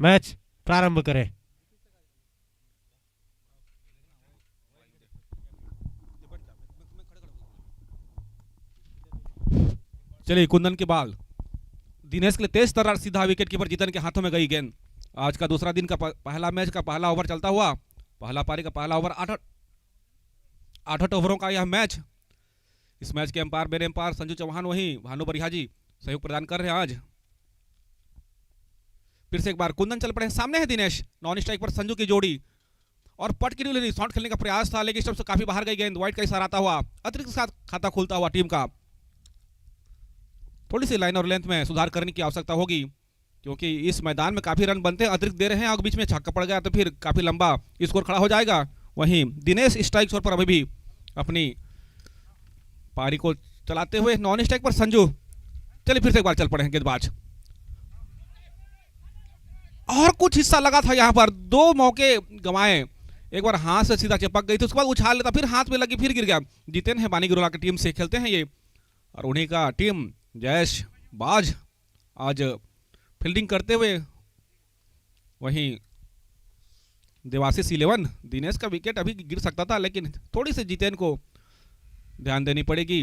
Match प्रारंभ करें। चलिए, कुंदन के बाल दिनेश के लिए तेज तर्रार सीधा विकेट कीपर जीतन के हाथों में गई गेंद। आज का दूसरा दिन का पहला मैच का पहला ओवर चलता हुआ, पहला पारी का पहला ओवर, आठ ओवरों का यह मैच। इस मैच के अंपायर मेरे अंपायर संजू चौहान, वहीं भानु बरिहा जी सहयोग प्रदान कर रहे हैं। आज फिर से एक बार कुंदन चल पड़े, सामने है दिनेश, नॉन स्ट्राइक पर संजू की जोड़ी और पट की नहीं, शॉट खेलने का प्रयास था लेकिन स्टंप से काफी बाहर गई गेंद। वाइड का इशारा आता हुआ, अतिरिक्त के साथ खाता खुलता हुआ टीम का। थोड़ी सी लाइन और लेंथ में सुधार करने की आवश्यकता होगी क्योंकि इस मैदान में काफी रन बनते हैं, अतिरिक्त दे रहे हैं और बीच में छक्का पड़ गया तो फिर काफी लंबा स्कोर खड़ा हो जाएगा। वहीं दिनेश स्ट्राइक छोर पर अभी भी अपनी पारी को चलाते हुए, नॉन स्ट्राइक पर संजू। चलिए फिर से एक बार चल पड़े हैं गेंदबाज, और कुछ हिस्सा लगा था यहाँ पर, दो मौके गंवाए। एक बार हाथ से सीधा चिपक गई थी, उसके बाद उछाल लेता, फिर हाथ में लगी, फिर गिर गया। जितेन है बानी गिरोला की टीम से खेलते हैं ये, और उन्हीं का टीम जयेश बाज आज फील्डिंग करते हुए। वहीं देवाशीष 11, दिनेश का विकेट अभी गिर सकता था लेकिन थोड़ी सी जितेन को ध्यान देनी पड़ेगी।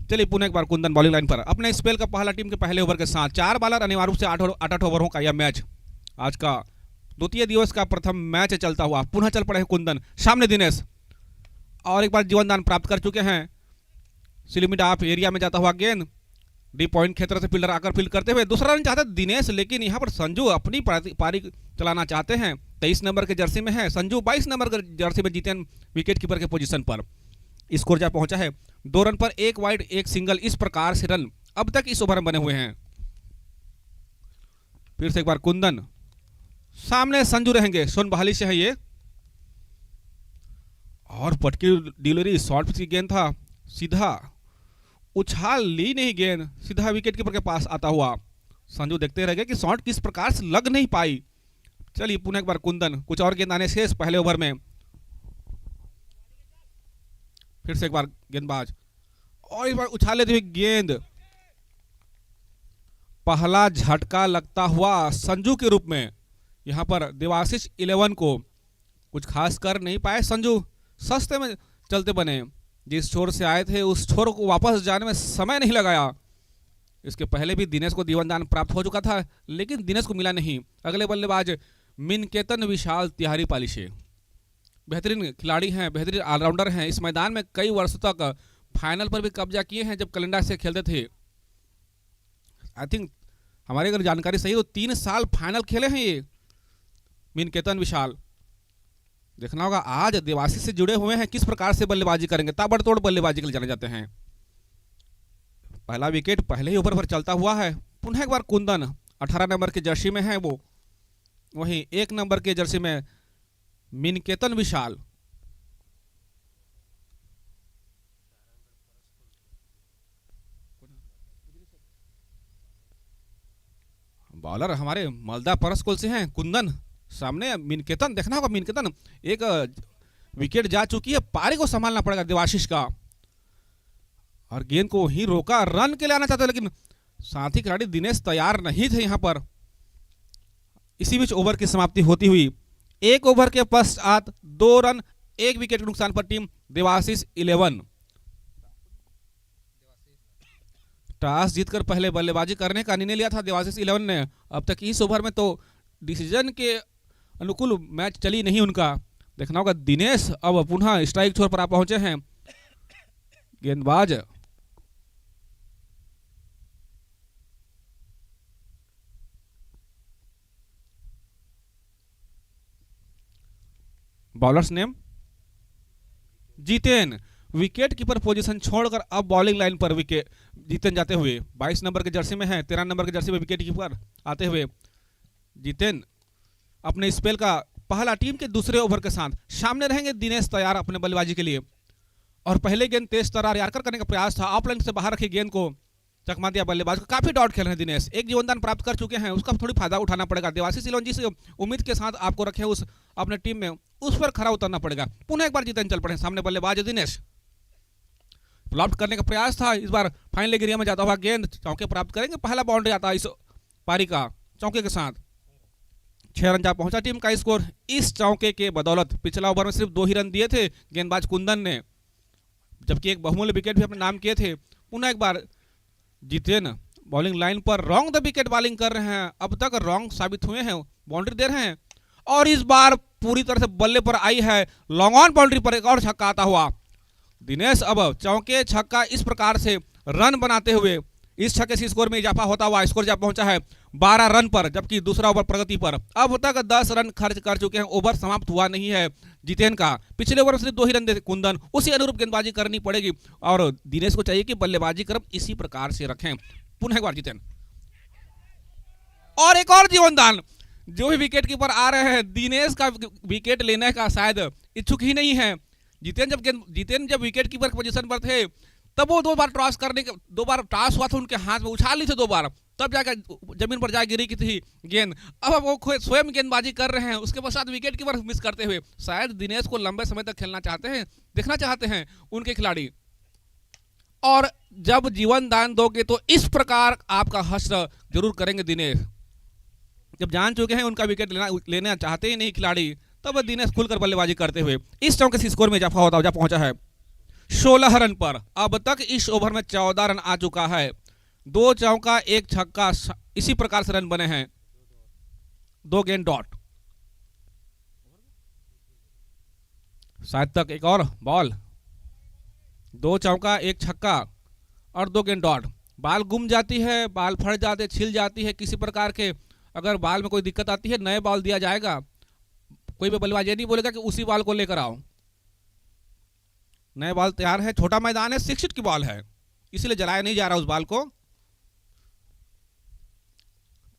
चलिए पुनः एक बार कुंदन बॉलिंग लाइन पर अपने स्पेल का पहला टीम के पहले ओवर के साथ 4 बॉलर, अनिवार्य रूप से 8 ओवरों का यह मैच। आज का द्वितीय दिवस का प्रथम मैच चलता हुआ, पुनः चल पड़े हैं कुंदन, सामने दिनेश, और एक बार जीवनदान प्राप्त कर चुके हैं। सिलिमिड ऑफ एरिया में जाता हुआ गेंद, डी पॉइंट क्षेत्र से फील्डर आकर फील्ड करते हुए दूसरा रन चाहते दिनेश, लेकिन यहां पर संजू अपनी पारी चलाना चाहते हैं। 23 नंबर के जर्सी में है संजू, 22 नंबर के जर्सी में जीतेन विकेट कीपर के पोजीशन पर। स्कोर जा पहुंचा है 2 रन पर 1 वाइड 1 सिंगल। इस प्रकार से रन अब तक इस ओवर में बने हुए हैं। फिर से एक बार कुंदन, सामने संजू रहेंगे, सोन बहाली से है ये, और पटकी डिलीवरी शॉर्ट पिच की गेंद था, सीधा उछाल ली नहीं गेंद, सीधा विकेट कीपर के पास आता हुआ। संजू देखते रह गए कि शॉट किस प्रकार से लग नहीं पाई। चलिए पुनः एक बार कुंदन, कुछ और गेंद आने शेष पहले ओवर में। फिर से एक बार गेंदबाज, और एक बार उछाले हुए गेंद, पहला झटका लगता हुआ संजू के रूप में। यहां पर देवाशीष 11 को कुछ खास कर नहीं पाए संजू, सस्ते में चलते बने। जिस छोर से आए थे उस छोर को वापस जाने में समय नहीं लगाया। इसके पहले भी दिनेश को दीवानदान प्राप्त हो चुका था लेकिन दिनेश को मिला नहीं। अगले बल्लेबाज मिनकेतन विशाल तिहारी पाली से, बेहतरीन खिलाड़ी हैं, बेहतरीन ऑलराउंडर हैं। इस मैदान में कई वर्षों तक फाइनल पर भी कब्जा किए हैं जब कलिंगा से खेलते थे। आई थिंक हमारी अगर जानकारी सही हो 3 साल फाइनल खेले हैं ये मिनकेतन विशाल। देखना होगा आज देवासी से जुड़े हुए हैं, किस प्रकार से बल्लेबाजी करेंगे, ताबड़तोड़ बल्लेबाजी के लिए जाने जाते हैं। पहला विकेट पहले ही ओवर पर चलता हुआ है। पुनः एक बार कुंदन, 18 नंबर के जर्सी में है वो, वहीं 1 नंबर के जर्सी में मिनकेतन विशाल। बॉलर हमारे मालदा परस्कोल से हैं कुंदन, सामने मिनकेतन, देखना होगा मिनकेतन, एक विकेट जा चुकी है, पारी को संभालना पड़ेगा देवाशीष का, और गेंद को ही रोका, रन के लिए आना चाहता लेकिन साथी खिलाड़ी दिनेश तैयार नहीं थे यहां पर। इसी बीच ओवर की समाप्ति होती हुई 1 ओवर के पश्चात 2 रन 1 विकेट के नुकसान पर टीम देवाशीष 11 टॉस जीतकर पहले बल्लेबाजी करने का निर्णय लिया था देवाशीष 11 ने। अब तक इस ओवर में तो डिसीजन के अनुकूल मैच चली नहीं उनका। देखना होगा दिनेश अब पुनः स्ट्राइक छोर पर आ पहुंचे हैं। गेंदबाज bowlers name Jiten, wicket keeper position छोड़कर अब बॉलिंग लाइन पर विकेट जीतेन जाते हुए 22 नंबर के जर्सी में है, 13 नंबर के जर्सी में विकेट कीपर आते हुए जीतेन अपने स्पेल का पहला टीम के दूसरे ओवर के साथ। सामने रहेंगे दिनेश तैयार अपने बल्लेबाजी के लिए, और पहले गेंद तेज तरार यार्कर करने का प्रयास था, ऑफलाइन से बाहर रखी गेंद को चकमा दिया बल्लेबाज को। काफी डॉट खेल रहे हैं दिनेश, एक जीवनदान प्राप्त कर चुके हैं, उसका थोड़ी फायदा उठाना पड़ेगा। देवाशीष 11 जिस उम्मीद के साथ आपको रखे उस अपने टीम में, उस पर खरा उतरना पड़ेगा। पुनः एक बार जीतन चल पड़े, सामने बल्लेबाज दिनेश, लॉफ्ट करने का प्रयास था, इस बार फाइनल एरिया में जाता हुआ गेंद चौके प्राप्त करेंगे। पहला बाउंड्री आता है इस पारी का चौके के साथ। 6 रन जा पहुंचा टीम का स्कोर इस चौके के बदौलत। पिछला ओवर में सिर्फ 2 ही रन दिए थे गेंदबाज कुंदन ने, जबकि एक बहुमूल्य विकेट भी अपने नाम किए थे। पुनः एक बार जीतेन बॉलिंग लाइन पर रॉन्ग द विकेट बॉलिंग कर रहे हैं, अब तक रॉन्ग साबित हुए हैं, बाउंड्री दे रहे हैं, और इस बार पूरी तरह से बल्ले पर आई है। लॉन्ग ऑन बाउंड्री पर एक और छक्का आता हुआ दिनेश अब चौके छक्का इस प्रकार से रन बनाते हुए इस छक्के से स्कोर में इजाफा होता हुआ स्कोर जा पहुंचा है 12 रन पर, जबकि दूसरा ओवर प्रगति पर। अब तक 10 रन खर्च कर चुके हैं, ओवर समाप्त हुआ नहीं है जीतेन का। पिछले ओवर में सिर्फ 2 ही रन दे कुंदन, उसी अनुरूप गेंदबाजी करनी पड़ेगी, और दिनेश को चाहिए कि बल्लेबाजी क्रम इसी प्रकार से रखें। पुनः एक बार जीतेन, और एक और जीवनदान। जो भी विकेट कीपर आ रहे हैं, दिनेश का विकेट लेने का शायद इच्छुक ही नहीं है। जीतेन जब विकेट कीपर की पोजीशन पर थे तब वो 2 बार टॉस हुआ था उनके हाथ में, उछाल ली थी 2 बार, तब जाकर जमीन पर जा गिरी की थी गेंद। अब वो स्वयं गेंदबाजी कर रहे हैं, उसके पश्चात विकेट कीपर मिस करते हुए। शायद दिनेश को लंबे समय तक खेलना चाहते हैं, देखना चाहते हैं उनके खिलाड़ी, और जब जीवन दान दोगे तो इस प्रकार आपका हश्र जरूर करेंगे दिनेश। जब जान चुके हैं उनका विकेट लेना चाहते ही नहीं खिलाड़ी, तब दिनेश खुलकर बल्लेबाजी करते हुए इस चौके से स्कोर में इजाफा होता जा पहुंचा है 16 रन पर। अब तक इस ओवर में 14 रन आ चुका है, 2 चौका 1 छक्का, इसी प्रकार से रन बने हैं, 2 गेंद डॉट। शायद तक एक और बॉल, 2 चौका 1 छक्का और 2 गेंद डॉट। बाल गुम जाती है, बाल फट जाते, छिल जाती है किसी प्रकार के, अगर बाल में कोई दिक्कत आती है नए बॉल दिया जाएगा। कोई भी बल्लेबाज ये नहीं बोलेगा कि उसी बॉल को लेकर आओ, नए बॉल तैयार है। छोटा मैदान है, 6 फीट की बॉल है, इसलिए जलाया नहीं जा रहा उस बॉल को।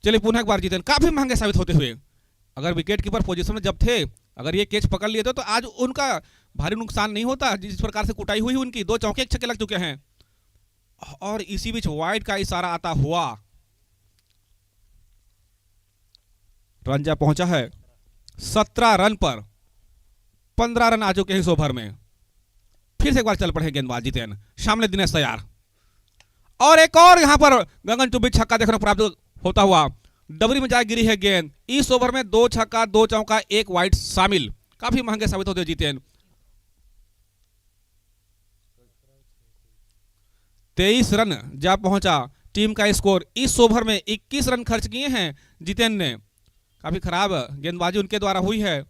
चलिए पुनः एक बार जीतेन, काफी महंगे साबित होते हुए। अगर विकेट कीपर पोजीशन में जब थे, अगर ये कैच पकड़ लिए थे तो आज उनका भारी नुकसान नहीं होता। जिस प्रकार से कुटाई हुई उनकी, 2 चौके 1 छक्के लग चुके हैं, और इसी बीच वाइड का इशारा आता हुआ रन जा पहुंचा है 17 रन पर। 15 रन आ चुके हैं इस ओवर में। फिर से एक बार चल पड़े गेंदबाज जीतेन, सामने दिनेश तैयार, और एक और यहां पर गगन चुंबी छक्का देखने प्राप्त होता हुआ डबरी में जा गिरी है गेंद। इस ओवर में 2 छक्का 2 चौका 1 वाइड शामिल, काफी महंगे साबित होते जीतेन। 23 रन जा पहुंचा टीम का स्कोर। इस ओवर में 21 रन खर्च किए हैं जीतेन ने। काफी खराब गेंदबाजी उनके द्वारा हुई है,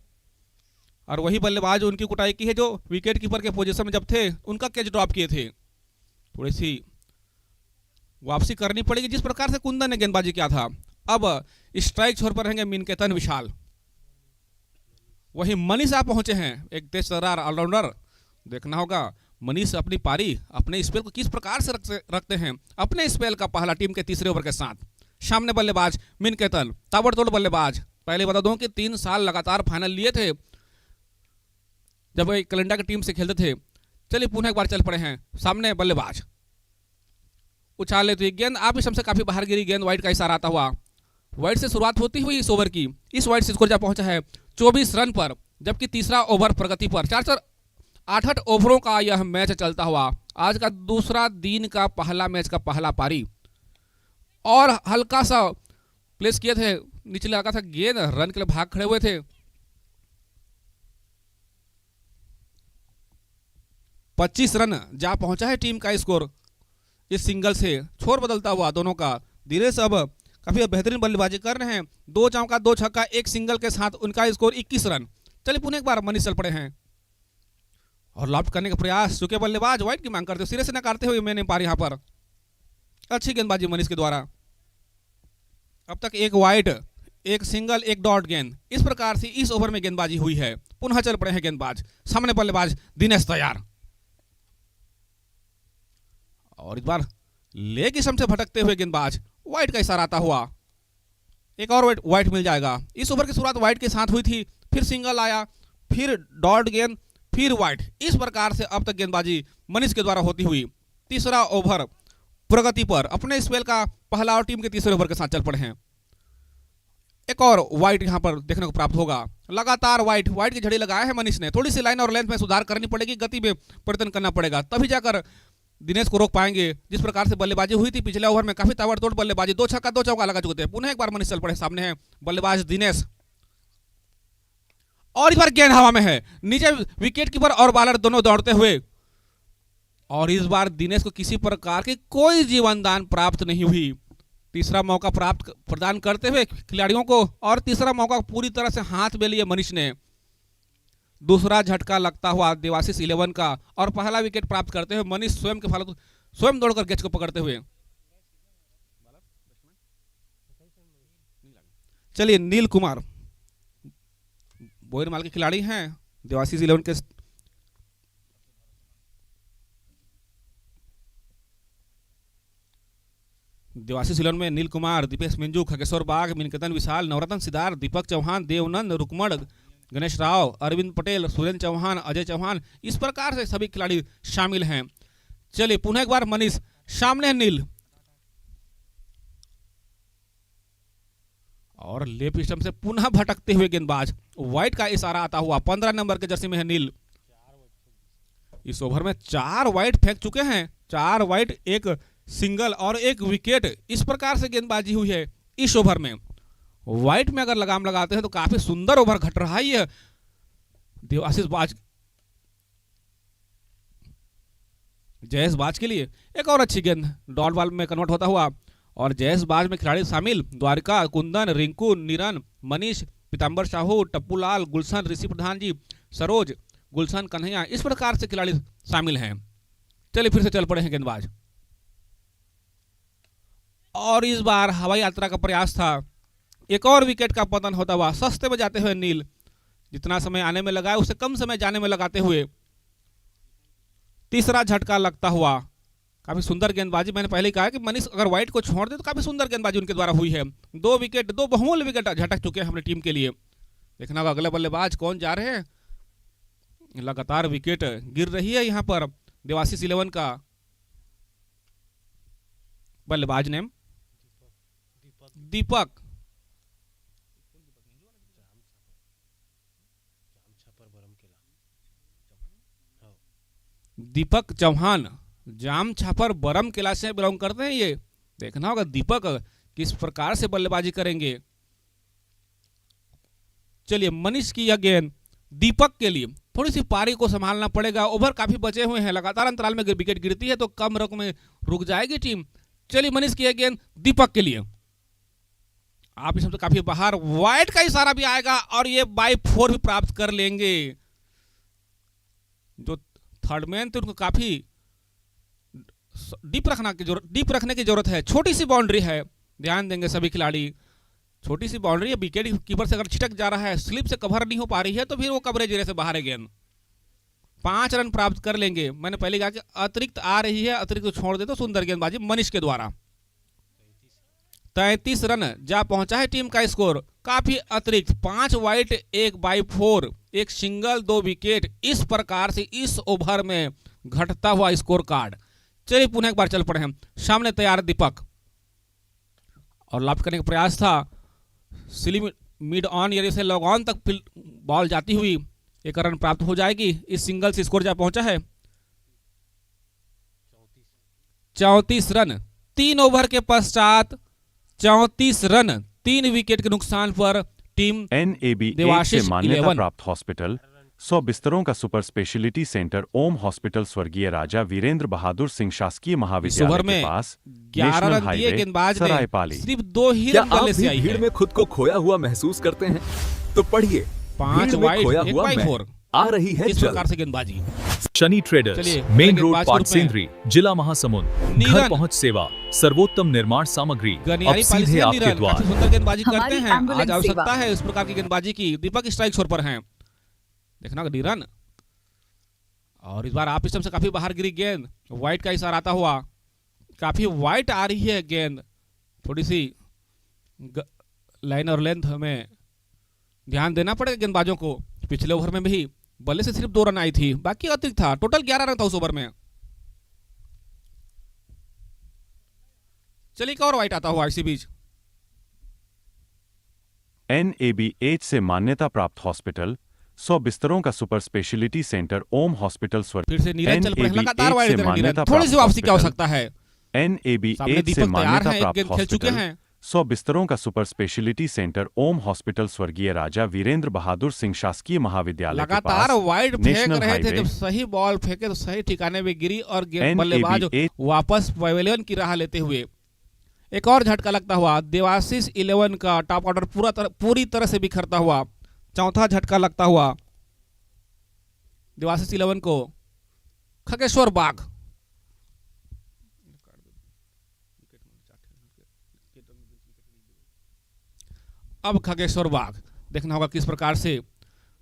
और वही बल्लेबाज उनकी कुटाई की है जो विकेट कीपर के पोजीशन में जब थे उनका कैच ड्रॉप किए थे। थोड़ी सी वापसी करनी पड़ेगी, जिस प्रकार से कुंदन ने गेंदबाजी किया था। अब स्ट्राइक छोर पर रहेंगे मिनकेतन विशाल, वही मनीष आ पहुंचे हैं, एक तेज तर्रार ऑलराउंडर। देखना होगा मनीष अपनी पारी अपने स्पेल को किस प्रकार से रखते हैं। अपने स्पेल का पहला टीम के तीसरे ओवर के साथ। सामने बल्लेबाज मिनकेतन, ताबड़तोड़ बल्लेबाज। पहले बता दूं कि 3 साल लगातार फाइनल लिए थे जब कलिंडा की टीम से खेलते थे। चलिए पुनः एक बार चल पड़े हैं, सामने बल्लेबाज उछाल लेते गेंद, आप इस से काफी बाहर गिरी गेंद, वाइड का इशारा आता हुआ वाइड से शुरुआत होती हुई इस ओवर की, इस वाइड से स्कोर जा पहुंचा है 24 रन पर, जबकि तीसरा ओवर प्रगति पर। 8 ओवरों का यह मैच चलता हुआ आज का दूसरा दिन का पहला मैच का पहला पारी, और हल्का सा प्लेस किए थे, नीचे लगा था गेंद, रन के लिए भाग खड़े हुए थे। 25 रन जा पहुंचा है टीम का स्कोर इस सिंगल से। छोर बदलता हुआ दोनों का, दिनेश अब काफी बेहतरीन बल्लेबाजी कर रहे हैं, 2 चौका 2 छक्का 1 सिंगल के साथ उनका स्कोर 21 रन। चलिए पुनः एक बार मनीष चल पड़े हैं और लॉफ्ट करने का प्रयास, चुके बल्लेबाज वाइड की मांग करते हुए सिरे से नकारते हुए मैंने पार यहां पर। अच्छी गेंदबाजी मनीष के द्वारा, अब तक 1 वाइड 1 सिंगल 1 डॉट गेंद, इस प्रकार से इस ओवर में गेंदबाजी हुई है। पुनः चल पड़े हैं गेंदबाज, सामने बल्लेबाज दिनेश तैयार, और इस बार लेग की से भटकते हुए गेंदबाज, वाइड का इशारा आता हुआ, एक और वाइड मिल जाएगा। इस ओवर की शुरुआत वाइड के साथ हुई थी, फिर सिंगल आया, फिर डॉट गेंद, फिर वाइड। इस प्रकार से अब तक गेंदबाजी मनीष के द्वारा होती हुई तीसरा ओवर प्रगति पर अपने स्पेल का पहला और टीम के तीसरे ओवर के साथ चल पड़े हैं। एक और वाइड यहां पर देखने को प्राप्त होगा, लगातार वाइड की झड़ी लगाया है मनीष ने। थोड़ी सी लाइन और लेंथ में सुधार करनी पड़ेगी, गति में परिवर्तन करना पड़ेगा, तभी जाकर दिनेश को रोक पाएंगे। जिस प्रकार से बल्लेबाजी हुई थी पिछले ओवर में, काफी ताबड़तोड़ बल्लेबाजी, 2 छक्का 2 चौका लगा चुके थे। पुनः एक बार मनीष चल पड़े, सामने है बल्लेबाज दिनेश, और इस बार गेंद हवा में है, नीचे विकेट कीपर और बॉलर दोनों दौड़ते हुए, और इस बार दिनेश को किसी प्रकार की कोई जीवनदान प्राप्त नहीं हुई। तीसरा मौका प्रदान करते हुए खिलाड़ियों को, और तीसरा मौका पूरी तरह से हाथ में लिए मनीष ने। दूसरा झटका लगता हुआ देवाशीष 11 का, और पहला विकेट प्राप्त करते हुए मनीष स्वयं दौड़कर कैच को पकड़ते हुए। चलिए नील कुमार बोयरमाल के खिलाड़ी हैं, देवाशीष 11 के देवाशीष 11 में नील कुमार, दीपेश मिंजू, खगेश्वर बाग, मिनकेतन विशाल, नवरत्न सिद्धार्थ, दीपक चौहान, देवनंद रुकमण, गणेश राव, अरविंद पटेल, सुरेंद्र चौहान, अजय चौहान, इस प्रकार से सभी खिलाड़ी शामिल हैं। चलिए पुनः एक बार मनीष, सामने है नील, और लेफ्ट स्टंप से पुनः भटकते हुए गेंदबाज, वाइड का इशारा आता हुआ, 15 नंबर के जर्सी में है नील। इस ओवर में 4 वाइड फेंक चुके हैं, 4 वाइड 1 सिंगल और 1 विकेट, इस प्रकार से गेंदबाजी हुई है इस ओवर में। वाइड में अगर लगाम लगाते हैं तो काफी सुंदर ओवर घट रहा है देवाशीष बाज, जयेश बाज के लिए। एक और अच्छी गेंद डॉट बॉल में कन्वर्ट होता हुआ, और जयेश बाज में खिलाड़ी शामिल द्वारिका, कुंदन, रिंकू, निरन, मनीष, पीताम्बर साहू, टप्पूलाल, गुलशन, ऋषि प्रधान जी, सरोज, गुलशन, कन्हैया, इस प्रकार से खिलाड़ी शामिल हैं। चलिए फिर से चल पड़े हैं गेंदबाज, और इस बार हवाई यात्रा का प्रयास था, एक और विकेट का पतन होता हुआ, सस्ते में जाते हुए नील, जितना समय आने में लगा है उससे कम समय जाने में लगाते हुए तीसरा झटका लगता हुआ। काफी सुंदर गेंदबाजी, मैंने पहले कहा कि मनीष अगर वाइड को छोड़ दे तो काफी सुंदर गेंदबाजी उनके द्वारा हुई है। 2 विकेट, 2 बहुमूल्य विकेट झटक चुके हैं हमारी टीम के लिए। देखना होगा अगले बल्लेबाज कौन जा रहे हैं। लगातार विकेट गिर रही है यहां पर देवाशीष 11 का बल्लेबाज नेम दीपक, दीपक चौहान, जाम छापर बरम किला से बिलोंग करते हैं ये। देखना होगा दीपक किस प्रकार से बल्लेबाजी करेंगे। चलिए मनीष की यह गेंद दीपक के लिए, थोड़ी सी पारी को संभालना पड़ेगा, ओवर काफी बचे हुए हैं, लगातार अंतराल में विकेट गिरती है तो कम रकम में रुक जाएगी टीम। चलिए मनीष की यह गेंद दीपक के लिए, आप इसमें तो काफी बाहर, वाइड का इशारा भी आएगा और ये बाई 4 भी प्राप्त कर लेंगे। जो थर्ड मैन थे उनको काफी डीप रखने की जरूरत है। छोटी सी बाउंड्री है, ध्यान देंगे सभी खिलाड़ी, छोटी सी बाउंड्री है, विकेट कीपर से अगर छिटक जा रहा है, स्लिप से कवर नहीं हो पा रही है तो फिर वो कवरेज एरिया से बाहर है गेंद। 5 रन प्राप्त कर लेंगे। मैंने पहले कहा कि अतिरिक्त आ रही है, अतिरिक्त छोड़ दे तो सुंदर गेंदबाजी मनीष के द्वारा। 33 रन जा पहुंचा है टीम का स्कोर, काफी अतिरिक्त, 5 वाइड 1 बाई 4, 1 सिंगल 2 विकेट, इस प्रकार से इस ओवर में घटता हुआ स्कोर कार्ड। चलिए पुनः एक बार चल पड़े हैं, सामने तैयार दीपक, और लाभ करने का प्रयास था सिली मिड ऑन एरिया से लॉग ऑन तक बॉल जाती हुई एक रन प्राप्त हो जाएगी। इस सिंगल से स्कोर जा पहुंचा है 34 रन। 3 ओवर के पश्चात 34 रन 3 विकेट के नुकसान पर टीम NAB देवाशीष से मान्यता 11 प्राप्त हॉस्पिटल 100 बिस्तरों का सुपर स्पेशलिटी सेंटर ओम हॉस्पिटल स्वर्गीय राजा वीरेंद्र बहादुर सिंह शासकीय इस ओवर महाविद्यालय में के पास 11 नेशनल रन दिए हाईवे गेंदबाज ने सरायपाली। सिर्फ 2 ही क्या रन आप बल्ले से भी आई भीड़ है। में खुद को खोया हुआ महसूस करते हैं? तो पढ़िए 5 भीड़ में वाइड खोया 1 हुआ बाई मैं 4 आ रही है इस जल्द। प्रकार से गेंदबाजी। शनि ट्रेडर्स, चलिए, मेन गेंदबाज रोड, के रूप में पाटसेंद्री, जिला महासमुंद। नीरन। घर पहुंच सेवा, सर्वोत्तम निर्माण सामग्री अब गनियारी सीधे पॉलिसी आपके नीरन द्वार। काफी सुंदर गेंदबाजी करते हमारी हैं। आज एम्बुलेंस आवश्यकता सेवा। है इस प्रकार की गेंदबाजी की। दीपक स्ट्राइक छोर पर हैं, देखना नीरन। और इस बार आप सिस्टम से काफी बाहर गिरी गेंद, वाइट का इशारा आता हुआ। काफी वाइट आ रही है गेंद, थोड़ी सी लाइन और लेंथ हमें ध्यान देना पड़ेगा गेंदबाजों को। पिछले ओवर में भी बल्ले से सिर्फ 2 रन आई थी, बाकी अतिरिक्त था। टोटल 11 रन था उस ओवर में। चलिए एक और वाइट आता हुआ इसी बीच। NAB से मान्यता प्राप्त हॉस्पिटल 100 बिस्तरों का सुपर स्पेशलिटी सेंटर ओम हॉस्पिटल फिर से नीरज चल पड़े, NAB लगातार वाइड से दे रहे हैं मान्यता नीरज। थोड़ी सी प्राप्त वापसी की हॉस्पिटल। आवश्यकता है। NAB सामने से दीपक तैयार मान्यता हैं, एक प्राप्त गेंद खेल चुके हॉस्पिटल हैं। 100 बिस्तरों का सुपर स्पेशलिटी सेंटर ओम हॉस्पिटल स्वर्गीय राजा वीरेंद्र बहादुर सिंह शासकीय महाविद्यालय के लगातार पास वाइड फेंक नेशनल रहे थे। हाईवे जब सही बॉल फेंके तो सही ठिकाने में गिरी और NAB बल्लेबाज वापस पवेलियन की राह लेते हुए एक और झटका लगता हुआ। देवाशीष 11 का टॉप ऑर्डर पूरी तरह से बिखरता हुआ। चौथा झटका लगता हुआ देवाशीष 11 को। खगेश्वर बाग अब खगेश्वर बाग देखना होगा किस प्रकार से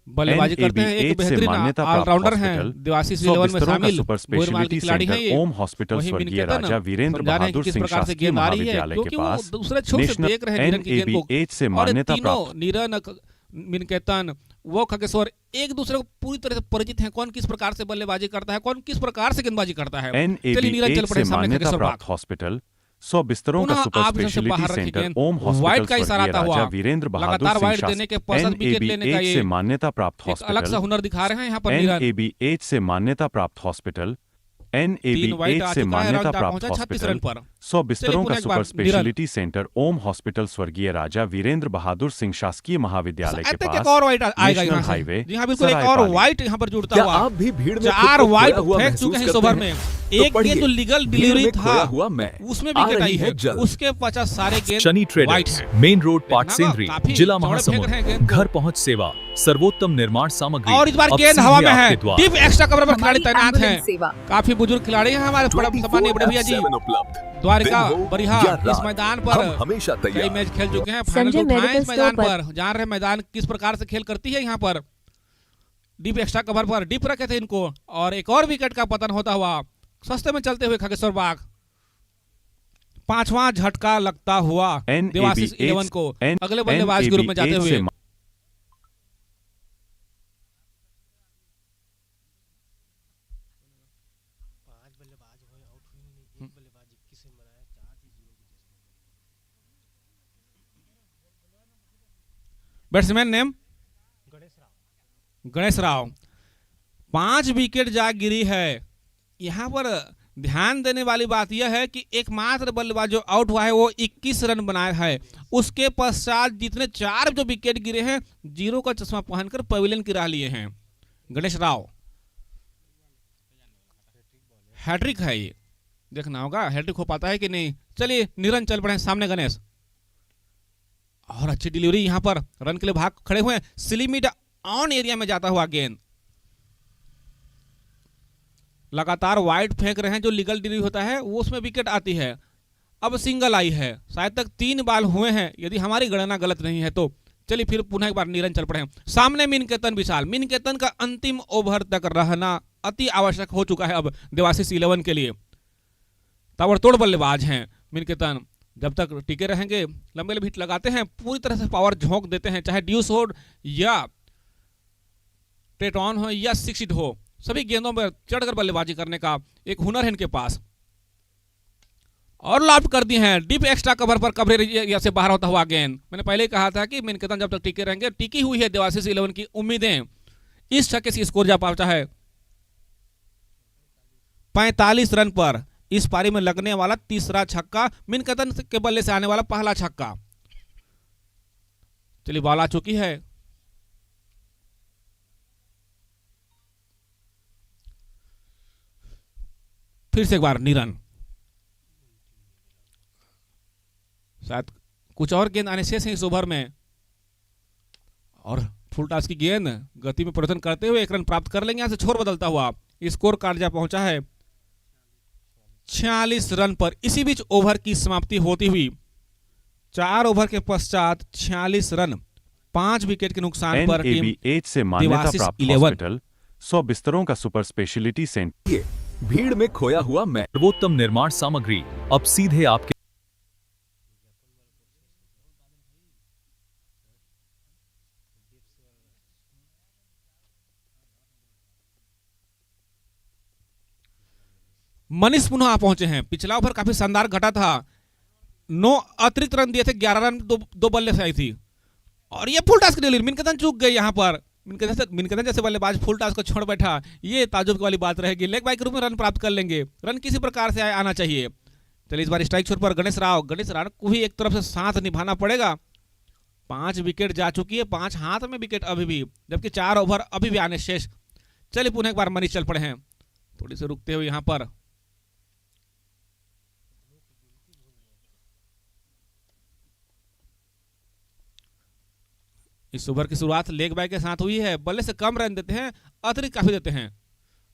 बल्लेबाजी करते हैं। एक NAB से बेहतरीन मान्यता प्राप्त ऑलराउंडर हैं हॉस्पिटल देवाशीष 100 11 में बिस्तरों का शामिल सुपर गोलमाल के स्पेशलिटी खिलाड़ी हैं सेंटर ये। ओम हॉस्पिटल वहीं स्वर्गीय मिनकेतन राजा वीरेंद्र समझा रहे हैं कि बहादुर किस सिंह प्रकार से शासकीय गेंद आ रही है, महाविद्यालय के क्योंकि वो पास दूसरे छोर से नेशनल देख रहे हैं नीरन की गेंद को। NAB से और ये मान्यता तीनों प्राप्त नीरन मिनकेतन वो खगेश्वर एक दूसरे को पूरी तरह से परिचित हैं। कौन किस प्रकार से बल्लेबाजी करता है, कौन किस प्रकार से गेंदबाजी करता है। चलिए नीरन चल NAB पड़े से सामने मान्यता खगेश्वर बाग। प्राप्त हॉस्पिटल 100 बिस्तरों का पुनः सुपर आप इसे स्पेशलिटी बाहर रखिए सेंटर गेंद। ओम वाइड हॉस्पिटल का इशारा स्वर्गीय आता हुआ। राजा वीरेंद्र बहादुर लगातार सिंह वाइड देने के पश्चात विकेट लेने का NAB ये से मान्यता प्राप्त एक अलग सा हॉस्पिटल हुनर दिखा रहे हैं यहाँ पर नीरन। NAB से मान्यता प्राप्त हॉस्पिटल 3 वाइड आ से चुका है, मान्यता रन प्राप्त पहुंचा 36 रन हॉस्पिटल पर। 100 बिस्तरों पुनः का एक बार सुपर स्पेशलिटी सेंटर ओम हॉस्पिटल स्वर्गीय राजा वीरेंद्र बहादुर सिंह शासकीय महाविद्यालय के एक पास और वाइट आएगा नेशनल यहाँ से। हाईवे जी हाँ बिल्कुल, एक और सरायपाली। वाइट यहाँ पर जुड़ता क्या हुआ। आप भी भीड़ में 4 खुद को वाइट खोया हुआ फेंक महसूस चुके हैं इस करते ओवर हैं? में। तो एक पढ़िए, गेंद तो लीगल भीड़ डिलीवरी में था, खोया हुआ मैं उसमें आ विकेट रही आई है। जल्द। उसके 50 सारे गेंद शनि वाइट ट्रेडर्स, हैं। मेन रोड, देखना पाटसेंद्री, काफी जिला चौड़े फेंक रहे हैं महासमुंद। गेंद को। घर पहुंच सेवा, सर्वोत्तम निर्माण सामग्री और इस बार अब गेंद हवा सीधे में है। आपके द्वार। डीप एक्स्ट्रा कवर पर खिलाड़ी हमारी तैनात हैं। एम्बुलेंस सेवा। काफी बुजुर्ग खिलाड़ी हैं हमारे सामान्य बड़े भैया जी। 24/7 उपलब्ध। द्वारिका दिन हो बरिहा या इस रात, मैदान पर हम हमेशा कई तैयार। मैच खेल चुके हैं। फाइनल संजय तो उठाए मेडिकल इस मैदान स्टोर पर, जान रहे मैदान किस प्रकार से खेल करती है। यहाँ पर डीप एक्स्ट्रा कवर पर डीप रखे थे इनको और एक और विकेट का पतन होता हुआ सस्ते में चलते हुए खगेश्वर बाग। 5वां झटका लगता हुआ देवाशीष 11 को अगले बल्लेबाज के रूप में जाते हुए। Batsman name Ganesh Rao. 5 wicket जा गिरी है। यहाँ पर ध्यान देने वाली बात यह है कि एकमात्र बल्लेबाज जो आउट हुआ है वो 21 रन बनाया है। उसके पश्चात जितने 4 जो विकेट गिरे हैं 0 का चश्मा पहनकर पवेलियन की राह लिए हैं गणेश राव। हैट्रिक है ये, देखना होगा हैट्रिक हो पाता है कि नहीं। चलिए नीरन चल पड़े सामने गणेश और अच्छी डिलीवरी यहाँ पर रन के लिए भाग खड़े हुए हैं। स्लिमिड ऑन एरिया में जाता हुआ गेंद लगातार वाइड फेंक रहे हैं। जो लीगल डिलीवरी होता है वो उसमें विकेट आती है। अब सिंगल आई है, शायद तक 3 बॉल हुए हैं यदि हमारी गणना गलत नहीं है तो। चलिए फिर पुनः एक बार नीरन चल पड़े सामने मिनकेतन विशाल। मिनकेतन का अंतिम ओवर तक रहना अति आवश्यक हो चुका है अब देवाशीष 11 के लिए। ताबड़तोड़ बल्लेबाज हैं मिनकेतन, जब तक टिके रहेंगे लंबे लंबे हिट लगाते हैं, पूरी तरह से पावर झोंक देते हैं, चाहे ड्यूस हो या टेटॉन हो या 6 हिट हो। सभी गेंदों पर चढ़कर बल्लेबाजी करने का एक हुनर है इनके पास। और लॉफ्ट कर दी हैं डीप एक्स्ट्रा कवर पर कवरेज एरिया से बाहर होता हुआ गेंद। मैंने पहले ही कहा था कि मिनकतन जब तक टिके रहेंगे, टिकी हुई है देवाशीष 11 की उम्मीदें। इस छक्के से स्कोर जा पहुंचा है 45 रन पर। इस पारी में लगने वाला तीसरा छक्का, मिनकतन के बल्ले से आने वाला पहला छक्का। चलिए बॉल आ चुकी है। फिर से एक बार निरन, शायद कुछ और गेंद आने शेष है इस ओवर में। और फुल टॉस की गेंद गति में परिवर्तन करते हुए 1 रन प्राप्त कर लेंगे। यहां से छोर बदलता हुआ स्कोर कार्ड जा पहुंचा है 46 रन पर। इसी बीच ओवर की समाप्ति होती हुई 4 ओवर के पश्चात 46 रन 5 विकेट के नुकसान पर टीम NABH से मान्यता देवाशीष प्राप्त 11 हॉस्पिटल 100 बिस्तरों का सुपर स्पेशलिटी सेंटर। ये भीड़ में खोया हुआ मैं। सर्वोत्तम निर्माण सामग्री अब सीधे आपके मनीष पुनः आ पहुंचे हैं। पिछला ओवर काफी शानदार घटा था, 9 अतिरिक्त रन दिए थे, 11 रन दो बल्ले से आई थी। और ये फुल टॉस की डिलीवरी, मिनकतन चूक गए यहां पर। मिनकतन जैसे बल्लेबाज फुल टॉस को छोड़ बैठा, ये ताजुब वाली बात रहेगी। लेग बाय के रूप में रन प्राप्त कर लेंगे, रन किसी प्रकार से आना चाहिए। चलिए इस बार स्ट्राइक छोर पर गणेश राव को भी एक तरफ से साथ निभाना पड़ेगा। 5 विकेट जा चुकी है, 5 हाथ में विकेट अभी भी, जबकि 4 ओवर अभी भी आने शेष। चलिए पुनः एक बार मनीष चल पड़े हैं, थोड़ी सी रुकते हुए यहां पर। इस ओवर की शुरुआत लेग बाय के साथ हुई है। बल्ले से कम रन देते हैं, अतिरिक्त काफी देते हैं।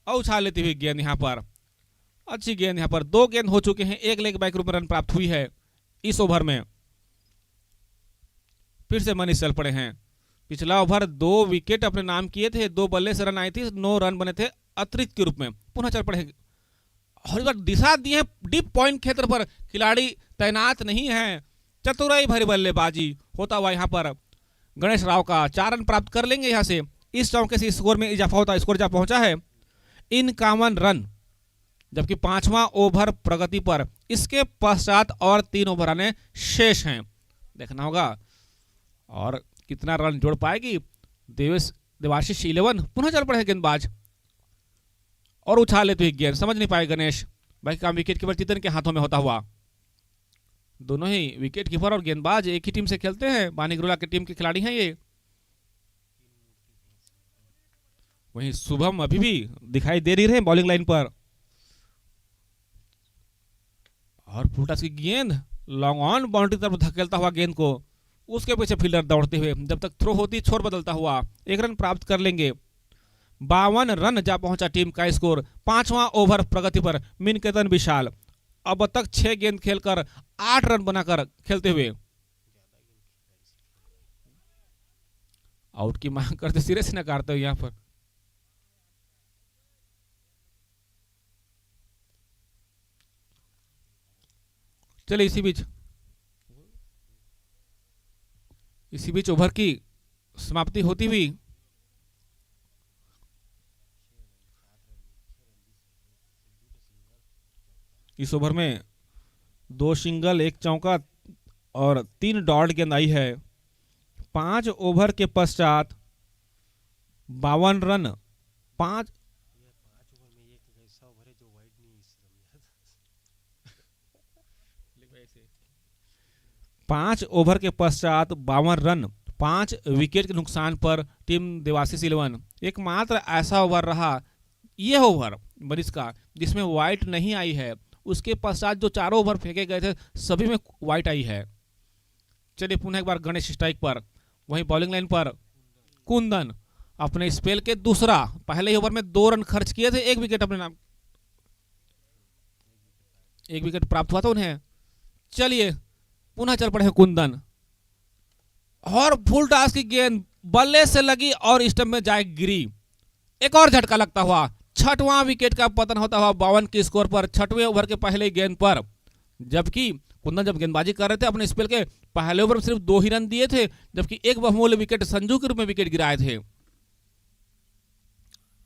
और उछाल लेती हुई गेंद यहां पर, अच्छी गेंद यहां पर। 2 गेंद हो चुके हैं, 1 लेग बाय के रूप में रन प्राप्त हुई है इस ओवर में। फिर से मनीष चल पड़े हैं। पिछला ओवर 2 विकेट अपने नाम किए थे, 2 बल्ले से रन आई थी, 9 रन बने थे अतिरिक्त के रूप में। पुनः चल पड़े और इस बार दिशा दी है डीप पॉइंट क्षेत्र पर, खिलाड़ी तैनात नहीं है। चतुराई भरी बल्लेबाजी होता हुआ यहां पर गणेश राव का 4 रन प्राप्त कर लेंगे यहां से। इस चौके से स्कोर में इजाफा होता, स्कोर जा पहुंचा है 51 रन, जबकि 5वां ओवर प्रगति पर। इसके पश्चात और 3 ओवर आने शेष हैं, देखना होगा और कितना रन जोड़ पाएगी देवाशीष 11। पुनः चल पड़े गेंदबाज और उछाल लेते हुए गेंद, समझ नहीं पाए गणेश, बाकी काम विकेट कीपर चेतन के हाथों में होता हुआ। दोनों ही विकेट कीपर और गेंदबाज एक ही टीम से खेलते हैं, बानी गुरुला की टीम के खिलाड़ी हैं ये। वहीं शुभम अभी भी दिखाई दे रही है बॉलिंग लाइन पर। और फुल टॉस की गेंद लॉन्ग ऑन बाउंड्री तरफ धकेलता हुआ गेंद को, उसके पीछे फील्डर दौड़ते हुए, जब तक थ्रो होती छोर बदलता हुआ 1 रन प्राप्त कर लेंगे। 52 रन जा पहुंचा टीम का स्कोर। 5वां ओवर प्रगति पर मिनकेतन विशाल अब तक 6 गेंद खेलकर 8 रन बनाकर खेलते हुए आउट की मांग करते, सिरे से नकारते हुए यहां पर। चलिए इसी बीच ओवर की समाप्ति होती हुई इस ओवर में 2 सिंगल, 1 चौका और 3 डॉट गेंद आई है। 5 ओवर के पश्चात 52 रन 5 ओवर के पश्चात 52 रन 5 विकेट के नुकसान पर टीम देवाशीष 11। एकमात्र ऐसा ओवर रहा यह ओवर मनीष का जिसमें वाइट नहीं आई है। उसके पश्चात जो 4 ओवर फेंके गए थे सभी में वाइट आई है। चलिए पुनः एक बार गणेश स्ट्राइक पर, वहीं बॉलिंग लाइन पर कुंदन अपने स्पेल के दूसरा, पहले ही ओवर में 2 रन खर्च किए थे, 1 विकेट अपने नाम, 1 विकेट प्राप्त हुआ था उन्हें। चलिए पुनः चल पड़े कुंदन और फुल टॉस की गेंद बल्ले से लगी और स्टंप में जाए गिरी। एक और झटका लगता हुआ 6वां विकेट का पतन होता हुआ 52 के स्कोर पर 6वें ओवर के पहले गेंद पर। जबकि कुंदन जब गेंदबाजी कर रहे थे अपने स्पेल के पहले ओवर में सिर्फ 2 ही रन दिए थे, जबकि एक बहुमूल्य विकेट संजू के रूप में विकेट गिराए थे।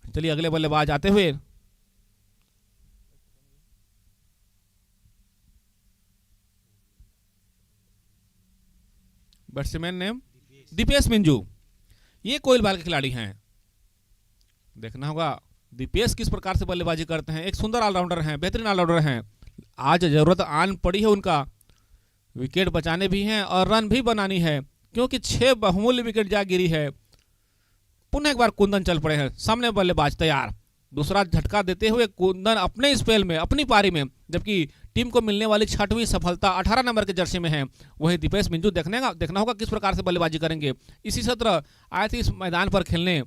चलिए अगले बल्लेबाज आते हुए बैट्समैन नेम दीपेश मिंजू, ये कोइलबाल के खिलाड़ी हैं। देखना होगा दीपेश किस प्रकार से बल्लेबाजी करते हैं। एक सुंदर ऑलराउंडर हैं, बेहतरीन ऑलराउंडर हैं। आज जरूरत आन पड़ी है उनका, विकेट बचाने भी हैं और रन भी बनानी है, क्योंकि 6 बहुमूल्य विकेट जा गिरी है। पुनः एक बार कुंदन चल पड़े हैं, सामने बल्लेबाज तैयार। दूसरा झटका देते हुए कुंदन अपने स्पेल में, अपनी पारी में, जबकि टीम को मिलने वाली 6वीं सफलता 18 नंबर के जर्सी में है। वही दीपेश मिंजू देखना होगा किस प्रकार से बल्लेबाजी करेंगे। इसी सत्र आए थे इस मैदान पर खेलने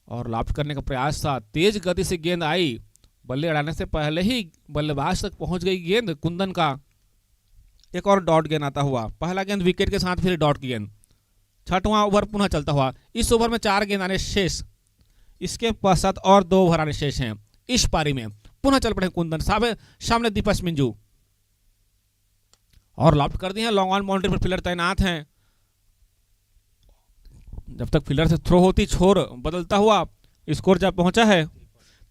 और लॉफ्ट करने का प्रयास था। तेज गति से गेंद आई, बल्ले अड़ाने से पहले ही बल्लेबाज तक पहुंच गई गेंद कुंदन का। एक और डॉट गेंद आता हुआ, पहला गेंद विकेट के साथ फिर डॉट की गेंद। 6वां ओवर पुनः चलता हुआ। इस ओवर में 4 गेंद आने शेष, इसके पश्चात और 2 ओवर आने शेष हैं। इस पारी में पुनः चल पड़े कुंदन, सामने दीपेश मिंजू और लॉफ्ट कर दिए हैं। लॉन्ग ऑन बाउंड्री पर फील्डर तैनात हैं। जब तक फील्डर से थ्रो होती छोर बदलता हुआ स्कोर जब पहुंचा है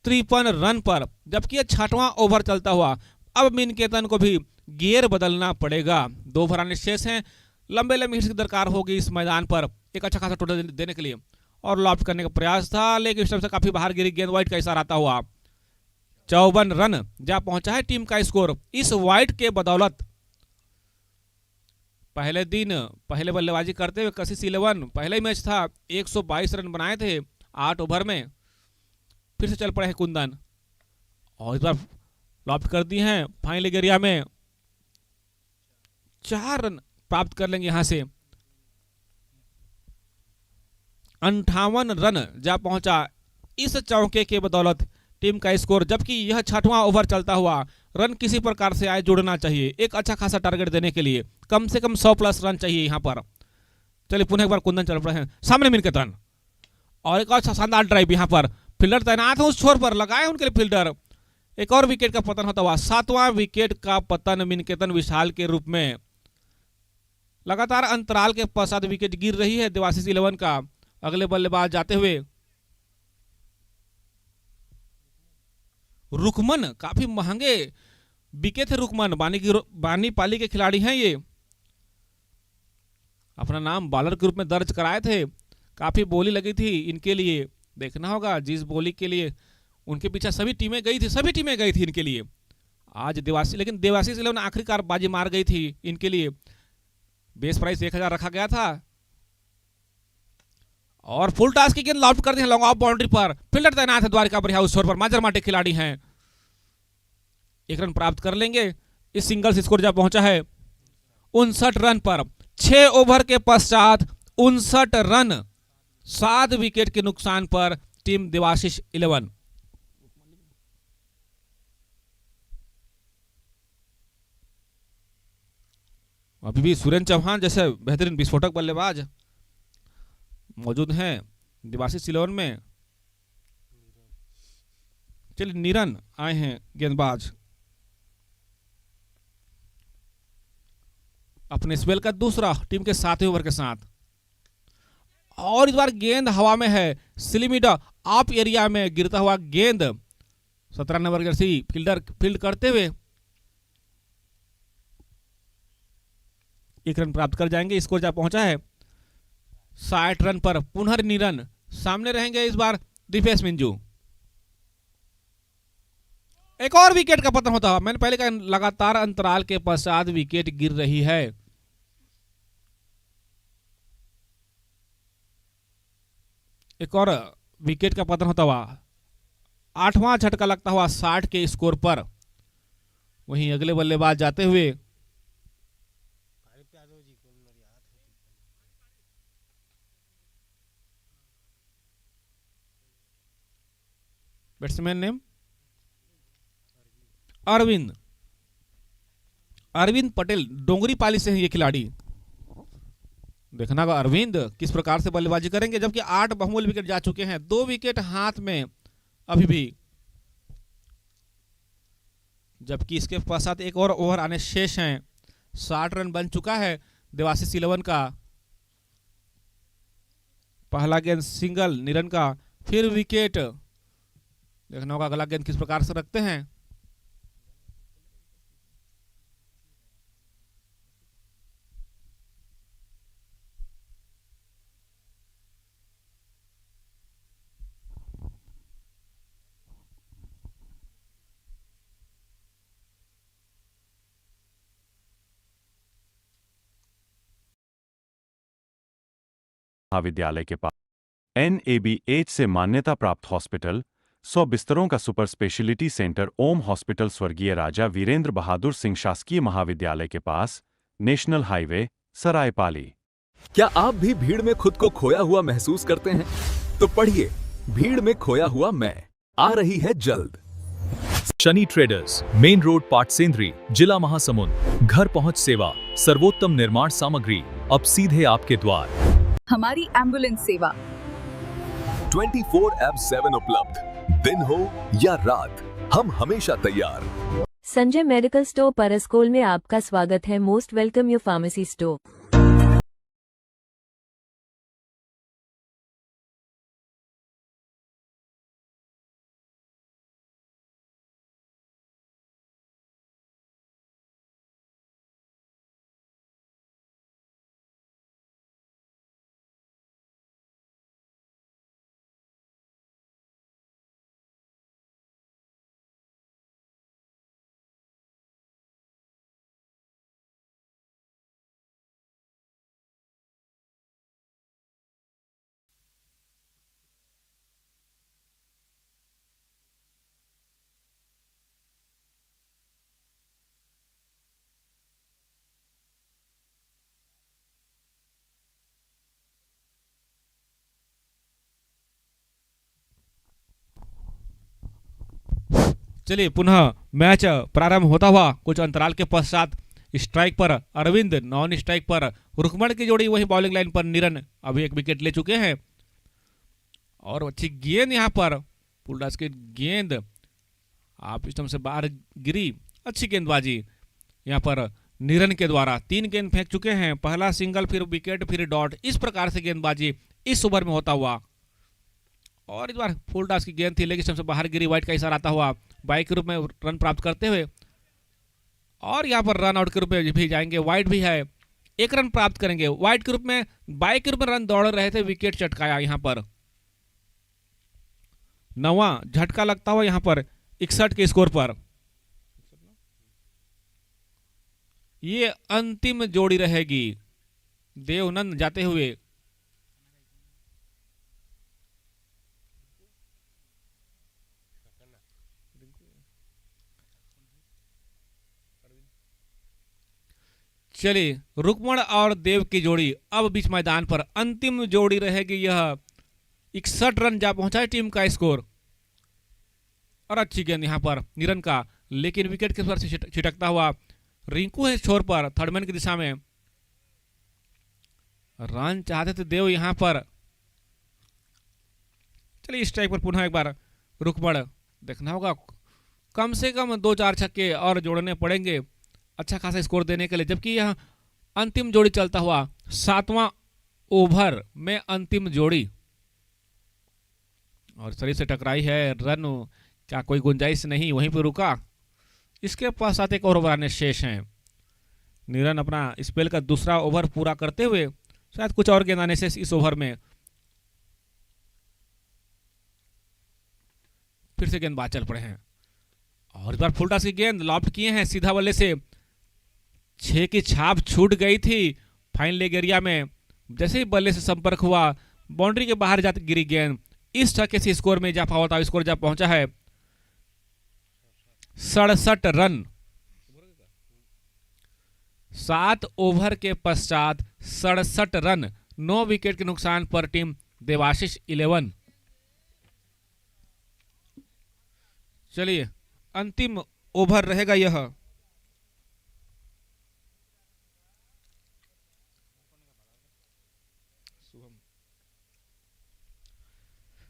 53 रन पर, जबकि यह 6वां ओवर चलता हुआ। अब मिनकेतन को भी गियर बदलना पड़ेगा। 2 ओवर आने शेष हैं। लंबे हिट्स की दरकार होगी इस मैदान पर एक अच्छा खासा टोटल देने के लिए। और लॉफ्ट करने का प्रयास था, लेकिन स्टंप से काफी बाहर गिरी गेंद। वाइड का इशारा आता हुआ 54 रन जा पहुंचा है टीम का स्कोर। इस वाइड के बदौलत पहले दिन पहले बल्लेबाजी करते हुए कशिश 11 पहले ही मैच था, 122 रन बनाए थे 8 ओवर में। फिर से चल पड़े हैं कुंदन और इस बार लॉफ्ट कर दी हैं। फाइनल एरिया में 4 रन प्राप्त कर लेंगे यहां से। 58 रन जा पहुंचा इस चौके के बदौलत टीम का स्कोर। जबकि यह 6वां ओवर चलता हुआ, रन किसी प्रकार से आए जुड़ना चाहिए एक अच्छा खासा टारगेट देने के लिए। कम से कम 100+ रन चाहिए यहां पर। चलिए पुनः एक बार कुंदन चल पड़े हैं, सामने मिनकेतन और एक और शानदार ड्राइव यहां पर। फील्डर तैनात है उस छोर पर, लगाए उनके लिए फील्डर। एक और विकेट का पतन होता हुआ, 7वां विकेट का पतन मिनकेतन विशाल के रूप में। लगातार अंतराल के पश्चात विकेट गिर रही है देवाशीष 11 का। अगले बल्लेबाज जाते हुए रुकमन, काफी महंगे बिके थे रुकमन, बानी पाली के खिलाड़ी हैं ये। अपना नाम बॉलर के रूप में दर्ज कराए थे। काफी बोली लगी थी इनके लिए। देखना होगा जिस बोली के लिए उनके पीछे सभी टीमें गई थी इनके लिए। आज देवाशीष 11 आखिरकार बाजी मार गई थी इनके लिए। बेस प्राइस 1000 रखा गया था और फुल टॉस की गेंद लॉफ्ट कर दी है लॉन्ग ऑफ बाउंड्री पर। फील्डर तैनात है द्वारिका बरिया उस छोर पर। माजरमाटे खिलाड़ी हैं, 1 रन प्राप्त कर लेंगे। इस सिंगल स्कोर जा पहुंचा है 59 रन पर। 6 ओवर के पश्चात 59 रन, 7 विकेट के नुकसान पर टीम देवाशीष 11। अभी भी सुरेंद्र चौहान जैसे बेहतरीन विस्फोटक बल्लेबाज मौजूद हैं देवाशीष 11 में। चलिए नीरन आए हैं गेंदबाज, अपने स्पेल का दूसरा टीम के 7वें ओवर के साथ। और इस बार गेंद हवा में है, स्लिमिड ऑफ एरिया में गिरता हुआ गेंद। 17 नंबर जर्सी फील्डर फील्ड करते हुए 1 रन प्राप्त कर जाएंगे। स्कोर जा पहुंचा है 60 रन पर। पुनर्निरन सामने रहेंगे इस बार दीपेश मिंजू। एक और विकेट का पतन होता है। मैंने पहले कहा लगातार अंतराल के पश्चात विकेट गिर रही है। एक और विकेट का पतन होता हुआ, 8वां झटका लगता हुआ 60 के स्कोर पर। वहीं अगले बल्लेबाज जाते हुए बैट्समैन नेम अरविंद पटेल, डोंगरी पाली से हैं ये खिलाड़ी। देखना होगा अरविंद किस प्रकार से बल्लेबाजी करेंगे। जबकि 8 बहुमूल्य विकेट जा चुके हैं, 2 विकेट हाथ में अभी भी। जबकि इसके पश्चात एक और ओवर आने शेष हैं। 60 रन बन चुका है देवाशीष 11 का। पहला गेंद सिंगल निरन का, फिर विकेट। देखना होगा अगला गेंद किस प्रकार से रखते हैं। महाविद्यालय के पास NABH से मान्यता प्राप्त हॉस्पिटल 100 बिस्तरों का सुपर स्पेशलिटी सेंटर ओम हॉस्पिटल स्वर्गीय राजा वीरेंद्र बहादुर सिंह शासकीय महाविद्यालय के पास नेशनल हाईवे सरायपाली। क्या आप भी भीड़ में खुद को खोया हुआ महसूस करते हैं? तो पढ़िए भीड़ में खोया हुआ मैं आ रही है जल्द। शनि ट्रेडर्स, मेन रोड पाटसेंद्री, जिला महासमुंद। घर पहुंच सेवा, सर्वोत्तम निर्माण सामग्री अब सीधे आपके द्वार। हमारी एम्बुलेंस सेवा 24/7 उपलब्ध, दिन हो या रात, हम हमेशा तैयार। संजय मेडिकल स्टोर परस्कोल में आपका स्वागत है। Most welcome your pharmacy store. चलिए पुनः मैच प्रारंभ होता हुआ कुछ अंतराल के पश्चात स्ट्राइक पर अरविंद, नॉन स्ट्राइक पर रुकमण की जोड़ी, वही बॉलिंग लाइन पर निरन अभी एक विकेट ले चुके हैं। और अच्छी गेंद यहाँ पर फुलडास की गेंद आप स्टंप से बाहर गिरी। अच्छी गेंदबाजी यहाँ पर निरन के द्वारा 3 गेंद फेंक चुके हैं। पहला सिंगल, फिर विकेट, फिर डॉट। इस प्रकार से गेंदबाजी इस ओवर में होता हुआ। और इस बार फुलडास की गेंद थी लेकिन स्टंप से बाहर गिरी। वाइट का इशारा आता हुआ बाई के रूप में रन प्राप्त करते हुए, और यहाँ पर रन आउट के रूप में भी जाएंगे। वाइट भी है, 1 रन प्राप्त करेंगे। वाइट के रूप में बाई के रूप में रन दौड़ रहे थे, विकेट चटकाया यहाँ पर। 9वां झटका लगता हुआ यहाँ पर 61 के स्कोर पर। ये अंतिम जोड़ी रहेगी। देवनंद जाते हुए चलिए, रुकमण और देव की जोड़ी अब बीच मैदान पर अंतिम जोड़ी रहेगी। यह 61 रन जा पहुंचा है टीम का स्कोर। और अच्छी गेंद यहां पर निरन का, लेकिन विकेट के स्वर से छिटकता हुआ रिंकू है छोर पर थर्डमैन की दिशा में। रन चाहते थे देव यहां पर। चलिए स्ट्राइक पर पुनः एक बार रुकमण, देखना होगा कम से कम 2-4 छक्के और जोड़ने पड़ेंगे अच्छा खासा स्कोर देने के लिए। जबकि यह अंतिम जोड़ी चलता हुआ 7वां ओवर में अंतिम जोड़ी, और शरीर से टकराई है। रन क्या कोई गुंजाइश नहीं, वहीं पर रुका। इसके पश्चात एक और ओवर आने शेष हैं। निरन अपना स्पेल का दूसरा ओवर पूरा करते हुए शायद कुछ और गेंद आने से इस ओवर में फिर से गेंदबाज चल पड़े हैं। और इस बार फुलटास की गेंद लॉफ्ट किए हैं सीधा बल्ले से। 6 की छाप छूट गई थी फाइन लेग एरिया में। जैसे ही बल्ले से संपर्क हुआ, बाउंड्री के बाहर जाती गिरी गेंद। इस छक्के से स्कोर में इजाफा होता, स्कोर जा पहुंचा है 67 रन। 7 ओवर के पश्चात 67 रन, 9 विकेट के नुकसान पर टीम देवाशीष 11। चलिए अंतिम ओवर रहेगा यह।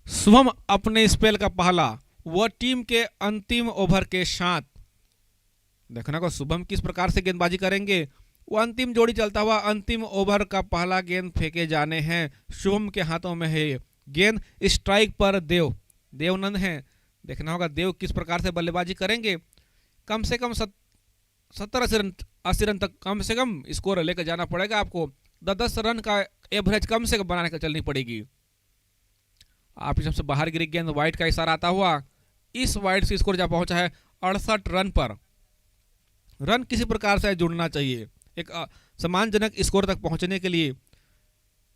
शुभम अपने स्पेल का पहला, वह टीम के अंतिम ओवर के साथ। देखना को शुभम किस प्रकार से गेंदबाजी करेंगे। वो अंतिम जोड़ी चलता हुआ अंतिम ओवर का पहला गेंद फेंके जाने हैं। शुभम के हाथों में है गेंद। स्ट्राइक पर देवनंद हैं। देखना होगा देव किस प्रकार से बल्लेबाजी करेंगे। कम से कम 70-80 रन तक कम से कम स्कोर लेकर जाना पड़ेगा आपको। 10 रन का एवरेज कम से कम बनाने का चलनी पड़ेगी। आप इस सबसे बाहर गिरी गेंद, वाइट का इशारा आता हुआ। इस वाइट से स्कोर जा पहुंचा है 68 रन पर। रन किसी प्रकार से जुड़ना चाहिए एक सम्मानजनक स्कोर तक पहुंचने के लिए।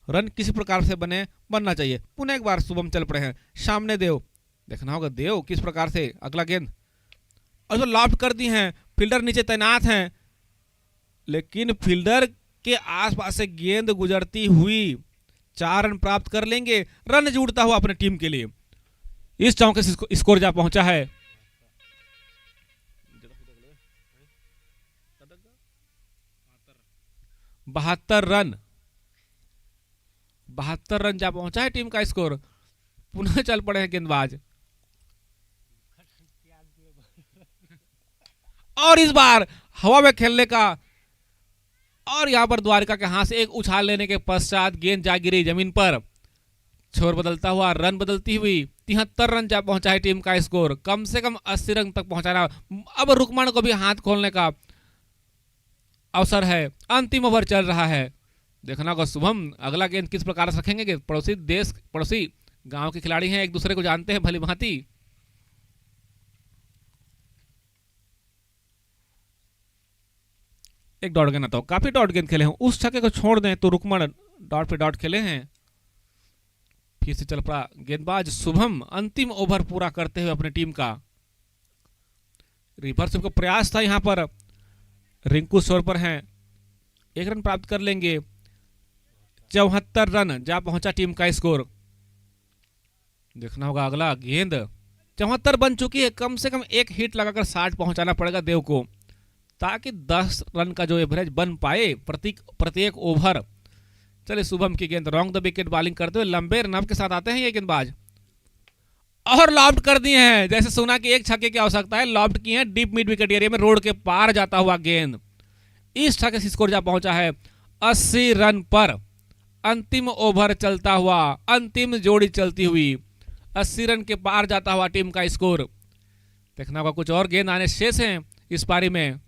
रन किसी प्रकार से बनना चाहिए। पुनः एक बार शुभम चल पड़े हैं, सामने देव, देखना होगा देव किस प्रकार से अगला गेंद, और जो लॉफ्ट कर दी हैं, फील्डर नीचे तैनात हैं, लेकिन फील्डर के आसपास से गेंद गुजरती हुई 4 रन प्राप्त कर लेंगे। रन जुड़ता हुआ अपने टीम के लिए इस चौके से स्कोर जा पहुंचा है 72 रन। 72 रन जा पहुंचा है टीम का स्कोर। पुनः चल पड़े हैं गेंदबाज, और इस बार हवा में खेलने का, और यहां पर द्वारिका के हाथ से एक उछाल लेने के पश्चात गेंद जा गिरी जमीन पर। छोर बदलता हुआ, रन बदलती हुई 73 रन जा पहुंचा है टीम का स्कोर। कम से कम 80 रन तक पहुंचाना। अब रुकमण को भी हाथ खोलने का अवसर है। अंतिम ओवर चल रहा है, देखना होगा शुभम अगला गेंद किस प्रकार से रखेंगे। पड़ोसी देश, पड़ोसी गांव के खिलाड़ी हैं, एक दूसरे को जानते हैं भली भांति। एक डॉट गेंद आता हो, काफी डॉट गेंद खेले हैं, उस छक्के को छोड़ दें तो रुकमण डॉट पे डॉट खेले हैं। फिर से चल पड़ा गेंदबाज शुभम, अंतिम ओवर पूरा करते हुए अपनी टीम का। रिवर्स का प्रयास था यहां पर, रिंकू शोर पर हैं, 1 रन प्राप्त कर लेंगे। 74 रन जा पहुंचा टीम का स्कोर। देखना होगा अगला गेंद, 74 बन चुकी है, कम से कम एक हिट लगाकर 60 पहुंचाना पड़ेगा देव को, ताकि 10 रन का जो एवरेज बन पाए प्रत्येक ओवर। चलिए शुभम की गेंद, रॉन्ग द विकेट बॉलिंग करते हुए लंबे रनअप के साथ आते हैं ये गेंदबाज, और लॉफ्ट कर दिए हैं। जैसे सुना कि एक छक्के की आवश्यकता है, लॉफ्ट किए हैं डीप मिड विकेट एरिया में, रोड के पार जाता हुआ गेंद। इस छक्के से स्कोर जा पहुंचा है 80 रन पर। अंतिम ओवर चलता हुआ, अंतिम जोड़ी चलती हुई, 80 रन के पार जाता हुआ टीम का स्कोर। देखना होगा कुछ और गेंद आने शेष हैं इस पारी में।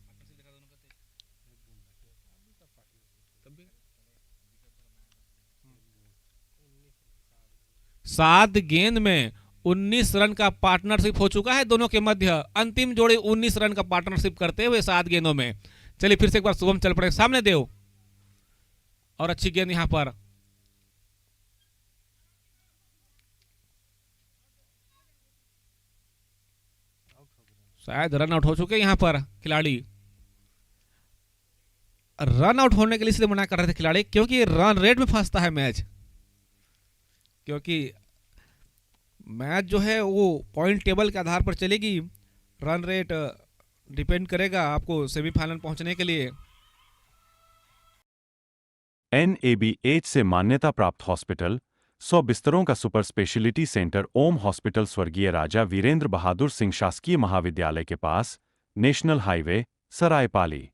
7 गेंद में 19 रन का पार्टनरशिप हो चुका है दोनों के मध्य। अंतिम जोड़ी 19 रन का पार्टनरशिप करते हुए 7 गेंदों में। चलिए फिर से एक बार शुभम चल पड़े, सामने देव, और अच्छी गेंद यहां पर, शायद रन आउट हो चुके यहां पर खिलाड़ी। रन आउट होने के लिए इसलिए मना कर रहे थे खिलाड़ी क्योंकि रन रेट में फंसता है मैच, क्योंकि मैच जो है वो पॉइंट टेबल के आधार पर चलेगी। रन रेट डिपेंड करेगा आपको सेमीफाइनल पहुंचने के लिए। NABH से मान्यता प्राप्त हॉस्पिटल, 100 बिस्तरों का सुपर स्पेशलिटी सेंटर ओम हॉस्पिटल स्वर्गीय राजा वीरेंद्र बहादुर सिंह शासकीय महाविद्यालय के पास, नेशनल हाईवे, सरायपाली।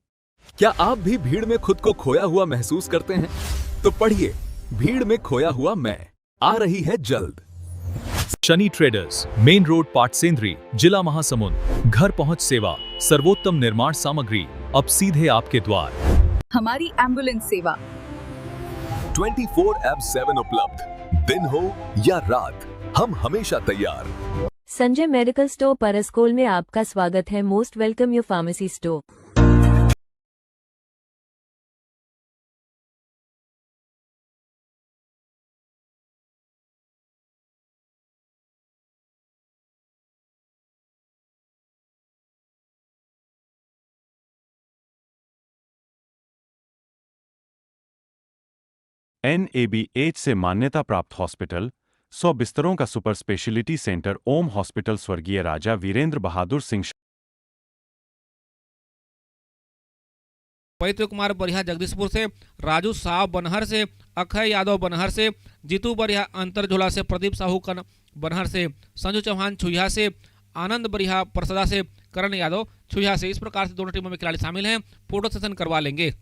क्या आप भी भीड़ में खुद को खोया हुआ महसूस करते हैं? तो पढ़िए, भीड़ में खोया हुआ मैं आ रही है जल्द। शनि ट्रेडर्स, मेन रोड पाटसेंद्री, जिला महासमुंद। घर पहुंच सेवा, सर्वोत्तम निर्माण सामग्री, अब सीधे आपके द्वार। हमारी एम्बुलेंस सेवा 24/7 उपलब्ध, दिन हो या रात, हम हमेशा तैयार। संजय मेडिकल स्टोर परस्कोल में आपका स्वागत है। Most welcome your pharmacy store. NABH से मान्यता प्राप्त हॉस्पिटल, 100 बिस्तरों का सुपर स्पेशलिटी सेंटर ओम हॉस्पिटल स्वर्गीय राजा वीरेंद्र बहादुर सिंह। पवित्र कुमार बरिहा जगदीशपुर से, राजू साहब बनहर से, अक्षय यादव बनहर से, जीतू बरिहा अंतरझोला से, प्रदीप साहू बनहर से, संजू चौहान छुहिया से, आनंद बरिहा परसदा से, करण यादव छुहिया से। इस प्रकार से दोनों टीमों में खिलाड़ी शामिल हैं। फोटो सेशन करवा लेंगे।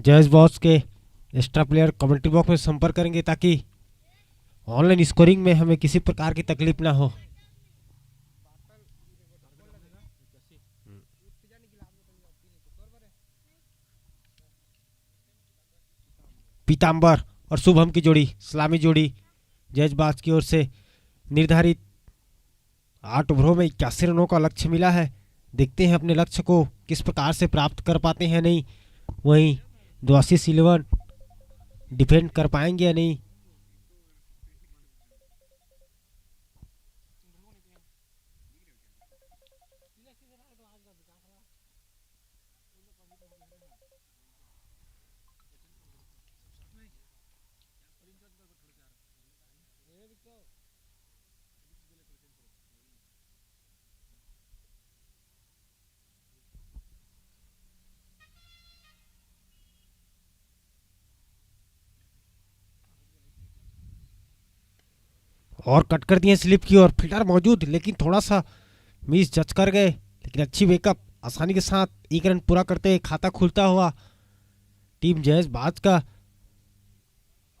जैज बॉस के एक्स्ट्रा प्लेयर कमेंट्री बॉक्स में संपर्क करेंगे ताकि ऑनलाइन स्कोरिंग में हमें किसी प्रकार की तकलीफ ना हो। पीताम्बर और शुभम की जोड़ी, सलामी जोड़ी जैज बॉस की ओर से निर्धारित 8 ओवरों में 81 रनों का लक्ष्य मिला है। देखते हैं अपने लक्ष्य को किस प्रकार से प्राप्त कर पाते हैं नहीं, वहीं द्वासी सिल्वन डिफेंड कर पाएंगे या नहीं। और कट कर दिए स्लिप की और फिल्टर मौजूद, लेकिन थोड़ा सा मिस जज कर गए, लेकिन अच्छी वेकअप आसानी के साथ 1 रन पूरा करते हुए खाता खुलता हुआ टीम जैज बाज का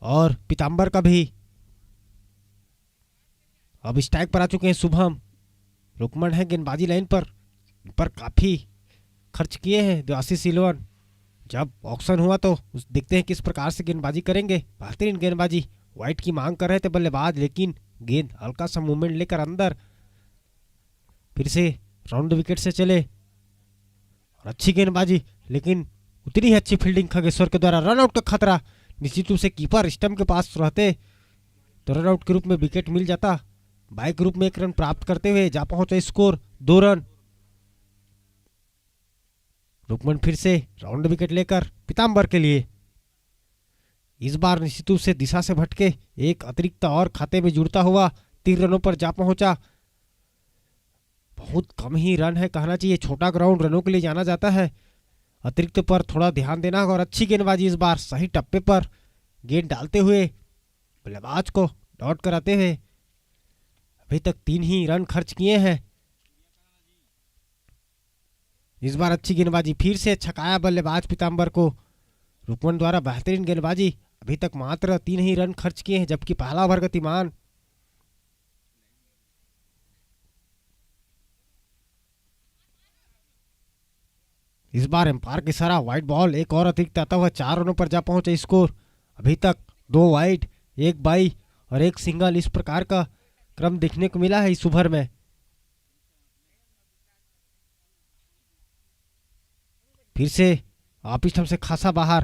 और पीताम्बर का भी। अब स्ट्राइक पर आ चुके हैं शुभम, रुकमन है गेंदबाजी लाइन पर काफी खर्च किए हैं द्वासी सिल्वन। जब ऑक्शन हुआ तो देखते हैं किस प्रकार से गेंदबाजी करेंगे। बेहतरीन गेंदबाजी, वाइट की मांग कर रहे थे बल्लेबाज, लेकिन गेंद हल्का सा मूवमेंट लेकर अंदर, फिर से राउंड विकेट से चले और अच्छी गेंदबाजी, लेकिन उतनी ही अच्छी फील्डिंग खगेश्वर के द्वारा। रन आउट का खतरा, निश्चित रूप से कीपर स्टंप के पास रहते तो रन आउट के रूप में विकेट मिल जाता। बाइक रूप में 1 रन प्राप्त करते हुए जा पहुंचा स्कोर 2 रन। रुकमन फिर से राउंड विकेट लेकर पीताम्बर के लिए। इस बार निश्चित रूप से दिशा से भटके एक अतिरिक्त और खाते में जुड़ता हुआ 3 रनों पर जा पहुंचा। बहुत कम ही रन है कहना चाहिए, छोटा ग्राउंड रनों के लिए जाना जाता है। अतिरिक्त पर थोड़ा ध्यान देना होगा और अच्छी गेंदबाजी इस बार सही टप्पे पर गेंद डालते हुए बल्लेबाज को डॉट कराते हुए। अभी तक 3 ही रन खर्च किए हैं। इस बार अच्छी गेंदबाजी, फिर से छकाया बल्लेबाज पीताम्बर को। रुकमन द्वारा बेहतरीन गेंदबाजी, अभी तक मात्र 3 ही रन खर्च किए हैं, जबकि पहला ओवर गतिमान। इस बार एम्पायर के इशारा, वाइड बॉल, एक और अतिरिक्त आता हुआ 4 रनों पर जा पहुंचे स्कोर। अभी तक 2 वाइड, 1 बाई और 1 सिंगल, इस प्रकार का क्रम देखने को मिला है इस ओवर में। फिर से आप स्टंप से खासा बाहर,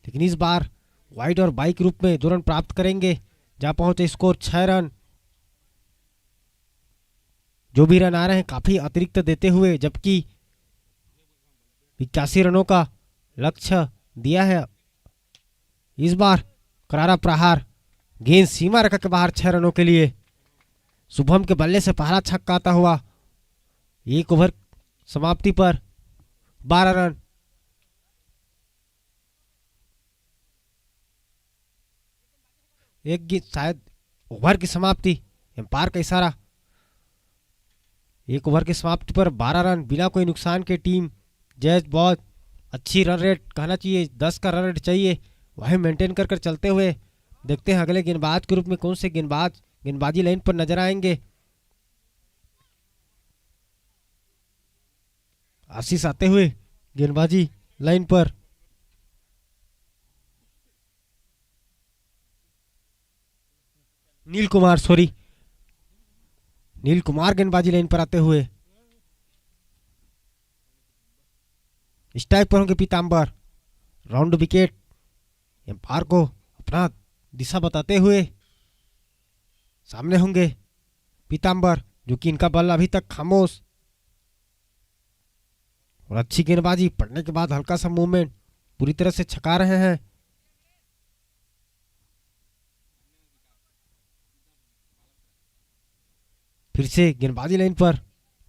लेकिन इस बार वाइड और बाई के रूप में 2 रन प्राप्त करेंगे। जा पहुंचे स्कोर 6 रन। जो भी रन आ रहे हैं काफी अतिरिक्त देते हुए, जबकि 81 रनों का लक्ष्य दिया है। इस बार करारा प्रहार, गेंद सीमा रेखा के बाहर 6 रनों के लिए। शुभम के बल्ले से पहला छक्का आता हुआ 1 ओवर समाप्ति पर 12 रन। एक शायद ओवर की समाप्ति, एम्पायर का इशारा। 1 ओवर की समाप्ति पर 12 रन बिना कोई नुकसान के टीम जैज बहुत अच्छी रन रेट कहना चाहिए, 10 का रन रेट चाहिए, वही मेंटेन कर चलते हुए। देखते हैं अगले गेंदबाज के रूप में कौन से गेंदबाज गेंदबाजी लाइन पर नजर आएंगे। आशीष आते हुए गेंदबाजी लाइन पर। नील कुमार गेंदबाजी लाइन पर आते हुए। स्ट्राइक पर होंगे पीताम्बर, राउंड विकेट। एम्पायर को अपना दिशा बताते हुए सामने होंगे पीताम्बर, जो कि इनका बल्ला अभी तक खामोश। और अच्छी गेंदबाजी पड़ने के बाद हल्का सा मूवमेंट, पूरी तरह से छका रहे हैं। फिर से गेंदबाजी लाइन पर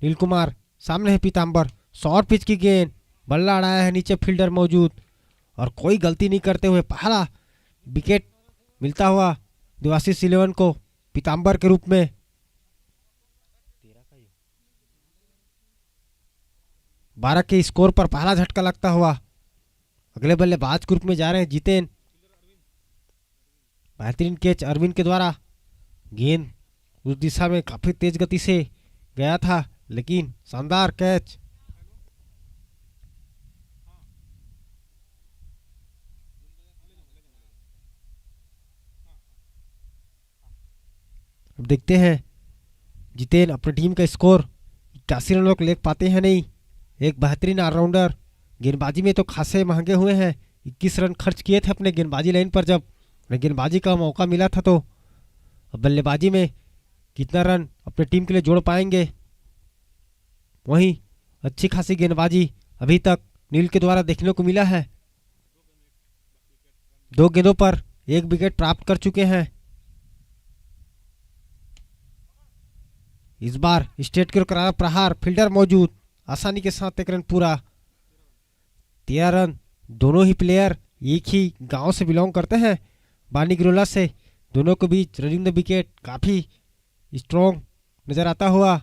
नील कुमार, सामने है पीताम्बर। शॉर्ट पिच की गेंद, बल्ला अड़ाया है, नीचे फील्डर मौजूद और कोई गलती नहीं करते हुए पहला विकेट मिलता हुआ द्वासी सिल्वन को पीताम्बर के रूप में। 12 के स्कोर पर पहला झटका लगता हुआ अगले बल्लेबाज ग्रुप में जा रहे हैं जितेन। बेहतरीन कैच अरविंद के द्वारा। गेंद उस दिशा में काफी तेज गति से गया था, लेकिन शानदार कैच। अब देखते हैं जितेन अपनी टीम का स्कोर 81 रनों को ले पाते हैं नहीं। एक बेहतरीन ऑलराउंडर, गेंदबाजी में तो खासे महंगे हुए हैं। 21 रन खर्च किए थे अपने गेंदबाजी लाइन पर जब गेंदबाजी का मौका मिला था, तो अब बल्लेबाजी में कितना रन अपने टीम के लिए जोड़ पाएंगे। वहीं अच्छी खासी गेंदबाजी अभी तक नील के द्वारा देखने को मिला है। 2 गेंदों पर 1 विकेट प्राप्त कर चुके हैं। इस बार स्टेट के करारा प्रहार, फील्डर मौजूद, आसानी के साथ 1 रन पूरा। 13 रन। दोनों ही प्लेयर एक ही गांव से बिलोंग करते हैं, बानीगिरोला से। दोनों के बीच रनिंग द विकेट काफी स्ट्रॉन्ग नजर आता हुआ।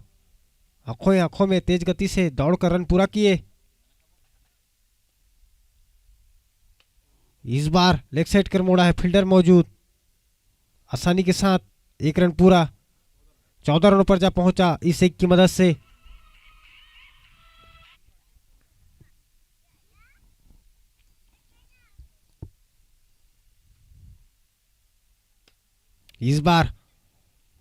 आंखों में तेज गति से दौड़कर रन पूरा किए। इस बार लेग साइड कर मोड़ा है, फील्डर मौजूद, आसानी के साथ 1 रन पूरा। 14 रनों पर जा पहुंचा इस एक की मदद से। इस बार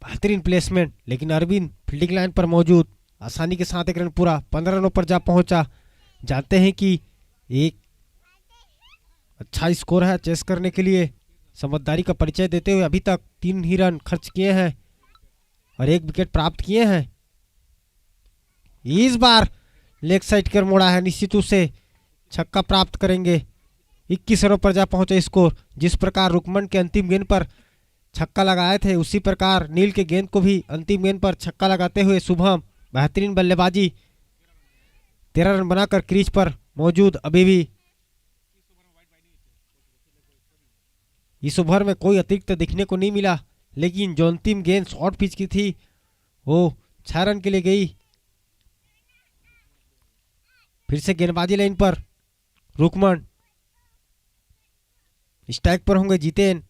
बेहतरीन प्लेसमेंट, लेकिन अरविंद फील्डिंग लाइन पर मौजूद, आसानी के साथ 1 रन पूरा। 15 रनों पर जा पहुंचा। जानते हैं कि एक अच्छा स्कोर है चेस करने के लिए। समझदारी का परिचय देते हुए अभी तक 3 ही रन खर्च किए हैं और 1 विकेट प्राप्त किए हैं। इस बार लेग साइड कर मोड़ा है, निश्चित रूप से छक्का प्राप्त करेंगे। 21 रनों पर जा पहुंचे स्कोर। जिस प्रकार रुकमन के अंतिम गेंद पर छक्का लगाए थे, उसी प्रकार नील के गेंद को भी अंतिम गेंद पर छक्का लगाते हुए शुभम बेहतरीन बल्लेबाजी। 13 रन बनाकर क्रीज पर मौजूद अभी भी। इस ओवर में कोई अतिरिक्त देखने को नहीं मिला, लेकिन जो अंतिम गेंद शॉर्ट पिच की थी वो 6 रन के लिए गई। फिर से गेंदबाजी लाइन पर रुकमन, स्ट्राइक पर होंगे जितेन।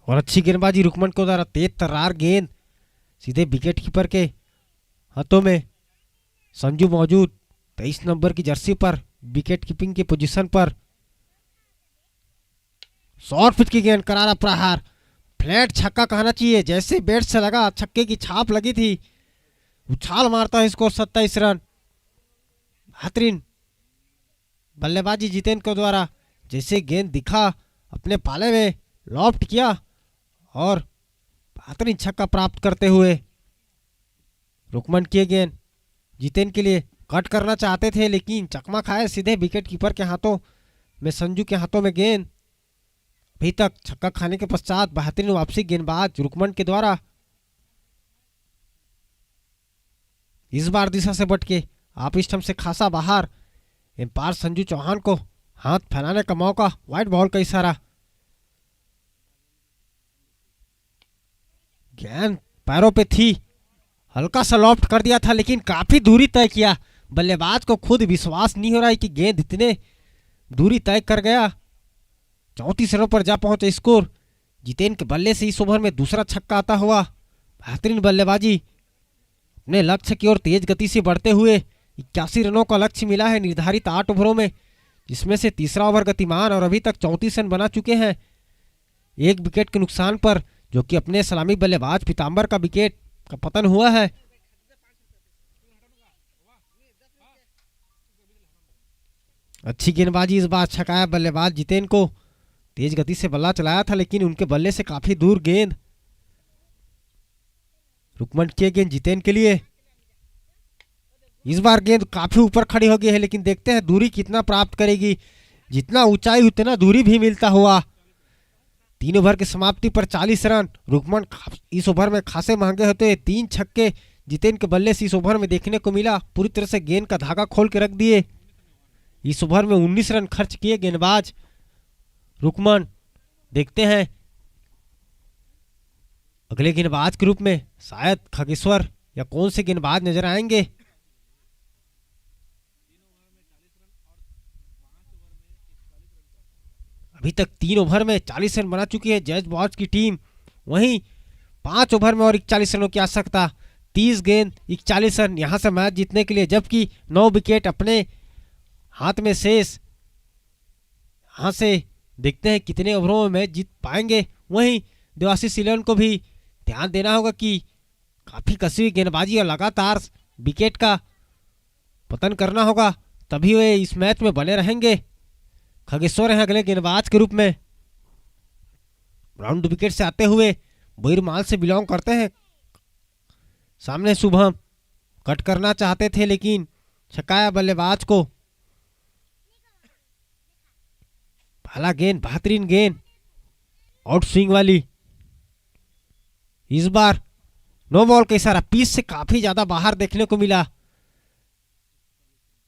और अच्छी गेंदबाजी रुकमन को द्वारा, तेज तर्रार गेंद सीधे विकेट कीपर के हाथों में। संजू मौजूद 23 नंबर की जर्सी पर, विकेट कीपिंग की पोजीशन पर। शॉर्ट पिच की गेंद, करारा प्रहार, फ्लैट छक्का कहना चाहिए। जैसे बैट से लगा, छक्के की छाप लगी थी। उछाल मारता है स्कोर 27 रन। बेहतरीन बल्लेबाजी जितेन को द्वारा। जैसे गेंद दिखा अपने पाले में लॉफ्ट किया और बेहतरीन छक्का प्राप्त करते हुए। रुकमन की गेंद जितेन के लिए कट करना चाहते थे, लेकिन चकमा खाए सीधे विकेट कीपर के हाथों में। संजू के हाथों में गेंद। अभी तक छक्का खाने के पश्चात बेहतरीन वापसी गेंदबाज रुकमन के द्वारा। इस बार दिशा से बटके आप स्टंप से खासा बाहर। एम्पायर संजू चौहान को हाथ फैलाने का मौका, व्हाइट बॉल का इशारा। गेंद पैरों पे थी, हल्का सा लॉफ्ट कर दिया था, लेकिन काफी दूरी तय किया। बल्लेबाज को खुद विश्वास नहीं हो रहा है कि गेंद इतने दूरी तय कर गया। 34 रनों पर जा पहुंचे स्कोर। जितेन के बल्ले से इस ओवर में दूसरा छक्का आता हुआ। बेहतरीन बल्लेबाजी, अपने लक्ष्य की ओर तेज गति से बढ़ते हुए 81 रनों का लक्ष्य मिला है निर्धारित 8 ओवरों में, जिसमें से तीसरा ओवर गतिमान और अभी तक 34 रन बना चुके हैं। 1 विकेट के नुकसान पर, जो कि अपने सलामी बल्लेबाज पीताम्बर का विकेट का पतन हुआ है। अच्छी गेंदबाजी, इस बार छकाया बल्लेबाज जितेन को। तेज गति से बल्ला चलाया था, लेकिन उनके बल्ले से काफी दूर गेंद। रुकमन की गेंद जितेन के लिए। इस बार गेंद काफी ऊपर खड़ी हो गई है, लेकिन देखते हैं दूरी कितना प्राप्त करेगी। जितना ऊंचाई उतना दूरी भी मिलता हुआ। 3 ओवर की समाप्ति पर 40 रन। रुकमन इस ओवर में खासे महंगे होते हैं। 3 छक्के जितेन के बल्ले से इस ओवर में देखने को मिला, पूरी तरह से गेंद का धागा खोल के रख दिए। इस ओवर में 19 रन खर्च किए गेंदबाज रुकमन। देखते हैं अगले गेंदबाज के रूप में शायद खगेश्वर या कौन से गेंदबाज नजर आएंगे। अभी तक 3 ओवर में 40 रन बना चुकी है जज बॉज की टीम। वहीं 5 ओवर में और 41 रनों की आवश्यकता। 30 गेंद 41 रन यहां से मैच जीतने के लिए, जबकि 9 विकेट अपने हाथ में शेष। यहां से देखते हैं कितने ओवरों में मैच जीत पाएंगे। वहीं देवाशीष इलेवन को भी ध्यान देना होगा कि काफी कसी हुई गेंदबाजी और लगातार विकेट का पतन करना होगा, तभी वे इस मैच में बने रहेंगे। खगेश्वर हैं अगले गेंदबाज के रूप में। राउंड विकेट से आते हुए बोईरमाल से बिलोंग करते हैं। सामने शुभम कट करना चाहते थे लेकिन छकाया बल्लेबाज को। पहला गेंद बेहतरीन गेंद, आउट स्विंग वाली। इस बार नो बॉल का इशारा, पिच से काफी ज्यादा बाहर देखने को मिला।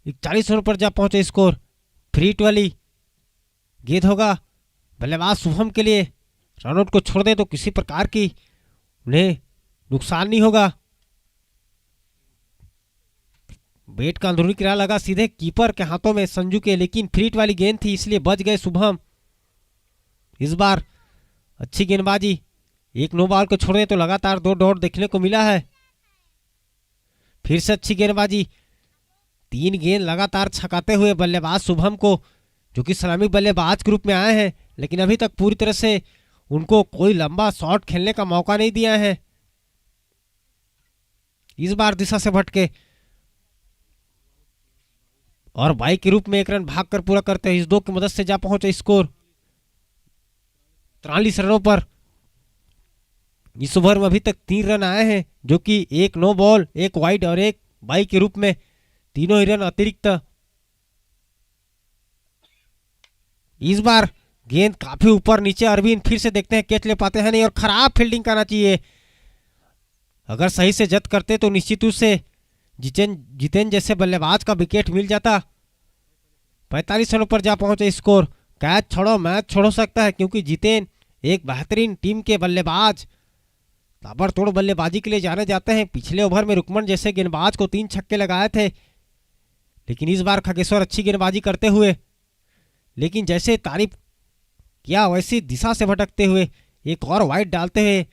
41 रन पर जा पहुंचे स्कोर। फ्री हिट वाली गेंद होगा बल्लेबाज शुभम के लिए। रनआउट को छोड़ दे तो किसी प्रकार की उन्हें नुकसान नहीं होगा। बैट का अंदरूनी किनारा लगा सीधे कीपर के हाथों में संजू के, लेकिन फ्री हिट वाली गेंद थी इसलिए बच गए शुभम। इस बार अच्छी गेंदबाजी, एक नो बॉल को छोड़ दे तो लगातार 2 डॉट देखने को मिला है। फिर से अच्छी गेंदबाजी, 3 गेंद लगातार छकाते हुए बल्लेबाज शुभम को, जो कि सलामी बल्लेबाज के रूप में आए हैं, लेकिन अभी तक पूरी तरह से उनको कोई लंबा शॉट खेलने का मौका नहीं दिया है। इस बार दिशा से भटके और बाई के रूप में 1 रन भागकर पूरा करते हैं। इस 2 की मदद से जा पहुंचे स्कोर 43 रनों पर। इस ओवर में अभी तक 3 रन आए हैं, जो कि 1 नो बॉल, 1 वाइड और 1 बाई के रूप में, तीनों ही रन अतिरिक्त। इस बार गेंद काफी ऊपर नीचे, अरविंद फिर से देखते हैं कैच ले पाते हैं नहीं, और खराब फील्डिंग करना चाहिए। अगर सही से जद करते तो निश्चित रूप से जितेन जैसे बल्लेबाज का विकेट मिल जाता। 45 रनों पर जा पहुंचे स्कोर। कैच छोड़ो मैच छोड़ सकता है, क्योंकि जितेन एक बेहतरीन टीम के बल्लेबाज, ताबड़तोड़ बल्लेबाजी के लिए जाने जाते हैं। पिछले ओवर में रुकमन जैसे गेंदबाज को 3 छक्के लगाए थे, लेकिन इस बार खगेश्वर अच्छी गेंदबाजी करते हुए, लेकिन जैसे तारीफ किया वैसी दिशा से भटकते हुए एक और वाइड डालते हुए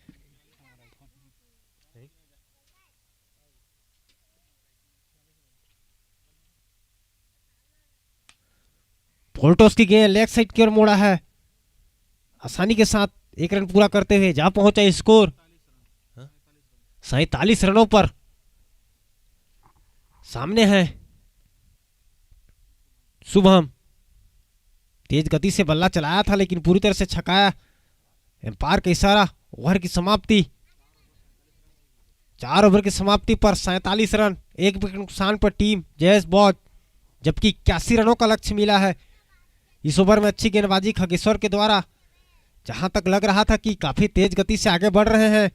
फोल्टोस की गेंद लेग साइड की ओर मोड़ा है। आसानी के साथ 1 रन पूरा करते हुए जा पहुंचा स्कोर 47 रनों पर। सामने है शुभम, तेज गति से बल्ला चलाया था लेकिन पूरी तरह से छकाया। एम्पायर का इशारा, ओवर की समाप्ति। 4 ओवर की समाप्ति पर 47 रन, 1 विकेट नुकसान पर टीम जयस बॉज, जबकि 81 रनों का लक्ष्य मिला है। इस ओवर में अच्छी गेंदबाजी खगेश्वर के द्वारा, जहां तक लग रहा था कि काफी तेज गति से आगे बढ़ रहे हैं।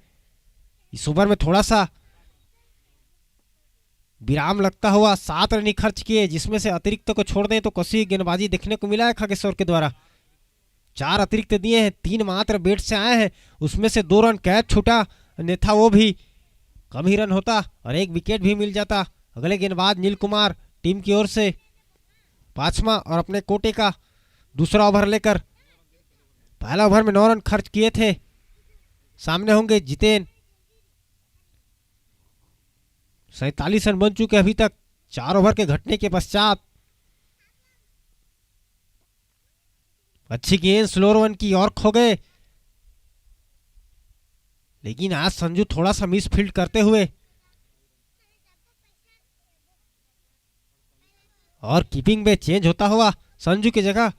इस ओवर में थोड़ा सा विराम लगता हुआ 7 रन ही खर्च किए, जिसमें से अतिरिक्त को छोड़ दें तो कसी गेंदबाजी देखने को मिला है खगेश्वर के द्वारा। 4 अतिरिक्त दिए हैं, 3 मात्र बैट से आए हैं, उसमें से 2 रन कैच छूटा, अन्यथा वो भी कम ही रन होता और 1 विकेट भी मिल जाता। अगले गेंदबाज नील कुमार टीम की ओर से 5वां और अपने कोटे का दूसरा ओवर लेकर। पहला ओवर में 9 रन खर्च किए थे। सामने होंगे जितेन। 47 रन बन चुके अभी तक 4 ओवर के घटने के पश्चात। अच्छी गेंद स्लोअर वन की और खो गए, लेकिन आज संजू थोड़ा सा मिस फील्ड करते हुए और कीपिंग में चेंज होता हुआ संजू की जगह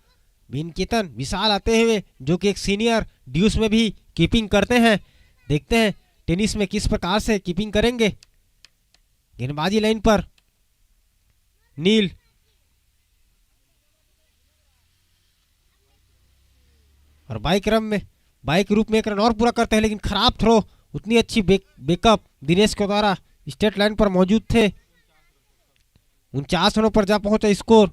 विनकेतन विशाल आते हुए, जो कि एक सीनियर ड्यूस में भी कीपिंग करते हैं। देखते हैं टेनिस में किस प्रकार से कीपिंग करेंगे। गेंदबाजी लाइन पर नील, और बाइक रन में बाइक रूप में 1 रन और पूरा करते हैं, लेकिन खराब थ्रो, उतनी अच्छी बैकअप दिनेश के द्वारा स्टेट लाइन पर मौजूद थे। 49 रनों पर जा पहुंचा स्कोर।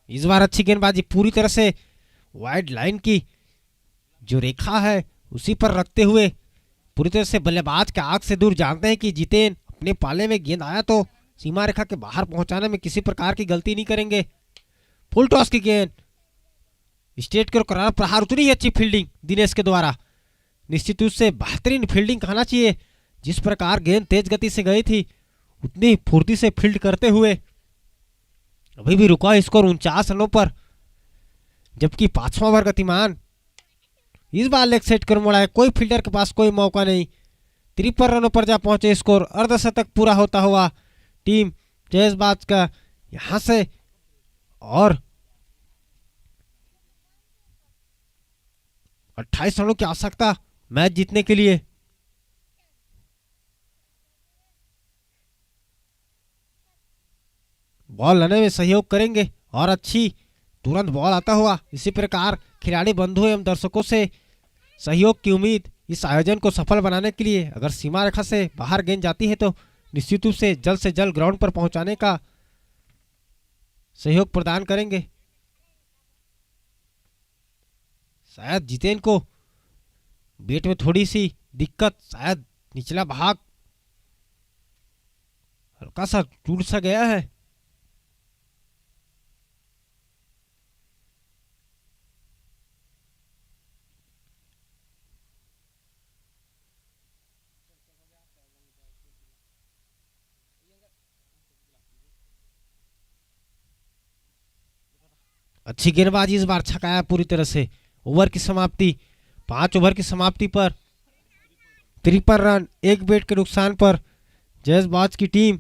इस बार अच्छी गेंदबाजी, पूरी तरह से वाइड लाइन की जो रेखा है उसी पर रखते हुए पूरी तरह से बल्लेबाज के आंख से दूर। जानते हैं कि जितेन अपने पाले में गेंद आया तो सीमा रेखा के बाहर पहुंचाने में किसी प्रकार की गलती नहीं करेंगे। फुल टॉस की गेंद, स्टेट के करार प्रहार, उतनी ही अच्छी फील्डिंग दिनेश के द्वारा। निश्चित रूप से बेहतरीन फील्डिंग कहना चाहिए। जिस प्रकार गेंद तेज गति से गई थी उतनी फुर्ती से फील्ड करते हुए अभी भी रुका स्कोर 49 रनों पर, जबकि 5वां ओवर गतिमान। इस बार लेग सेट कर मुड़ा है, कोई फील्डर के पास कोई मौका नहीं। 53 रनों पर जा पहुंचे स्कोर। अर्धशतक पूरा होता हुआ टीम जयसबाज का यहां से और 28 रनों की आवश्यकता मैच जीतने के लिए। बॉल लाने में सहयोग करेंगे और अच्छी तुरंत बॉल आता हुआ। इसी प्रकार खिलाड़ी बंधु एवं दर्शकों से सहयोग की उम्मीद इस आयोजन को सफल बनाने के लिए। अगर सीमा रेखा से बाहर गेंद जाती है तो निश्चित रूप से जल्द ग्राउंड पर पहुंचाने का सहयोग प्रदान करेंगे। शायद जितेन को बैट में थोड़ी सी दिक्कत, शायद निचला भाग हल्का सा टूट सा गया है। अच्छी गेंदबाजी, इस बार छकाया पूरी तरह से। ओवर की समाप्ति, 5 ओवर की समाप्ति पर 53 रन, 1 विकेट के नुकसान पर जयसबाज की टीम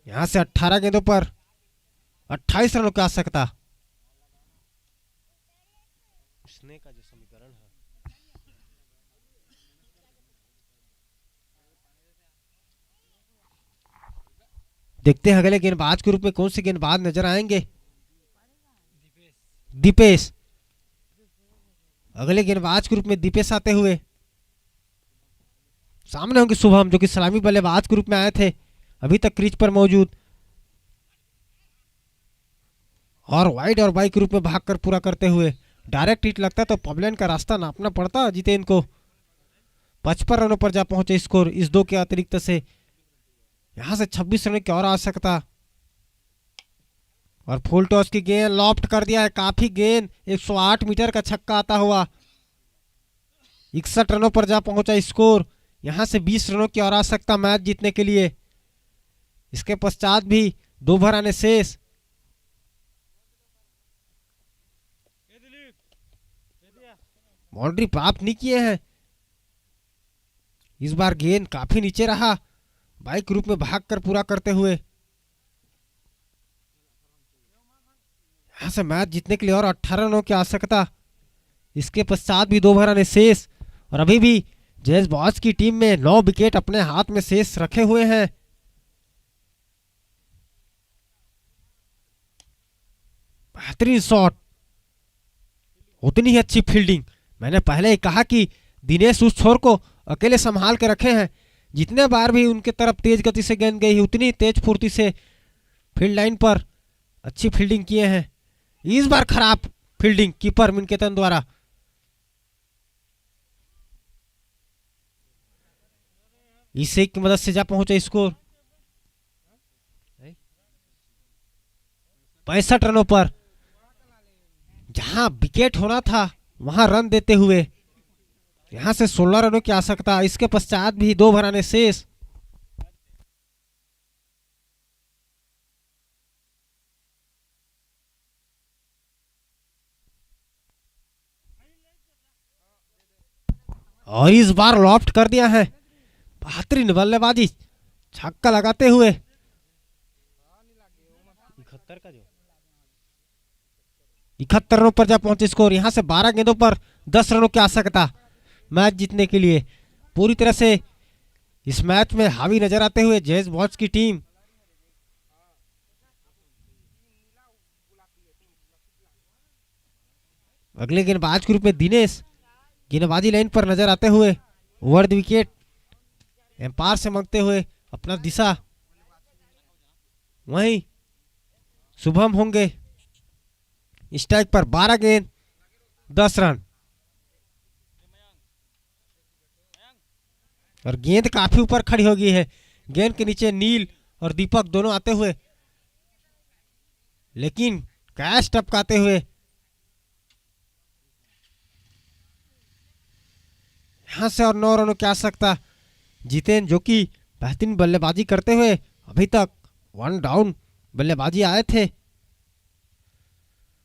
यहां से 18 गेंदों पर 28 रनों की आवश्यकता। उसने का जो समीकरण है देखते हैं अगले गेंदबाज के रूप में कौन से गेंदबाज नजर आएंगे। दीपेश, अगले गेंदबाज के रूप में दीपेश आते हुए सामने होंगे शुभम, जो कि सलामी बल्लेबाज के रूप में आए थे, अभी तक क्रीज पर मौजूद, और वाइड और बाई के रूप में भागकर पूरा करते हुए। डायरेक्ट हिट लगता तो पबलियन का रास्ता नापना पड़ता जितेन को। 55 रनों पर जा पहुंचे स्कोर। इस 2 के अतिरिक्त से यहां से 26 रनों की और आवश्यकता। और फुल टॉस की गेंद लॉफ्ट कर दिया है, काफी गेंद, 108 मीटर का छक्का आता हुआ। 61 रनों पर जा पहुंचा स्कोर। यहां से 20 रनों की और आवश्यकता मैच जीतने के लिए। इसके पश्चात भी 2 ओवर आने शेष। बाउंड्री प्राप्त नहीं किए हैं। इस बार गेंद काफी नीचे रहा, बाइक रूप में भागकर पूरा करते हुए यहां से मैच जीतने के लिए और 18 रनों की आवश्यकता। इसके पश्चात भी 2 ओवर आने शेष और अभी भी जयसबाज की टीम में 9 विकेट अपने हाथ में शेष रखे हुए हैं। बेहतरीन शॉट, उतनी ही अच्छी फील्डिंग। मैंने पहले ही कहा कि दिनेश उस छोर को अकेले संभाल के रखे हैं। जितने बार भी उनके तरफ तेज गति से गेंद गई उतनी तेज फुर्ती से फील्ड लाइन पर अच्छी फील्डिंग किए हैं। इस बार खराब फील्डिंग कीपर मिनकेतन द्वारा। इसे की मदद से जा पहुंचे स्कोर 65 रनों पर। जहां विकेट होना था वहां रन देते हुए यहां से 16 रनों की आवश्यकता। इसके पश्चात भी 2 ओवर आने शेष। और इस बार लॉफ्ट कर दिया है। बेहतरीन बल्लेबाजी, छक्का लगाते हुए 71 रनों पर जा पहुंचे स्कोर। यहां से 12 गेंदों पर 10 रनों की आवश्यकता मैच जीतने के लिए। पूरी तरह से इस मैच में हावी नजर आते हुए जयसबाज की टीम अगले गेंदबाज के रूप में दिनेश गेंदबाजी लाइन पर नजर आते हुए ओवर द विकेट एम्पायर से मांगते हुए अपना दिशा। वहीं शुभम होंगे स्ट्राइक पर 12 गेंद 10 रन और गेंद काफी ऊपर खड़ी हो गई है। गेंद के नीचे नील और दीपक दोनों आते हुए लेकिन कैच टपकाते हुए यहां से और 9 रनों की आवश्यकता। जितेन जो कि बेहतरीन बल्लेबाजी करते हुए अभी तक 1 डाउन बल्लेबाजी आए थे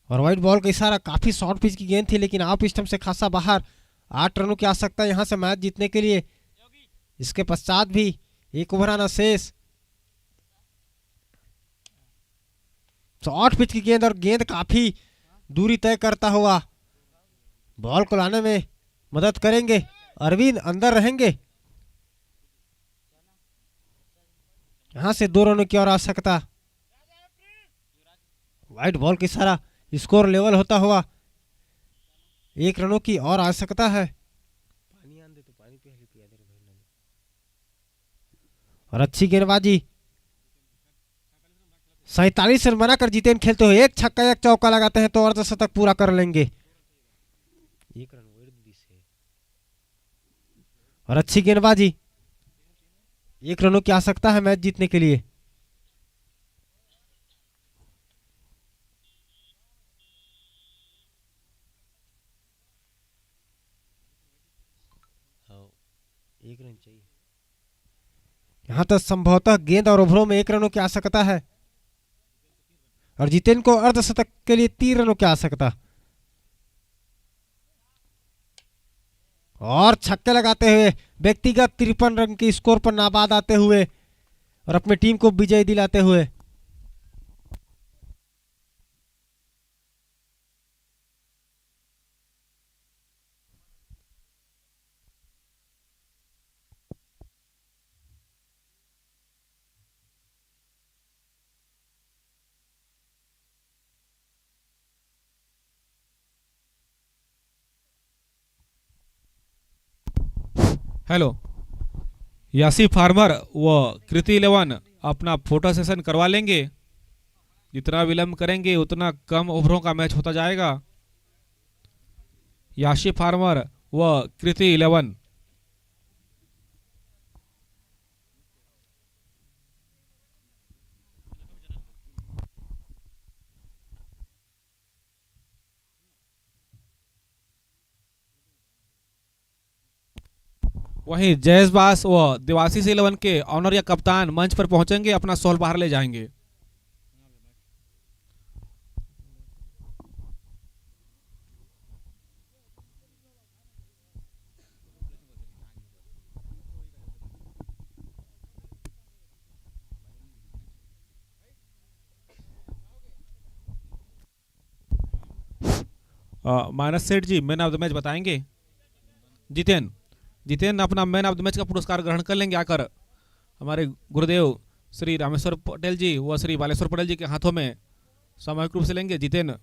और व्हाइट बॉल का इशारा। काफी शॉर्ट पिच की गेंद थी लेकिन ऑफ स्टंप से खासा बाहर। 8 रनों की आवश्यकता यहां से मैच जीतने के लिए। इसके पश्चात भी एक ओवर आना शेष। शॉर्ट पिच की गेंद और गेंद काफी दूरी तय करता हुआ बॉल को लाने में मदद करेंगे। अरविंद अंदर रहेंगे। यहां से 2 रनों की और आवश्यकता। व्हाइट बॉल की इशारा स्कोर लेवल होता हुआ 1 रनों की और आवश्यकता है। और अच्छी गेंदबाजी 47 रन बनाकर जितेन खेलते हुए 1 छक्का 1 चौका लगाते हैं तो अर्धशतक पूरा कर लेंगे। 1 रन और अच्छी गेंदबाजी 1 रनों की आवश्यकता है मैच जीतने के लिए। एक रन चाहिए। यहां तक संभवतः गेंद और ओवरों में 1 रनों की आवश्यकता है और जितेन को अर्धशतक के लिए 3 रनों की आवश्यकता। और छक्के लगाते हुए व्यक्तिगत 53 रन के स्कोर पर नाबाद आते हुए और अपनी टीम को विजय दिलाते हुए। हेलो, यासी फार्मर व कृति 11 अपना फोटो सेशन करवा लेंगे। जितना विलंब करेंगे उतना कम ओवरों का मैच होता जाएगा। यासी फार्मर व कृति 11। वहीं जयसबास व देवाशीष 11 के ऑनर या कप्तान मंच पर पहुंचेंगे, अपना शॉल बाहर ले जाएंगे। माइनस सेठ जी मैन ऑफ द मैच बताएंगे। जितेन जितेन अपना मैन ऑफ द मैच का पुरस्कार ग्रहण कर लेंगे आकर हमारे गुरुदेव श्री रामेश्वर पटेल जी व श्री बालेश्वर पटेल जी के हाथों में सामूहिक रूप से लेंगे। जितेन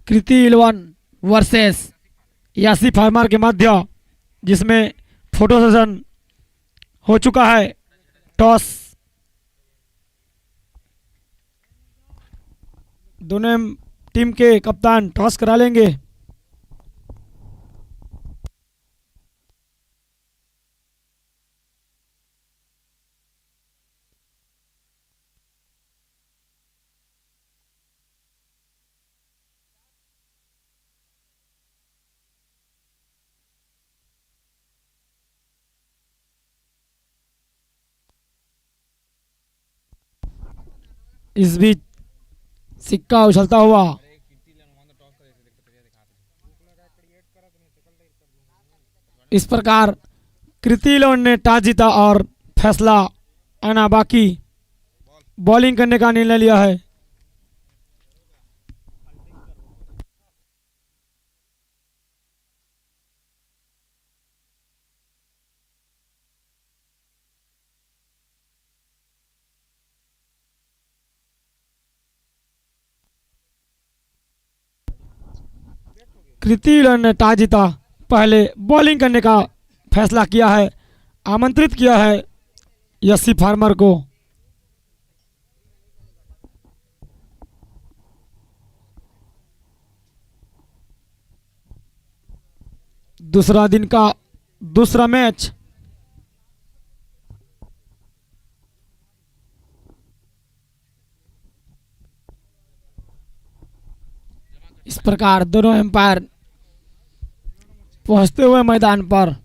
कृति इलवन वर्सेस यासी फार्मर के मध्य, जिसमें फोटो सेशन हो चुका है। टॉस दोनों टीम के कप्तान टॉस करा लेंगे। इस बीच सिक्का उछलता हुआ इस प्रकार कृति लोन ने टॉस जीता और फैसला आना बाकी, बॉलिंग करने का निर्णय लिया है। कृति लोन ने टॉस जीता, पहले बॉलिंग करने का फैसला किया है, आमंत्रित किया है यस्सी फार्मर को। दूसरा दिन का दूसरा मैच इस प्रकार दोनों एम्पायर पहुंचते हुए मैदान पर।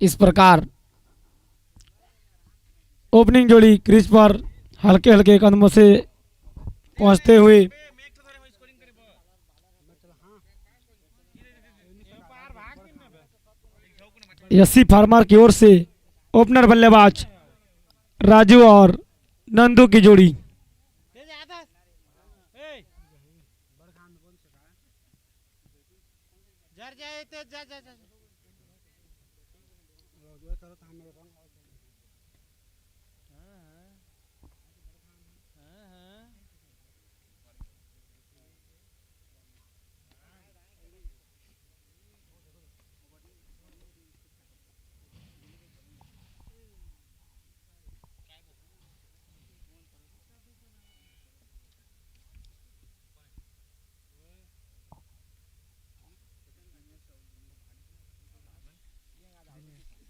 इस प्रकार ओपनिंग जोड़ी क्रीज पर हल्के हल्के कदमों से पहुंचते हुए यस्सी फार्मर की ओर से ओपनर बल्लेबाज राजू और नंदू की जोड़ी।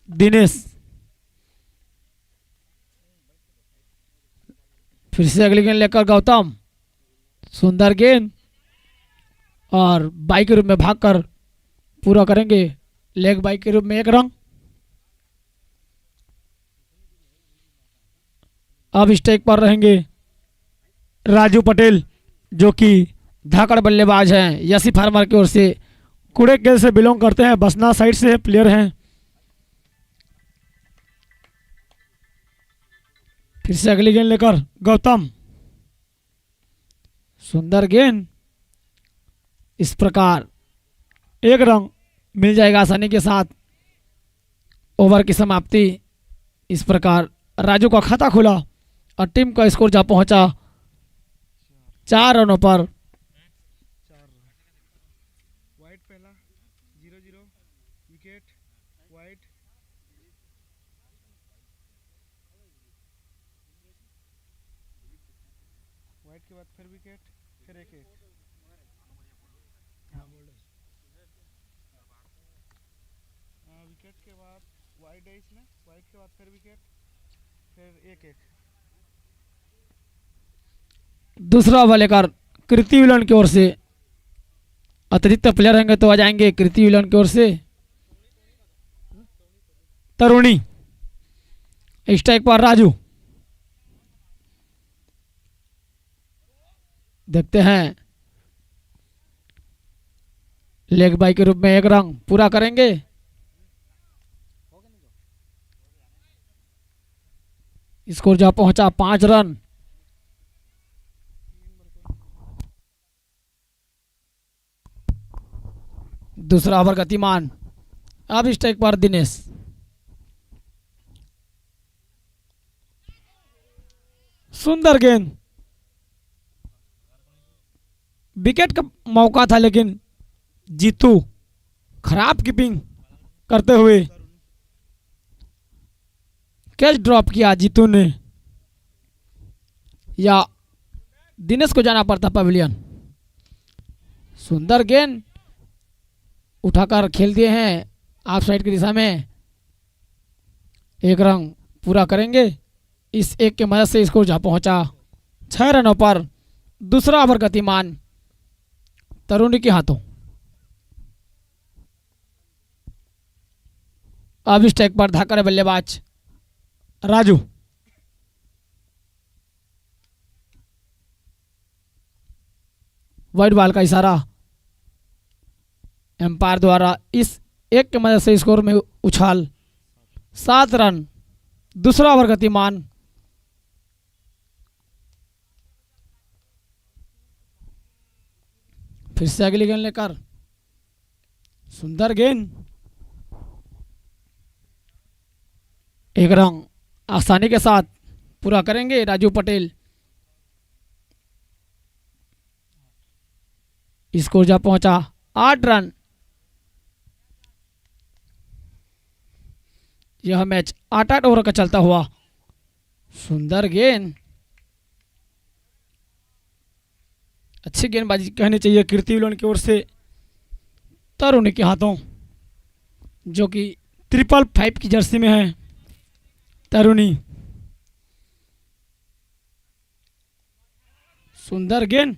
दिनेश फिर से अगली गेंद लेकर गौतम, सुंदर गेंद और बाई के रूप में भागकर पूरा करेंगे। लेग बाई के रूप में 1 रन। अब स्ट्राइक पर रहेंगे राजू पटेल जो कि धाकड़ बल्लेबाज हैं, यसी फार्मर की ओर से कुड़े गेल से बिलोंग करते हैं, बसना साइड से प्लेयर हैं। फिर से अगली गेंद लेकर गौतम, सुंदर गेंद, इस प्रकार 1 रन मिल जाएगा आसानी के साथ। ओवर की समाप्ति। इस प्रकार राजू का खाता खुला और टीम का स्कोर जा पहुंचा 4 रनों पर। वाइट पहला 0-0 विकेट वाइट। वाइट के बाद फिर विकेट, फिर 1-1। विकेट के बाद वाइट है इसमें, वाइट के बाद फिर विकेट, फिर 1-1। दूसरा ओवर लेकर कृति विलन की ओर से अतिरिक्त प्लेयर रहेंगे तो आ जाएंगे कृति विलन की ओर से तरुणी। स्ट्राइक पर राजू, देखते हैं लेग बाई के रूप में 1 रन पूरा करेंगे। स्कोर जा पहुंचा 5 रन। दूसरा ओवर गतिमान। अब स्ट्राइक पर दिनेश, सुंदर गेंद, विकेट का मौका था लेकिन जीतू खराब कीपिंग करते हुए कैच ड्रॉप किया जीतू ने, या दिनेश को जाना पड़ता पवेलियन। सुंदर गेंद उठाकर खेल दिए हैं ऑफ साइड की दिशा में। 1 रन पूरा करेंगे। इस 1 की मदद से स्कोर जा पहुंचा 6 रनों पर। दूसरा ओवर गतिमान तरुणी के हाथों। अब स्ट्राइक पर धाकड़ बल्लेबाज राजू, वाइड बॉल का इशारा एम्पायर द्वारा। इस 1 की मदद से स्कोर में उछाल 7 रन। दूसरा ओवर गतिमान। फिर से अगली गेंद लेकर सुंदर गेंद, 1 रन आसानी के साथ पूरा करेंगे राजू पटेल। स्कोर जा पहुंचा 8 रन। यह मैच 8 ओवर का चलता हुआ। सुंदर गेंद, अच्छी गेंदबाजी कहनी चाहिए कीर्ति विलन की ओर से तरुणी के हाथों, जो कि 555 की जर्सी में है तरुणी। सुंदर गेंद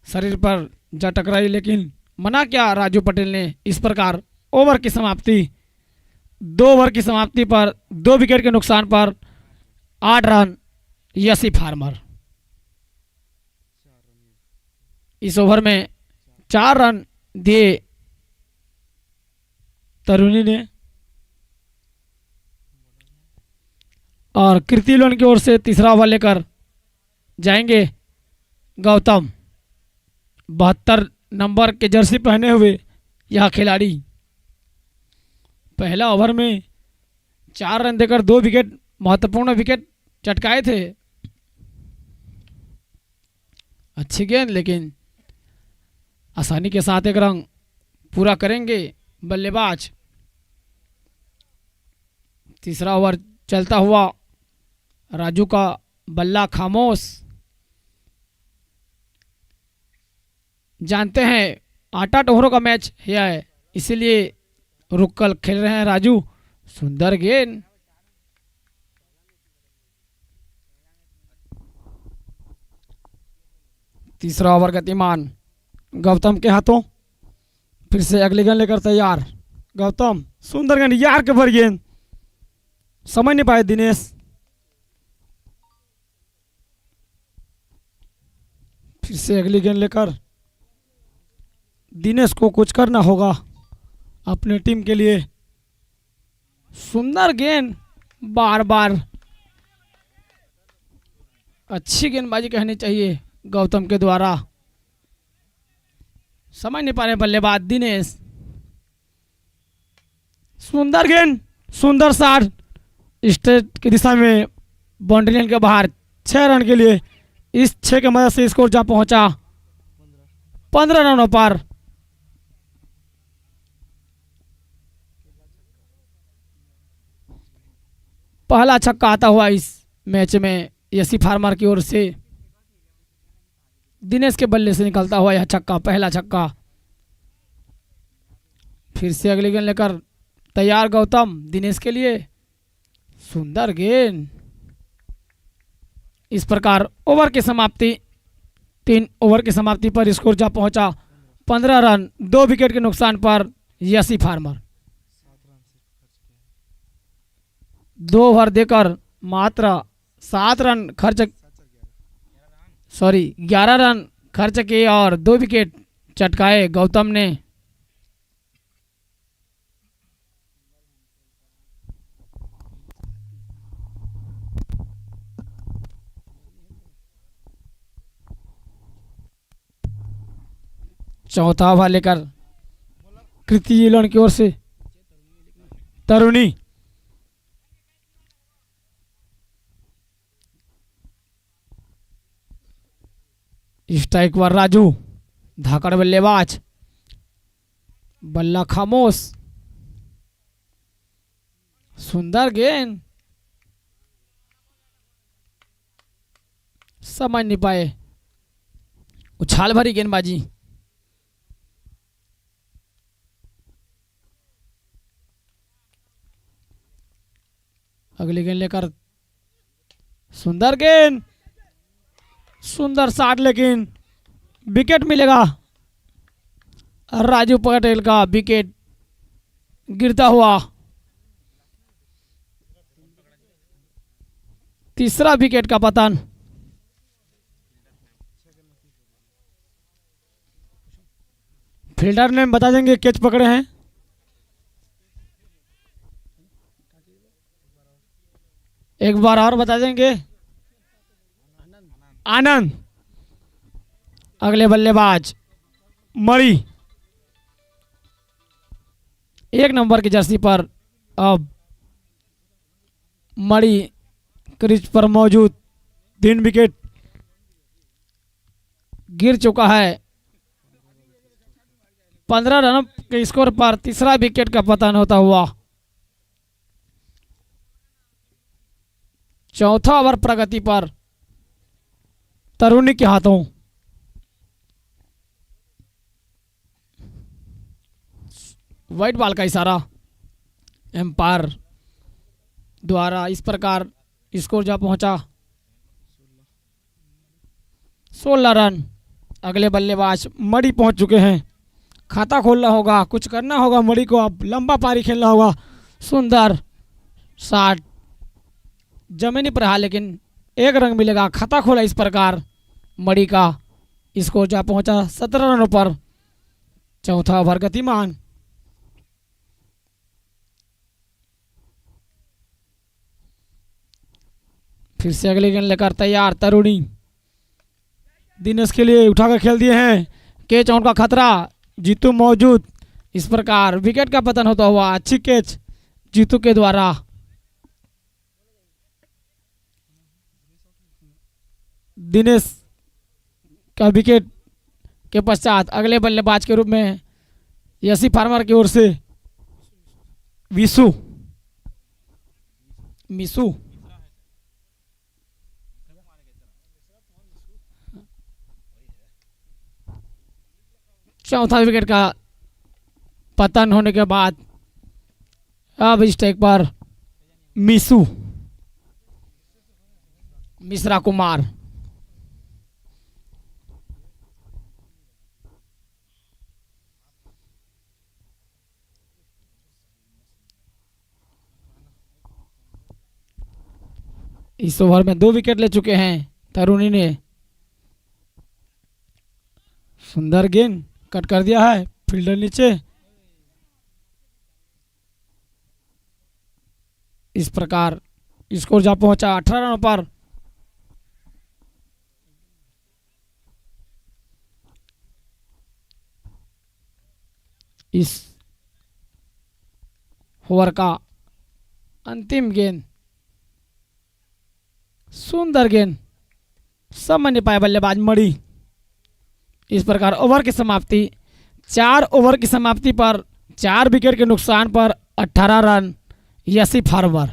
शरीर पर जा टकराई लेकिन मना किया राजू पटेल ने। इस प्रकार ओवर की समाप्ति। 2 ओवर की समाप्ति पर 2 विकेट के नुकसान पर 8 रन यसी फार्मर। इस ओवर में 4 रन दिए तरुणी ने और कृति लोन की ओर से तीसरा ओवर लेकर जाएंगे गौतम। 72 नंबर के जर्सी पहने हुए यह खिलाड़ी पहला ओवर में 4 रन देकर 2 विकेट, महत्वपूर्ण विकेट चटकाए थे। अच्छी गेंद, लेकिन आसानी के साथ एक रन पूरा करेंगे बल्लेबाज। तीसरा ओवर चलता हुआ राजू का बल्ला खामोश। जानते हैं 8-8 ओवरों का मैच है, इसीलिए रुक कर खेल रहे हैं राजू। सुंदर गेंद, तीसरा ओवर गतिमान गौतम के हाथों। फिर से अगली गेंद लेकर तैयार गौतम। सुंदर गेंद, यार के भर गेंद, समझ नहीं पाए दिनेश। फिर से अगली गेंद लेकर दिनेश को कुछ करना होगा अपने टीम के लिए। सुंदर गेंद, बार बार अच्छी गेंदबाजी कहनी चाहिए गौतम के द्वारा। समझ नहीं पा रहे बल्लेबाज दिनेश। सुंदर गेंद, सुंदर शॉट, स्ट्रेट की दिशा में बाउंड्री लाइन के बाहर। 6 रन के लिए इस 6 के मदद से स्कोर जा पहुंचा 15 रनों पर। पहला छक्का आता हुआ इस मैच में यसी फार्मर की ओर से। दिनेश के बल्ले से निकलता हुआ यह छक्का, पहला छक्का। फिर से अगली गेंद लेकर तैयार गौतम दिनेश के लिए। सुंदर गेंद। इस प्रकार ओवर की समाप्ति, 3 ओवर की समाप्ति पर स्कोर जा पहुंचा 15 रन 2 विकेट के नुकसान पर यसी फार्मर। 2 ओवर देकर मात्र 7 रन खर्च, 11 रन खर्च किए और 2 विकेट चटकाए गौतम ने। चौथा ओवर लेकर कृति लोन की ओर से तरुणी। स्ट्राइक पर राजू, धाकड़ बल्लेबाज, बल्ला खामोश। सुंदर गेंद, समझ नहीं पाए, उछाल भरी गेंदबाजी। अगली गेंद लेकर सुंदर गेंद, सुंदर शॉट, लेकिन विकेट मिलेगा। राजू पटेल का विकेट गिरता हुआ। तीसरा विकेट का पतन। फील्डर ने बता देंगे कैच पकड़े हैं। एक बार और बता देंगे, आनंद। अगले बल्लेबाज मणि। 1 नंबर की जर्सी पर अब मणि क्रीज पर मौजूद। 3 विकेट गिर चुका है। 15 रन के स्कोर पर तीसरा विकेट का पतन होता हुआ। चौथा ओवर प्रगति पर तरुणी के हाथों। व्हाइट बॉल का इशारा एम्पायर द्वारा। इस प्रकार स्कोर जा पहुंचा 16 रन। अगले बल्लेबाज मणि पहुंच चुके हैं। खाता खोलना होगा, कुछ करना होगा मणि को। अब लंबा पारी खेलना होगा। सुंदर शॉट जमीनी पर रहा, लेकिन एक रंग मिलेगा। खाता खोला इस प्रकार मणि का। स्कोर जा पहुंचा 17 रनों पर। चौथा ओवर गतिमान। फिर से अगली गेंद लेकर तैयार तरुणी। दिनेश के लिए उठाकर खेल दिए हैं। कैच आउट का खतरा, जीतू मौजूद। इस प्रकार विकेट का पतन होता हुआ अच्छी कैच जीतू के द्वारा। दिनेश का विकेट के पश्चात अगले बल्लेबाज के रूप में यसी फार्मर की ओर से विशु मिसू चौथा विकेट का पतन होने के बाद अब स्ट्राइक पर मिसू मिश्रा कुमार। इस ओवर में 2 विकेट ले चुके हैं तरुणी ने। सुंदर गेंद कट कर दिया है, फील्डर नीचे। इस प्रकार स्कोर जा पहुंचा 18 रनों पर। इस ओवर का अंतिम गेंद, सुंदर गेंद, समझ नहीं पाए बल्लेबाज मणि। इस प्रकार ओवर की समाप्ति 4 ओवर की समाप्ति पर 4 विकेट के नुकसान पर 18 रन यसी फार्मर।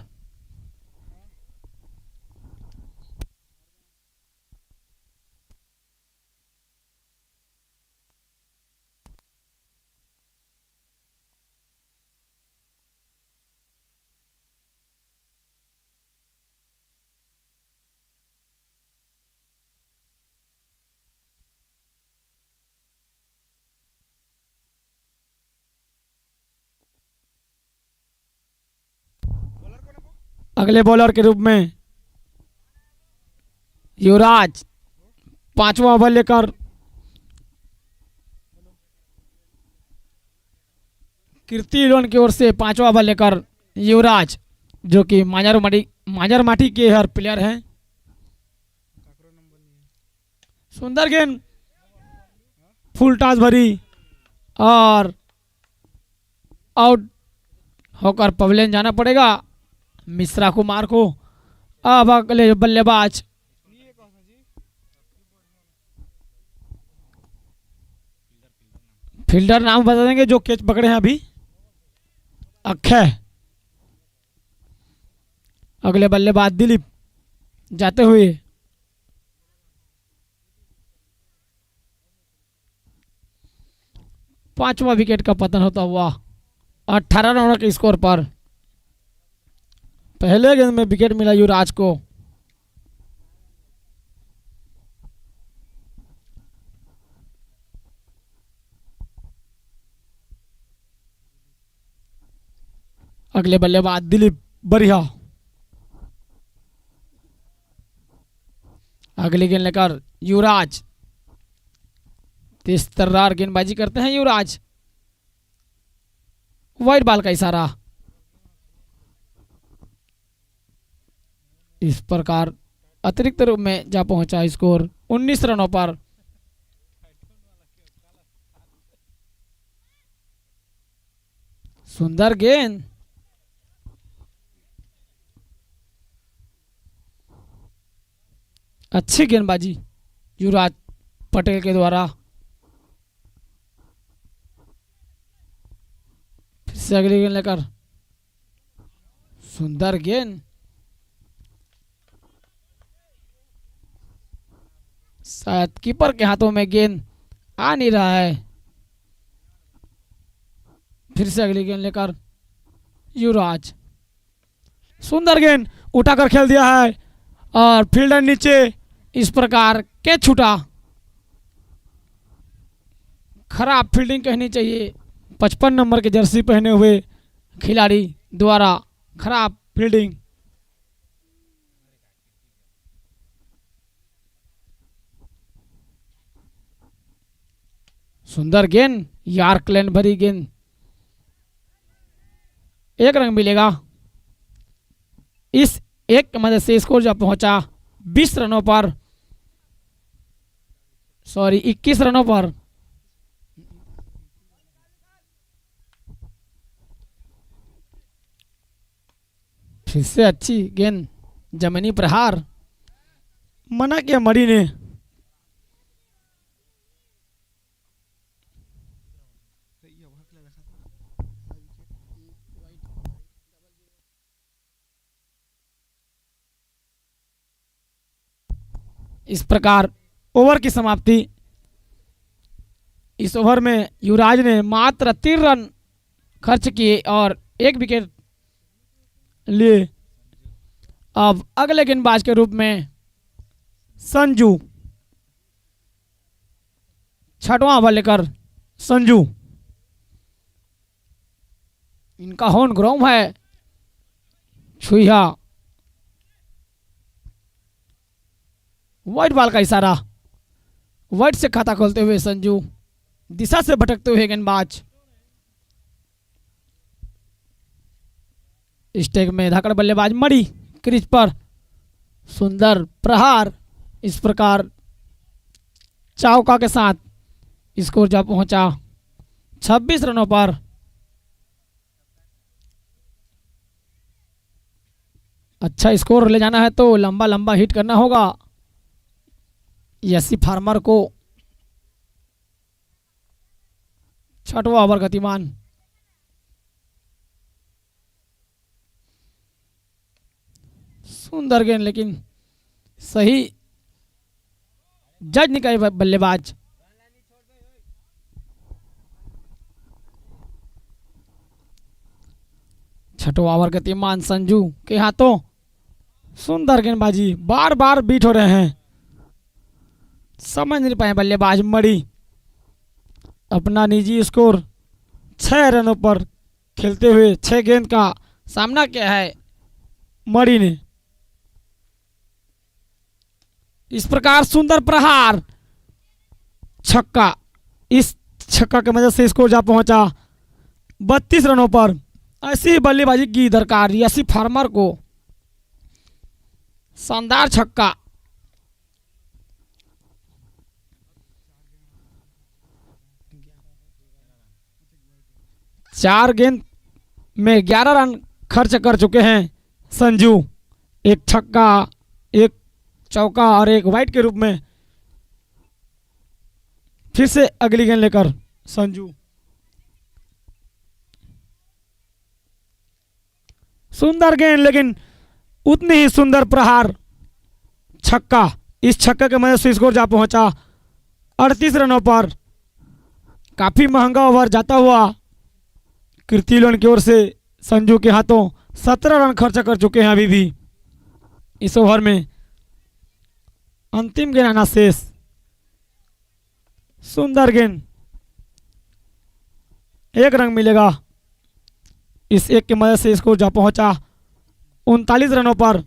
अगले बॉलर के रूप में युवराज 5वां ओवर लेकर कीर्ति लोन की ओर से 5वां ओवर लेकर युवराज, जो कि मांजर माटी के हर प्लेयर हैं। सुंदर गेंद, फुल टॉस भरी और आउट होकर पवेलियन जाना पड़ेगा मिश्रा कुमार को। अब अगले बल्लेबाज फील्डर नाम बता देंगे जो कैच पकड़े हैं अभी। अक्षय। अगले बल्लेबाज दिलीप जाते हुए। पांचवा विकेट का पतन होता हुआ 18 रनों के स्कोर पर। पहले गेंद में विकेट मिला युवराज को। अगले बल्लेबाज दिलीप बढ़िया। अगली गेंद लेकर युवराज, तेज तर्रार गेंदबाजी करते हैं युवराज। वाइड बॉल का इशारा। इस प्रकार अतिरिक्त रूप में जा पहुंचा स्कोर 19 रनों पर। सुंदर गेंद, अच्छी गेंदबाजी युवराज पटेल के द्वारा। फिर से अगली गेंद लेकर सुंदर गेंद, शायद कीपर के हाथों में गेंद आ नहीं रहा है। फिर से अगली गेंद लेकर युवराज, सुंदर गेंद उठाकर खेल दिया है और फील्डर नीचे। इस प्रकार कैच छूटा। खराब फील्डिंग कहनी चाहिए 55 नंबर के जर्सी पहने हुए खिलाड़ी द्वारा। खराब फील्डिंग। सुंदर गेंद, यॉर्कलैंड भरी गेंद, एक रन मिलेगा। इस एक की मदद से स्कोर जब पहुंचा 20 रनों पर, सॉरी 21 रनों पर। फिर से अच्छी गेंद, जमीनी प्रहार, मना किया मणि ने। इस प्रकार ओवर की समाप्ति। इस ओवर में युवराज ने मात्र 3 रन खर्च किए और 1 विकेट लिए। अब अगले गेंदबाज के रूप में संजू, 6वां ओवर लेकर संजू, इनका होम ग्राउंड है छुईहा। वाइट बॉल का इशारा, वाइट से खाता खोलते हुए संजू, दिशा से भटकते हुए गेंदबाज। स्टेक में धाकड़ बल्लेबाज मणि क्रीज पर, सुंदर प्रहार। इस प्रकार चौका के साथ स्कोर जा पहुंचा 26 रनों पर। अच्छा स्कोर ले जाना है तो लंबा लंबा हिट करना होगा यसी फार्मर को। 6वां ओवर गतिमान। सुंदर गेंद, लेकिन सही जज निकाय बल्लेबाज। छठवां ओवर गतिमान संजू के हाथों। सुंदर गेंदबाजी, बार बार बीट हो रहे हैं, समझ नहीं पाए बल्लेबाज मणि। अपना निजी स्कोर 6 रनों पर खेलते हुए 6 गेंद का सामना किया है मणि ने। इस प्रकार सुंदर प्रहार, छक्का। इस छक्का की मदद से स्कोर जा पहुंचा 32 रनों पर। ऐसी बल्लेबाजी की दरकार यसी फार्मर को। शानदार छक्का। चार गेंद में 11 रन खर्च कर चुके हैं संजू। एक छक्का, एक चौका और एक वाइट के रूप में। फिर से अगली गेंद लेकर संजू। सुंदर गेंद, लेकिन उतनी ही सुंदर प्रहार, छक्का। इस छक्का के मदद से स्कोर जा पहुंचा 38 रनों पर। काफी महंगा ओवर जाता हुआ कीर्ति लोन की ओर से संजू के हाथों 17 रन खर्च कर चुके हैं अभी भी। इस ओवर में अंतिम गेंद आना शेष। सुंदर गेंद, 1 रन मिलेगा। इस एक की मदद से स्कोर जा पहुंचा 39 रनों पर।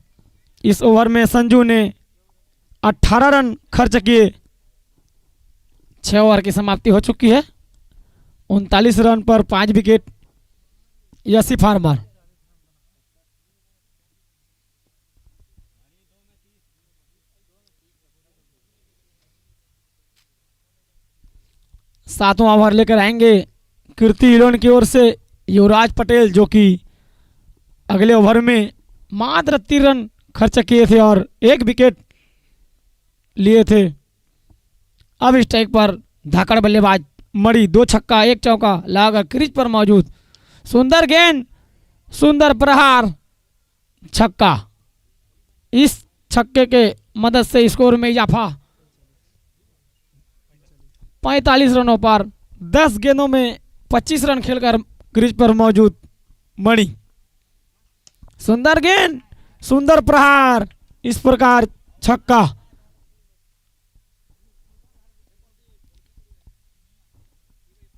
इस ओवर में संजू ने 18 रन खर्च किए। 6 ओवर की समाप्ति हो चुकी है। 39 रन पर 5 विकेट यसी फार्मर। सातवां ओवर लेकर आएंगे कीर्ति हिलोन की ओर से युवराज पटेल, जो कि अगले ओवर में मात्र 3 रन खर्च किए थे और 1 विकेट लिए थे। अब स्ट्राइक पर धाकड़ बल्लेबाज मणि, 2 छक्का 1 चौका लगाकर क्रीज पर मौजूद। सुंदर गेंद, सुंदर प्रहार, छक्का। इस छक्के के मदद से स्कोर में इजाफा 45 रनों पर। 10 गेंदों में 25 रन खेलकर क्रीज पर मौजूद मणि। सुंदर गेंद, सुंदर प्रहार, इस प्रकार छक्का।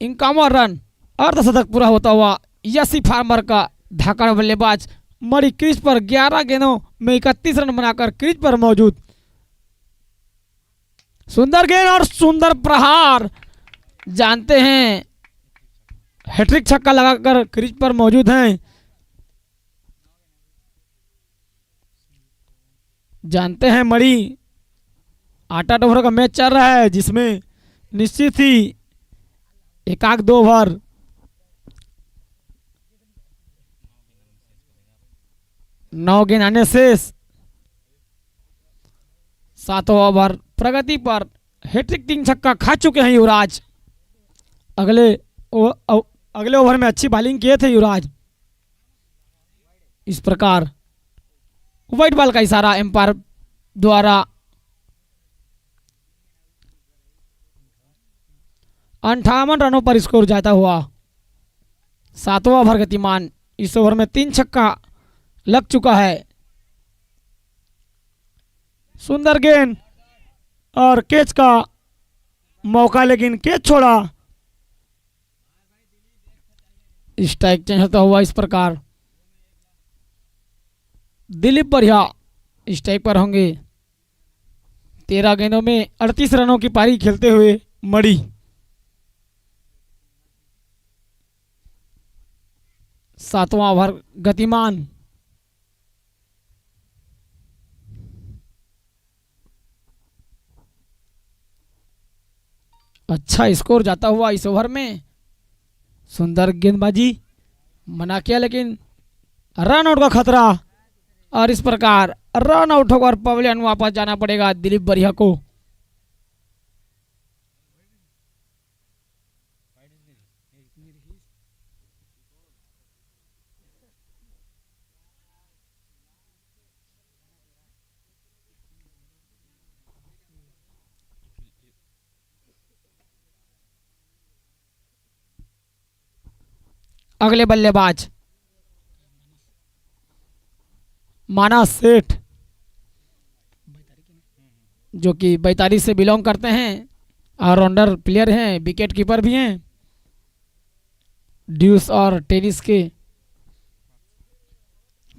इक्यावन रन, अर्धशतक पूरा होता हुआ यसी फार्मर का धाकड़ बल्लेबाज मणि क्रीज पर 11 गेंदों में 31 रन बनाकर क्रीज पर मौजूद। सुंदर गेंद और सुंदर प्रहार, जानते हैं हैट्रिक छक्का लगाकर क्रीज पर मौजूद हैं। जानते हैं मणि 8 ओवर का मैच चल रहा है जिसमें निश्चित ही एक आध 2 ओवर 9 गेंद आने शेष। 7वां ओवर प्रगति पर हैट्रिक 3 छक्का खा चुके हैं युवराज। अगले ओवर में अच्छी बॉलिंग किए थे युवराज। इस प्रकार व्हाइट बॉल का इशारा एम्पायर द्वारा 58 रनों पर स्कोर जाता हुआ 7वां ओवर गतिमान। इस ओवर में 3 छक्का लग चुका है। सुंदर गेंद और कैच का मौका, लेकिन कैच छोड़ा। स्ट्राइक चेंज होता हुआ इस प्रकार दिलीप बढ़िया स्ट्राइक पर होंगे। 13 गेंदों में 38 रनों की पारी खेलते हुए मणि। 7वां ओवर गतिमान। अच्छा स्कोर जाता हुआ इस ओवर में। सुंदर गेंदबाजी मना किया, लेकिन रन आउट का खतरा और इस प्रकार रन आउट होकर पवेलियन वापस जाना पड़ेगा दिलीप बढ़िया को। अगले बल्लेबाज मानस सेठ जो कि बैतारी से बिलोंग करते हैं, ऑलराउंडर प्लेयर हैं, विकेट कीपर भी हैं, ड्यूस और टेनिस के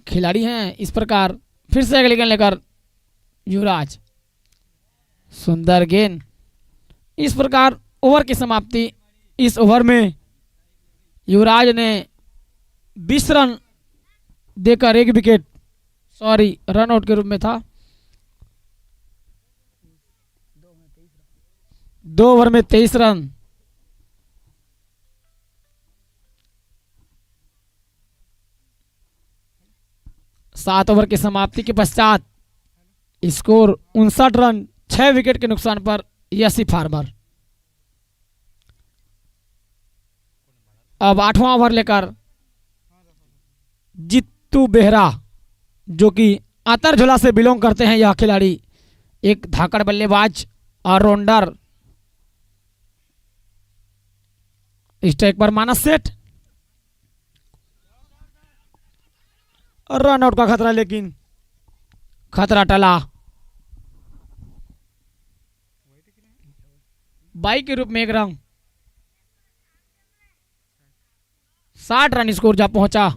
खिलाड़ी हैं। इस प्रकार फिर से अगली गेंद लेकर युवराज। सुंदर गेंद। इस प्रकार ओवर की समाप्ति। इस ओवर में युवराज ने 20 रन देकर 1 विकेट, सॉरी रन आउट के रूप में था, 2 ओवर में 23 रन। सात ओवर की समाप्ति के पश्चात स्कोर 59 रन 6 विकेट के नुकसान पर यसी फार्मर। अब 8वां ओवर लेकर जित्तू बेहरा जो कि आतरझोला से बिलोंग करते हैं, यह खिलाड़ी एक धाकड़ बल्लेबाज ऑलराउंडर। स्ट्राइक पर मानस सेठ। रन आउट का खतरा, लेकिन खतरा टला। बाई के रूप में 1 रन। 60 रन स्कोर जा पहुंचा।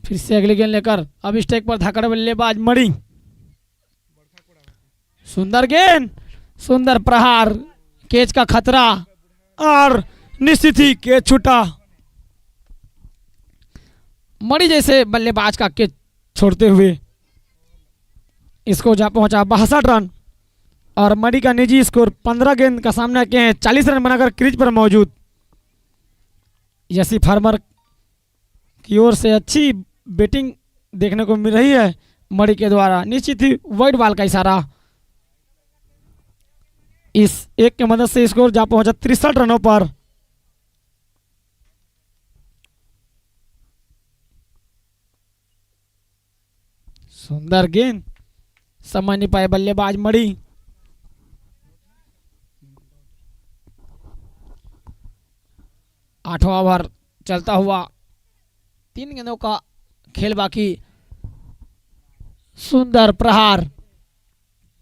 फिर से अगली गेंद लेकर अब स्ट्राइक पर धाकड़ बल्लेबाज मणि। सुंदर गेंद, सुंदर प्रहार, कैच का खतरा और निश्चित ही कैच छूटा। मणि जैसे बल्लेबाज का कैच छोड़ते हुए इसको जा पहुंचा 62 रन और मणि का निजी स्कोर 15 गेंद का सामना किए हैं, 40 रन बनाकर क्रीज पर मौजूद। यसी फार्मर की ओर से अच्छी बैटिंग देखने को मिल रही है मणि के द्वारा। निश्चित ही वाइड बॉल का इशारा। इस एक की मदद से स्कोर जा पहुंचा 63 रनों पर। सुंदर गेंद, समझ नहीं पाए बल्लेबाज मणि। आठवां ओवर चलता हुआ, 3 गेंदों का खेल बाकी। सुंदर प्रहार,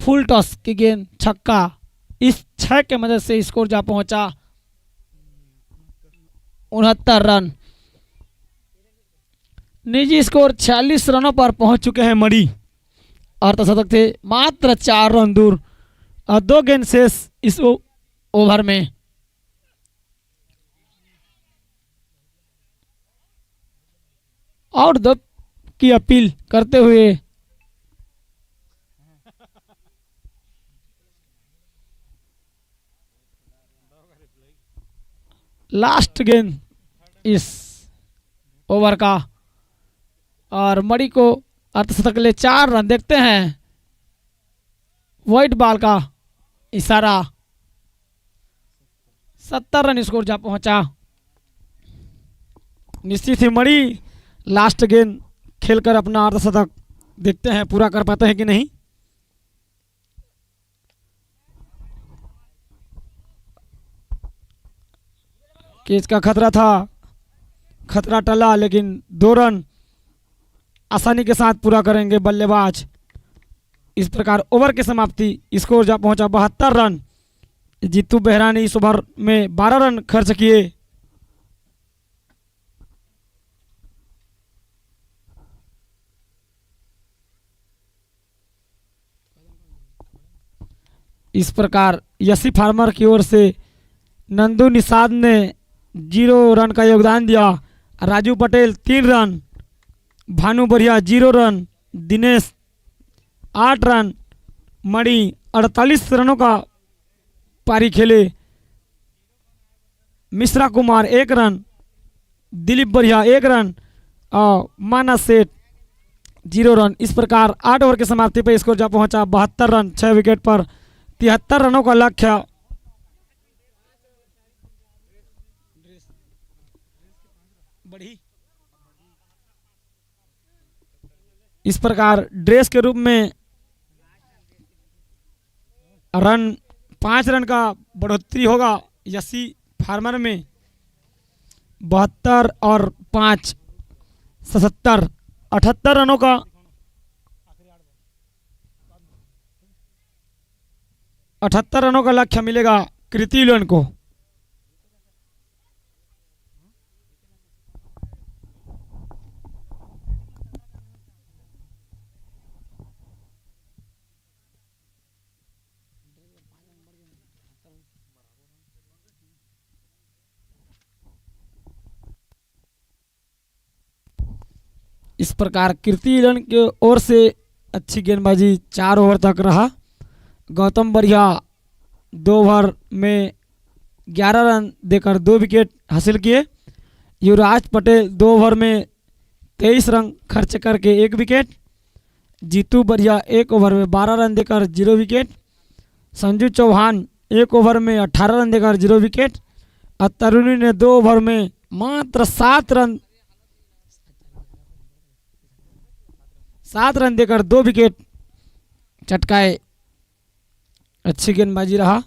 फुल टॉस की गेंद, छक्का। इस 6 के मदद से स्कोर जा पहुंचा 69 रन। निजी स्कोर 46 रनों पर पहुंच चुके हैं मणि। अर्धशतक थे, मात्र 4 रन दूर। 2 गेंद शेष इस ओवर में। और दब की अपील करते हुए लास्ट गेंद इस ओवर का, और मणि को अर्धशतक के लिए 4 रन। देखते हैं व्हाइट बॉल का इशारा, 70 रन स्कोर जा पहुंचा। निश्चित ही मणि लास्ट गेंद खेलकर अपना अर्धशतक देखते हैं पूरा कर पाते हैं कि नहीं। कैच का खतरा था, खतरा टला, लेकिन 2 रन आसानी के साथ पूरा करेंगे बल्लेबाज। इस प्रकार ओवर की समाप्ति, स्कोर जा पहुंचा 72 रन। जीतू बेहरा ने इस ओवर में 12 रन खर्च किए। इस प्रकार यसी फार्मर की ओर से नंदू निषाद ने 0 रन का योगदान दिया। राजू पटेल 3 रन, भानु बढ़िया 0 रन, दिनेश 8 रन, मणि 48 रनों का पारी खेले। मिश्रा कुमार 1 रन, दिलीप बढ़िया 1 रन और मानस सेठ 0 रन। इस प्रकार 8 ओवर की समाप्ति पर स्कोर जा पहुंचा 72 रन, 6 विकेट पर 73 रनों का लक्ष्य। इस प्रकार ड्रेस के रूप में रन 5 रन का बढ़ोतरी होगा यसी फार्मर में। 72 और 5 77, 78 रनों का 78 रनों का लक्ष्य मिलेगा कृति लोन को। इस प्रकार कीर्ति लन की ओर से अच्छी गेंदबाजी 4 ओवर तक रहा। गौतम बढ़िया 2 ओवर में 11 रन देकर 2 विकेट हासिल किए। युवराज पटेल 2 ओवर में 23 रन खर्च करके 1 विकेट। जीतू बढ़िया 1 ओवर में 12 रन देकर 0 विकेट। संजू चौहान 1 ओवर में 18 रन देकर 0 विकेट। और तरुणी ने 2 ओवर में मात्र 7 रन देकर 2 विकेट चटकाए। अच्छी गेंदबाजी रहा।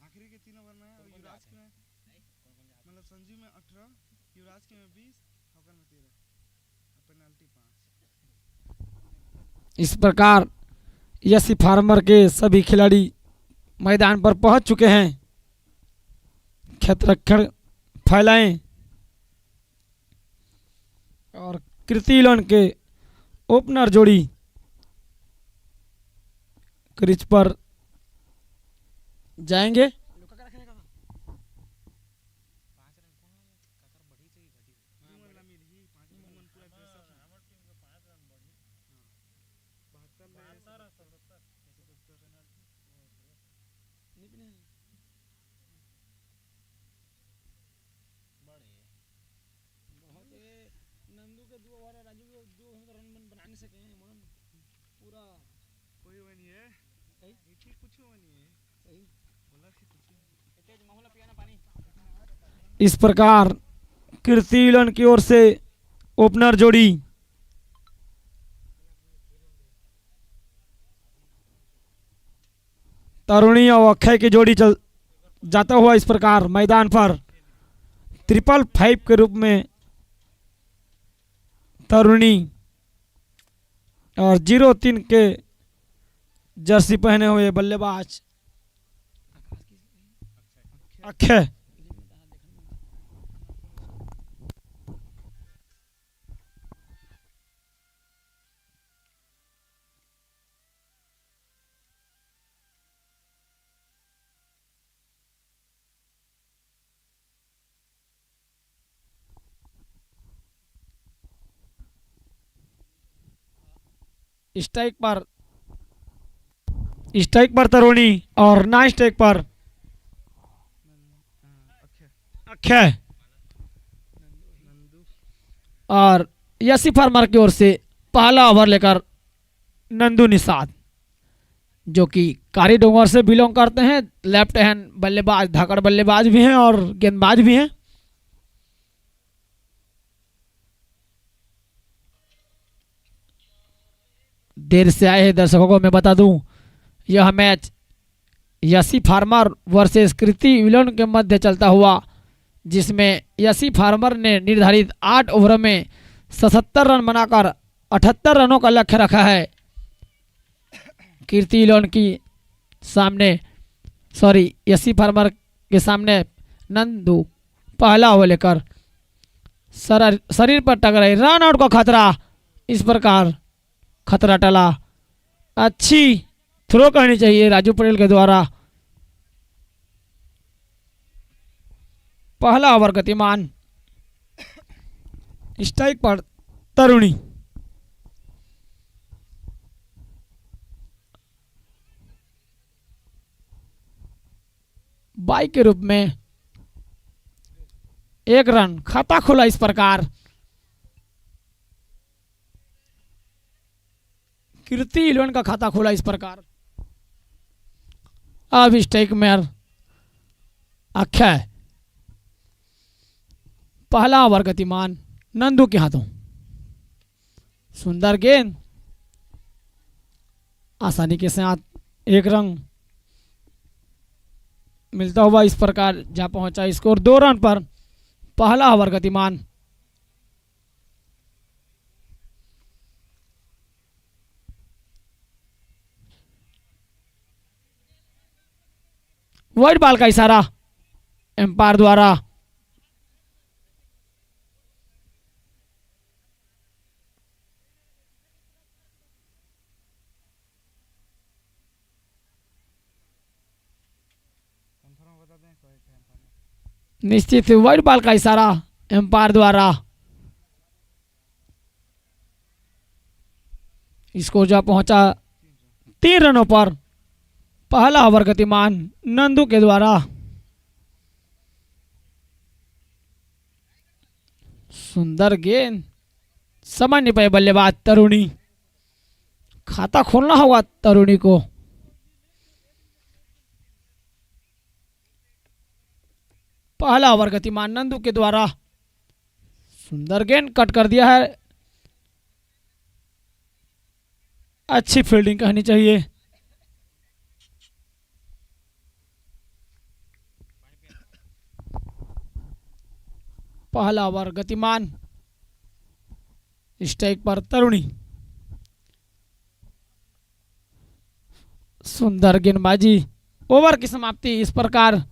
आखिरी के 3 ओवर में युवराज के में मतलब संजू में 18, युवराज के में 20, हॉकर में 13, पेनल्टी 5। इस प्रकार यसी फार्मर के सभी खिलाड़ी मैदान पर पहुंच चुके हैं। क्षेत्ररक्षण फैलाएं और कृति लोन के ओपनर जोड़ी क्रीज पर जाएंगे। नंदू के 2 ओवर राजू के 2 रन बना नहीं सके हैं पूरा कोई वो नहीं है सही, ठीक कुछ वो नहीं है सही बोला कि कुछ तेज माहौल पियाना पानी। इस प्रकार कीर्ति इलन की ओर से ओपनर जोड़ी तरुणी और अक्षय की जोड़ी चल जाता हुआ इस प्रकार मैदान पर 555 के रूप में तरुणी और 03 के जर्सी पहने हुए बल्लेबाज अक्षय। स्ट्राइक पर तरुणी और नॉन स्ट्राइक पर अक्षय और यसी फार्मर की ओर से पहला ओवर लेकर नंदू निषाद जो कि कारी डोंगर से बिलोंग करते हैं। लेफ्ट हैंड बल्लेबाज, धाकड़ बल्लेबाज भी हैं और गेंदबाज भी हैं। देर से आए हैं दर्शकों को मैं बता दूं, यह मैच यसी फार्मर वर्सेस कृति विलन के मध्य चलता हुआ, जिसमें यसी फार्मर ने निर्धारित 8 ओवर में 77 रन बनाकर 78 रनों का लक्ष्य रखा है। कीर्ति विलन की सामने यसी फार्मर के सामने नंदू पहला ओवर लेकर शरीर पर टकराई, रन आउट का खतरा। इस प्रकार खतरा टला। अच्छी थ्रो करनी चाहिए राजू पटेल के द्वारा। पहला ओवर गतिमान। स्ट्राइक पर तरुणी। बाई के रूप में 1 रन, खाता खुला इस प्रकार। कीर्ति 11 का खाता खोला इस प्रकार। अब स्ट्राइक में अक्षय। पहला ओवर गतिमान नंदू के हाथों। सुंदर गेंद, आसानी के साथ 1 रन मिलता हुआ इस प्रकार जा पहुंचा। स्कोर 2 रन पर। पहला ओवर गतिमान। वाइड बॉल का इशारा एम्पायर द्वारा। निश्चित वाइड बॉल का इशारा एम्पायर द्वारा। स्कोर जा पहुंचा 3 रनों पर। पहला ओवर गतिमान नंदू के द्वारा। सुंदर गेंद, समझ नहीं पाए बल्लेबाज तरुणी। खाता खोलना होगा तरुणी को। पहला ओवर गतिमान नंदू के द्वारा। सुंदर गेंद कट कर दिया है। अच्छी फील्डिंग कहनी चाहिए। पहला ओवर गतिमान। स्ट्राइक पर तरुणी। सुंदर गेंदबाजी। ओवर की समाप्ति इस प्रकार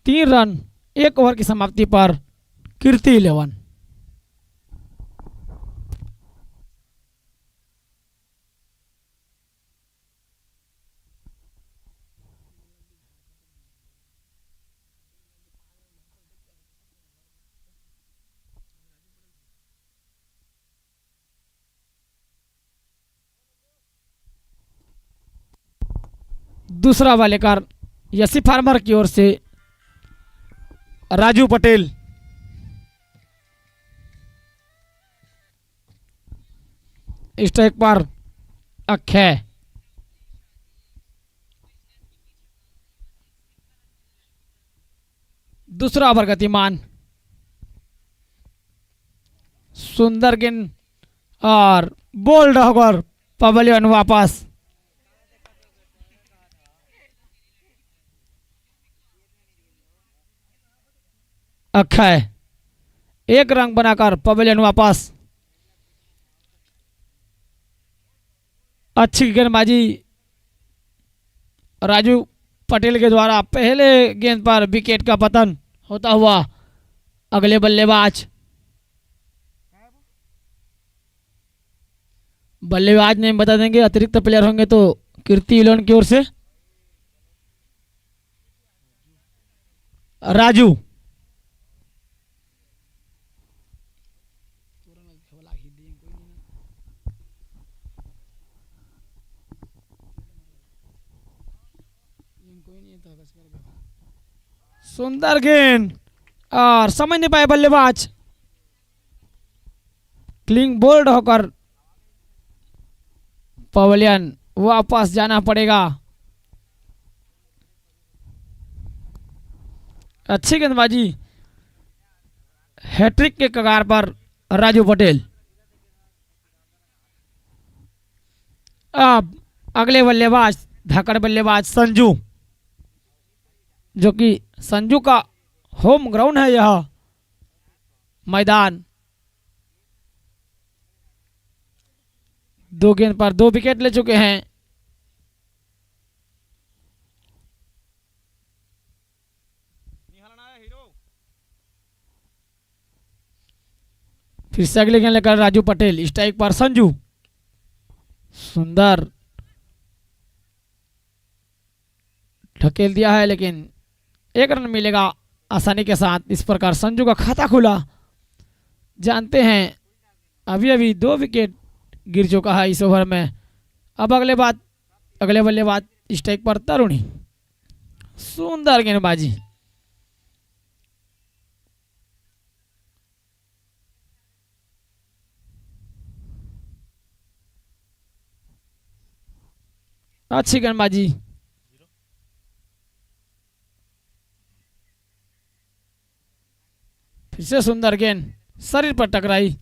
3 रन 1 ओवर की समाप्ति पर कीर्ति 11। दूसरा ओवर लेकर यसी फार्मर की ओर से राजू पटेल। स्ट्राइक पर अक्षय। दूसरा ओवर गतिमान। सुंदर गेंद और बोल्ड होकर पवेलियन वापस। अक्षय एक रंग बनाकर पवेलियन वापस। अच्छी गेंदबाजी राजू पटेल के द्वारा पहले गेंद पर विकेट का पतन होता हुआ अगले बल्लेबाज नेम बता देंगे, अतिरिक्त प्लेयर होंगे तो कीर्ति इलेवन की ओर से राजू। सुंदर गेंद और समझ नहीं पाए बल्लेबाज। क्लिंग बोल्ड होकर पवेलियन वापस जाना पड़ेगा। अच्छी गेंदबाजी, हैट्रिक के कगार पर राजू पटेल। अब अगले बल्लेबाज धाकड़ बल्लेबाज संजू, जो कि संजू का होम ग्राउंड है यह मैदान। 2 गेंद पर 2 विकेट ले चुके हैं। फिर से अगले गेंद लेकर राजू पटेल, स्ट्राइक पर संजू। सुंदर ढकेल दिया है लेकिन 1 रन मिलेगा आसानी के साथ। इस प्रकार संजू का खाता खुला। जानते हैं अभी अभी 2 विकेट गिर चुका है इस ओवर में। अब अगले बल्लेबाज स्ट्राइक पर तरुणी। सुंदर गेंदबाजी, अच्छी गेंदबाजी। फिर से सुंदर गेंद शरीर पर टकराई।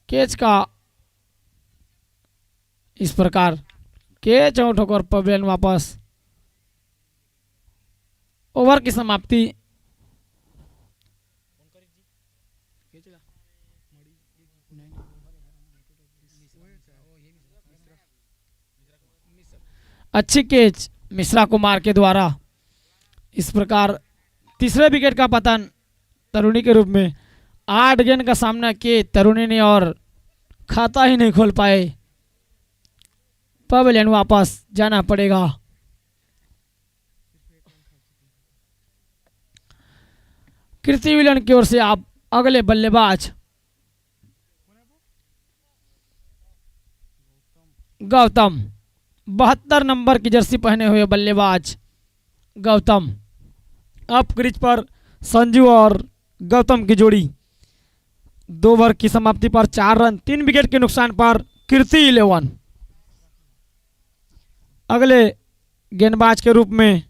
कैच का इस प्रकार कैच आउट होकर पवेलियन वापस। ओवर की समाप्ति। अच्छी कैच मिश्रा कुमार के द्वारा। इस प्रकार तीसरे विकेट का पतन तरुणी के रूप में। 8 गेंद का सामना किए तरुणी ने और खाता ही नहीं खोल पाए। पवेलियन वापस जाना पड़ेगा। कीर्ति विलन की ओर से आप अगले बल्लेबाज गौतम, 72 नंबर की जर्सी पहने हुए बल्लेबाज गौतम। अब क्रीज पर संजू और गौतम की जोड़ी। 2 ओवर की समाप्ति पर 4 रन 3 विकेट के नुकसान पर कीर्ति इलेवन अगले गेंदबाज के रूप में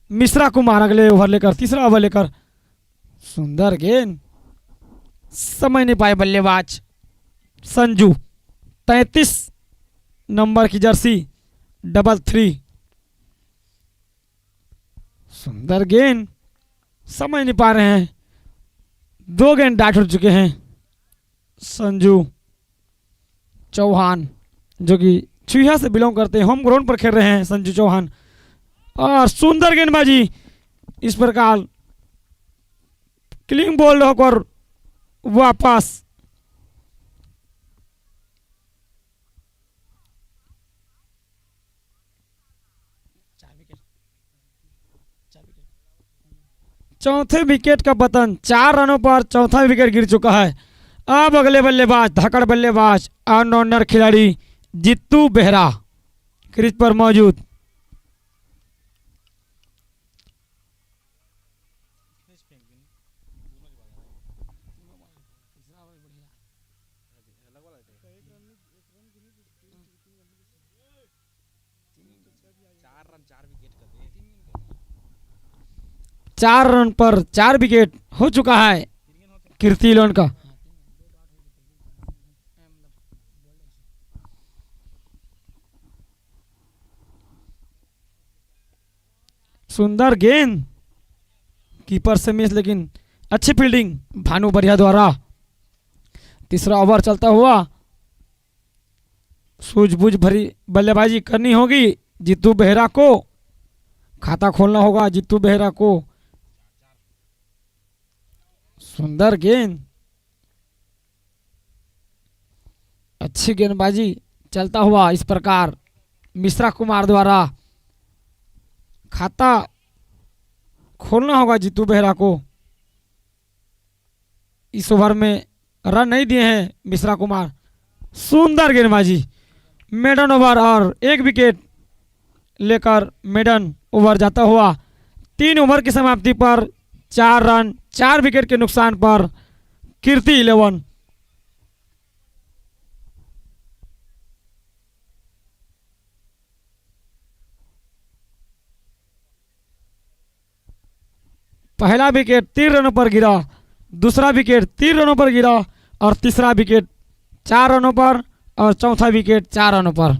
मिश्रा कुमार अगले ओवर लेकर, तीसरा ओवर लेकर। सुंदर गेंद, समझ नहीं पाए बल्लेबाज संजू। 33 नंबर की जर्सी 3-3। सुंदर गेंद, समझ नहीं पा रहे हैं। 2 गेंद डाट उठ चुके हैं। संजू चौहान, जो कि छुहा से बिलोंग करते हैं, होम ग्राउंड पर खेल रहे हैं संजू चौहान। और सुंदर गेंदबाजी, इस प्रकार क्लीन बॉल होकर वापस। चौथे विकेट का पतन। 4 रनों पर चौथा विकेट गिर चुका है। अब अगले बल्लेबाज धाकड़ बल्लेबाज ऑलराउंडर खिलाड़ी जित्तू बेहरा क्रीज पर मौजूद। चार रन पर 4 विकेट हो चुका है कीर्ति इलेवन का। सुंदर गेंद कीपर से मिस, लेकिन अच्छी फील्डिंग भानु बरिया द्वारा। तीसरा ओवर चलता हुआ सूझबूझ भरी बल्लेबाजी करनी होगी जित्तू बेहरा को, खाता खोलना होगा जित्तू बेहरा को। सुंदर गेंद, अच्छी गेंदबाजी चलता हुआ इस प्रकार मिश्रा कुमार द्वारा खाता खोलना होगा जित्तू बेहरा को। इस ओवर में रन नहीं दिए हैं मिश्रा कुमार। सुंदर गेंदबाजी, मेडन ओवर और 1 विकेट लेकर मेडन ओवर जाता हुआ 3 ओवर की समाप्ति पर 4 रन 4 विकेट के नुकसान पर कीर्ति इलेवन। पहला विकेट 3 रनों पर गिरा, दूसरा विकेट 3 रनों पर गिरा और तीसरा विकेट 4 रनों पर और चौथा विकेट 4 रनों पर।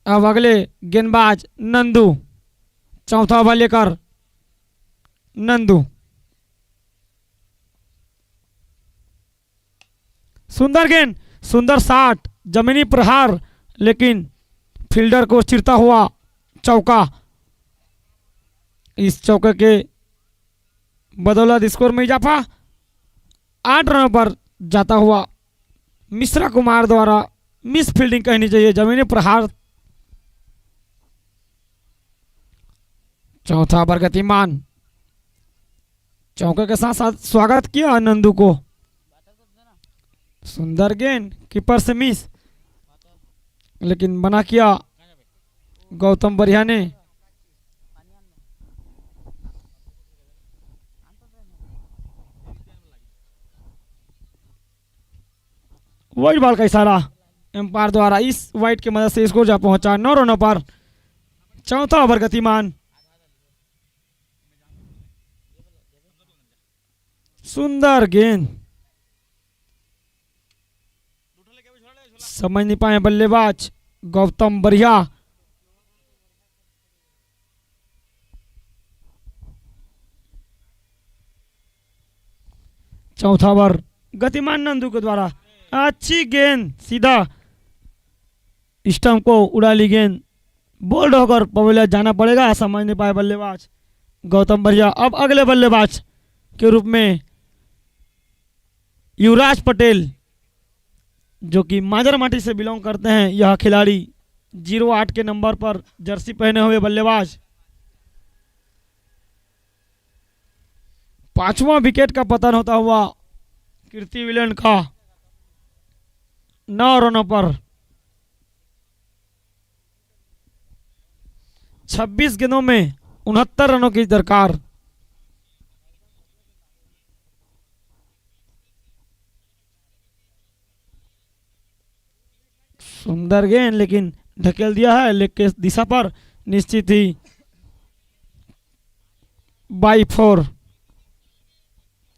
अब अगले गेंदबाज नंदू, चौथा ओवर लेकर नंदू। सुंदर गेंद, सुंदर शॉट, जमीनी प्रहार, लेकिन फील्डर को चिरता हुआ चौका। इस चौके के बदौलत स्कोर में इजाफा। 8 रनों पर जाता हुआ मिश्रा कुमार द्वारा मिस फील्डिंग कहनी चाहिए, जमीनी प्रहार। चौथा ओवर गतिमान, चौके के साथ साथ स्वागत किया नंदू को। सुंदर गेंद कीपर से मिस, लेकिन बना किया गौतम बरिया ने। वाइड बॉल का इशारा एम्पायर द्वारा, इस वाइड की मदद से स्कोर जा पहुंचा 9 रनों पर। चौथा ओवर गतिमान, सुंदर गेंद, समझ नहीं पाए बल्लेबाज गौतम बरिया। चौथा ओवर गतिमान नंदू के द्वारा अच्छी गेंद, सीधा स्टंप को उड़ा ली गेंद, बोल्ड होकर पवेलियन जाना पड़ेगा। समझ नहीं पाए बल्लेबाज गौतम बरिया। अब अगले बल्लेबाज के रूप में युवराज पटेल, जो कि माजरमाटी से बिलोंग करते हैं। यह खिलाड़ी 08 के नंबर पर जर्सी पहने हुए बल्लेबाज। 5वां विकेट का पतन होता हुआ कीर्ति विलन का 9 रनों पर। 26 गेंदों में 69 रनों की दरकार। सुंदर गेंद, लेकिन ढकेल दिया है लेग के दिशा पर, निश्चित ही बाई 4।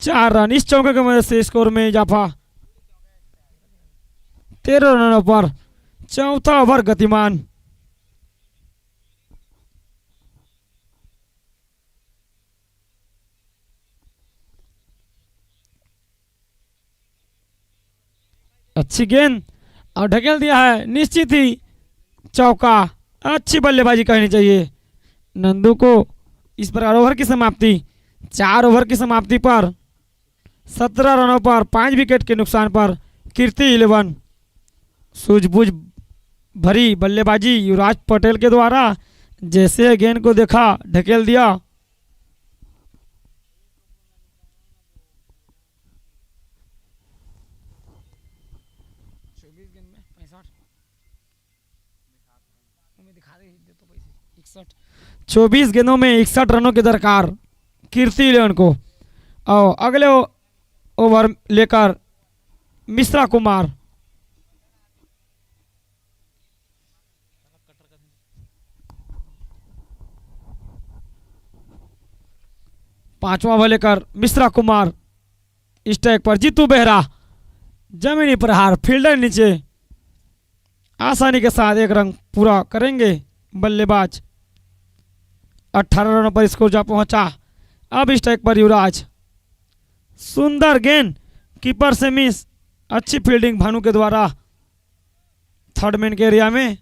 4 रन इस चौके की मदद से स्कोर में इजाफा। 13 रनों पर चौथा ओवर गतिमान। अच्छी गेंद और ढकेल दिया है, निश्चित ही चौका। अच्छी बल्लेबाजी कहनी चाहिए नंदू को। इस प्रकार ओवर की समाप्ति 4 ओवर की समाप्ति पर 17 रनों पर 5 विकेट के नुकसान पर कीर्ति इलेवन। सूझबूझ भरी बल्लेबाजी युवराज पटेल के द्वारा, जैसे गेंद को देखा ढकेल दिया। 24 गेंद में 65 दिखा दे तो पैसे 61 24 गेंदों में 61 रनों की दरकार कीर्ति इलेवन को। और अगले ओवर लेकर मिश्रा कुमार। पांचवा ओवर लेकर मिश्रा कुमार स्ट्राइक पर। जीतू बेहरा जमीनी प्रहार फील्डर नीचे आसानी के साथ एक रन पूरा करेंगे बल्लेबाज। 18 रनों पर स्कोर जा पहुंचा। अब स्ट्राइक पर युवराज। सुंदर गेंद कीपर से मिस। अच्छी फील्डिंग भानु के द्वारा थर्ड मैन के एरिया में।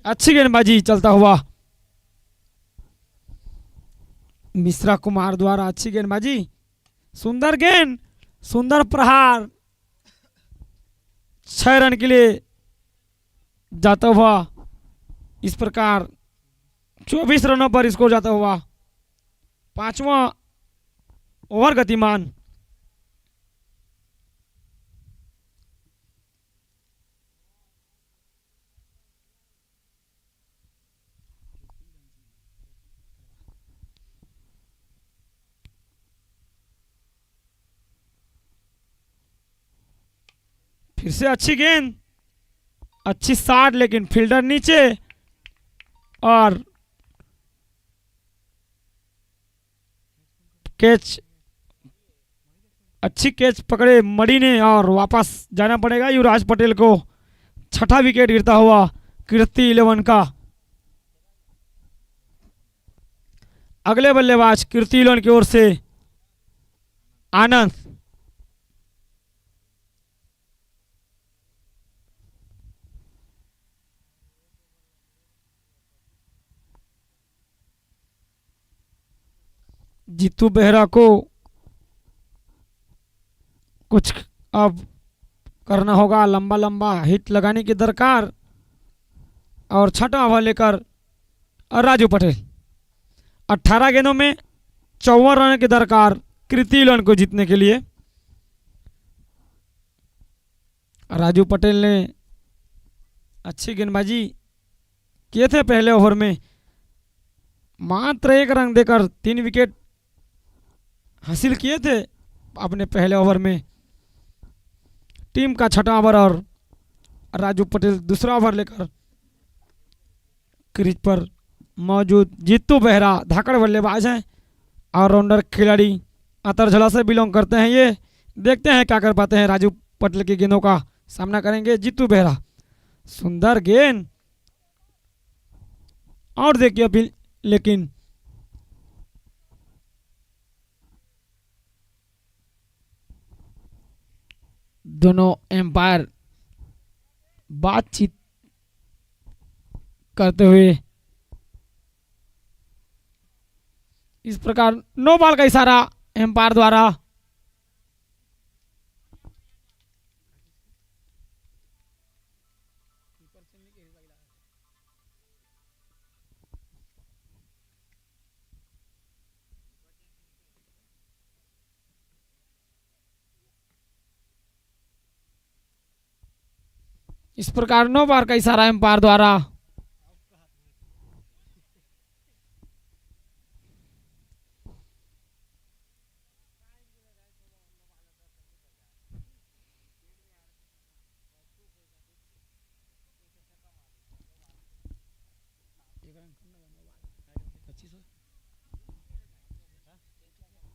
अच्छी गेंदबाजी चलता हुआ मिश्रा कुमार द्वारा। अच्छी गेंदबाजी, सुंदर गेंद, सुंदर प्रहार। 6 रन के लिए जाता हुआ इस प्रकार 24 रनों पर स्कोर जाता हुआ। पांचवा ओवर गतिमान। फिर से अच्छी गेंद, अच्छी शॉट, लेकिन फील्डर नीचे और कैच। अच्छी कैच पकड़े मड़ी ने और वापस जाना पड़ेगा युवराज पटेल को। छठा विकेट गिरता हुआ कीर्ति इलेवन का। अगले बल्लेबाज कीर्ति इलेवन की ओर से आनंद। जीतू बेहरा को कुछ अब करना होगा, लंबा लंबा हिट लगाने की दरकार। और छठा ओवर लेकर राजू पटेल। 18 गेंदों में 54 रन की दरकार कीर्ति इलेवन को जीतने के लिए। राजू पटेल ने अच्छी गेंदबाजी किए थे पहले ओवर में। मात्र 1 रन देकर 3 विकेट हासिल किए थे अपने पहले ओवर में। टीम का छठा ओवर और राजू पटेल दूसरा ओवर लेकर क्रीज पर मौजूद। जीतू बेहरा धाकड़ बल्लेबाज हैं, ऑलराउंडर खिलाड़ी, अतरझला से बिलोंग करते हैं ये। देखते हैं क्या कर पाते हैं। राजू पटेल की गेंदों का सामना करेंगे जीतू बेहरा। सुंदर गेंद और देखिए अभी, लेकिन दोनों एम्पायर बातचीत करते हुए इस प्रकार नो बॉल का इशारा एम्पायर द्वारा। इस प्रकार 9 बार का इशारा एम्पायर द्वारा।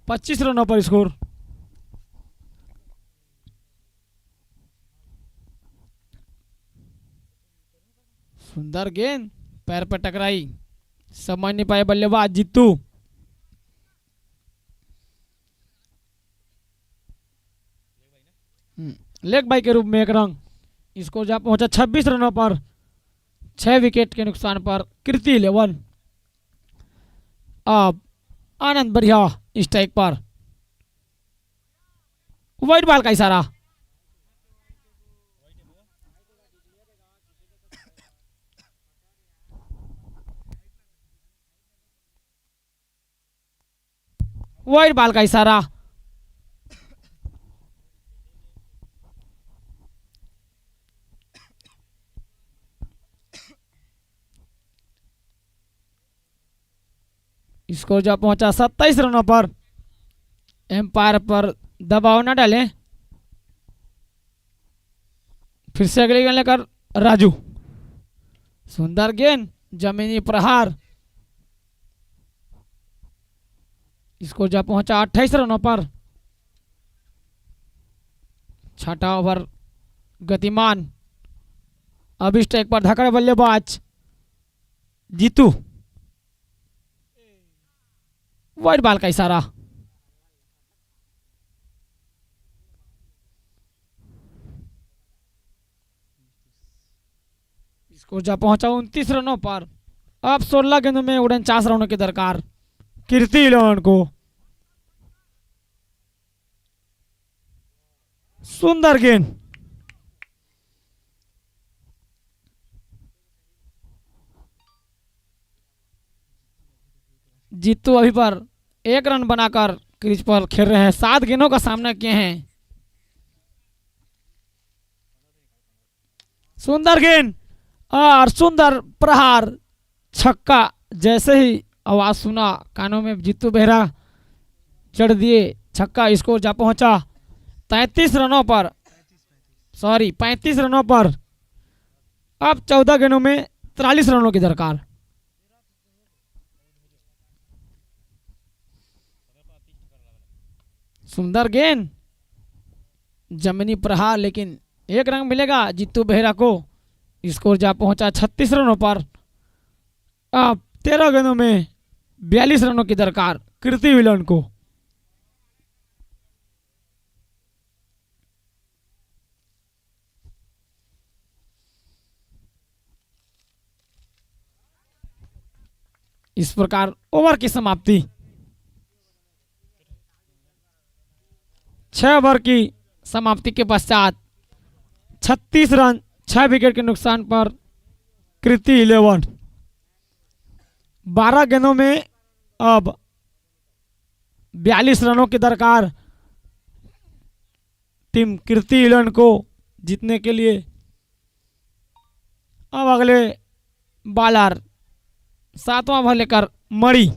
पच्चीस रनों पर स्कोर। सुंदर गेंद पैर पर टकराई, समझ नहीं पाए बल्लेबाज जीतू। लेग बाई के रूप में 1 रन। स्कोर जा पहुंचा 26 रनों पर 6 विकेट के नुकसान पर कीर्ति इलेवन। अब आनंद बढ़िया स्ट्राइक पर। वाइट बॉल का इशारा। वाइट बॉल का इशारा। स्कोर जो पहुंचा 27 रनों पर। एम्पायर पर दबाव न डालें। फिर से अगली गेंद लेकर राजू। सुंदर गेंद, जमीनी प्रहार। स्कोर जो पहुंचा 28 रनों पर। छठा ओवर गतिमान। अब स्ट्राइक पर धकड़ बल्लेबाज जीतू। वाइट बॉल का इशारा। स्कोर जा पहुंचा 29 रनों पर। अब 16 गेंदों में 49 रनों की दरकार कीर्ति 11 को। सुंदर गेंद, जीतू अभी पर 1 रन बनाकर क्रीज पर खेल रहे हैं। 7 गेंदों का सामना किए हैं। सुंदर गेंद और सुंदर प्रहार, छक्का। जैसे ही आवाज सुना कानों में जीतू बेहरा चढ़ दिए छक्का। स्कोर जा पहुंचा 33 रनों पर, 35 रनों पर। अब 14 गेंदों में 43 रनों की दरकार। सुंदर गेंद, जमीनी प्रहार, लेकिन 1 रन मिलेगा जीतू बेहरा को। स्कोर जा पहुंचा 36 रनों पर। अब 13 गेंदों में 42 रनों की दरकार कीर्ति विलन को। इस प्रकार ओवर की समाप्ति। 6 ओवर की समाप्ति के पश्चात 36 रन 6 विकेट के नुकसान पर कीर्ति 11। 12 गेंदों में अब 42 रनों की दरकार टीम कीर्ति 11 को जीतने के लिए। अब अगले बॉलर 7वां ओवर लेकर मणि।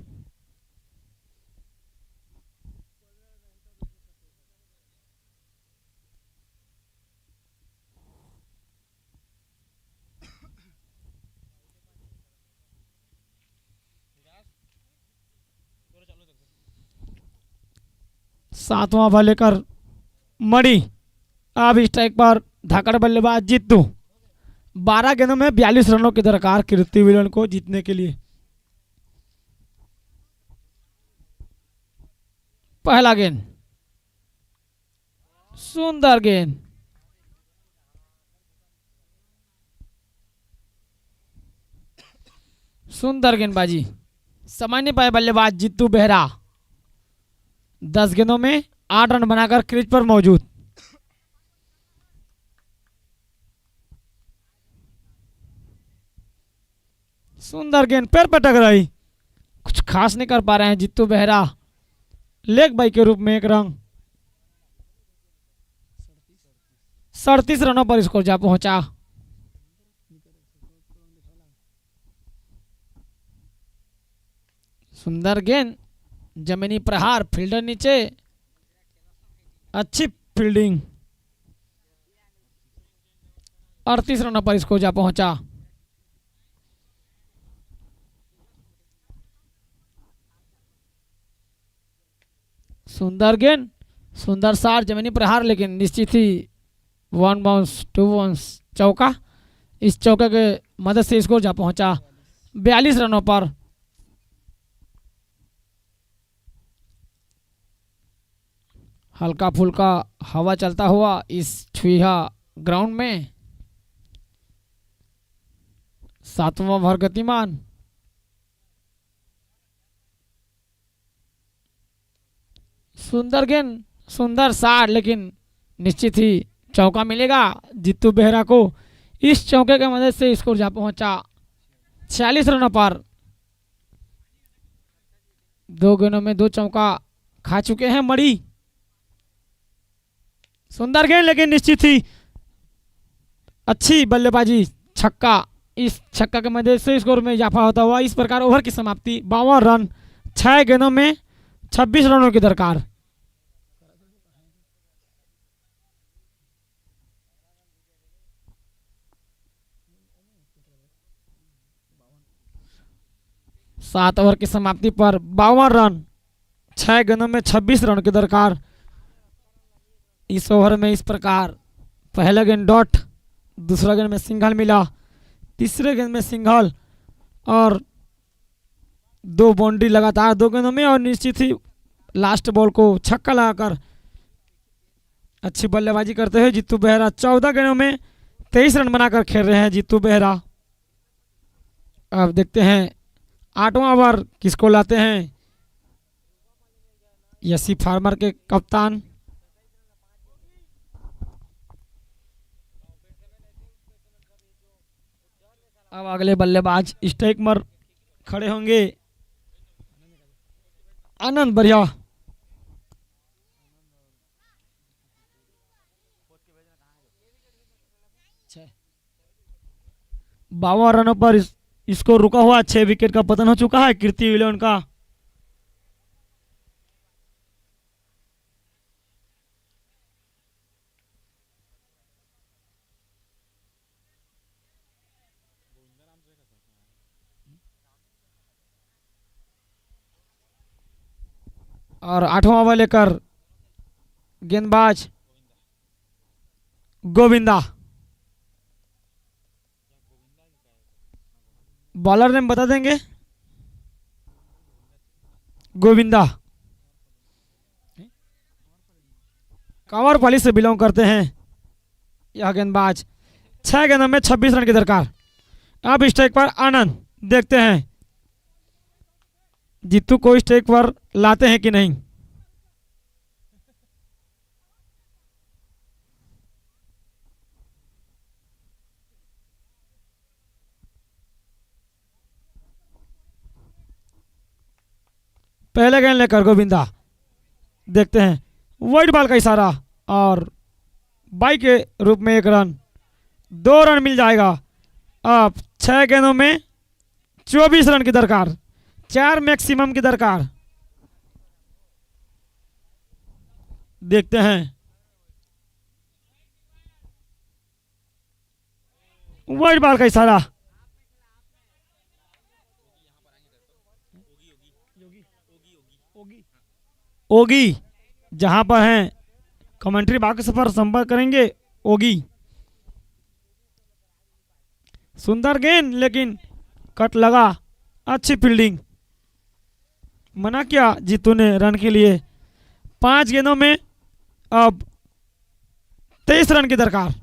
सातवां ओवर लेकर मणि। अब स्ट्राइक पर धाकड़ बल्लेबाज जीतू। 12 गेंदों में 42 रनों की दरकार कीर्ति विलन को जीतने के लिए। पहला गेंद, सुंदर गेंद, सुंदर गेंदबाजी। समय नहीं पाए बल्लेबाज जीतू बेहरा। 10 गेंदों में 8 रन बनाकर क्रीज पर मौजूद। सुंदर गेंद पैर पर टकराई। कुछ खास नहीं कर पा रहे हैं जीतू बेहरा। लेग बाई के रूप में 1 रन। 37 रनों पर स्कोर जा पहुंचा। सुंदर गेंद, जमीनी प्रहार, फील्डर नीचे, अच्छी फील्डिंग। 38 रनों पर स्कोर जा पहुंचा। सुंदर गेंद, सुंदर शॉट, जमीनी प्रहार, लेकिन निश्चित ही 1 बाउंस 2 बाउंस चौका। इस चौके के मदद से स्कोर जा पहुंचा 42 रनों पर। हल्का फुल्का हवा चलता हुआ इस छुईहा ग्राउंड में। 7वां ओवर गतिमान। सुंदर गेंद, सुंदर शॉट, लेकिन निश्चित ही चौका मिलेगा जीतू बेहरा को। इस चौके की मदद से स्कोर जा पहुंचा 46 रनों पर। 2 गेंदों में 2 चौका खा चुके हैं मणि। सुंदर गेंद, लेकिन निश्चित ही अच्छी बल्लेबाजी, छक्का। इस छक्का की मदद से स्कोर में इजाफा होता हुआ इस प्रकार ओवर की समाप्ति 52 रन 6 गेंदों में 26 रनों की दरकार। सात ओवर की समाप्ति पर 52 रन 6 गेंदों में 26 रन की दरकार। इस ओवर में इस प्रकार पहला गेंद डॉट, दूसरा गेंद में सिंगल मिला, तीसरे गेंद में सिंगल और 2 बाउंड्री लगातार 2 गेंदों में, और निश्चित ही लास्ट बॉल को छक्का लगाकर अच्छी बल्लेबाजी करते हुए जीतू बेहरा 14 गेंदों में 23 रन बनाकर खेल रहे हैं जीतू बेहरा। अब देखते हैं 8वां ओवर किसको लाते हैं। यसी फार्मर के कप्तान अब अगले बल्लेबाज स्ट्राइक पर खड़े होंगे। आनंद बढ़िया, बावन रनों पर इसको रुका हुआ 6 विकेट का पतन हो चुका है कीर्ति विलियन का। और 8वां ओवर लेकर गेंदबाज गोविंदा। बॉलर नेम बता देंगे। गोविंदा कंवरपाली से बिलोंग करते हैं यह गेंदबाज। 6 गेंदों में 26 रन की दरकार। अब स्ट्राइक पर आनंद, देखते हैं जीतू को स्ट्राइक पर लाते हैं कि नहीं। पहले गेंद लेकर गोविंदा, देखते हैं वाइड बॉल का इशारा और बाई के रूप में 1 रन, 2 रन मिल जाएगा। अब 6 गेंदों में 24 रन की दरकार, 4 मैक्सिमम की दरकार। देखते हैं वाइड बॉल का इशारा, ओगी जहां पर हैं कमेंट्री बॉक्स पर संपर्क करेंगे। ओगी सुंदर गेंद, लेकिन कट लगा, अच्छी फील्डिंग, मना किया जीतू ने रन के लिए। 5 गेंदों में अब 23 रन की दरकार।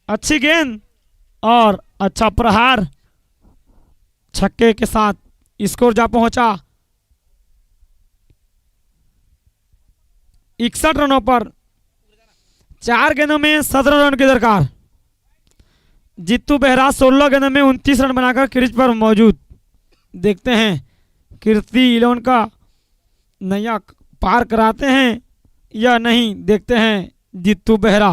अच्छी गेंद और अच्छा प्रहार, छक्के के साथ स्कोर जा पहुंचा 61 रनों पर। 4 गेंदों में 17 रन की दरकार। जीतू बेहरा 16 गेंदों में 29 रन बनाकर क्रीज पर मौजूद। देखते हैं कीर्ति इलोन का नैया पार कराते हैं या नहीं। देखते हैं जीतू बेहरा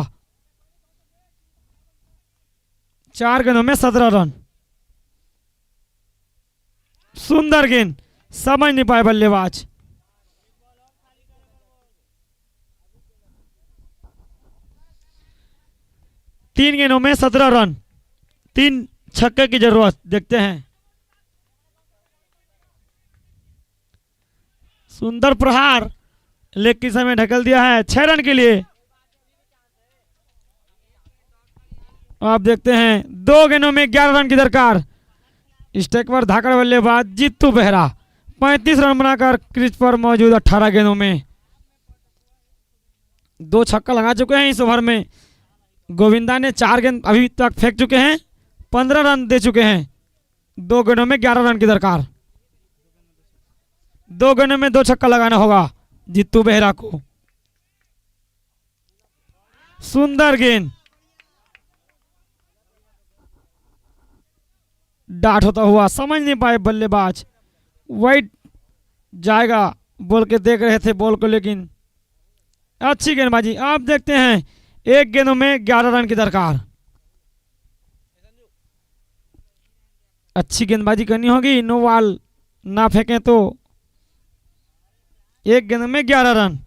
4 गेंदों में 17 रन। सुंदर गेंद, समझ नहीं पाए बल्लेबाज। तीन गेंदों में 17 रन, 3 छक्के की जरूरत। देखते हैं सुंदर प्रहार, लेग की समय ढकल दिया है 6 रन के लिए। अब देखते हैं 2 गेंदों में 11 रन की दरकार। स्ट्राइक पर धाकड़ बल्लेबाज जीतू बेहरा 35 रन बनाकर क्रीज पर मौजूद। 18 गेंदों में 2 छक्का लगा चुके हैं इस ओवर में। गोविंदा ने 4 गेंद अभी तक फेंक चुके हैं, 15 रन दे चुके हैं। 2 गेंदों में 11 रन की दरकार। 2 गेंदों में 2 छक्का लगाना होगा जीतू बेहरा को। सुंदर गेंद, डाट होता हुआ, समझ नहीं पाए बल्लेबाज, वाइड जाएगा बोल के देख रहे थे बॉल को, लेकिन अच्छी गेंदबाजी। आप देखते हैं 1 गेंदों में 11 रन की दरकार। अच्छी गेंदबाजी करनी होगी, नो बॉल ना फेंकें तो 1 गेंद में 11 रन।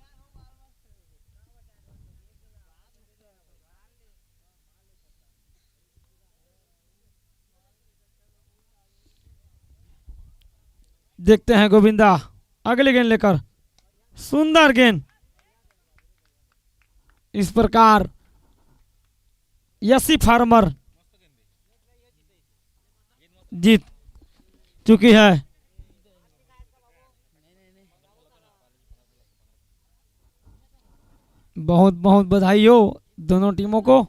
देखते हैं गोविंदा अगली गेंद लेकर, सुंदर गेंद। इस प्रकार यसी फार्मर जीत चुकी है। बहुत बहुत बधाई हो दोनों टीमों को।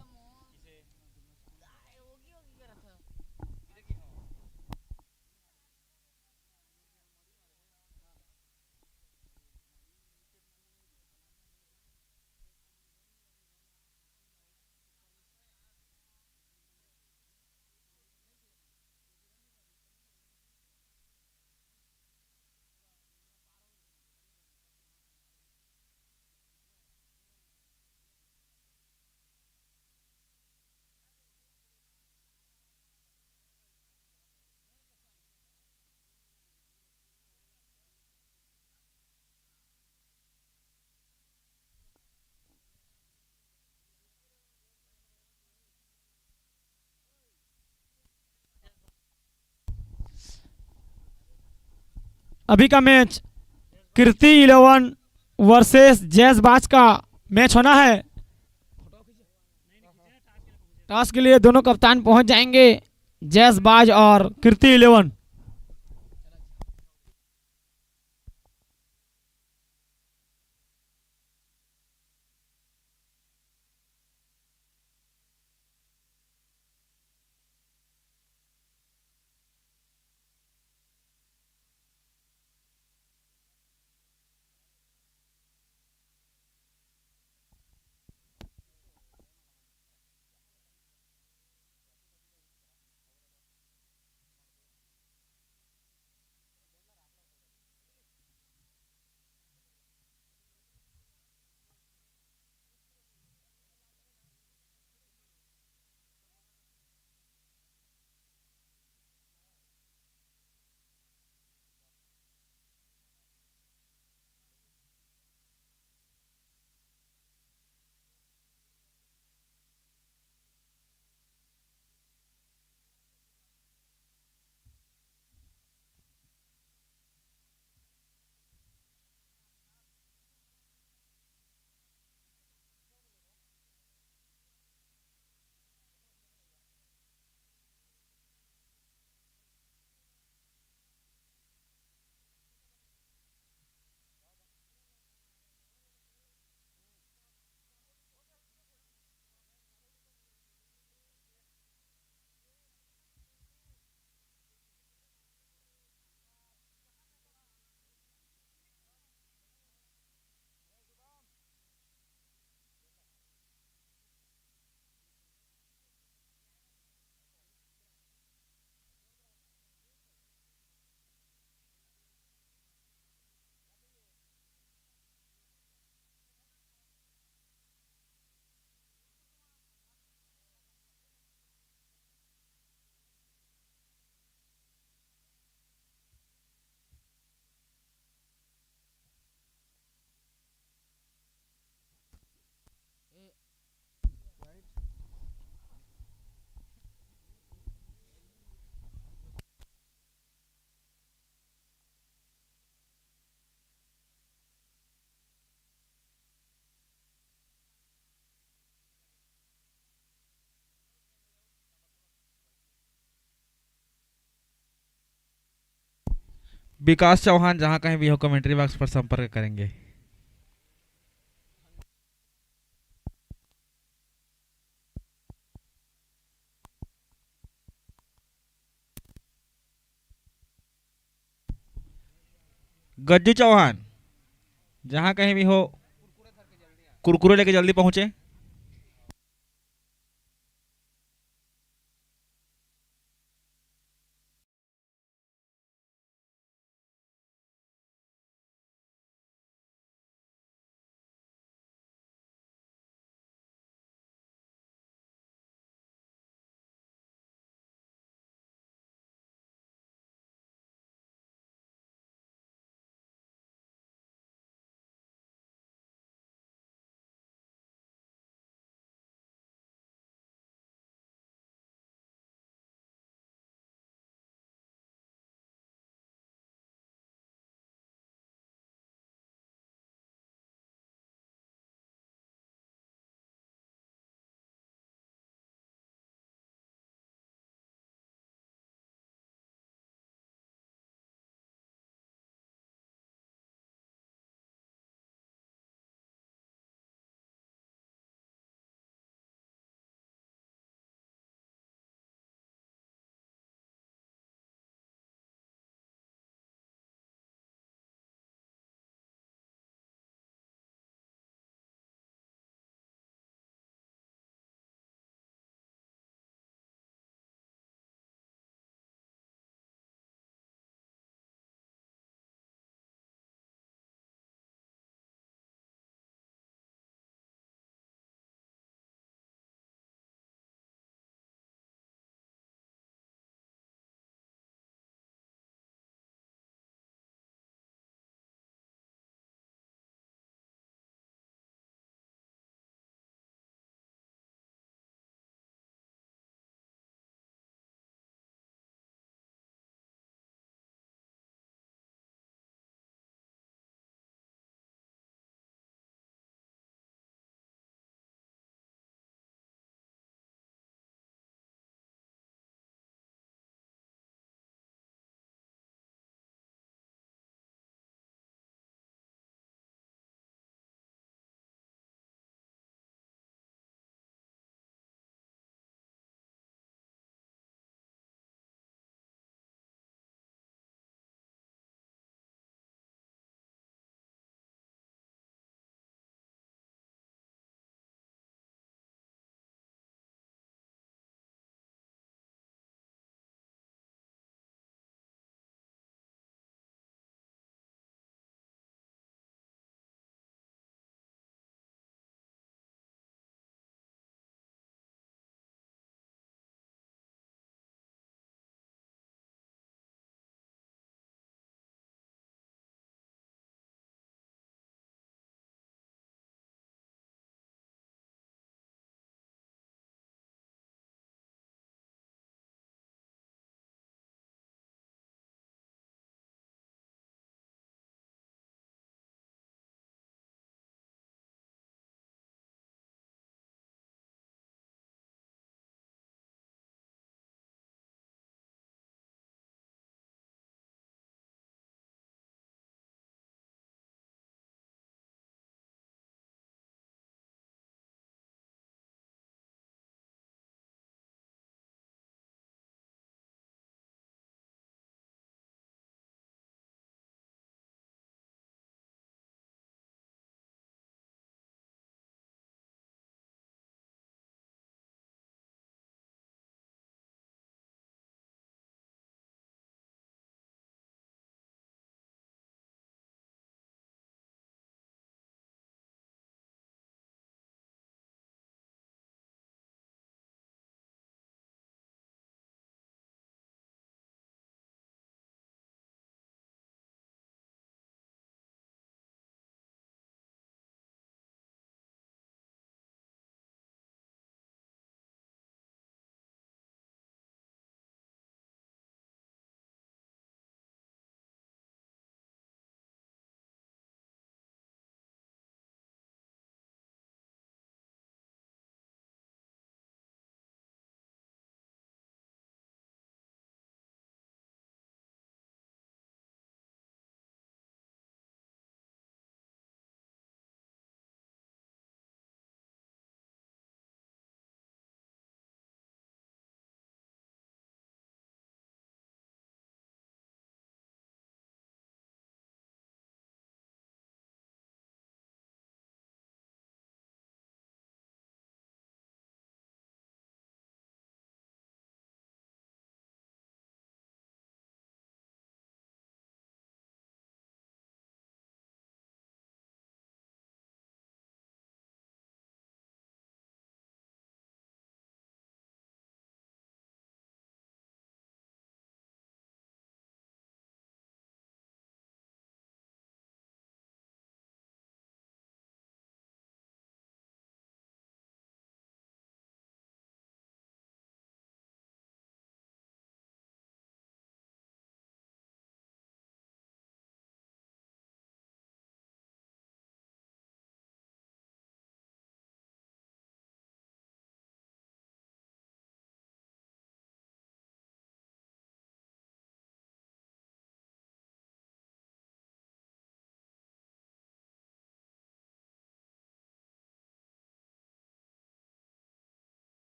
अभी का मैच कीर्ति 11 वर्सेस जैसबाज का मैच होना है। टॉस के लिए दोनों कप्तान पहुंच जाएंगे, जैसबाज और कीर्ति 11। विकास चौहान जहां कहीं भी हो कमेंट्री बॉक्स पर संपर्क करेंगे। गज्जू चौहान, जहाँ कहीं भी हो कुरकुरे लेके जल्दी पहुंचे।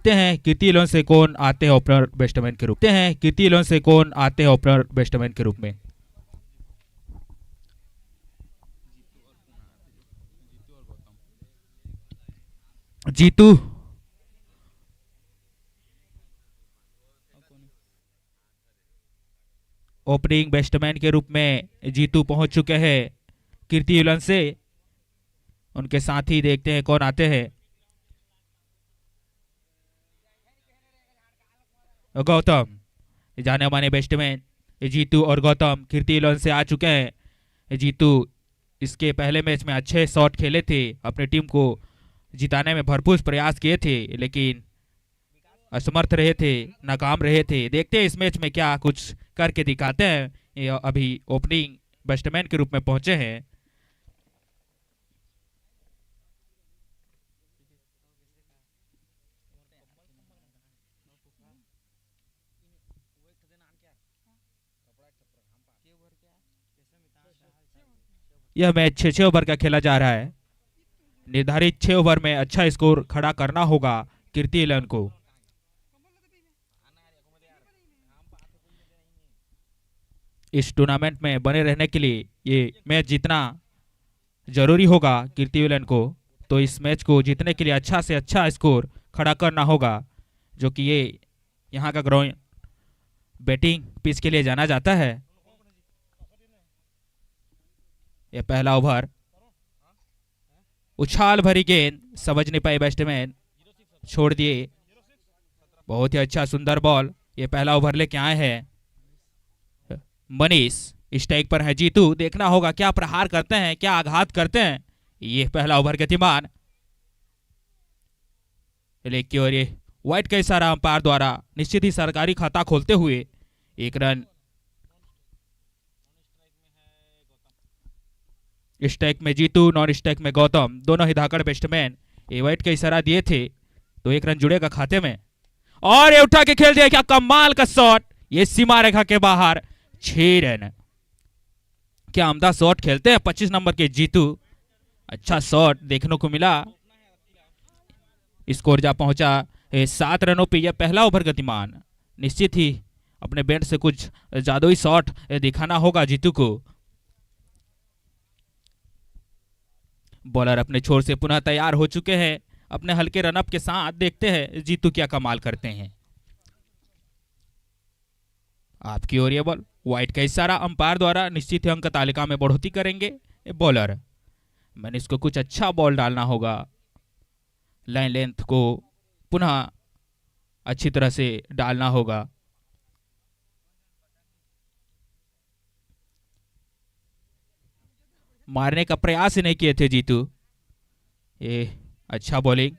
देखते हैं कीर्ति इलेवन से कौन आते हैं ओपनर बैट्समैन के रूप में। कीर्ति इलेवन से कौन आते हैं ओपनर बैट्समैन के रूप में। जीतू ओपनिंग बैट्समैन के रूप में जीतू पहुंच चुके हैं कीर्ति इलेवन से। उनके साथ ही देखते हैं कौन आते हैं। गौतम, जाने माने बैट्समैन जीतू और गौतम कीर्ति इलेवन से आ चुके हैं। जीतू इसके पहले मैच में अच्छे शॉट खेले थे, अपनी टीम को जिताने में भरपूर प्रयास किए थे, लेकिन असमर्थ रहे थे, नाकाम रहे थे। देखते हैं इस मैच में क्या कुछ करके दिखाते हैं। ये अभी ओपनिंग बैट्समैन के रूप में पहुंचे हैं। यह मैच 6 ओवर का खेला जा रहा है। निर्धारित 6 ओवर में अच्छा स्कोर खड़ा करना होगा कीर्ति इलेवन को। इस टूर्नामेंट में बने रहने के लिए ये मैच जीतना जरूरी होगा कीर्ति इलेवन को। तो इस मैच को जीतने के लिए अच्छा से अच्छा स्कोर खड़ा करना होगा, जो कि ये यहाँ का ग्राउंड बैटिंग पिच के लिए जाना जाता है। यह पहला ओवर, उछाल भरी गेंद, समझ नहीं पाए बैट्समैन, छोड़ दिए। बहुत ही अच्छा सुंदर बॉल। ये पहला ओवर लेके आए हैं मनीष। स्ट्राइक पर है जीतू, देखना होगा क्या प्रहार करते हैं, क्या आघात करते हैं। ये पहला ओवर गतिमान, लेकिन और ये वाइट का इशारा अंपायर द्वारा निश्चित ही सरकारी खाता खोलते हुए 1 रन। स्ट्राइक में जीतू, नॉन स्ट्राइक में गौतम, दोनों ही धाकड़ बैट्समैन ये वाइट का इशारा दिए थे, तो 1 रन जुड़ेगा खाते में। और ये उठा के खेल दिया, क्या कमाल का शॉट, ये सीमा रेखा के बाहर, 6 रन। क्या आमदा शॉट खेलते हैं 25 नंबर के जीतू। अच्छा शॉट देखने को मिला। स्कोर जा पहुंचा 7 रनों पे। यह पहला ओवर गतिमान, निश्चित ही अपने बैंड से कुछ जादुई शॉट दिखाना होगा जीतू को। बॉलर अपने छोर से पुनः तैयार हो चुके हैं अपने हल्के रनअप के साथ। देखते हैं जीतू क्या कमाल करते हैं। आपकी ओर ये बॉल, व्हाइट का इशारा अंपायर द्वारा निश्चित ही अंक तालिका में बढ़ोतरी करेंगे बॉलर। मैंने इसको कुछ अच्छा बॉल डालना होगा, लाइन लेंथ को पुनः अच्छी तरह से डालना होगा। मारने का प्रयास ही नहीं किए थे जीतू। ये अच्छा बॉलिंग,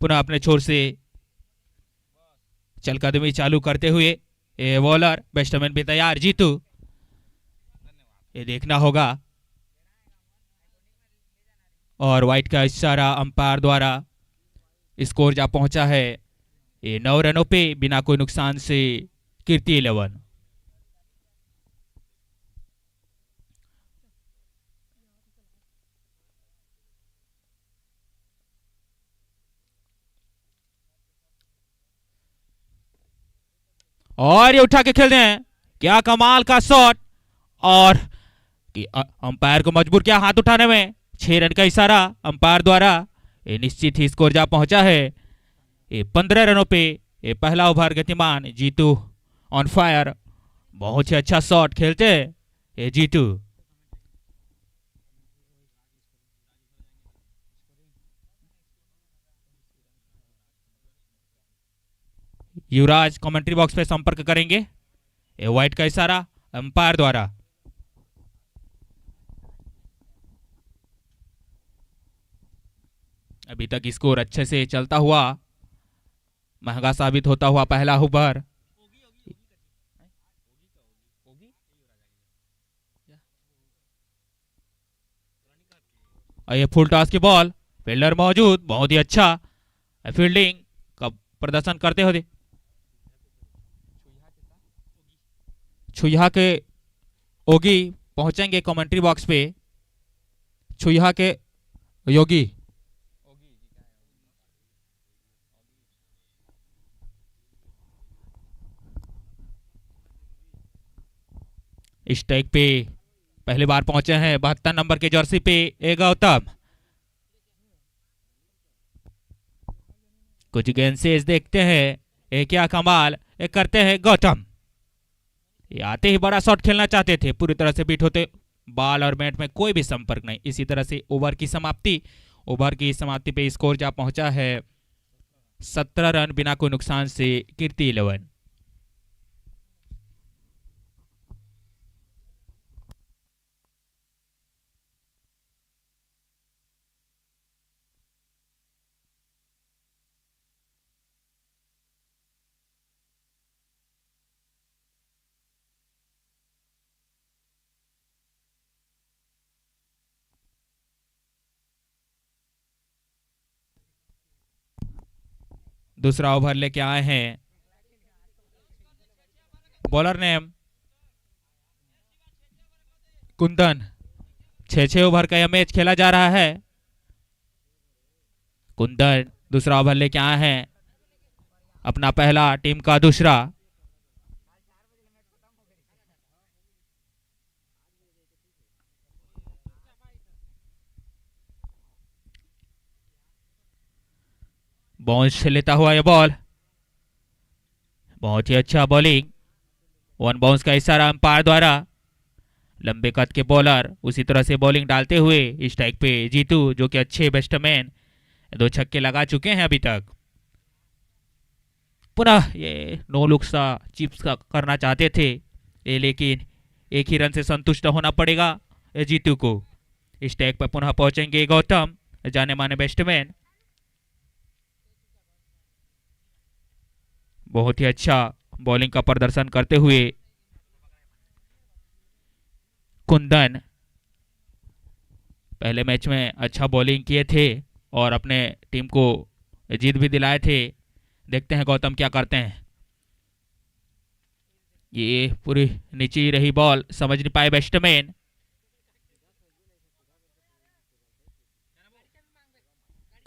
पुनः अपने छोर से चलकदमी चालू करते हुए ये बॉलर, बैट्समैन भी तैयार जीतू। ये देखना होगा। और व्हाइट का इशारा अंपायर द्वारा स्कोर जा पहुंचा है ये 9 रनों पे बिना कोई नुकसान से कीर्ति इलेवन। और ये उठा के खेल रहे हैं, क्या कमाल का शॉट। और अंपायर को मजबूर किया हाथ उठाने में। 6 रन का इशारा अंपायर द्वारा, ये निश्चित ही स्कोर जा पहुंचा है ये 15 रनों पे। ये पहला ओवर गतिमान, जीतू ऑन फायर, बहुत ही अच्छा शॉट खेलते हैं ये जीतू। युवराज कमेंट्री बॉक्स पे संपर्क करेंगे। ये व्हाइट का इशारा अंपायर द्वारा। अभी तक स्कोर अच्छे से चलता हुआ, महंगा साबित होता हुआ पहला ओवर। ये फुल टॉस की बॉल, फील्डर मौजूद, बहुत ही अच्छा फील्डिंग का प्रदर्शन करते हुए। छुइहा के ओगी पहुंचेंगे कमेंट्री बॉक्स पे। छुईहा के योगी स्ट्राइक पे पहली बार पहुंचे हैं 72 नंबर के जर्सी पे ए गौतम। कुछ गेंसेज देखते हैं, ये क्या कमाल ये करते हैं गौतम। ये आते ही बड़ा शॉट खेलना चाहते थे, पूरी तरह से बीट होते, बॉल और बैट में कोई भी संपर्क नहीं। इसी तरह से ओवर की समाप्ति पे स्कोर जा पहुंचा है 17 रन बिना कोई नुकसान से कीर्ति 11। दूसरा ओवर लेके आए हैं बॉलर नेम कुंदन। 6 ओवर का यह मैच खेला जा रहा है। कुंदन दूसरा ओवर लेके आए हैं, अपना पहला टीम का दूसरा। बाउंस से लेता हुआ यह बॉल, बहुत ही अच्छा बॉलिंग। 1 बाउंस का इशारा अंपायर द्वारा। लंबे कद के बॉलर उसी तरह से बॉलिंग डालते हुए स्ट्राइक पे जीतू, जो कि अच्छे बैट्समैन, 2 छक्के लगा चुके हैं अभी तक। पुनः ये नो लुक सा चिप्स का करना चाहते थे ये, लेकिन एक ही रन से संतुष्ट होना पड़ेगा ये जीतू को। स्ट्राइक पर पुनः पहुंचेंगे गौतम, जाने माने बैट्समैन। बहुत ही अच्छा बॉलिंग का प्रदर्शन करते हुए कुंदन पहले मैच में अच्छा बॉलिंग किए थे और अपने टीम को जीत भी दिलाए थे। देखते हैं गौतम क्या करते हैं। ये पूरी नीचे ही रही बॉल, समझ नहीं पाए बैट्समैन।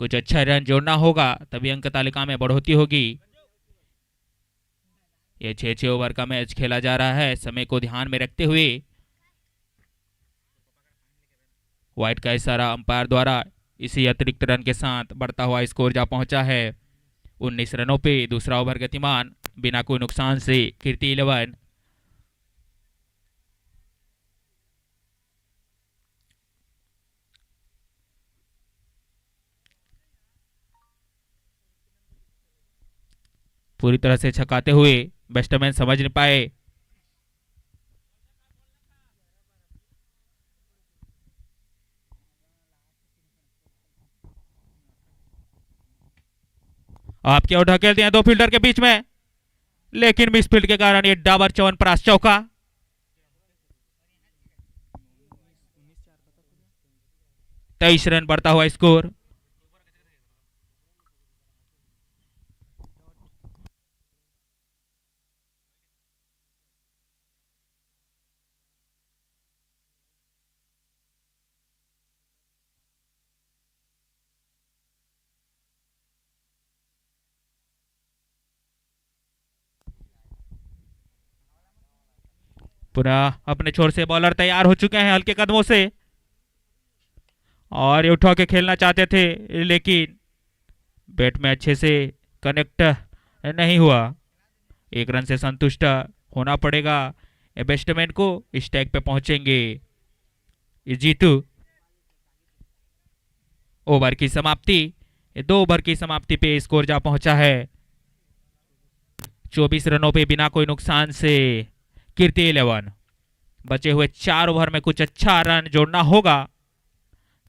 कुछ अच्छा रन जोड़ना होगा तभी अंक तालिका में बढ़ोतरी होगी। ये 6 ओवर का मैच खेला जा रहा है। समय को ध्यान में रखते हुए व्हाइट का इशारा अंपायर द्वारा इसी अतिरिक्त रन के साथ बढ़ता हुआ स्कोर जा पहुंचा है 19 रनों पे। दूसरा ओवर गतिमान बिना कोई नुकसान से कीर्ति 11। पूरी तरह से छकाते हुए बैट्समैन समझ नहीं पाए। आप क्या ढकेल दिए 2 फील्डर के बीच में, लेकिन मिस फील्ड के कारण ये डाबर च्यवनप्राश चौका। तेईस रन बढ़ता हुआ स्कोर। पुनः अपने छोर से बॉलर तैयार हो चुके हैं हल्के कदमों से, और ये उठा के खेलना चाहते थे लेकिन बैट में अच्छे से कनेक्ट नहीं हुआ। 1 रन से संतुष्ट होना पड़ेगा बैट्समैन को। इस टैग पे पहुंचेंगे जीतू। ओवर की समाप्ति, 2 ओवर की समाप्ति पे स्कोर जा पहुंचा है 24 रनों पे बिना कोई नुकसान से कीर्ति 11। बचे हुए 4 ओवर में कुछ अच्छा रन जोड़ना होगा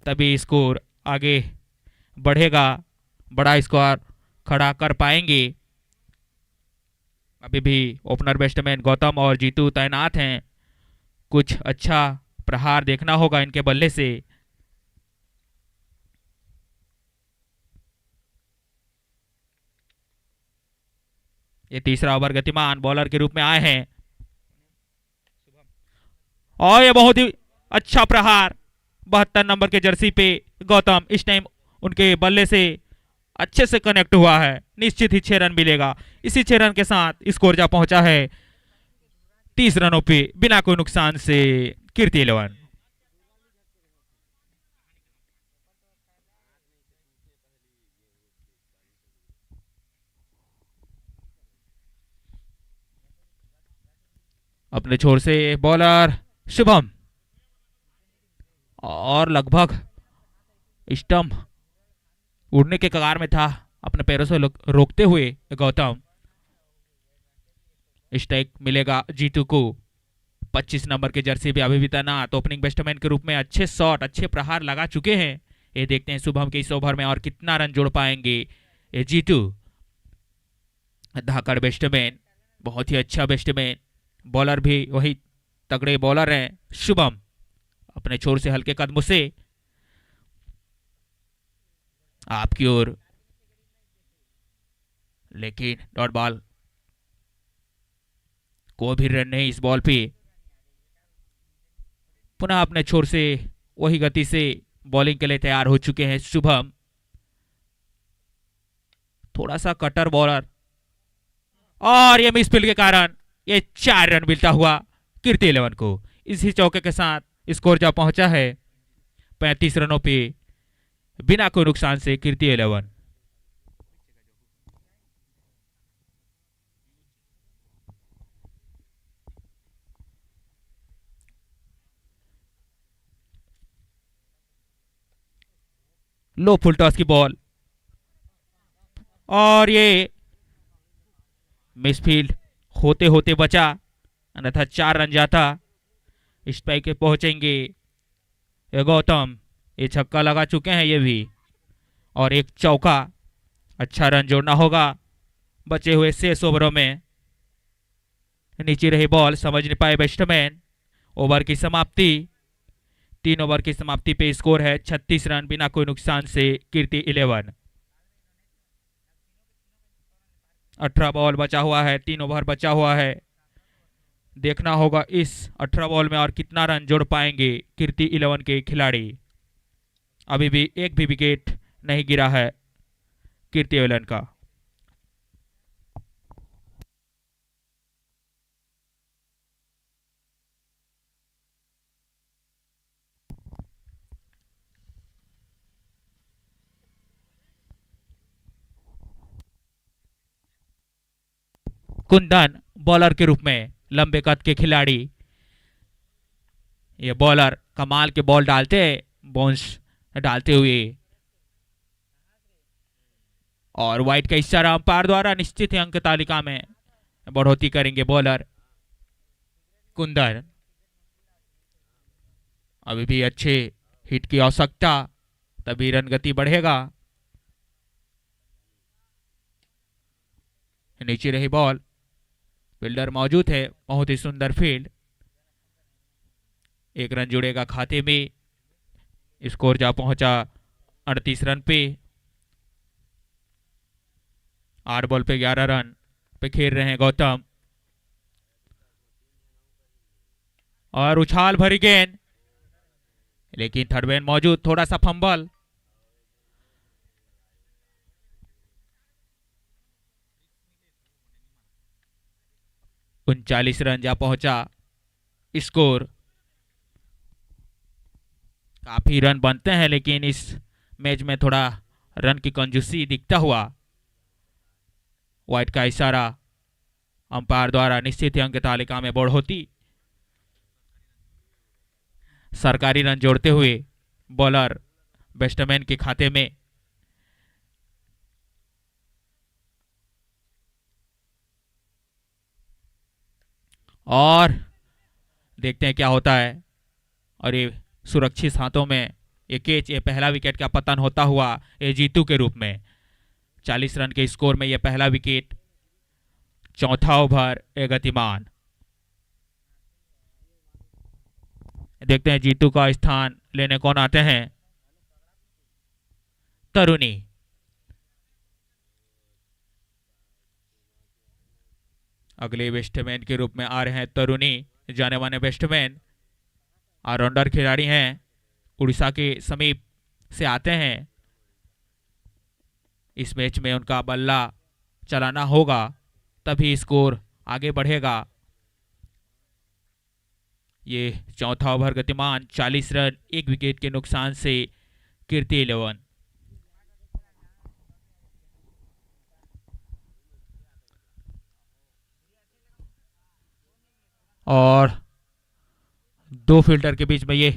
तभी स्कोर आगे बढ़ेगा, बड़ा स्कोर खड़ा कर पाएंगे। अभी भी ओपनर बैट्समैन गौतम और जीतू तैनात हैं। कुछ अच्छा प्रहार देखना होगा इनके बल्ले से। ये तीसरा ओवर गतिमान बॉलर के रूप में आए हैं और ये बहुत ही अच्छा प्रहार 72 नंबर के जर्सी पे गौतम इस टाइम उनके बल्ले से अच्छे से कनेक्ट हुआ है। निश्चित ही 6 रन मिलेगा। इसी 6 रन के साथ स्कोर जा पहुंचा है 30 रनों पे बिना कोई नुकसान से कीर्ति 11। अपने छोर से बॉलर शुभम और लगभग स्टंप उड़ने के कगार में था, अपने पैरों से रोकते हुए गौतम। स्ट्राइक मिलेगा जीतू को। 25 नंबर के जर्सी पे अभी भी तैनात ओपनिंग बैट्समैन के रूप में अच्छे शॉट अच्छे प्रहार लगा चुके हैं। ये देखते हैं शुभम के इस ओवर में और कितना रन जोड़ पाएंगे ये जीतू। धाकड़ बैट्समैन, बहुत ही अच्छा बैट्समैन, बॉलर भी वही तगड़े बॉलर हैं। शुभम अपने छोर से हल्के कदमों से आपकी ओर, लेकिन डॉट बॉल, कोई भी रन नहीं इस बॉल पे। पुनः अपने छोर से वही गति से बॉलिंग के लिए तैयार हो चुके हैं शुभम। थोड़ा सा कटर बॉलर और ये मिसफील्ड के कारण ये 4 रन मिलता हुआ कीर्ति 11 को। इसी चौके के साथ स्कोर जा पहुंचा है 35 रनों पे बिना कोई नुकसान से कीर्ति 11। लो फुल टॉस की बॉल और ये मिसफील्ड होते होते बचा, अन्यथा 4 रन जाता। स्ट्राइक पे पहुंचेंगे ये गौतम। ये छक्का लगा चुके हैं ये भी, और एक चौका। अच्छा रन जोड़ना होगा बचे हुए 6 ओवरों में। नीचे रही बॉल, समझ नहीं पाए बैट्समैन। ओवर की समाप्ति, 3 ओवर की समाप्ति पे स्कोर है 36 रन बिना कोई नुकसान से कीर्ति 11। 18 बॉल बचा हुआ है, 3 ओवर बचा हुआ है। देखना होगा इस 18 बॉल में और कितना रन जोड़ पाएंगे कीर्ति 11 के खिलाड़ी। अभी भी एक भी विकेट नहीं गिरा है कीर्ति 11 का। कुंदन बॉलर के रूप में, लंबे कद के खिलाड़ी। ये बॉलर कमाल के बॉल डालते, बाउंस डालते हुए, और व्हाइट का इशारा अंपायर द्वारा निश्चित ही अंक तालिका में बढ़ोतरी करेंगे बॉलर कुंदन। अभी भी अच्छे हिट की आवश्यकता, तभी रन गति बढ़ेगा। नीचे रही बॉल, फील्डर मौजूद है, बहुत ही सुंदर फील्ड। 1 रन जुड़ेगा खाते में। स्कोर जा पहुंचा 38 रन पे। 8 बॉल पे 11 रन पे खेल रहे हैं गौतम। और उछाल भरी गेंद, लेकिन थर्ड मैन मौजूद, थोड़ा सा फंबल। उनचालीस रन जा पहुंचा स्कोर। काफी रन बनते हैं, लेकिन इस मैच में थोड़ा रन की कंजूसी दिखता हुआ। व्हाइट का इशारा अंपायर द्वारा निश्चित ही अंक तालिका में बढ़ोतरी। सरकारी रन जोड़ते हुए बॉलर बैट्समैन के खाते में। और देखते हैं क्या होता है। और ये सुरक्षित हाथों में ये कैच, ये पहला विकेट का पतन होता हुआ ये जीतू के रूप में। 40 रन के स्कोर में ये पहला विकेट। चौथा ओवर ए गतिमान। देखते हैं जीतू का स्थान लेने कौन आते हैं। तरुणी, अगले बैट्समैन के रूप में आ रहे हैं तरुणी, जाने माने बैट्समैन। ऑलराउंडर खिलाड़ी हैं, उड़ीसा के समीप से आते हैं। इस मैच में उनका बल्ला चलाना होगा, तभी स्कोर आगे बढ़ेगा। ये चौथा ओवर गतिमान, 40 रन 1 विकेट के नुकसान से कीर्ति 11। और 2 फील्डर के बीच में ये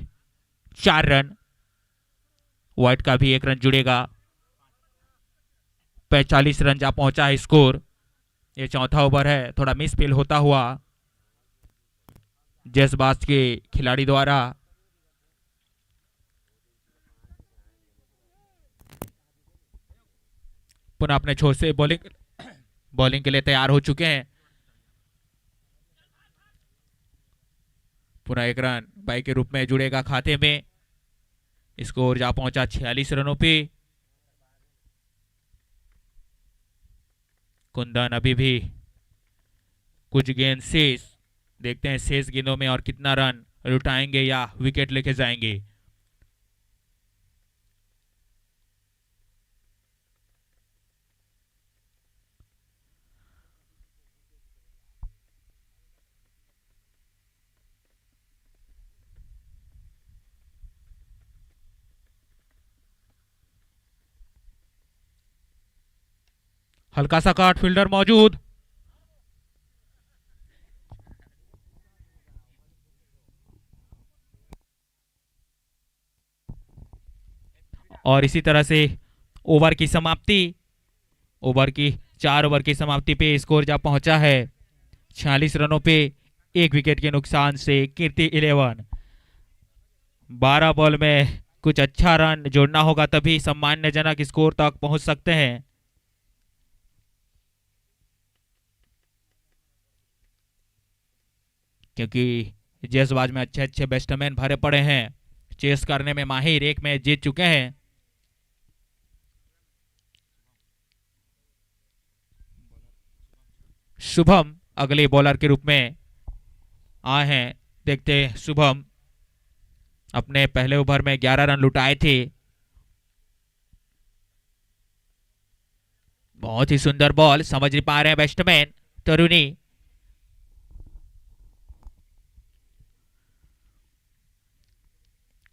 4 रन, व्हाइट का भी 1 रन जुड़ेगा। 45 रन जा पहुंचा है स्कोर। ये चौथा ओवर है, थोड़ा मिस फील होता हुआ जज्बात के खिलाड़ी द्वारा। पुनः अपने छोर से बॉलिंग के लिए तैयार हो चुके हैं। पुनः 1 रन बाई के रूप में जुड़ेगा खाते में। स्कोर जा पहुंचा 46 रनों पे। कुंदन अभी भी कुछ गेंद शेष, देखते हैं शेष गेंदों में और कितना रन लुटाएंगे या विकेट लेके जाएंगे। हल्का सा काट, फील्डर मौजूद। और इसी तरह से ओवर की समाप्ति, 4 ओवर की समाप्ति पे स्कोर जा पहुंचा है 46 रनों पे 1 विकेट के नुकसान से कीर्ति 11। 12 बॉल में कुछ अच्छा रन जोड़ना होगा, तभी सम्मानजनक स्कोर तक पहुंच सकते हैं। क्योंकि चेसबाज में अच्छे अच्छे बैट्समैन भरे पड़े हैं, चेस करने में माहिर, 1 मैच जीत चुके हैं। शुभम अगले बॉलर के रूप में आए हैं। देखते हैं शुभम अपने पहले ओवर में 11 रन लुटाए थे। बहुत ही सुंदर बॉल, समझ नहीं पा रहे हैं बैट्समैन तरुणी।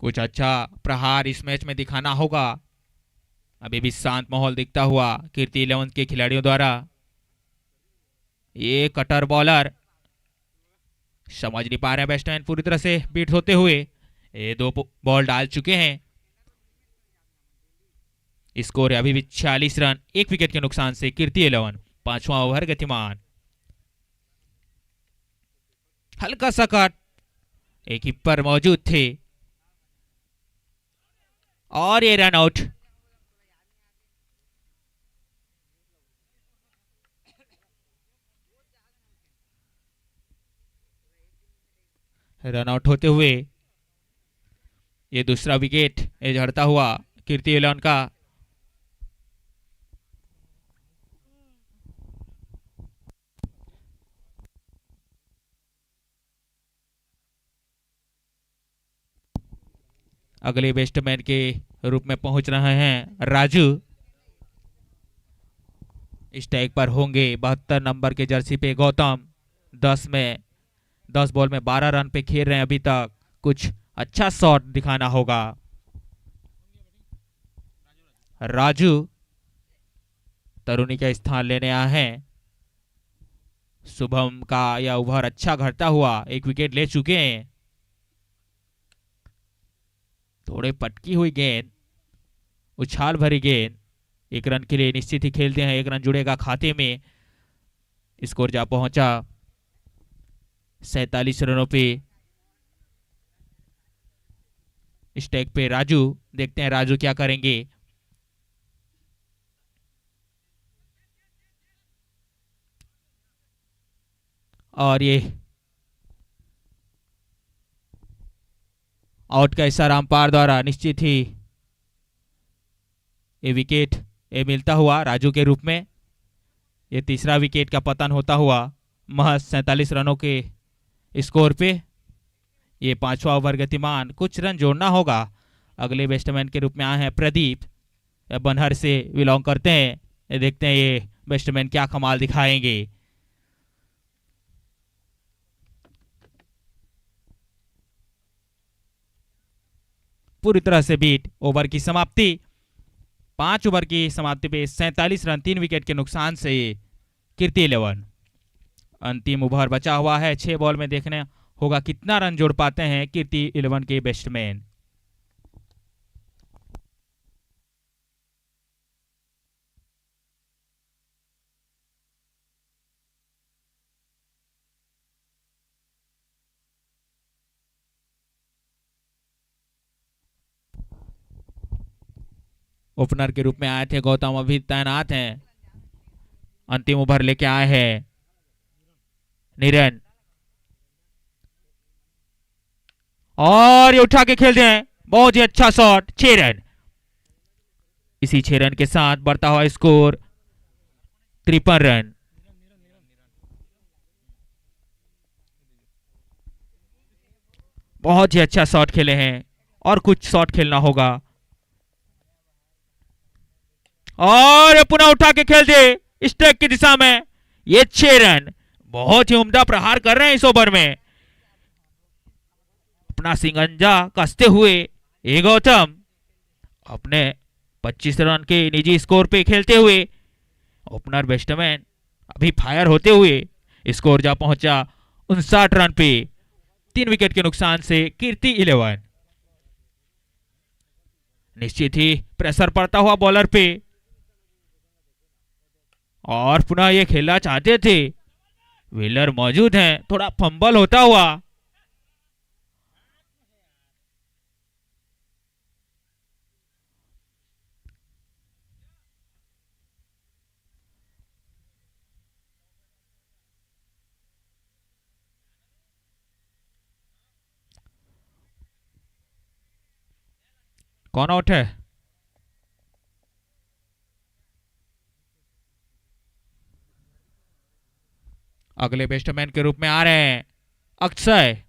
कुछ अच्छा प्रहार इस मैच में दिखाना होगा। अभी भी शांत माहौल दिखता हुआ कीर्ति 11 के खिलाड़ियों द्वारा। ये कटर बॉलर, समझ नहीं पा रहे हैं बैट्समैन पूरी तरह से बीट होते हुए। ये 2 बॉल डाल चुके हैं। स्कोर अभी भी 46 रन 1 विकेट के नुकसान से कीर्ति 11। 5वां ओवर गतिमान, हल्का सा कट, एक कीपर मौजूद थे और ये रन आउट। रन आउट होते हुए ये दूसरा विकेट झड़ता हुआ कीर्ति 11 का। अगले बैट्समैन के रूप में पहुंच रहे हैं राजू। स्ट्राइक पर होंगे 72 नंबर के जर्सी पे गौतम। 10 बॉल में 12 रन पे खेल रहे हैं अभी तक। कुछ अच्छा शॉट दिखाना होगा। राजू तरुणी का स्थान लेने आए हैं। शुभम का यह ओवर अच्छा घटता हुआ 1 विकेट ले चुके हैं। थोड़े पटकी हुई गेंद, उछाल भरी गेंद, 1 रन के लिए निश्चित ही खेलते हैं। 1 रन जुड़ेगा खाते में। स्कोर जा पहुंचा 47 रनों पे। स्ट्राइक पे राजू, देखते हैं राजू क्या करेंगे। और ये आउट का इशारा अंपायर द्वारा निश्चित ही ये विकेट मिलता हुआ राजू के रूप में। ये तीसरा विकेट का पतन होता हुआ महज 47 रनों के स्कोर पे। ये 5वां ओवर गतिमान, कुछ रन जोड़ना होगा। अगले बैट्समैन के रूप में आए हैं प्रदीप, बनहर से बिलोंग करते हैं। ये देखते हैं ये बैट्समैन क्या कमाल दिखाएंगे। पूरी तरह से बीट। ओवर की समाप्ति, 5 ओवर की समाप्ति पे 47 रन 3 विकेट के नुकसान से कीर्ति 11। अंतिम ओवर बचा हुआ है, 6 बॉल में देखने होगा कितना रन जोड़ पाते हैं कीर्ति 11 के बैट्समैन। ओपनर के रूप में आए थे गौतम, अभी तैनात हैं। अंतिम ओवर लेके आए हैं निरन, और ये उठा के खेलते हैं, बहुत ही अच्छा शॉट, 6 रन। इसी 6 रन के साथ बढ़ता हुआ स्कोर 53 रन। बहुत ही अच्छा शॉट खेले हैं और कुछ शॉट खेलना होगा। और पुनः उठा के खेल दे स्ट्राइक की दिशा में, ये 6 रन। बहुत ही उम्दा प्रहार कर रहे हैं इस ओवर में, अपना सिंगंजा कसते हुए ये गौतम अपने 25 रन के निजी स्कोर पे खेलते हुए। ओपनर बैट्समैन अभी फायर होते हुए, स्कोर जा पहुंचा 59 रन पे, 3 विकेट के नुकसान से कीर्ति 11। निश्चित ही प्रेशर पड़ता हुआ बॉलर पे, और पुनः ये खेलना चाहते थे, व्हीलर मौजूद हैं, थोड़ा फंबल होता हुआ। कौन आउट है? अगले बैट्समैन के रूप में आ रहे हैं अक्षय।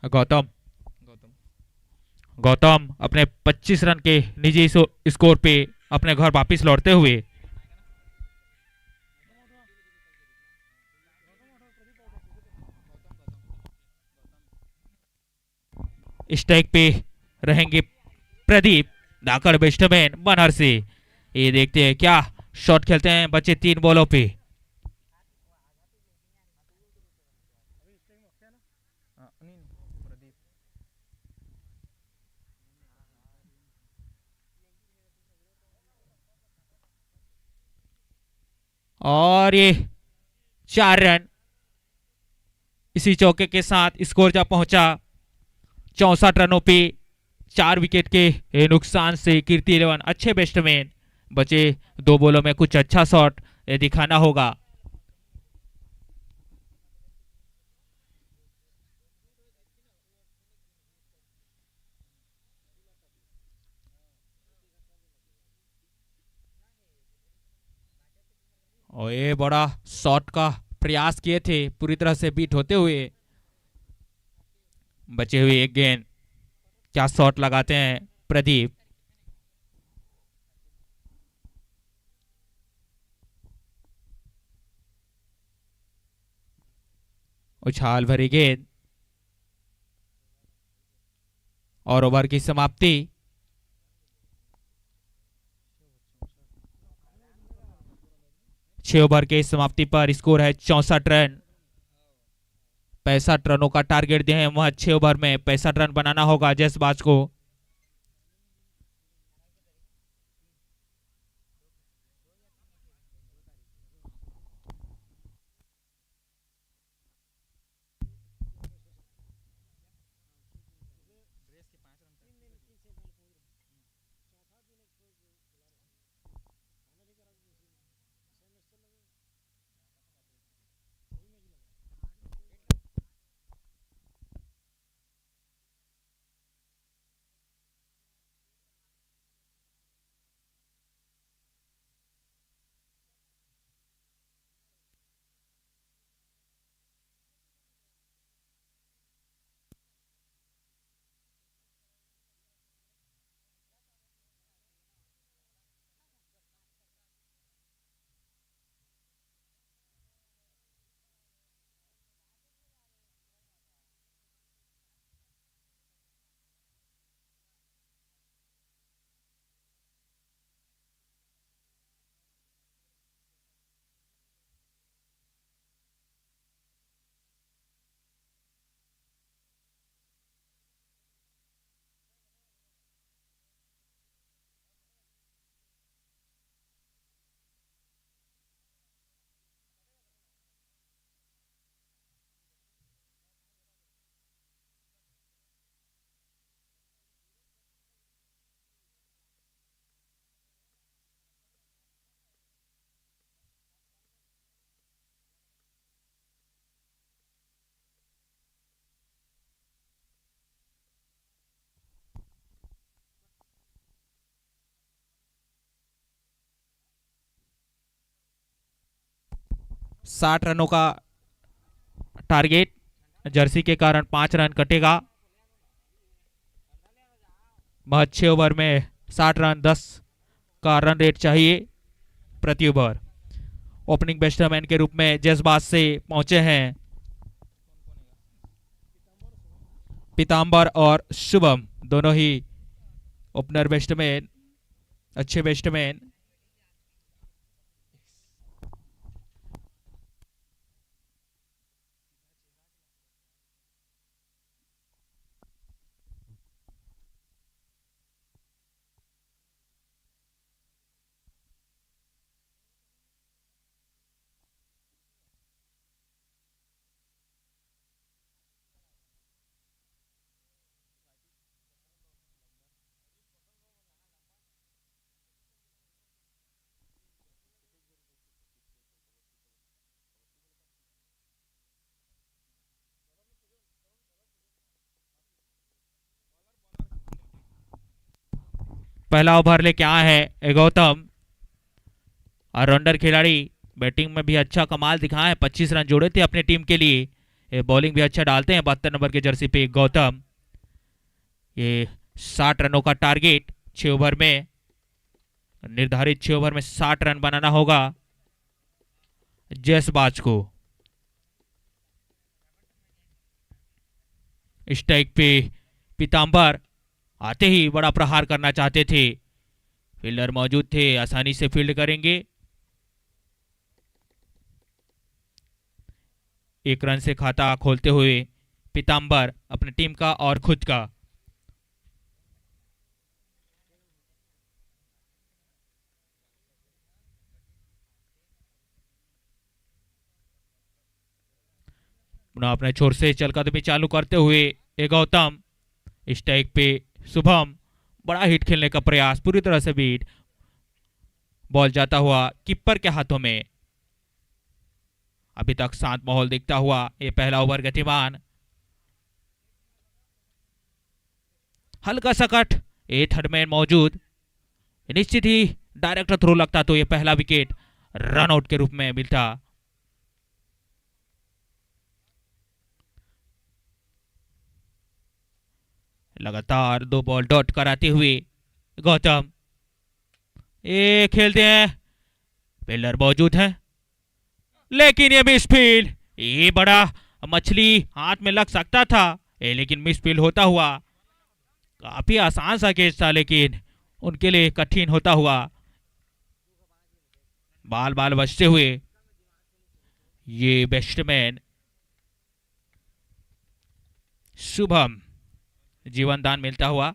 गौतम गौतम अपने 25 रन के निजी स्कोर पे अपने घर वापस लौटते हुए। स्ट्राइक पे रहेंगे प्रदीप, धाकड़ बैट्समैन बनहर से। ये देखते हैं क्या शॉट खेलते हैं बच्चे 3 बॉलों पे। और ये 4 रन, इसी चौके के साथ स्कोर जा पहुंचा 64 रनों पे, 4 विकेट के नुकसान से कीर्ति 11। अच्छे बैट्समैन बचे 2 बॉलों में कुछ अच्छा शॉट दिखाना होगा। और ये बड़ा शॉट का प्रयास किए थे, पूरी तरह से बीट होते हुए। बचे हुए एक गेंद, क्या शॉट लगाते हैं प्रदीप। उछाल भरी गेंद, और ओवर की समाप्ति। छह ओवर के समाप्ति पर स्कोर है 64 रन। 65 रनों का टारगेट दिए हैं, वह 6 ओवर में 65 रन बनाना होगा जसबाज को। 60 रनों का टारगेट, जर्सी के कारण 5 रन कटेगा। महज 6 ओवर में 60 रन 10 का रन रेट चाहिए प्रति ओवर। ओपनिंग बैट्समैन के रूप में जज्बात से पहुंचे हैं पीताम्बर और शुभम, दोनों ही ओपनर बैट्समैन, अच्छे बैट्समैन। पहला ओवर लेके आए हैं गौतम, ऑलराउंडर खिलाड़ी, बैटिंग में भी अच्छा कमाल दिखाए हैं, 25 रन जोड़े थे अपनी टीम के लिए। ये बॉलिंग भी अच्छा डालते हैं 72 नंबर के जर्सी पे गौतम। ये 60 रनों का टारगेट 6 ओवर में, निर्धारित 6 ओवर में 60 रन बनाना होगा जैसबाज को। स्ट्राइक पे पीताम्बर आते ही बड़ा प्रहार करना चाहते थे, फील्डर मौजूद थे, आसानी से फील्ड करेंगे। 1 रन से खाता खोलते हुए पीताम्बर अपनी टीम का और खुद का। पुनः अपने छोर से चलकदमी चालू करते हुए गौतम, स्ट्राइक पे शुभम, बड़ा हिट खेलने का प्रयास, पूरी तरह से बीट, बॉल जाता हुआ कीपर के हाथों में। अभी तक शांत माहौल दिखता हुआ ये पहला ओवर गतिमान, हल्का सा कट, ए थर्डमैन मौजूद, निश्चित ही डायरेक्ट थ्रो लगता तो ये पहला विकेट रन आउट के रूप में मिलता। लगातार 2 बॉल डॉट कराते हुए गौतम, ये खेलते हैं, फील्डर मौजूद है, लेकिन ये मिस फील्ड, ये बड़ा मछली हाथ में लग सकता था, लेकिन मिस फील्ड होता हुआ। काफी आसान सा केस था, लेकिन उनके लिए कठिन होता हुआ। बाल बाल बचते हुए ये बैट्समैन शुभम जीवन दान मिलता हुआ।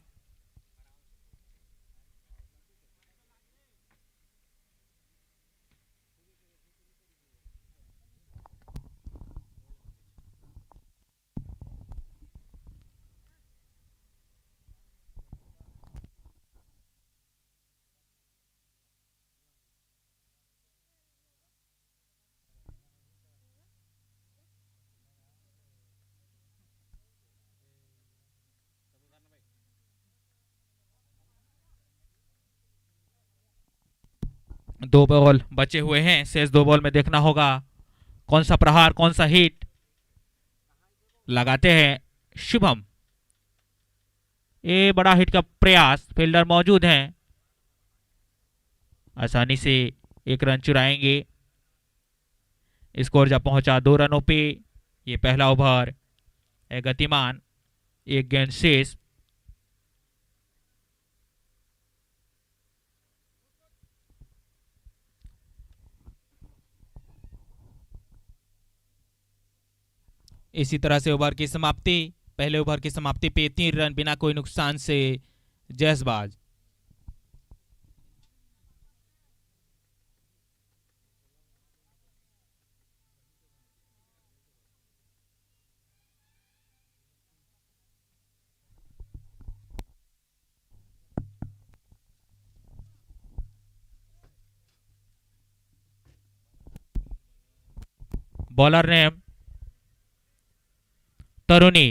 दो बॉल बचे हुए हैं, शेष 2 बॉल में देखना होगा कौन सा प्रहार, कौन सा हिट लगाते हैं शुभम। ये बड़ा हिट का प्रयास, फील्डर मौजूद हैं, आसानी से 1 रन चुराएंगे। स्कोर जब पहुंचा 2 रनों पे, ये पहला ओवर गतिमान, 1 गेंद शेष। इसी तरह से ओवर की समाप्ति, पहले ओवर की समाप्ति पे 3 रन बिना कोई नुकसान से जैसबाज। बॉलर ने तरुणी,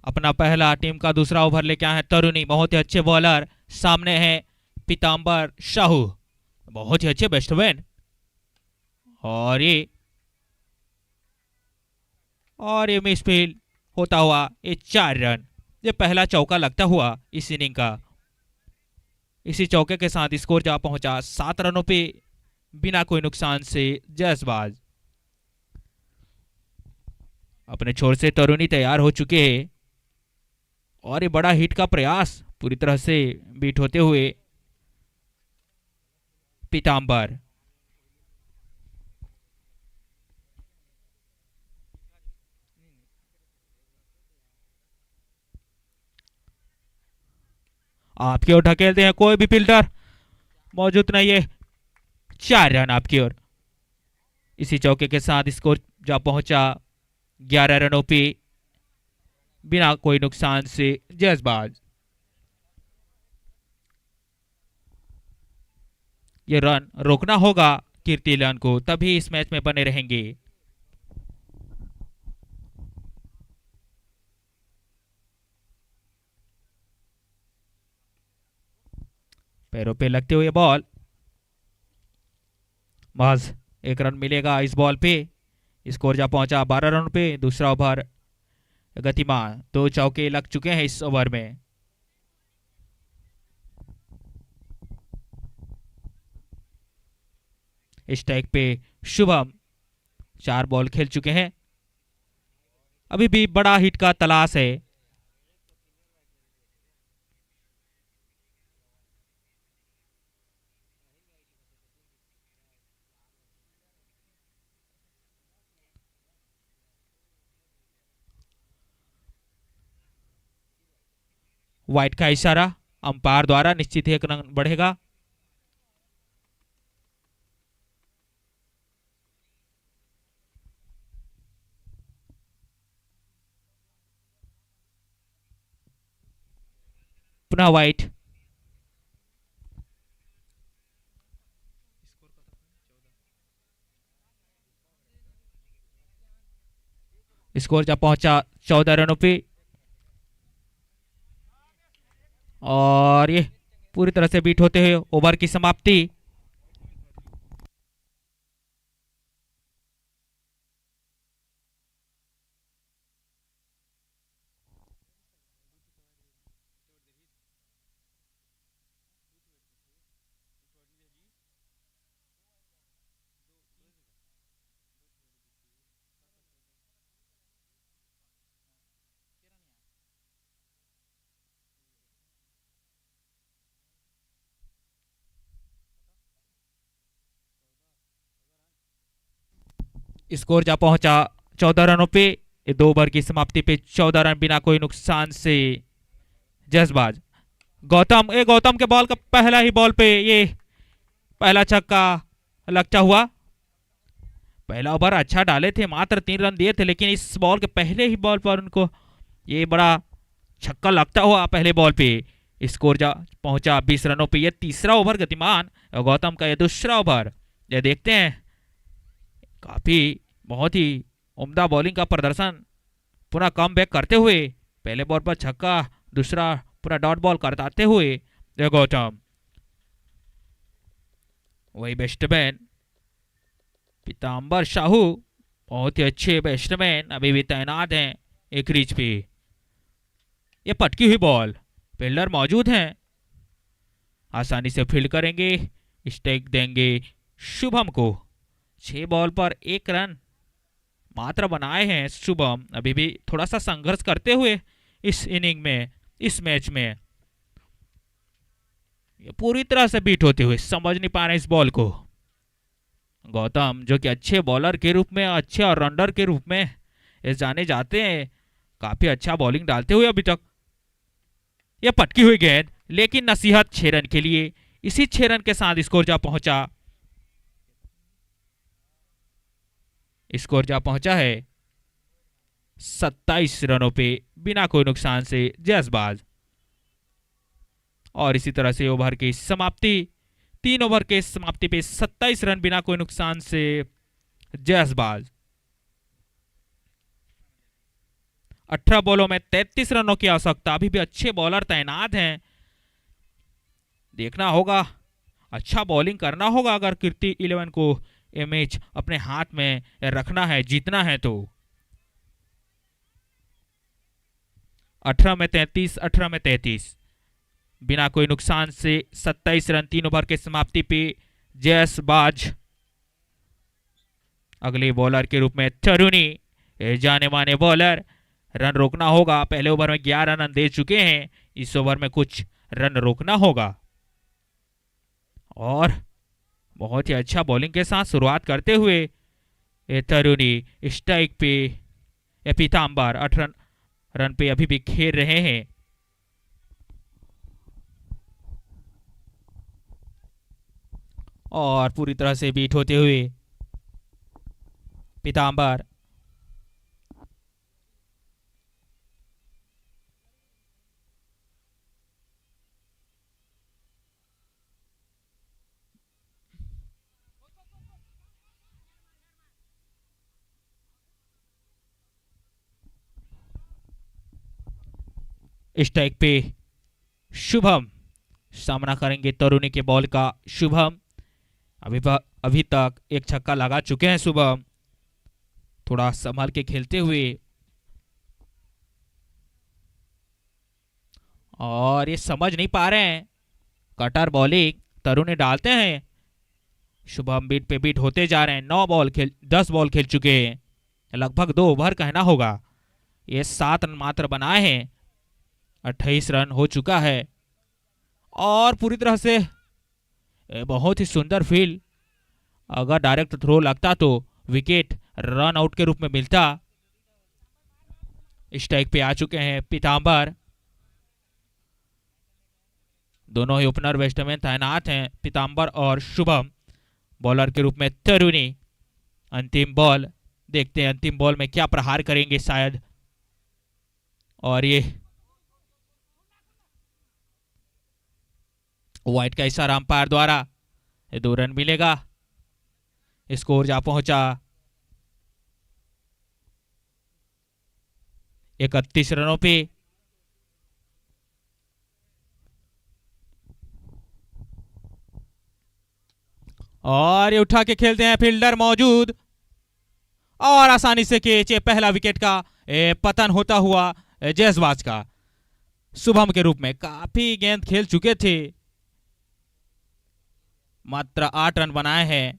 अपना पहला टीम का दूसरा ओवर लेके आए हैं तरुणी, बहुत ही अच्छे बॉलर। सामने है पीताम्बर शाहू, बहुत ही अच्छे बैट्समैन। और ये मिसफील्ड होता हुआ ये 4 रन, ये पहला चौका लगता हुआ इस इनिंग का। इसी चौके के साथ स्कोर जा पहुंचा 7 रनों पे बिना कोई नुकसान से जसबाज। अपने छोर से तरुणी तैयार हो चुके हैं और ये बड़ा हिट का प्रयास पूरी तरह से बीट होते हुए पीताम्बर। आपकी ओर ढकेलते हैं, कोई भी फील्डर मौजूद नहीं है। 4 रन आपकी ओर। इसी चौके के साथ स्कोर जा पहुंचा 11 रनों पे बिना कोई नुकसान से जसबाज। ये रन रोकना होगा कीर्तिलन को, तभी इस मैच में बने रहेंगे। पैरों पे लगते हुए बॉल, महज 1 रन मिलेगा इस बॉल पे। स्कोर जा पहुंचा 12 रन पे। दूसरा ओवर गतिमान, 2 चौके लग चुके हैं इस ओवर में। स्ट्राइक पे शुभम 4 बॉल खेल चुके हैं। अभी भी बड़ा हिट का तलाश है। वाइट का इशारा अंपायर द्वारा, निश्चित ही 1 रन बढ़ेगा। पुनः वाइट। स्कोर जा पहुंचा 14 रनों पे और ये पूरी तरह से बीट होते हुए ओवर की समाप्ति। स्कोर जा पहुंचा 14 रनों पे। 2 ओवर की समाप्ति पे 14 रन बिना कोई नुकसान से जसबाज। गौतम के बॉल का पहला ही बॉल पे ये पहला छक्का लगता हुआ। पहला ओवर अच्छा डाले थे, मात्र 3 रन दिए थे, लेकिन इस बॉल के पहले ही बॉल पर उनको ये बड़ा छक्का लगता हुआ पहले बॉल पे। स्कोर जा पहुंचा 20 रनों पे। ये तीसरा ओवर गतिमान और गौतम का ये दूसरा ओवर। ये देखते हैं, काफी बहुत ही उम्दा बॉलिंग का प्रदर्शन पुनः कम बैक करते हुए। पहले बॉल पर छक्का, दूसरा पूरा डॉट बॉल करताते हुए ये गौतम। वही बैट्समैन पीताम्बर शाहू, बहुत ही अच्छे बैट्समैन अभी भी तैनात हैं एक क्रीज पे। ये पटकी हुई बॉल, फील्डर मौजूद हैं, आसानी से फील्ड करेंगे, स्ट्राइक देंगे शुभम को। 6 बॉल पर 1 रन मात्र बनाए हैं शुभम। अभी भी थोड़ा सा संघर्ष करते हुए इस इनिंग में, इस मैच में। ये पूरी तरह से बीट होते हुए समझ नहीं पा रहे इस बॉल को। गौतम जो कि अच्छे बॉलर के रूप में, अच्छे ऑलराउंडर के रूप में ये जाने जाते हैं, काफी अच्छा बॉलिंग डालते हुए अभी तक। ये पटकी हुई गेंद, लेकिन नसीहत 6 रन के लिए। इसी 6 रन के साथ स्कोर जा पहुंचा। स्कोर जा पहुंचा है 27 रनों पे बिना कोई नुकसान से जसबाज। और इसी तरह से ओवर की समाप्ति, 3 ओवर के समाप्ति पे 27 रन बिना कोई नुकसान से जसबाज। 18 बॉलों में 33 रनों की आवश्यकता। अभी भी अच्छे बॉलर तैनात हैं। देखना होगा, अच्छा बॉलिंग करना होगा अगर कीर्ति 11 को ये मैच अपने हाथ में रखना है, जीतना है तो। 18 में 33, 18 में 33, बिना कोई नुकसान से 27 रन 3 ओवर के समाप्ति पे जयस बाज अगले बॉलर के रूप में तरुणी, जाने माने बॉलर। रन रोकना होगा, पहले ओवर में 11 रन दे चुके हैं, इस ओवर में कुछ रन रोकना होगा। और बहुत ही अच्छा बॉलिंग के साथ शुरुआत करते हुए तरुणी स्ट्राइक पे पीतांबर 8 रन पे अभी भी खेल रहे हैं। और पूरी तरह से बीट होते हुए पीतांबर स्ट्राइक पे शुभम सामना करेंगे तरुणी के बॉल का। शुभम अभी तक एक छक्का लगा चुके हैं शुभम, थोड़ा संभाल के खेलते हुए। और ये समझ नहीं पा रहे हैं, कटर बॉलिंग तरुणी डालते हैं, शुभम बीट पे बीट होते जा रहे हैं। 10 बॉल खेल चुके हैं, लगभग 2 ओवर कहना होगा। ये 7 रन मात्र बनाए हैं, 28 रन हो चुका है। और पूरी तरह से बहुत ही सुंदर फील्ड, अगर डायरेक्ट थ्रो लगता तो विकेट रन आउट के रूप में मिलता। स्ट्राइक पे आ चुके हैं पीतांबर, दोनों ही ओपनर बैट्समैन तैनात हैं, पीतांबर और शुभम। बॉलर के रूप में तरुणी। अंतिम बॉल, देखते हैं अंतिम बॉल में क्या प्रहार करेंगे शायद। और ये वाइट का इशारा अंपायर द्वारा, 2 रन मिलेगा। स्कोर जा पहुंचा 31 रनों पे। और ये उठा के खेलते हैं, फील्डर मौजूद और आसानी से कैच। पहला विकेट का पतन होता हुआ जयसवाज का। शुभम के रूप में काफी गेंद खेल चुके थे, मात्र 8 रन बनाए हैं।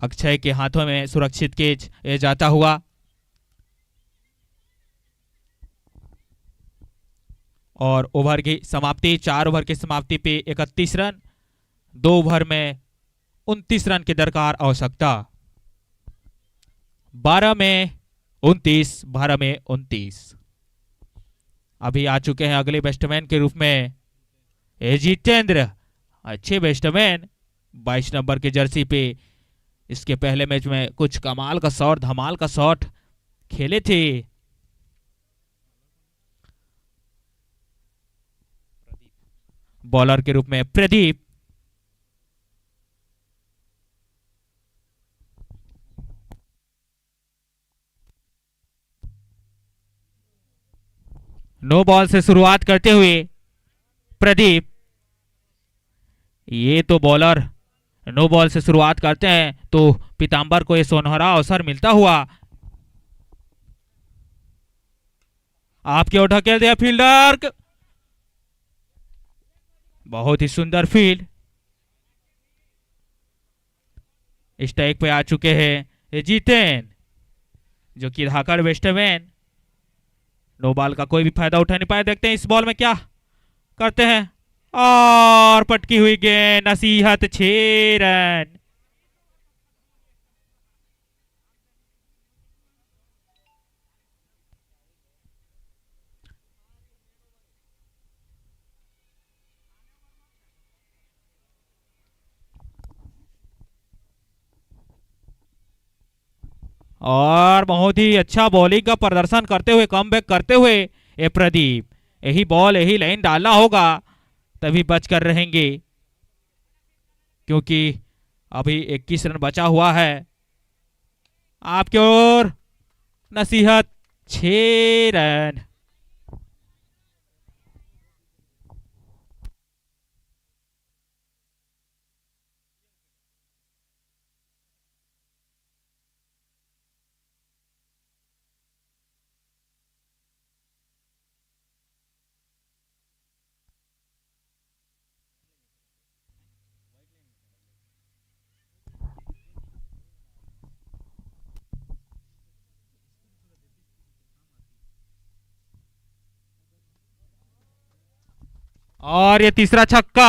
अक्षय के हाथों में सुरक्षित कैच जाता हुआ। और ओवर की समाप्ति, 4 ओवर की समाप्ति पे 31 रन, 2 ओवर में 29 रन की दरकार आवश्यकता। 12 में 29, 12 में 29। अभी आ चुके हैं अगले बैट्समैन के रूप में जितेंद्र, अच्छे बैट्समैन, 22 नंबर की जर्सी पे। इसके पहले मैच में कुछ कमाल का शॉट, धमाल का शॉट खेले थे। बॉलर के रूप में प्रदीप। नो बॉल से शुरुआत करते हुए प्रदीप। ये तो बॉलर नो बॉल से शुरुआत करते हैं तो पीतांबर को ये सुनहरा अवसर मिलता हुआ। आपके ओर ढकेल दिया फील्डर, बहुत ही सुंदर फील्ड। स्ट्राइक पे आ चुके हैं जीतेन, जो कि धाकड़ बैट्समैन। नो बॉल का कोई भी फायदा उठा नहीं पाया। देखते हैं इस बॉल में क्या करते हैं। और पटकी हुई गेंद, नसीहत, 6 रन। और बहुत ही अच्छा बॉलिंग का प्रदर्शन करते हुए, कमबैक करते हुए ये प्रदीप। यही बॉल, यही लाइन डालना होगा, तभी बचकर रहेंगे, क्योंकि अभी 21 रन बचा हुआ है। आपकी ओर नसीहत, 6 रन। और ये तीसरा छक्का।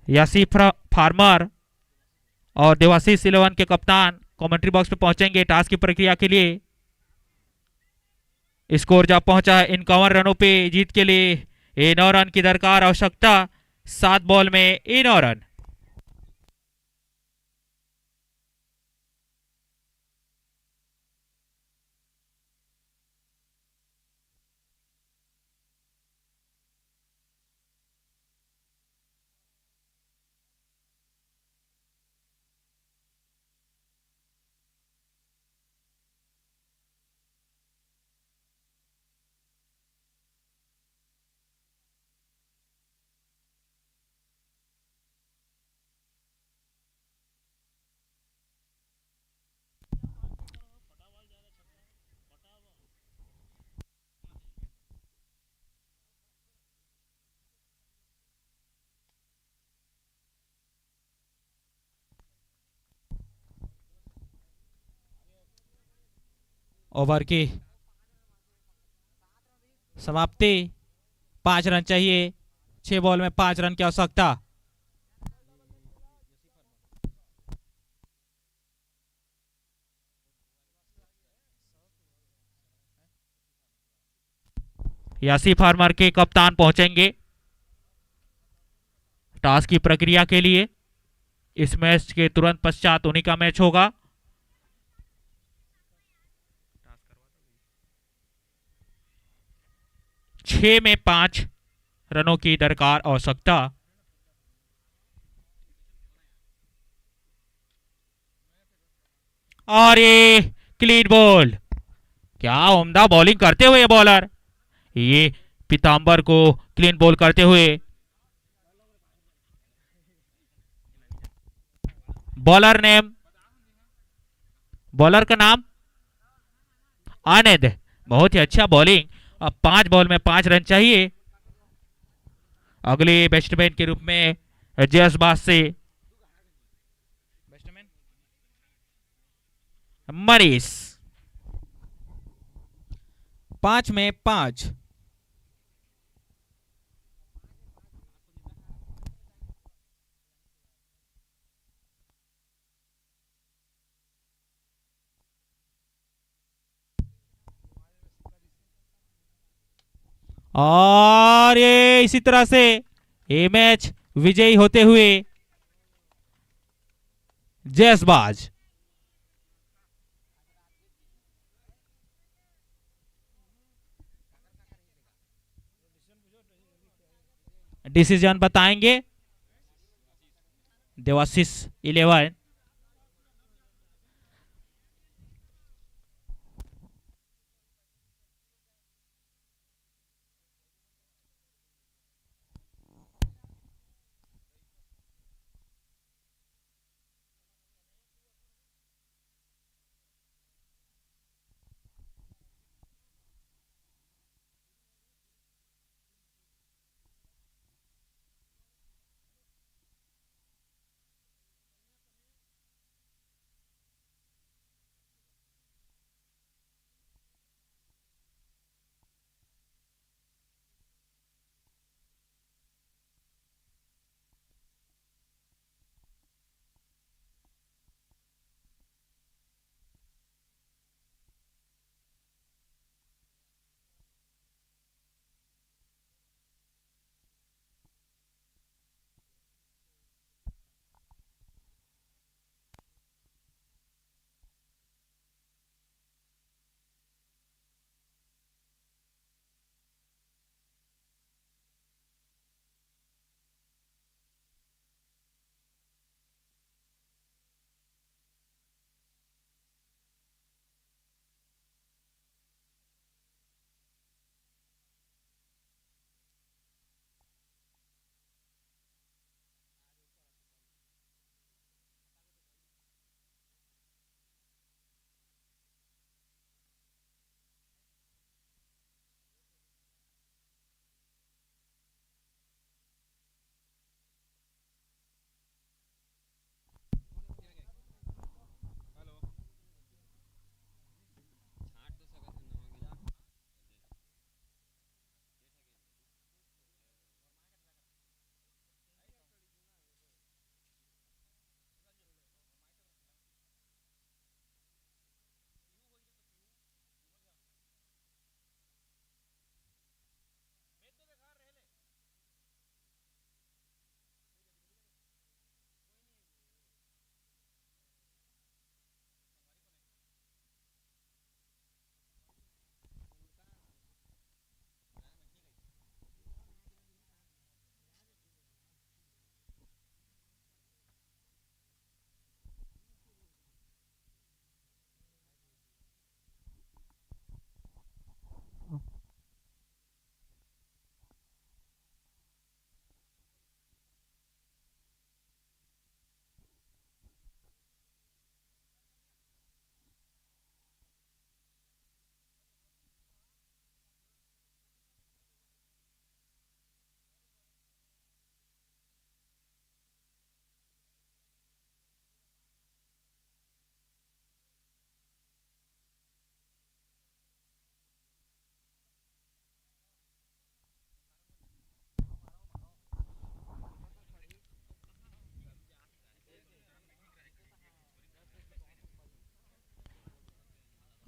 यासी फार्मर और देवाशीष इलेवन के कप्तान कमेंट्री बॉक्स पे पहुंचेंगे टास्क की प्रक्रिया के लिए। स्कोर जब पहुंचा है 51 रनों पे जीत के लिए। 9 रन की दरकार आवश्यकता, 7 बॉल में 9 रन। ओवर की समाप्ति, 5 रन चाहिए, 6 बॉल में 5 रन की आवश्यकता। यासी फार्मर के कप्तान पहुंचेंगे टास्क की प्रक्रिया के लिए। इस मैच के तुरंत पश्चात उन्हीं का मैच होगा। छह में 5 रनों की दरकार आवश्यकता। और ये क्लीन बॉल, क्या उम्दा बॉलिंग करते हुए बॉलर, ये पीतांबर को क्लीन बॉल करते हुए। बॉलर नेम, बॉलर का नाम आनंद, बहुत ही अच्छा बॉलिंग। अब 5 बॉल में 5 रन चाहिए। अगले बैट्समैन के रूप में जयसबाज से बैट्समैन मनीष। 5 में 5। और ये इसी तरह से ये मैच विजयी होते हुए जयसबाज। डिसीजन बताएंगे देवाशीष 11।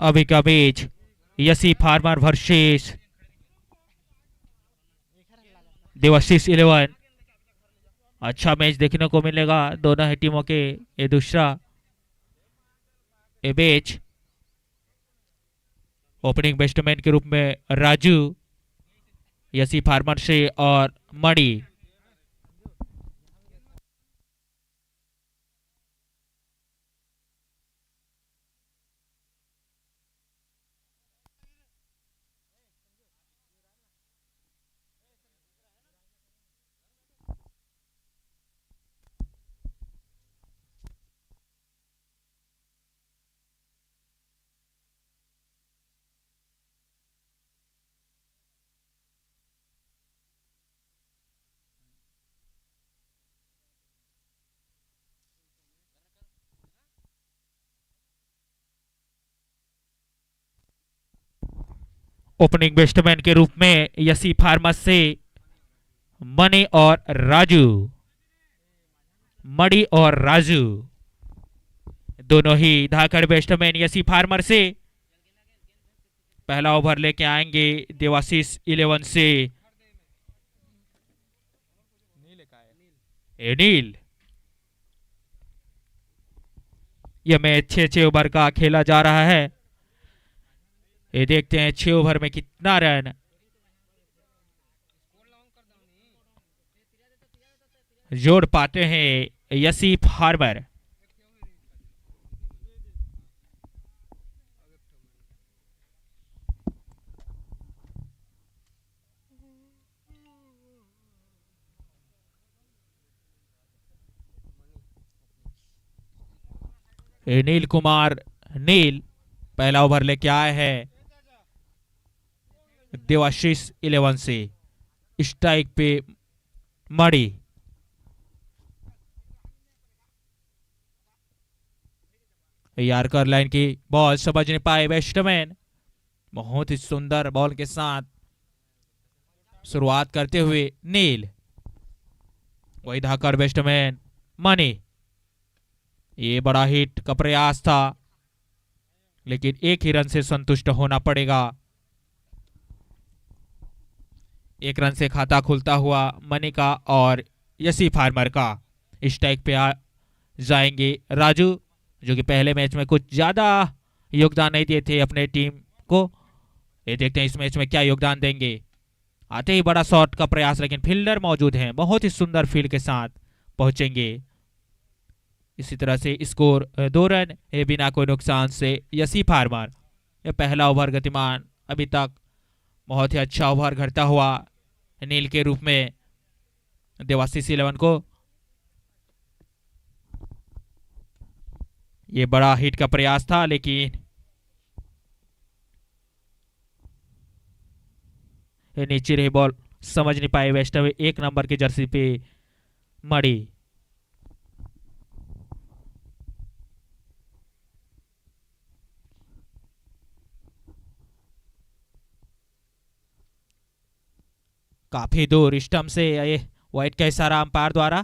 अभी का मैच यसी फार्मर वर्सेस देवाशीष 11। अच्छा मैच देखने को मिलेगा दोनों ही टीमों के। ये दूसरा ये मैच ओपनिंग बैट्समैन के रूप में राजू यसी फार्मर से और मणि। ओपनिंग बैट्समैन के रूप में यसी फार्मर से मणि और राजू। मणि और राजू दोनों ही धाकड़ बैट्समैन यसी फार्मर से। पहला ओवर लेके आएंगे देवाशीष 11 से नील। यह मैच 6 ओवर का खेला जा रहा है। ये देखते हैं 6 ओवर में कितना रन जोड़ पाते हैं यसी फार्मर। नील कुमार नील पहला ओवर लेके आए हैं देवाशीष 11 से। स्ट्राइक पे मणि। यार्कर लाइन की बॉल समझ नहीं पाए बैट्समैन। बहुत ही सुंदर बॉल के साथ शुरुआत करते हुए नील। वही धाकर बैट्समैन मणि। ये बड़ा हिट का प्रयास था लेकिन एक ही रन से संतुष्ट होना पड़ेगा। 1 रन से खाता खुलता हुआ मणि का और यसी फार्मर का। स्ट्राइक पे आ जाएंगे राजू जो कि पहले मैच में कुछ ज्यादा योगदान नहीं दिए थे अपने टीम को। ये देखते हैं इस मैच में क्या योगदान देंगे। आते ही बड़ा शॉट का प्रयास लेकिन फील्डर मौजूद हैं। बहुत ही सुंदर फील्ड के साथ पहुंचेंगे। इसी तरह से स्कोर 2 रन ये बिना कोई नुकसान से यसी फार्मर। ये पहला ओवर गतिमान अभी तक बहुत ही अच्छा ओवर घड़ता हुआ नील के रूप में देवाशीष 11 को। ये बड़ा हिट का प्रयास था लेकिन ये नीचे रही बॉल समझ नहीं पाए वेस्टर्न 1 नंबर की जर्सी पे मणि। काफी दूर स्टंप से ये वाइट का इशारा अंपायर द्वारा।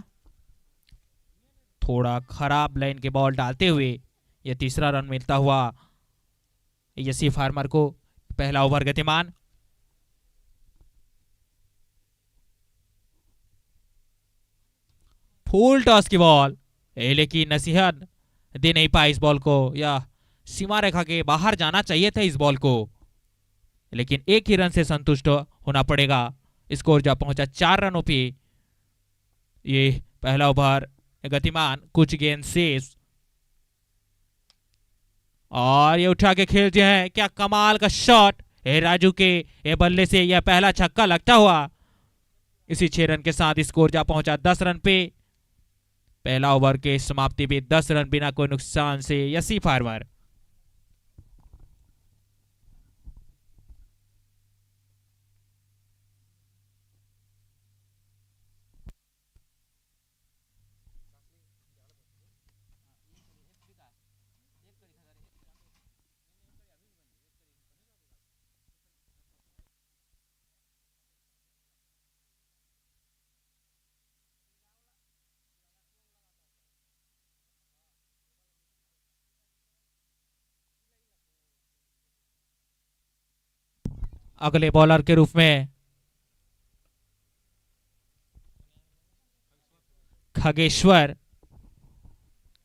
थोड़ा खराब लाइन के बॉल डालते हुए यह तीसरा रन मिलता हुआ यसी फार्मर को। पहला ओवर गतिमान। फुल टॉस की बॉल लेकिन नसीहत दे नहीं पाई इस बॉल को। या सीमा रेखा के बाहर जाना चाहिए था इस बॉल को लेकिन एक ही रन से संतुष्ट होना पड़ेगा। स्कोर जब पहुंचा 4 रनों पे। ये पहला ओवर गतिमान कुछ गेंद शेष और ये उठा के खेलते हैं। क्या कमाल का शॉट है राजू के ये बल्ले से। यह पहला छक्का लगता हुआ इसी 6 रन के साथ स्कोर जा पहुंचा 10 रन पे। पहला ओवर के समाप्ति पे 10 रन बिना कोई नुकसान से यसी फार्मर। अगले बॉलर के रूप में खगेश्वर।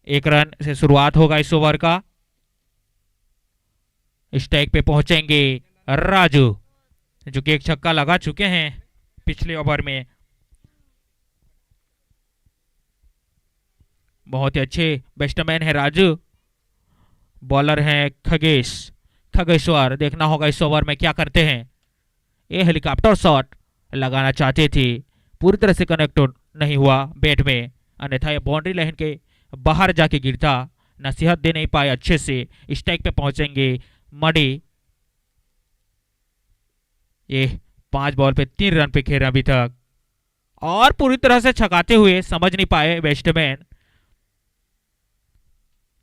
1 रन से शुरुआत होगा इस ओवर का। स्ट्राइक पे पहुंचेंगे राजू, जो कि एक छक्का लगा चुके हैं पिछले ओवर में। बहुत ही अच्छे बैट्समैन है राजू। बॉलर हैं खगेश्वर। देखना होगा इस ओवर में क्या करते हैं। ये हेलीकॉप्टर शॉट लगाना चाहते थे, पूरी तरह से कनेक्ट नहीं हुआ बैट में, अन्यथा ये बाउंड्री लाइन के बाहर जाके गिरता। नसीहत दे नहीं पाए अच्छे से। स्ट्राइक पे पहुंचेंगे मडी। ये 5 बॉल पे 3 रन पे खेल अभी तक, और पूरी तरह से छकाते हुए समझ नहीं पाए बैट्समैन।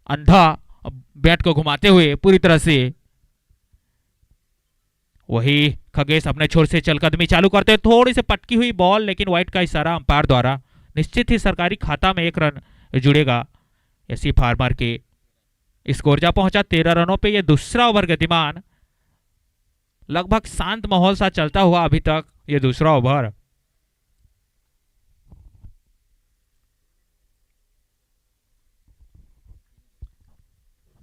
अंधा बैट को घुमाते हुए पूरी तरह से। वही खगेश अपने छोर से चलकदमी चालू करते, थोड़ी सी पटकी हुई बॉल, लेकिन वाइट का इशारा अंपायर द्वारा। निश्चित ही सरकारी खाता में 1 रन जुड़ेगा एसी फार्मर के। स्कोर जा पहुंचा 13 रनों पे। ये दूसरा ओवर गतिमान, लगभग शांत माहौल सा चलता हुआ अभी तक ये दूसरा ओवर।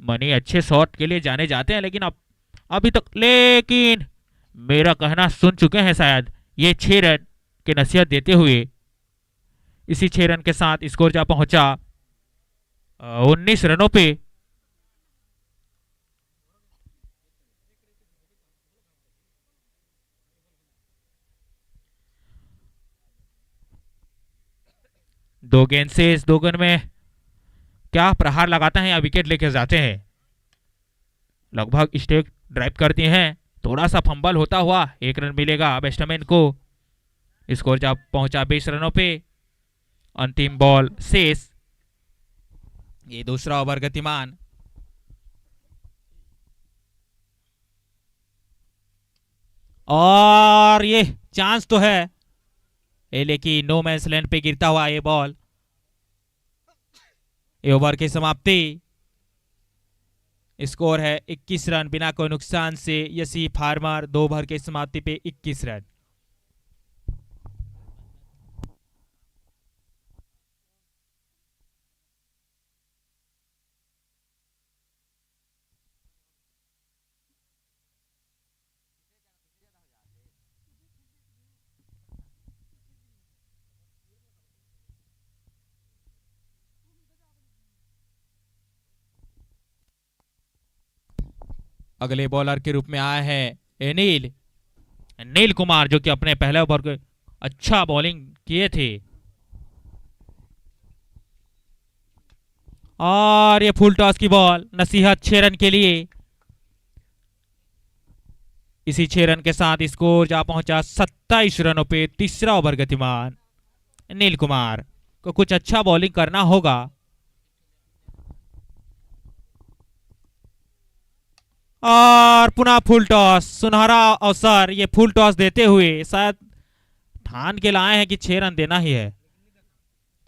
मनी अच्छे शॉट के लिए जाने जाते हैं, लेकिन अभी तक लेकिन मेरा कहना सुन चुके हैं शायद। ये 6 रन की नसीहत देते हुए इसी 6 रन के साथ स्कोर जा पहुंचा 19 रनों पे। दो गेंद से इस 2 गेंद में क्या प्रहार लगाता है या विकेट लेके जाते हैं। लगभग स्टेक ड्राइव करती हैं। थोड़ा सा फंबल होता हुआ 1 रन मिलेगा बैट्समैन को। स्कोर जा पहुंचा 20 रनों पे। अंतिम बॉल शेष। ये दूसरा ओवर गतिमान। और ये चांस तो है, लेकिन नो मैंस लैंड पे गिरता हुआ ये बॉल। ये ओवर की समाप्ति। स्कोर है 21 रन बिना कोई नुकसान से। यसी फार्मर 2 ओवर की समाप्ति पे 21 रन। अगले बॉलर के रूप में आया है नील कुमार, जो कि अपने पहले ओवर को अच्छा बॉलिंग किए थे। और ये फुल टॉस की बॉल, नसीहत 6 रन के लिए। इसी 6 रन के साथ स्कोर जा पहुंचा 27 रनों पे। तीसरा ओवर गतिमान। नील कुमार को कुछ अच्छा बॉलिंग करना होगा। और पुनः फुल टॉस, सुनहरा अवसर। ये फुल टॉस देते हुए शायद ठान के लाए हैं कि 6 रन देना ही है।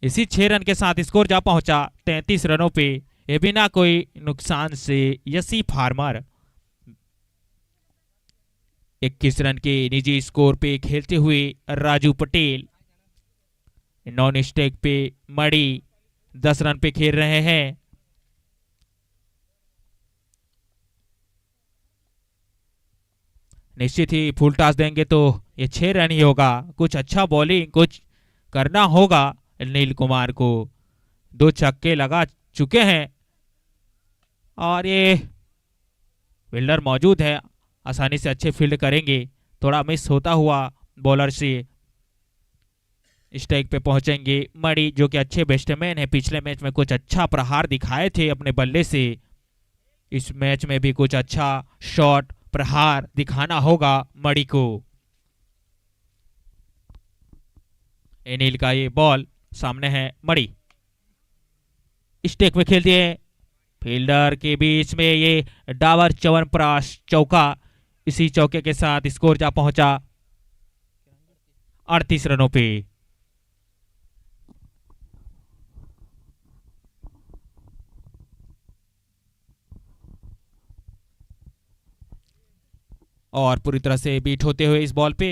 इसी 6 रन के साथ स्कोर जा पहुंचा 33 रनों पे। ये बिना कोई नुकसान से यसी फार्मर 21 रन के निजी स्कोर पे खेलते हुए राजू पटेल नॉन स्टेक पे मड़ी 10 रन पे खेल रहे हैं। निश्चित ही फुल टॉस देंगे तो ये 6 रन ही होगा। कुछ अच्छा बॉलिंग कुछ करना होगा नील कुमार को। 2 छक्के लगा चुके हैं और ये फील्डर मौजूद है, आसानी से अच्छे फील्ड करेंगे। थोड़ा मिस होता हुआ बॉलर से। स्ट्राइक पे पहुंचेंगे मड़ी, जो कि अच्छे बैट्समैन है। पिछले मैच में कुछ अच्छा प्रहार दिखाए थे अपने बल्ले से। इस मैच में भी कुछ अच्छा शॉट प्रहार दिखाना होगा मड़ी को। एनिल का ये बॉल सामने है मड़ी। स्टेक में खेलते हैं फील्डर के बीच में। ये डावर च्यवनप्राश चौका। इसी चौके के साथ स्कोर जा पहुंचा 38 रनों पे। और पूरी तरह से बीट होते हुए इस बॉल पे।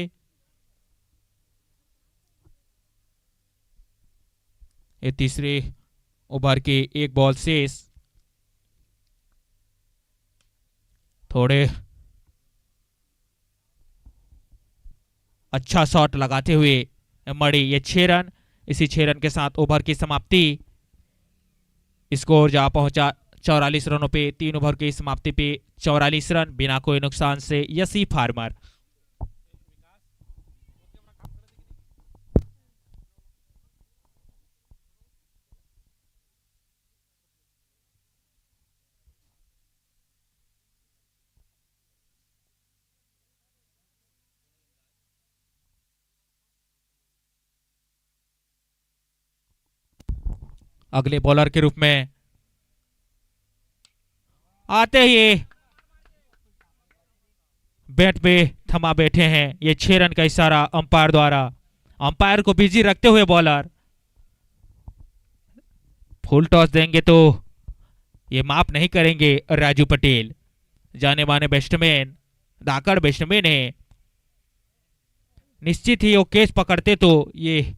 ये तीसरे ओवर के एक बॉल शेष। थोड़े अच्छा शॉट लगाते हुए मणि, ये 6 रन। इसी 6 रन के साथ ओवर की समाप्ति। स्कोर जा पहुंचा 44 रनों पे। 3 ओवर की समाप्ति पे 44 रन बिना कोई नुकसान से यसी फार्मर। अगले बॉलर के रूप में आते ही बैट पे थमा बैठे हैं। ये 6 रन का इशारा अंपायर द्वारा। अंपायर को बिजी रखते हुए बॉलर फुल टॉस देंगे तो ये माफ नहीं करेंगे राजू पटेल। जाने माने बैट्समैन, धाकड़ बैट्समैन है। निश्चित ही वो कैच पकड़ते तो ये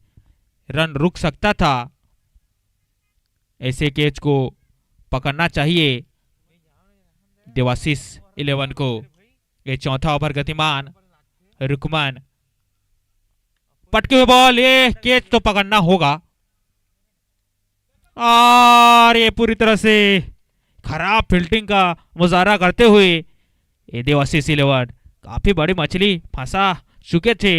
रन रुक सकता था। ऐसे कैच को पकड़ना चाहिए देवाशीष 11 को। ये चौथा ओवर गतिमान रुकमान, पटके हुए बॉल, ये कैच तो पकड़ना होगा। और ये पूरी तरह से खराब फील्डिंग का मुजाहरा करते हुए ये देवाशीष 11 काफी बड़ी मछली फंसा चुके थे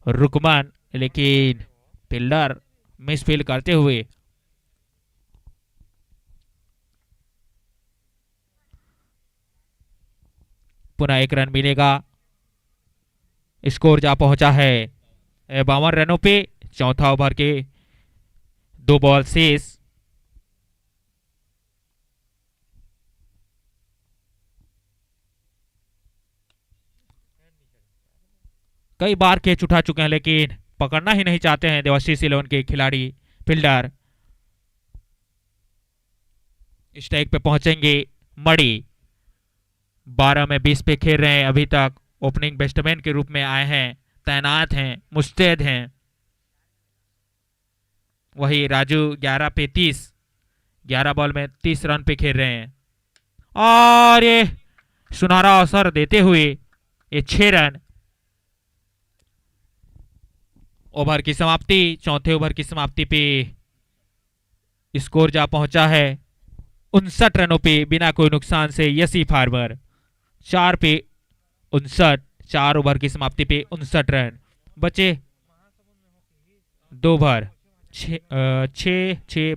रुकमान, लेकिन फील्डर मिसफील्ड करते हुए पुनः 1 रन मिलेगा। स्कोर जा पहुंचा है 52 रनों पे। चौथा ओवर के 2 बॉल शेष। कई बार कैच उठा चुके हैं लेकिन पकड़ना ही नहीं चाहते हैं देवाशीष 11 के खिलाड़ी फील्डर। स्ट्राइक पे पहुंचेंगे मणि। 12 में 20 पे खेल रहे हैं अभी तक। ओपनिंग बैट्समैन के रूप में आए हैं, तैनात हैं, मुस्तैद हैं। वही राजू 11 पे 30, 11 बॉल में 30 रन पे खेल रहे हैं। और ये सुनहरा अवसर देते हुए ये 6 रन। ओवर की समाप्ति, चौथे ओवर की समाप्ति पे स्कोर जा पहुंचा है 59 रनों पे बिना कोई नुकसान से यसी फार्मर। 4 पे 59, 4 ओवर की समाप्ति पे 59 रन बचे। 2 ओवर 6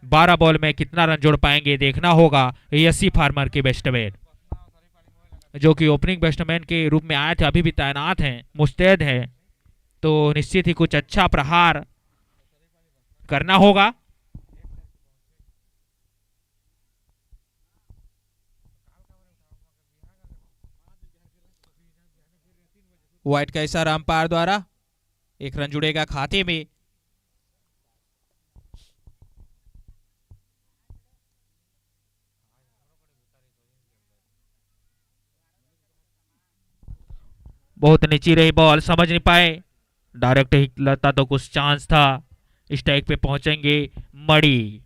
12 बॉल में कितना रन जोड़ पाएंगे देखना होगा यसी फार्मर के बैट्समैन, जो कि ओपनिंग बैट्समैन के रूप में आए थे, अभी भी तैनात हैं, मुस्तैद हैं। तो निश्चित ही कुछ अच्छा प्रहार करना होगा। व्हाइट का इशारा अंपायर द्वारा। 1 रन जुड़ेगा खाते में। बहुत नीची रही बॉल, समझ नहीं पाए। डायरेक्ट ही लगता तो कुछ चांस था। स्ट्राइक पे पहुंचेंगे मणि।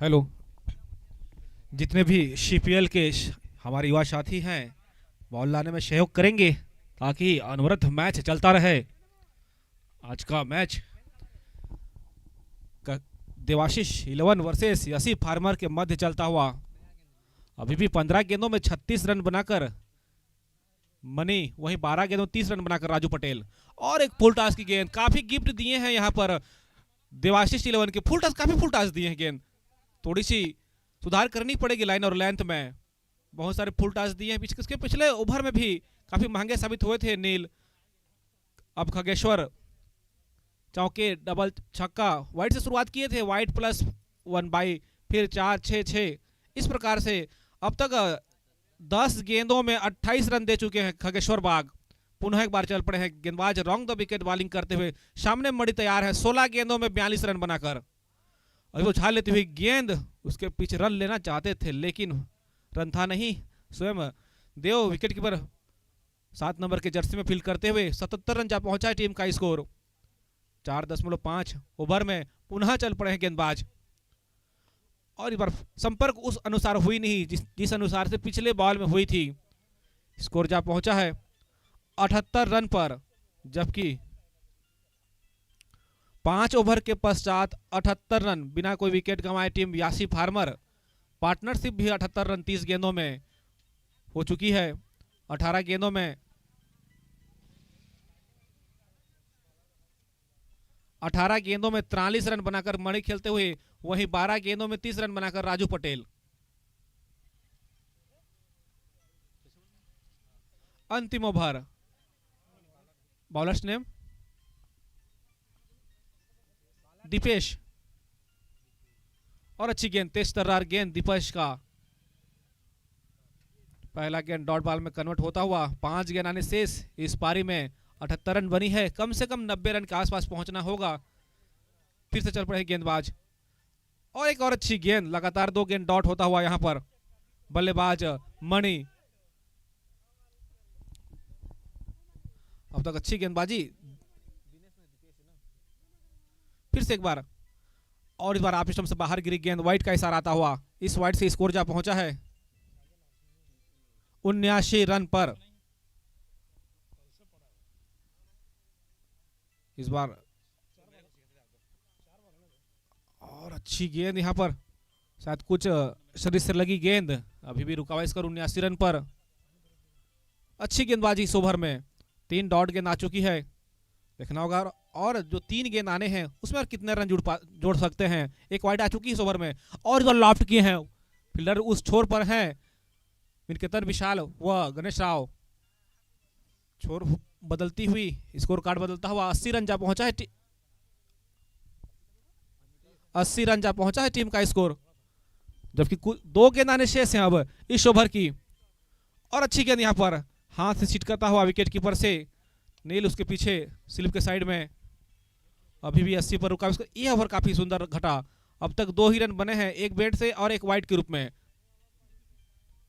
हेलो। जितने भी CPL के हमारे युवा साथी हैं बॉल लाने में सहयोग करेंगे ताकि अनवरत मैच चलता रहे। आज का मैच देवाशीष 11 वर्सेस यासी फार्मर के मध्य चलता हुआ अभी भी 15 गेंदों में 36 रन बनाकर मनी, वहीं 12 गेंदों 30 रन बनाकर राजू पटेल। और एक फुल टॉस की गेंद, काफी गिफ्ट दिए हैं यहाँ पर देवाशीष 11 के। फुल टॉस दिए हैं गेंद, थोड़ी सी सुधार करनी पड़ेगी लाइन और लेंथ में। बहुत सारे फुल टॉस दिए हैं। इसके पिछले ओवर में भी काफी महंगे साबित हुए थे नील। अब खगेश्वर चौके डबल छक्का वाइड से शुरुआत किए थे, वाइड +1 बाई, फिर 4-6-6, इस प्रकार से अब तक 10 गेंदों में 28 रन दे चुके हैं खगेश्वर बाग। पुनः एक बार चल पड़े हैं गेंदबाज रॉन्ग द विकेट बॉलिंग करते हुए। सामने मणि तैयार है 16 गेंदों में 42 रन बनाकर। अभी वो उछाल लेती हुई गेंद, उसके पीछे रन लेना चाहते थे लेकिन रन था नहीं। स्वयं देव विकेट कीपर 7 नंबर के जर्सी में फील्ड करते हुए 77 रन जा पहुंचा है टीम का स्कोर। 4.5 ओवर में पुनः चल पड़े हैं गेंदबाज और इस बार संपर्क उस अनुसार हुई नहीं जिस अनुसार से पिछले बॉल में हुई थी। स्कोर जा पहुंचा है 78 रन पर, जबकि 5 ओवर के पश्चात 78 रन बिना कोई विकेट गंवाए टीम यासी फार्मर। पार्टनरशिप भी 78 रन 30 गेंदों में हो चुकी है। 18 गेंदों में 43 रन बनाकर मणि खेलते हुए, वहीं 12 गेंदों में 30 रन बनाकर राजू पटेल। अंतिम ओवर, बॉलर्स नेम दीपेश, और अच्छी गेंद, तेज तर्रार गेंद दीपेश का। पहला गेंद डॉट बॉल में कन्वर्ट होता हुआ 5 गेंद आने शेष। इस पारी में 78 रन बनी है, कम से कम 90 रन के आसपास पहुंचना होगा। फिर से चल पड़े गेंदबाज और एक और अच्छी गेंद, लगातार 2 गेंद डॉट होता हुआ यहां पर बल्लेबाज मणि। अब तक अच्छी गेंदबाजी। फिर से एक बार, और इस बार आप सिस्टम से बाहर गिरी गेंद, वाइड का इशारा आता हुआ। इस वाइड से स्कोर जा पहुंचा है 79 रन पर। इस बार और अच्छी गेंद यहां पर, शायद कुछ शरीर से लगी गेंद, अभी भी रुका हुआ स्कोर 79 रन पर। अच्छी गेंदबाजी इस ओवर में, 3 डॉट गेंद आ चुकी है। देखना होगा और जो 3 गेंद आने हैं उसमें और कितने रन जोड़ सकते हैं। एक वाइड आ चुकी है इस ओवर में और इधर लॉफ्ट किए हैं, फील्डर उस छोर पर हैं विनकेतन विशाल व गणेश राव। छोर बदलती हुई, स्कोर कार्ड बदलता हुआ 80 रन जा पहुंचा है 80 रन जा पहुंचा है टीम का स्कोर, जबकि 2 गेंद आने शेष हैं अब इस ओवर की। और अच्छी गेंद यहां पर हाथ से छिटकता हुआ विकेट कीपर से नील, उसके पीछे स्लिप के साइड में, अभी भी 80 पर रुका। ये ओवर काफी सुंदर घटा। अब तक 2 ही रन बने हैं, एक बैट से और एक वाइड के रूप में।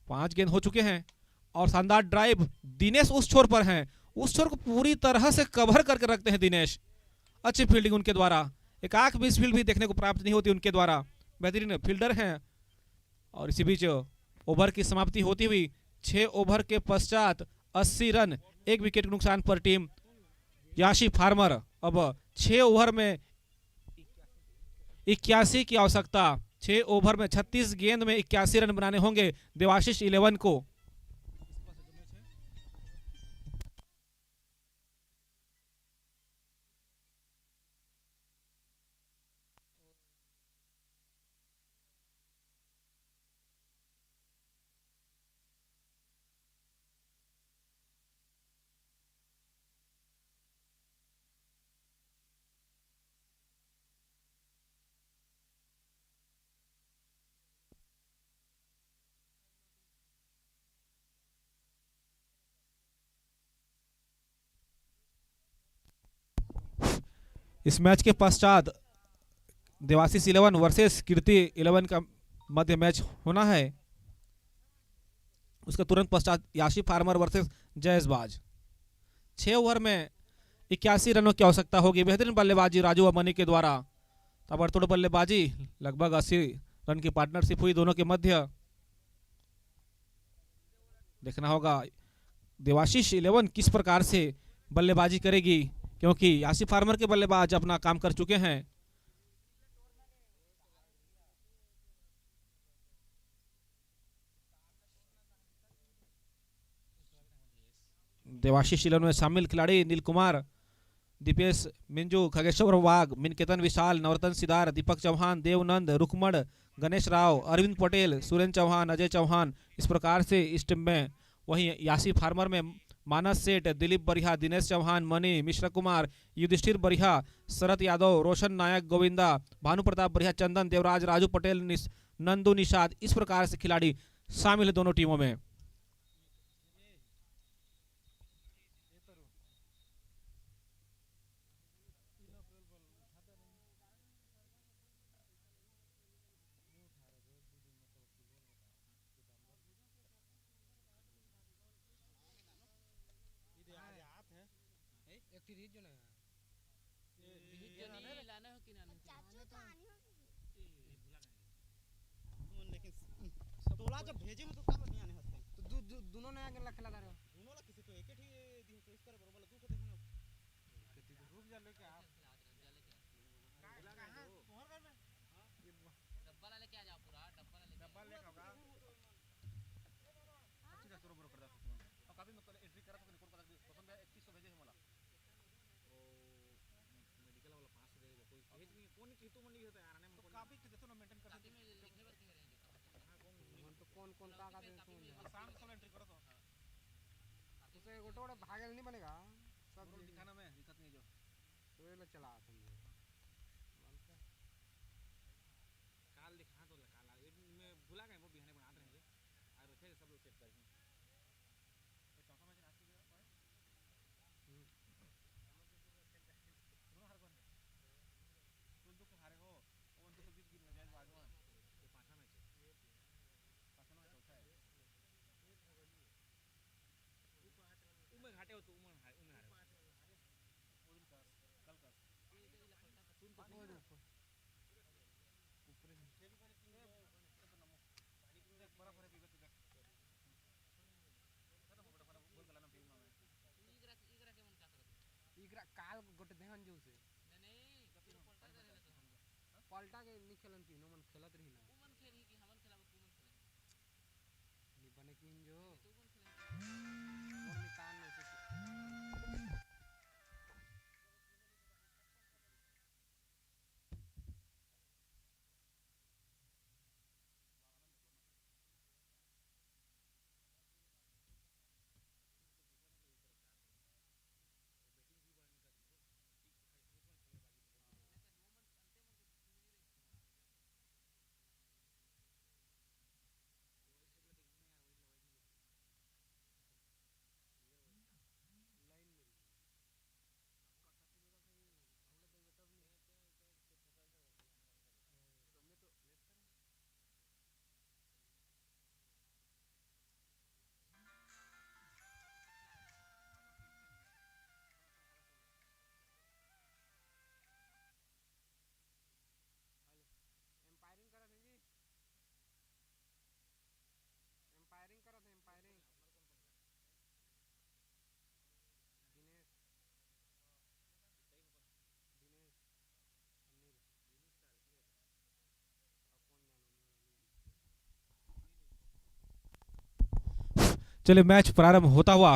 5 गेंद हो चुके हैं और शानदार ड्राइव। दिनेश उस छोर पर हैं, उस छोर को पूरी तरह से कवर करके रखते हैं दिनेश। अच्छी फील्डिंग उनके द्वारा, एक आंख बीच फील्ड भी देखने को प्राप्त नहीं होती उनके द्वारा। बेहतरीन फील्डर हैं। और इसी बीच ओवर की समाप्ति होती हुई 6 ओवर के पश्चात 80 रन, 1 विकेट के नुकसान पर टीम यासी फार्मर। अब 6 ओवर में 81 की आवश्यकता, 6 ओवर में 36 गेंद में 81 रन बनाने होंगे देवाशीष 11 को। इस मैच के पश्चात देवाशीष 11 वर्सेस कीर्ति 11 का मध्य मैच होना है। उसके तुरंत पश्चात यासी फार्मर वर्सेस जयसबाज। 6 ओवर में 81 रनों की आवश्यकता होगी। बेहतरीन बल्लेबाजी राजू अमनी के द्वारा, ताबड़तोड़ बल्लेबाजी, लगभग 80 रन की पार्टनरशिप हुई दोनों के मध्य। देखना होगा देवाशीष 11 किस प्रकार से बल्लेबाजी करेगी, क्योंकि यासी फार्मर के बल्लेबाज अपना काम कर चुके हैं। देवाशीष 11 में शामिल खिलाड़ी नील कुमार, दीपेश मिंजू, खगेश्वर वाघ, मिनकेतन विशाल, नवरतन सिदार, दीपक चौहान, देवनंद, रुकमण, गणेश राव, अरविंद पटेल, सुरेंद्र चौहान, अजय चौहान, इस प्रकार से इस टीम में। वहीं यासी फार्मर में मानस सेठ, दिलीप बरिहा, दिनेश चौहान, मणि मिश्रा कुमार, युधिष्ठिर बरिहा, शरद यादव, रोशन नायक, गोविंदा, भानु प्रताप बरिहा, चंदन, देवराज, राजू पटेल, नंदू, निषाद, इस प्रकार से खिलाड़ी शामिल है दोनों टीमों में। तोला जब भेजे में तो का नहीं आने हस्ते तो दोनों ने आगे लख लगा रहे दोनों ला किसी तो एक ही दिन तो इस करे बरोबर तू को देखना कितनी तो रुक जा लेके आप कहां तोहर घर में डब्बा ला लेके आ जाओ, पूरा डब्बा लेके आओगा। ठीक है तोरो बरोबर कर दो और काफी मैं एंट्री करा तो रिकॉर्ड कर दी पसंद है 3100 भेजे है मला ओ मेडिकल वाला 500 दे देगा, कोई भेज नहीं कौन की तो मन नहीं होता यार ने तो काफी के देतो ना मेंटेन कर दे में लिखने भर के रहेंगे तो कौन का का दे तो शाम को एंट्री करो तो उसे गोटोड़ा भागल नहीं बनेगा सब दिखाना में दिक्कत नहीं जो तो ये चला तुम काल दिखा तो काल मैं भूला गए वो बिहाने बना रहे हैं और रखे सब लोग सेट करेंगे ये चौथा मैच आज के लिए दोनों हार कौन तुम तो हारे हो और तो 20 गिन जाए बाजू ये पांचवा मैच है, पांचवा मैच चौथा है उमे घाटे हो तो उमे हारे वो दिन कल का सुन तो ऊपर ऊपर खेल पर तो नमो पानी की देख बर्फ है पीबे देख खत्म हो बड़ा बोल गला ना टीम में इगरा के मन का करत इगरा काल गोटे देहन जो से नहीं पलटा के नहीं खेलन तीनों मन खेलत रही ना मन खेल ही कि हमन खेलाब तू मन खेले नहीं बने किन जो तू मन खेले और निकाल नहीं से चलिए मैच प्रारंभ होता हुआ।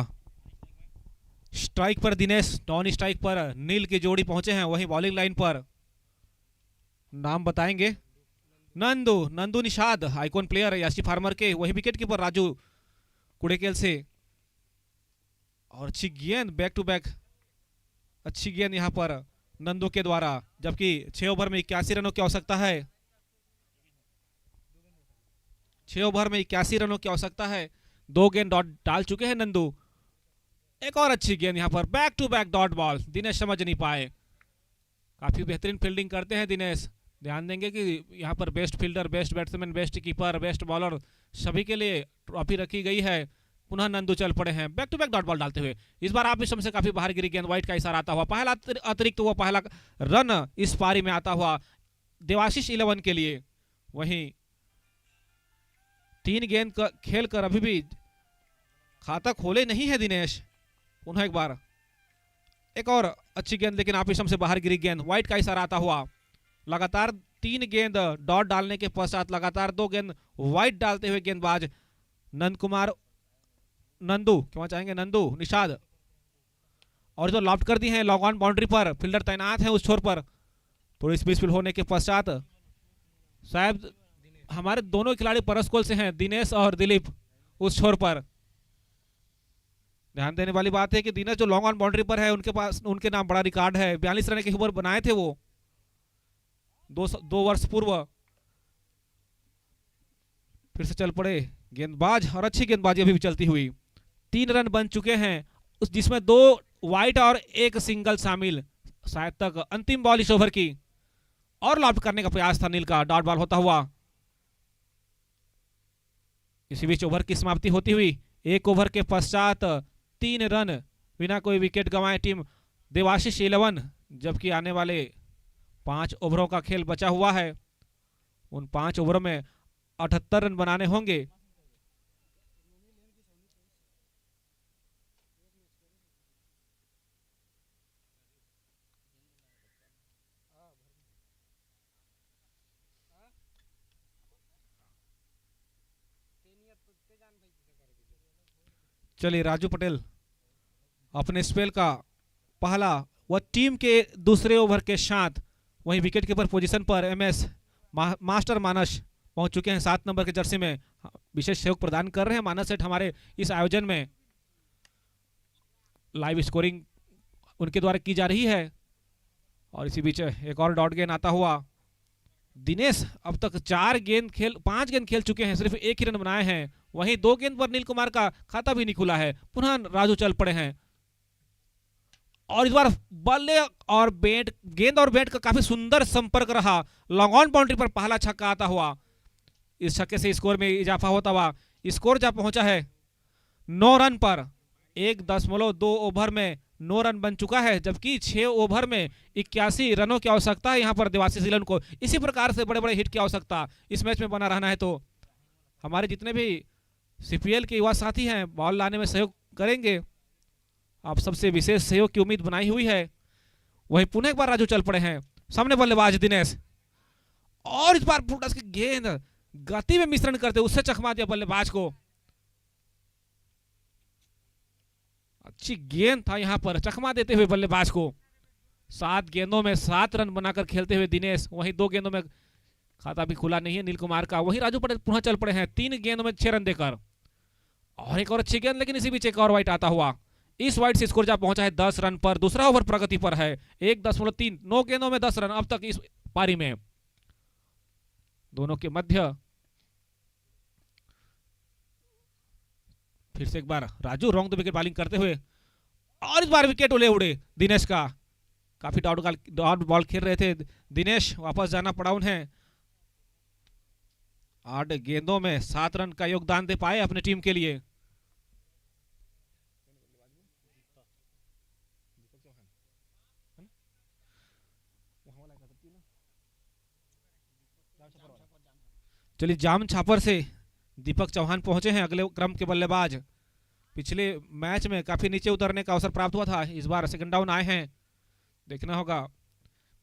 स्ट्राइक पर दिनेश, नॉन स्ट्राइक पर नील की जोड़ी पहुंचे हैं। वहीं बॉलिंग लाइन पर नाम बताएंगे नंदू निषाद, आइकॉन प्लेयर यासी फार्मर के। वही विकेट कीपर राजू कुड़ेकेल से। और अच्छी गेंद बैक टू बैक, अच्छी गेंद यहां पर नंदू के द्वारा, जबकि 6 ओवर में 81 रनों की आवश्यकता है। 6 ओवर में 81 रनों की आवश्यकता है। 2 गेंद डॉट डाल चुके हैं नंदू। एक और अच्छी गेंद यहां पर back to back dot ball, Dinesh समझ नहीं पाए। काफी बेहतरीन फील्डिंग करते हैं दिनेश। ध्यान देंगे कि यहां पर best fielder, best batsman, best keeper, best bowler सभी के लिए ट्रॉफी रखी गई है। पुनः नंदू चल पड़े हैं back to back dot ball डालते हुए। इस बार आप से काफी बाहर गिरी गेंद, व्हाइट का इशारा आता हुआ। पहला अतिरिक्त हुआ, पहला रन इस पारी में आता हुआ देवाशीष 11 के लिए। वहीं 3 गेंद खेल कर अभी भी खाता खोले नहीं है दिनेश। पुनः एक बार, एक और अच्छी गेंद, लेकिन आपिशम से बाहर गिरी गेंद। व्हाइट का इशारा आता हुआ। लगातार 3 गेंद डॉट डालने के पश्चात लगातार 2 गेंद व्हाइट डालते हुए गेंदबाज नंदू क्या चाहेंगे, नंदू निषाद, और जो लॉफ्ट कर दी है लॉग ऑन बाउंड्री पर। फील्डर तैनात है उस छोर पर। थोड़ी स्पेस फिल होने के पश्चात शायद हमारे दोनों खिलाड़ी परस्कोल से हैं, दिनेश और दिलीप उस छोर पर। ध्यान देने वाली बात है कि दिनेश जो लॉन्ग ऑन बाउंड्री पर है, उनके पास उनके नाम बड़ा रिकॉर्ड है। 42 रन के ओवर बनाए थे वो 2 वर्ष पूर्व। फिर से चल पड़े गेंदबाज, और अच्छी गेंदबाजी अभी भी चलती हुई। 3 रन बन चुके हैं, जिसमें 2 वाइट और 1 सिंगल शामिल। शायद तक अंतिम बॉल इस ओवर की, और लॉफ्ट करने का प्रयास था नील का। डॉट बॉल होता हुआ। इसी बीच ओवर की समाप्ति होती हुई। 1 ओवर के पश्चात 3 रन बिना कोई विकेट गंवाए टीम देवाशीष 11, जबकि आने वाले 5 ओवरों का खेल बचा हुआ है। उन 5 ओवरों में 78 रन बनाने होंगे। चलिए, राजू पटेल अपने स्पेल का पहला व टीम के दूसरे ओवर के साथ वहीं विकेट कीपर पोजीशन पर एमएस मास्टर मानस पहुंच चुके हैं। 7 नंबर के जर्सी में विशेष सहयोग प्रदान कर रहे हैं मानस सेठ हमारे इस आयोजन में। लाइव स्कोरिंग उनके द्वारा की जा रही है। और इसी बीच एक और डॉट गेंद आता हुआ। दिनेश अब तक 5 गेंद खेल चुके हैं, सिर्फ 1 ही रन बनाए हैं। वहीं 2 गेंद पर नील कुमार का खाता भी नहीं खुला है। पुनः राजू चल पड़े हैं, और इस बार बल्ले और बैट, गेंद और बैट का काफी सुंदर संपर्क रहा। लॉन्ग ऑन बाउंड्री पर पहला छक्का आता हुआ। इस छक्के से स्कोर में इजाफा होता हुआ स्कोर जा पहुंचा है 9 रन पर। 1.2 ओवर में 9 रन बन चुका है, जबकि 6 ओवर में 81 रनों की आवश्यकता है यहाँ पर देवाशीष 11 को। इसी प्रकार से बड़े बड़े हिट की आवश्यकता इस मैच में बना रहना है। तो हमारे जितने भी सीपीएल के युवा साथी हैं बॉल लाने में सहयोग करेंगे। आप सबसे विशेष सहयोग की उम्मीद बनाई हुई है। वहीं पुनः एक बार राजू चल पड़े हैं। सामने बल्लेबाज दिनेश, और इस बार फुटस की गेंद गति में मिश्रण करते उससे चकमा दिया बल्लेबाज को। अच्छी गेंद था यहां पर, चकमा देते हुए बल्लेबाज को। 7 गेंदों में 7 रन बनाकर खेलते हुए दिनेश। वहीं 2 गेंदों में खाता भी खुला नहीं है नील कुमार का। वहीं राजू पटेल पुनः चल पड़े हैं 3 गेंदों में 6 रन देकर। और एक और अच्छी गेंद, लेकिन इसी बीच एक और वाइट आता हुआ। इस वाइट से स्कोर जा पहुंचा है 10 रन पर। दूसरा ओवर प्रगति पर है। 1.3, 9 गेंदों में 10 रन अब तक इस पारी में। दोनों के मध्य फिर से एक बार Raju round the wicket bowling करते हुए, और इस बार विकेट उले उड़े दिनेश का। काफी डॉट बॉल खेल रहे थे दिनेश, वापस जाना पड़ा उन्हें। 8 गेंदों में 7 रन का योगदान दे पाए अपने टीम के लिए। चलिए, जाम छापर से दीपक चौहान पहुंचे हैं अगले क्रम के बल्लेबाज। पिछले मैच में काफी नीचे उतरने का अवसर प्राप्त हुआ था, इस बार सेकंड डाउन आए हैं। देखना होगा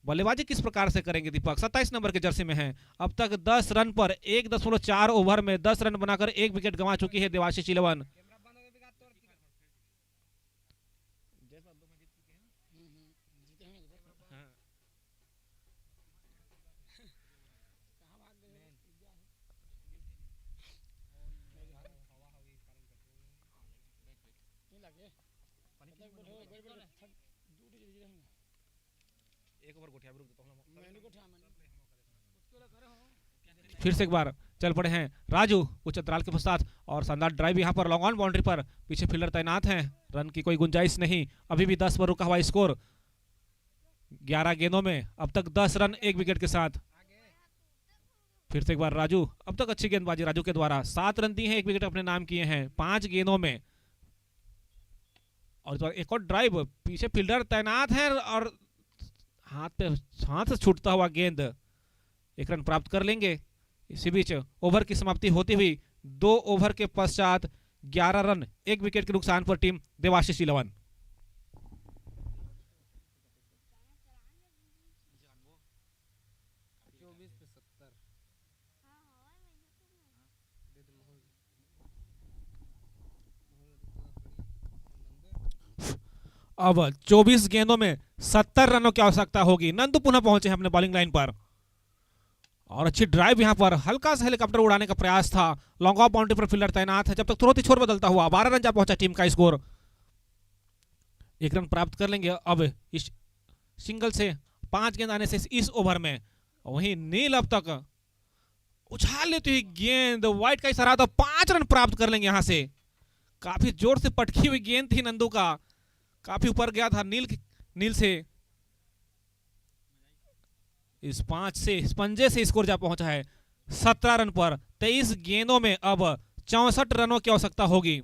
बल्लेबाजी किस प्रकार से करेंगे दीपक। 27 नंबर के जर्सी में हैं। अब तक 10 रन पर 1.4 ओवर में 10 रन बनाकर 1 विकेट गंवा चुकी है देवाशीष 11। फिर से एक बार चल पड़े हैं राजू उच्च अंतराल के पश्चात, और शानदार ड्राइव यहां पर लॉन्ग ऑन बाउंड्री पर। पीछे फील्डर तैनात हैं। रन की कोई गुंजाइश नहीं। अभी भी 10 पर रुका हुआ स्कोर। 11 गेंदों में अब तक 10 रन 1 विकेट के साथ। फिर से एक बार राजू, अब तक अच्छी गेंदबाजी राजू के द्वारा। 7 रन दिए हैं, 1 विकेट अपने नाम किए हैं 5 गेंदों में। और एक और ड्राइव, पीछे फील्डर तैनात है और हाथ से छूटता हुआ गेंद। 1 रन प्राप्त कर लेंगे। इसी बीच ओवर की समाप्ति होती हुई 2 ओवर के पश्चात 11 रन, 1 विकेट के नुकसान पर टीम देवाशीष 11। अब 24 गेंदों में 70 रनों की आवश्यकता होगी। नंदू पुनः पहुंचे हैं अपने बॉलिंग लाइन पर और अच्छी ड्राइव यहां पर, हल्का सा हेलीकॉप्टर उड़ाने का प्रयास था। लॉन्ग ऑफ बाउंड्री पर फील्डर तैनात है, जब तक तुरंत ही छोर बदलता हुआ 12 रन जा पहुंचा टीम का स्कोर। 1 रन प्राप्त कर लेंगे अब इस सिंगल से 5 गेंद आने से इस ओवर में। वहीं नील अब तक उछाल लेती हुई गेंद, वाइट का इशारा था, 5 रन प्राप्त कर लेंगे यहां से। काफी जोर से पटकी हुई गेंद थी नंदू का, काफी ऊपर गया था नील से। इस 5 से इस पंजे से स्कोर जा पहुंचा है 17 रन पर। 23 गेंदों में अब 64 रनों की आवश्यकता होगी।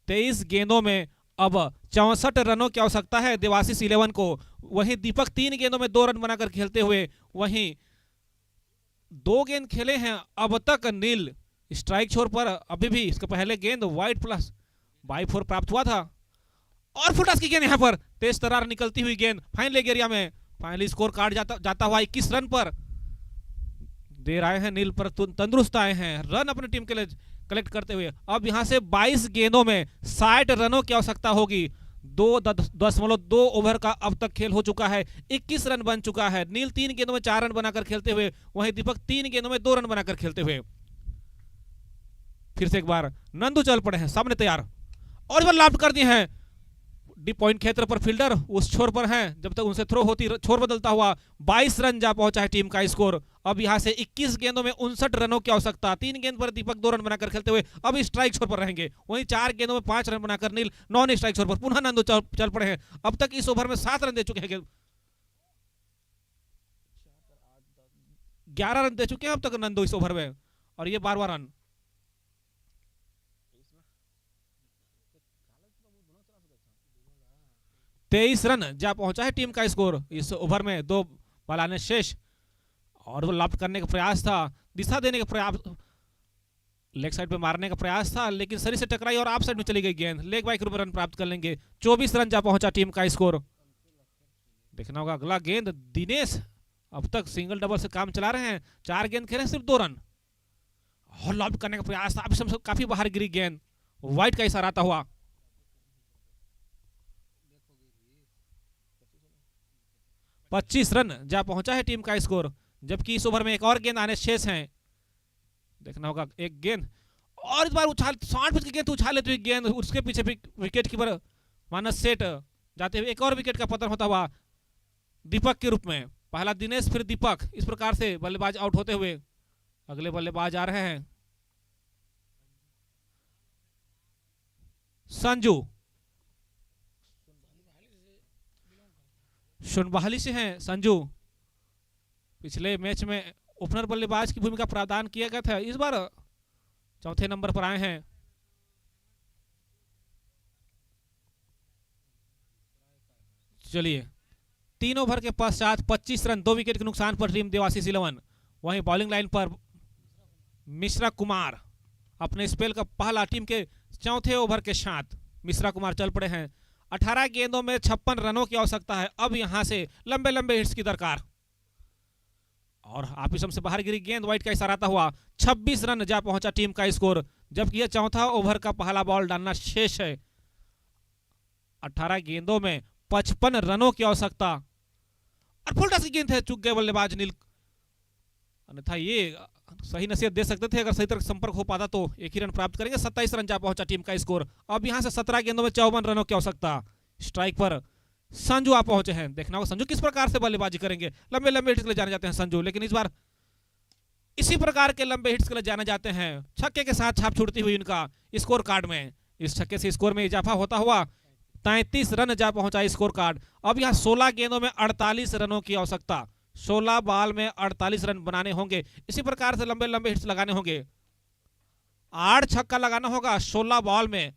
23 गेंदों में अब 64 रनों की आवश्यकता है देवाशीष 11 को। वहीं दीपक 3 गेंदों में 2 रन बनाकर खेलते हुए, वहीं 2 गेंद खेले हैं अब तक नील स्ट्राइक छोर पर। अभी भी इसके पहले गेंद वाइड प्लस बाई 4 प्राप्त हुआ था और फुटास की गेंद यहां पर तेज तरार निकलती हुई गेंद फाइनल एरिया में। फाइनली स्कोर कार्ड जाता हुआ 21 रन पर देर आए हैं नील, पर तंदुरुस्त आए हैं रन अपनी टीम के लिए कलेक्ट करते हुए। अब यहां से 22 गेंदों में 60 रनों की आवश्यकता होगी। 2.2 ओवर का अब तक खेल हो चुका है, 21 रन बन चुका है। नील 3 गेंदों में 4 रन बनाकर खेलते हुए, वहीं दीपक 3 गेंदों में 2 रन बनाकर खेलते हुए। फिर से एक बार नंदू चल पड़े हैं, सामने तैयार और इस बार लाफ्ट कर दिए हैं डीप पॉइंट क्षेत्र पर। फील्डर उस छोर पर हैं, जब तक उनसे थ्रो होती छोर बदलता हुआ 22 रन जा पहुंचा है टीम का स्कोर। अब यहां से 21 गेंदों में 59 रनों की आवश्यकता। 3 गेंद पर दीपक 2 रन बनाकर खेलते हुए अब स्ट्राइक छोर पर रहेंगे। वहीं 4 गेंदों में 5 रन बनाकर नील नॉन स्ट्राइक छोर पर पुनः नंदू चल पड़े हैं। अब तक इस ओवर में 7 रन दे चुके हैं, 11 रन दे चुके हैं अब तक नंदू इस ओवर में, और ये 12वां रन। तेईस रन जा पहुंचा है टीम का स्कोर इस ओवर में। 2 बॉल आने शेष और वो लॉफ्ट करने का प्रयास था, दिशा देने का प्रयास, लेग साइड पे मारने का प्रयास था, लेकिन शरीर से टकराई और ऑफ साइड में चली गई गेंद। लेग बाई के रूप में रन प्राप्त कर लेंगे। 24 रन जा पहुंचा टीम का स्कोर। देखना होगा अगला गेंद। दिनेश अब तक सिंगल डबल से काम चला रहे हैं, 4 गेंद खेले सिर्फ 2 रन और लॉफ्ट करने का प्रयास था, काफी बाहर गिरी गेंद, वाइट का इशारा आता हुआ। 25 रन जा पहुंचा है टीम का स्कोर, जबकि इस ओवर में एक और गेंद आने शेष हैं। देखना होगा एक गेंद और इस बार उछाल 60 फीट की गेंद उछाल लेते हुए गेंद, उसके पीछे विकेट कीपर मानस सेठ जाते हुए एक और विकेट का पतन होता हुआ दीपक के रूप में। पहला दिनेश फिर दीपक, इस प्रकार से बल्लेबाज आउट होते हुए अगले बल्लेबाज आ रहे हैं संजू। सुनबहाली से हैं संजू, पिछले मैच में ओपनर बल्लेबाज की भूमिका प्रदान किया गया था, इस बार चौथे नंबर पर आए हैं। चलिए 3 ओवर के पश्चात 25 रन 2 विकेट के नुकसान पर टीम देवाशीष 11। वहीं बॉलिंग लाइन पर मिश्रा कुमार अपने स्पेल का पहला टीम के चौथे ओवर के साथ मिश्रा कुमार चल पड़े हैं। 18 गेंदों में 56 रनों की आवश्यकता है। अब यहां से लंबे लंबे हिट्स की दरकार और आपिसम से बाहर गिरी गेंद, वाइट का इशारा आता हुआ 26 रन जा पहुंचा टीम का स्कोर, जबकि यह चौथा ओवर का पहला बॉल डालना शेष है। 18 गेंदों में 55 रनों की आवश्यकता और फुल टॉस की गेंद है, चूक गए बल्लेबाज नील, अन्यथा ये सही नसीहत दे सकते थे, अगर सही तरह संपर्क हो पाता तो 1 ही रन प्राप्त करेंगे। 27 रन जा पहुंचा टीम का स्कोर। अब यहां से 17 गेंदों में 54 रनों की आवश्यकता। स्ट्राइक पर संजू आ पहुंचे हैं, देखना होगा संजू किस प्रकार से बल्लेबाजी करेंगे। लंबे लंबे हिट्स के लिए जाने जाते हैं संजू, लेकिन इस बार इसी प्रकार के लंबे हिट्स के लिए जाने जाते हैं। छक्के के साथ छाप छूटती हुई इनका स्कोर कार्ड में, इस छक्के से स्कोर में इजाफा होता हुआ 33 रन जा पहुंचा स्कोर कार्ड। अब यहां 16 गेंदों में 48 रनों की आवश्यकता। 16 बॉल में 48 रन बनाने होंगे, इसी प्रकार से लंबे लंबे हिट्स लगाने होंगे। 8 छक्का लगाना होगा 16 बॉल में,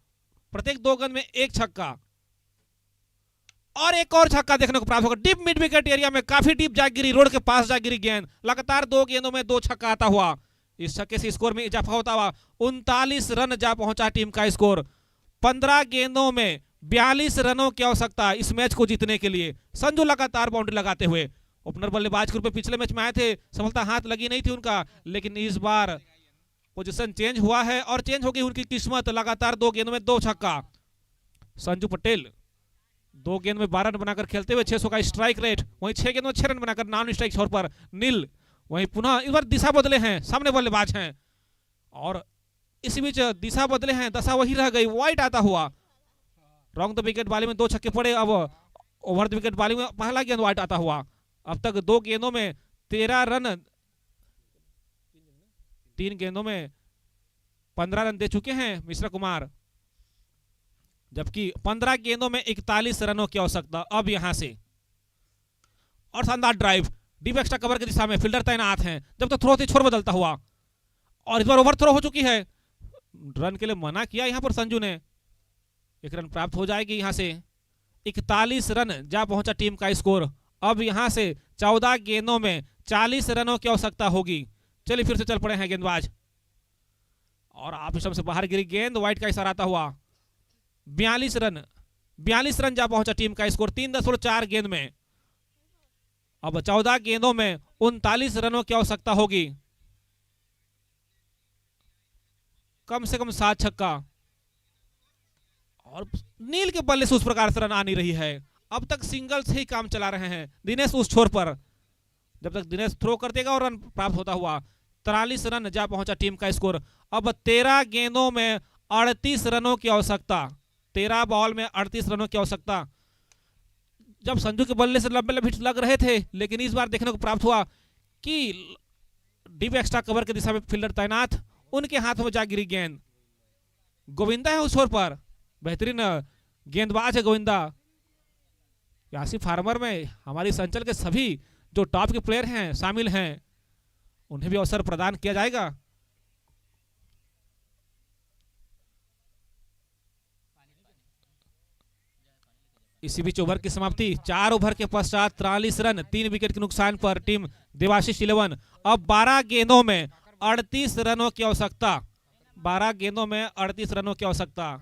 प्रत्येक 2 गेंद में 1 छक्का और एक और छक्का देखने को प्राप्त होगा। डीप मिड विकेट एरिया में काफी डीप जा गिरी, रोड के पास जा गिरी गेंद। लगातार 2 गेंदों में 2 छक्का आता हुआ इस छक्के से स्कोर में इजाफा होता हुआ 39 रन जा पहुंचा टीम का स्कोर। 15 गेंदों में 42 रनों की आवश्यकता इस मैच को जीतने के लिए। संजू लगातार बाउंड्री लगाते हुए ओपनर बल्लेबाज के रूप में पिछले मैच में आए थे, सफलता हाथ लगी नहीं थी उनका, लेकिन इस बार पोजीशन चेंज हुआ है और चेंज हो गई उनकी किस्मत। लगातार 2 गेंदों में 2 छक्का। संजू पटेल 2 गेंद में 12 रन बनाकर खेलते हुए 600 का स्ट्राइक रेट, वहीं 6 गेंद में 6 रन बनाकर नॉन स्ट्राइक छोर पर नील। वहीं पुनः इस बार दिशा बदले हैं, सामने बल्लेबाज हैं और इसी बीच दिशा बदले हैं, दशा वही रह गई। वाइट आता हुआ रॉन्ग द विकेट बाली में 2 छक्के पड़े। अब ओवर द विकेट बाली में पहला गेंद वाइट आता हुआ। अब तक 2 गेंदों में 13 रन, 3 गेंदों में 15 रन दे चुके हैं मिश्रा कुमार, जबकि 15 गेंदों में 41 रनों की आवश्यकता। अब यहां से और शानदार ड्राइव डीप एक्स्ट्रा कवर की दिशा में, फील्डर तैनात हैं। जब तक थ्रो थी छोर बदलता हुआ और इस बार ओवर थ्रो हो चुकी है, रन के लिए मना किया यहां पर संजू ने। 1 रन प्राप्त हो जाएगी यहां से। 41 रन जा पहुंचा टीम का स्कोर। अब यहां से 14 गेंदों में 40 रनों की आवश्यकता होगी। चलिए फिर से चल पड़े हैं गेंदबाज और आप स्टंप से बाहर गिरी गेंद, वाइट का इशारा आता हुआ। 42 रन जा पहुंचा टीम का स्कोर 3.4 गेंद में। अब 14 गेंदों में 39 रनों की आवश्यकता होगी, कम से कम 7 छक्का। और नील के बल्ले से उस प्रकार से रन आ नहीं रही है। अब तक सिंगल से ही काम चला रहे हैं दिनेश उस छोर पर। जब तक दिनेश थ्रो कर देगा और रन प्राप्त होता हुआ 43 रन जा पहुंचा टीम का स्कोर। अब 13 गेंदों में 38 रनों की आवश्यकता। 13 बॉल में 38 रनों की आवश्यकता। जब संजू के बल्ले से लंबे लंबे हिट लग रहे थे, लेकिन इस बार देखने को प्राप्त हुआ कि डीप एक्स्ट्रा कवर की दिशा में फील्डर तैनात, उनके हाथ में जा गिरी गेंद। गोविंदा है उस छोर पर, बेहतरीन गेंदबाज है गोविंदा। यासी फार्मर में हमारी संचल के सभी जो टॉप के प्लेयर हैं शामिल हैं, उन्हें भी अवसर प्रदान किया जाएगा। इसी बीच ओवर की समाप्ति। 4 ओवर के पश्चात 43 रन 3 विकेट के नुकसान पर टीम देवाशीष 11 अब 12 गेंदों में 38 रनों की आवश्यकता। 12 गेंदों में 38 रनों की आवश्यकता।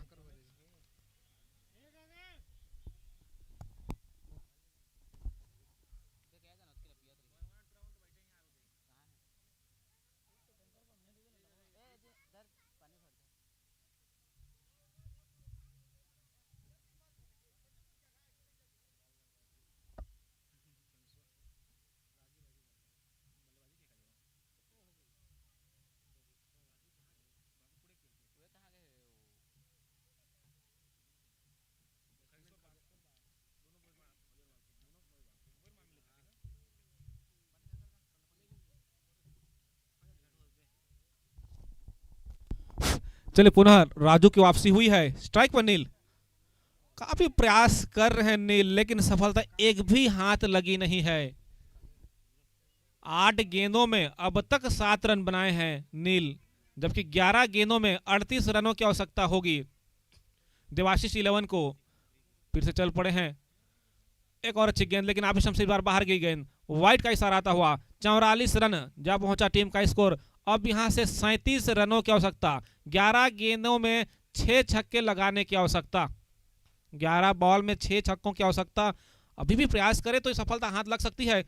चलिए पुनः राजू की वापसी हुई है। स्ट्राइक पर नील, काफी प्रयास कर रहे हैं नील, लेकिन सफलता एक भी हाथ लगी नहीं है। 8 गेंदों में अब तक 7 रन बनाए हैं नील, जबकि 11 गेंदों में 38 रनों की आवश्यकता होगी देवाशीष 11 को। फिर से चल पड़े हैं। एक और अच्छी गेंद, लेकिन आप शमसी बार बाहर गई गेंद। वाइट का इशारा आता हुआ 44 रन जा पहुंचा टीम का स्कोर। अब यहां से 37 रनों की आवश्यकता। 11 गेंदों में 6 छक्के लगाने की आवश्यकता। 11 बॉल में 6 छक्कों की आवश्यकता। अभी भी प्रयास करे तो सफलता हाथ लग सकती है,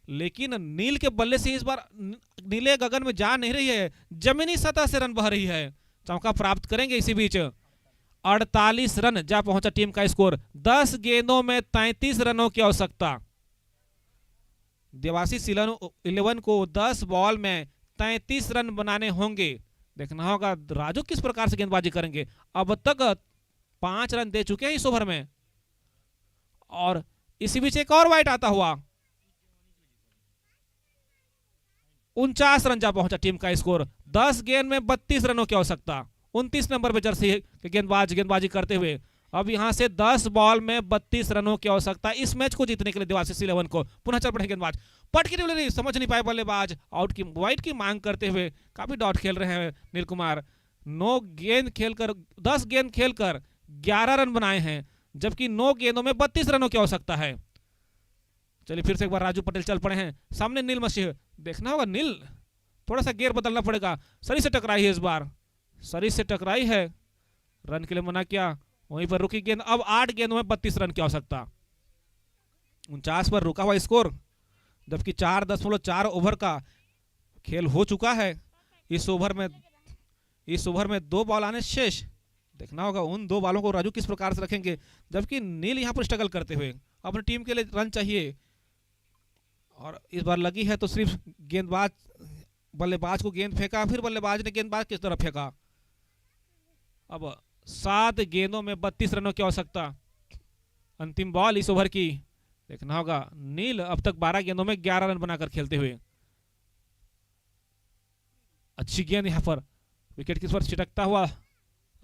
लेकिन नील के बल्ले से इस बार नीले गगन में जा नहीं रही है, जमीनी सतह से रन बह रही है। चौका प्राप्त करेंगे इसी बीच। 48 रन जा पहुंचा टीम का स्कोर। 10 गेंदों में 33 रनों की आवश्यकता। देवाशीष 11 को 10 बॉल में 33 रन बनाने होंगे। देखना होगा राजू किस प्रकार से गेंदबाजी करेंगे। अब तक 5 रन दे चुके हैं इस ओवर में, और इसी बीच एक और वाइट आता हुआ। 49 रन जा पहुंचा टीम का स्कोर। 10 गेंद में 32 रनों की आवश्यकता। 29 नंबर पे जर्सी के गेंदबाजी करते हुए अब यहां से 10 बॉल में 32 रनों की आवश्यकता इस मैच को जीतने के लिए देवाशीष 11 को। पुनः चल पड़े गेंदबाज, पटकी डिलीवरी समझ नहीं पाए बल्लेबाज। आउट की वाइट की मांग करते हुए काफी डॉट खेल रहे हैं नील कुमार। 10 गेंद खेलकर 11 रन बनाए हैं, जबकि 9 गेंदों में 32 रनों की आवश्यकता है। चलिए फिर से एक बार राजू पटेल चल पड़े हैं। सामने नील मसीह, देखना होगा नील थोड़ा सा गियर बदलना पड़ेगा। शरीर से टकराई है इस बार, शरीर से टकराई है, रन के लिए मना किया, वहीं पर रुकी गेंद। अब 8 गेंदों में 32 रन की आवश्यकता, 49 पर रुका हुआ स्कोर, जबकि 4.4 ओवर का खेल हो चुका है। इस ओवर में 2 बॉल आने शेष। देखना होगा उन 2 बॉलों को राजू किस प्रकार से रखेंगे, जबकि नील यहां पर स्ट्रगल करते हुए अपनी टीम के लिए रन चाहिए। और इस बार लगी है तो सिर्फ गेंदबाज, बल्लेबाज को गेंद फेंका, फिर बल्लेबाज ने गेंदबाज किस तरफ फेंका। अब 7 गेंदों में 32 रनों की आवश्यकता, अंतिम बॉल इस ओवर की। देखना होगा नील अब तक 12 गेंदों में 11 रन बनाकर खेलते हुए। अच्छी गेंद यहां पर विकेट किस पर छिटकता हुआ,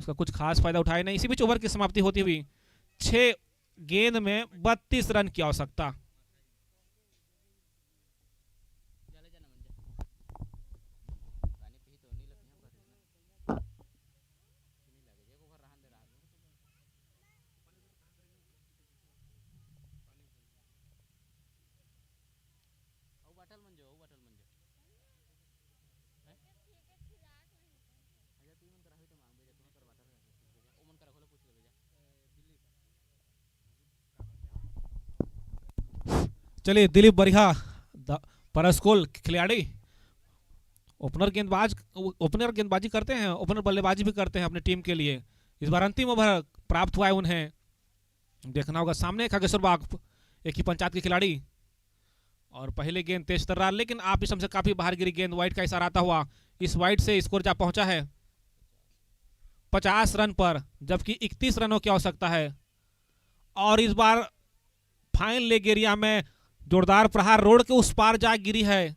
उसका कुछ खास फायदा उठाया नहीं। इसी बीच ओवर की समाप्ति होती हुई 6 गेंद में 32 रन की आवश्यकता। चलिए दिलीप बरिहा परस्कोल खिलाड़ी, ओपनर गेंदबाजी करते हैं, ओपनर बल्लेबाजी भी करते हैं अपनी टीम के लिए। इस बार अंतिम ओवर प्राप्त हुआ है उन्हें। देखना होगा सामने खगेश्वर बाग, एक ही पंचायत के खिलाड़ी, और पहले गेंद तेज तर्रार, लेकिन आप इस से काफी बाहर गिरी गेंद, वाइड का इशारा आता हुआ। इस वाइड से स्कोर जा पहुंचा है 50 रन पर, जबकि 31 रनों की आवश्यकता है। और इस बार फाइन लेग एरिया में जोरदार प्रहार, रोड के उस पार जा गिरी है।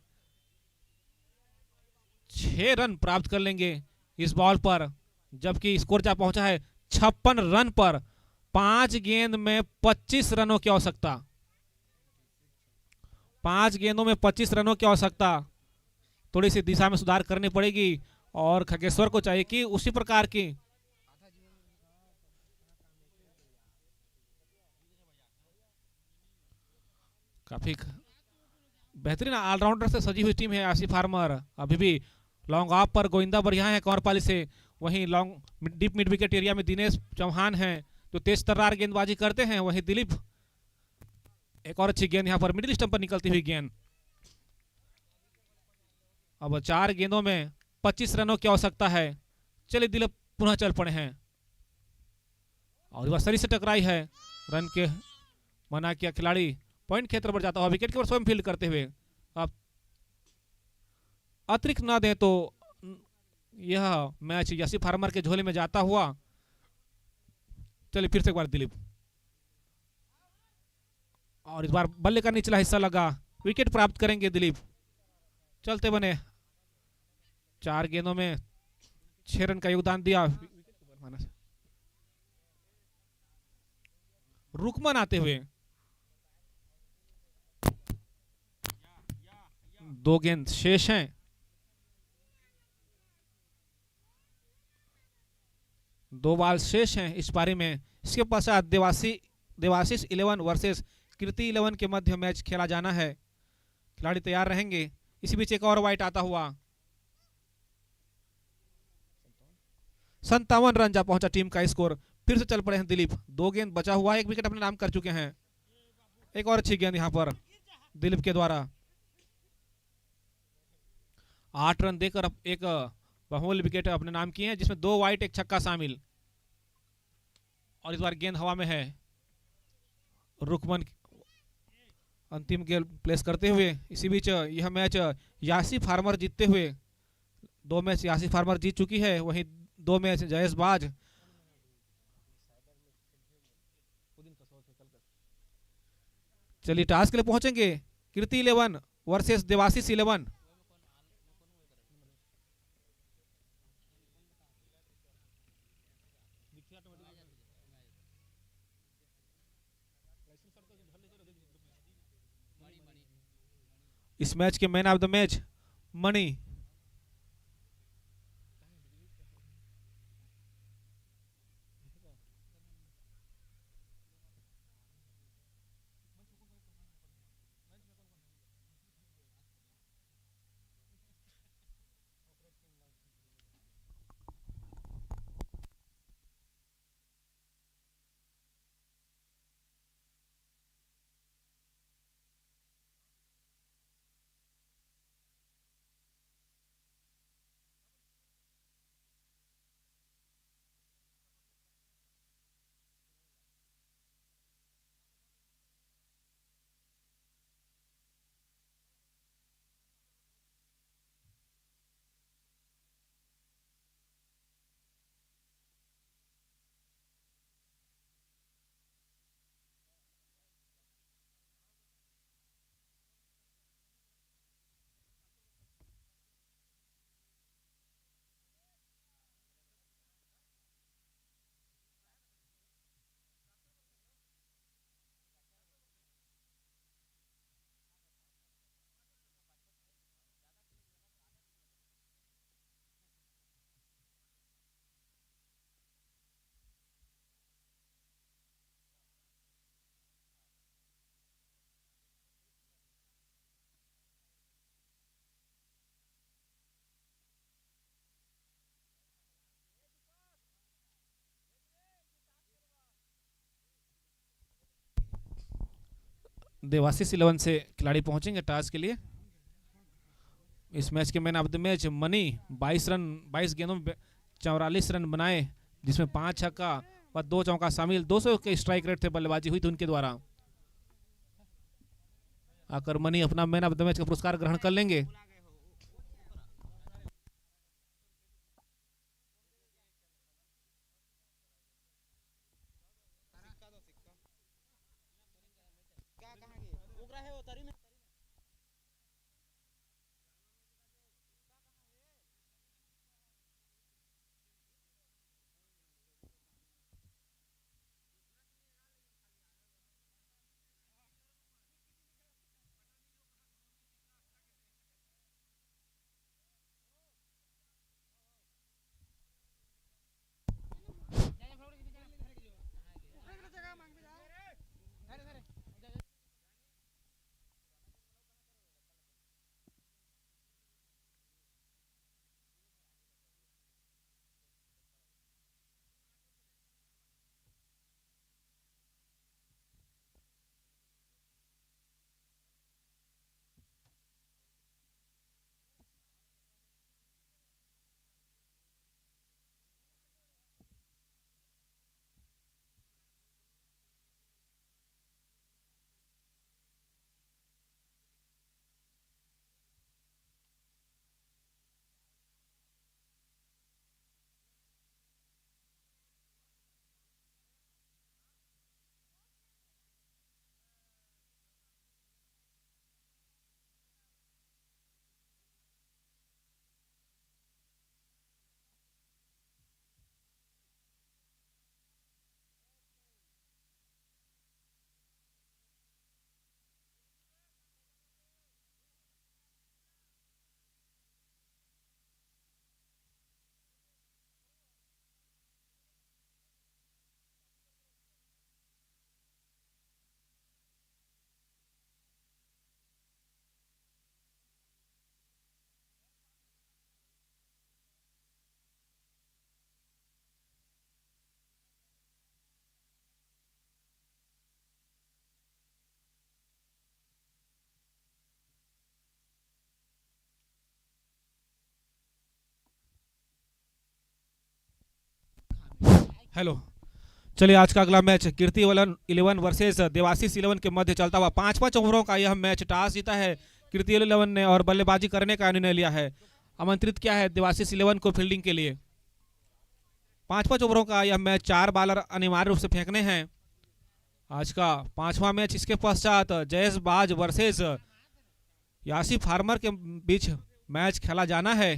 6 रन प्राप्त कर लेंगे इस बॉल पर, जबकि स्कोर जा पहुंचा है 56 रन पर। 5 गेंद में 25 रनों की आवश्यकता, 5 गेंदों में 25 रनों की आवश्यकता। थोड़ी सी दिशा में सुधार करनी पड़ेगी और खगेश्वर को चाहिए कि उसी प्रकार की काफी बेहतरीन ऑलराउंडर से सजी हुई टीम है आसिफ फार्मर। अभी भी लॉन्ग ऑफ पर गोविंदा बढ़िया है कौरपाली से, वहीं long deep mid wicket area में दिनेश चौहान हैं जो तेज तर्रार गेंदबाजी करते हैं। वहीं दिलीप, एक और अच्छी गेंद यहां पर मिडिल स्टंप पर निकलती हुई गेंद। अब 4 गेंदों में 25 रनों की आवश्यकता है। चलिए दिलीप पुनः चल पड़े हैं और शरीर से टकराई है, रन के मना किया खिलाड़ी। पॉइंट क्षेत्र पर जाता हुआ विकेट कीपर स्वयं फील्ड करते हुए, अब अतिरिक्त ना दे तो यह मैच यासिफ फार्मर के झोले में जाता हुआ। चलिए फिर से एक बार दिलीप, और इस बार बल्ले का निचला हिस्सा लगा, विकेट प्राप्त करेंगे दिलीप। चलते बने, 4 गेंदों में 6 रन का योगदान दिया। रुकमन आते हुए 2 गेंद शेष हैं। 2 बॉल शेष हैं इस पारी में। इसके पश्चात देवाशीष 11 वर्सेस कीर्ति 11 के मध्य मैच खेला जाना है। खिलाड़ी तैयार रहेंगे। इसी बीच एक और वाइट आता हुआ, 57 रन जा पहुंचा टीम का स्कोर। फिर से चल पड़े हैं दिलीप, 2 गेंद बचा हुआ है, 1 विकेट अपने नाम कर चुके हैं। एक और अच्छी गेंद यहां पर दिलीप के द्वारा, 8 रन देकर एक बहुमूल्य विकेट अपने नाम किए हैं, जिसमें 2 वाइट 1 छक्का शामिल। और इस बार गेंद हवा में है, रुकमन अंतिम गेंद प्लेस करते हुए। इसी बीच यह मैच यासिफ फार्मर जीतते हुए, 2 मैच यासिफ फार्मर जीत चुकी है, वहीं 2 मैच जयेश बाज। चलिए टास्क के लिए पहुंचेंगे, कीर्ति 11 वर्सेस देवाशीष 11। इस मैच के मैन ऑफ द मैच मणि। देवाशीष 11 से खिलाड़ी पहुंचेंगे टॉस के लिए। इस मैच के man of the match money 22 गेंदों में 44 रन बनाए, जिसमें 5 छक्का व 2 चौका शामिल। 200 के स्ट्राइक रेट थे, बल्लेबाजी हुई थी उनके द्वारा। आकर मनी अपना मैन ऑफ द मैच का पुरस्कार ग्रहण कर लेंगे। हेलो, चलिए आज का अगला मैच कीर्ति 11 वर्सेस देवाशीष 11 के मध्य चलता हुआ 5 ओवरों का यह मैच। टॉस जीता है कीर्ति 11 ने और बल्लेबाजी करने का निर्णय लिया है। आमंत्रित किया है देवाशीष 11 को फील्डिंग के लिए। 5 ओवरों का यह मैच 4 बॉलर अनिवार्य रूप से फेंकने हैं। आज का 5वां मैच। इसके पश्चात जयेश बाज वर्सेस यासी फार्मर के बीच मैच खेला जाना है।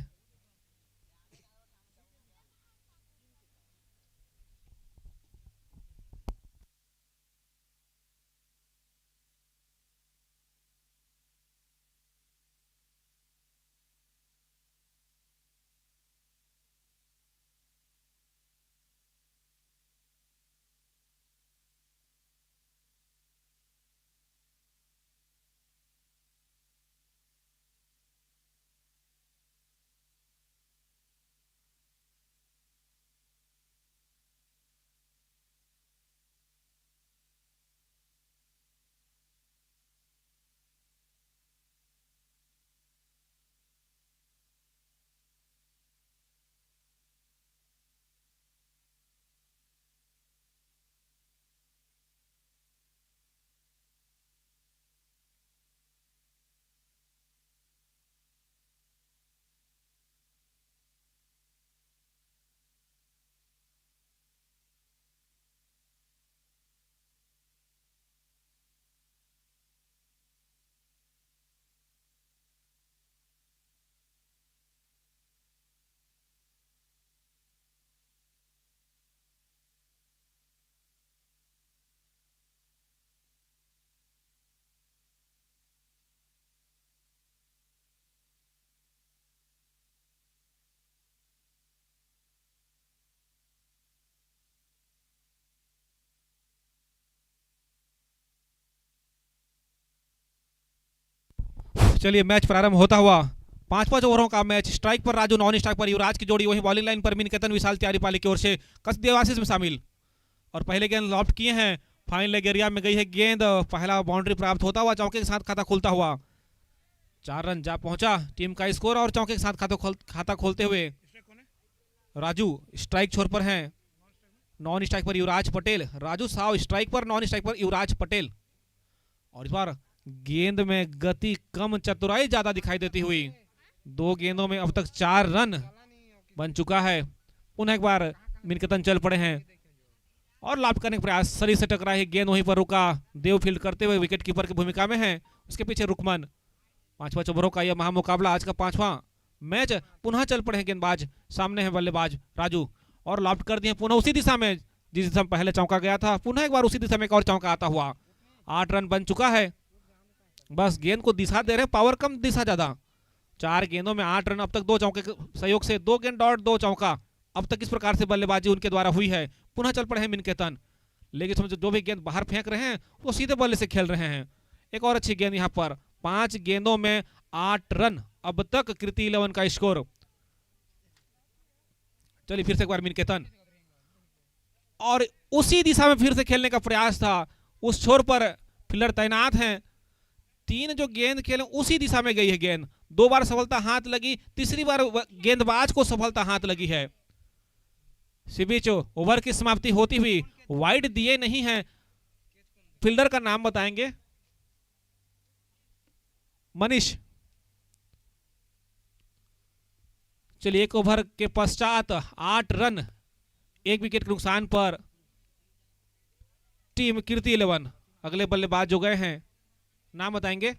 चलिए मैच प्रारंभ होता हुआ 5 ओवरों का मैच। स्ट्राइक पर राजू, नॉन स्ट्राइक पर युवराज की जोड़ी। वहीं बॉलिंग लाइन पर मिनकेतन विशाल त्यारीपाली की ओर से कस देवाशीष में शामिल और पहले गेंद लॉफ्ट किए हैं फाइन लेग एरिया में गई है गेंद, पहला बाउंड्री प्राप्त होता हुआ चौके के साथ खाता खुलता हुआ। 4 रन जा पहुंचा टीम का स्कोर और चौके के साथ खाता खोलते हुए राजू स्ट्राइक छोर पर हैं। नॉन स्ट्राइक पर युवराज पटेल, राजू साव स्ट्राइक पर, नॉन स्ट्राइक पर युवराज पटेल। और इस बार गेंद में गति कम, चतुराई ज्यादा दिखाई देती हुई। 2 गेंदों में अब तक 4 रन बन चुका है। पुनः एक बार मिनकेतन चल पड़े हैं और लाभ करने का प्रयास, शरीर से टकरा है, गेंद वहीं पर रुका। देव फील्ड करते हुए विकेट कीपर की भूमिका में है, उसके पीछे रुकमन। 5 ओवरों का यह महामुकाबला, आज का 5वां मैच। पुनः चल पड़े हैं गेंदबाज, सामने है बल्लेबाज राजू और लॉफ्ट कर दिए पुनः उसी दिशा में जिस दिशा में पहले चौका गया था। पुनः एक बार उसी दिशा में एक और चौका आता हुआ। 8 रन बन चुका है। बस गेंद को दिशा दे रहे हैं, पावर कम दिशा ज्यादा। 4 गेंदों में 8 रन, अब तक 2 चौके के सहयोग से 2 गेंद डॉट 2 चौका। अब तक इस प्रकार से बल्लेबाजी उनके द्वारा हुई है। पुनः चल पड़े हैं मिनकेतन, लेकिन समझो जो भी गेंद बाहर फेंक रहे हैं वो सीधे बल्ले से खेल रहे हैं। एक और अच्छी गेंद यहाँ पर, 5 गेंदों में 8 रन अब तक कृति 11 का स्कोर। चलिए फिर से एक बार मिनकेतन, और उसी दिशा में फिर से खेलने का प्रयास था। उस छोर पर फील्डर तैनात हैं। 3 जो गेंद खेले उसी दिशा में गई है गेंद। 2 बार सफलता हाथ लगी, तीसरी बार गेंदबाज को सफलता हाथ लगी है। इसी बीच ओवर की समाप्ति होती हुई, वाइड दिए नहीं है। फील्डर का नाम बताएंगे, मनीष। चलिए 1 ओवर के पश्चात 8 रन, 1 विकेट के नुकसान पर टीम कीर्ति 11। अगले बल्लेबाज जो गए हैं नाम बताएंगे,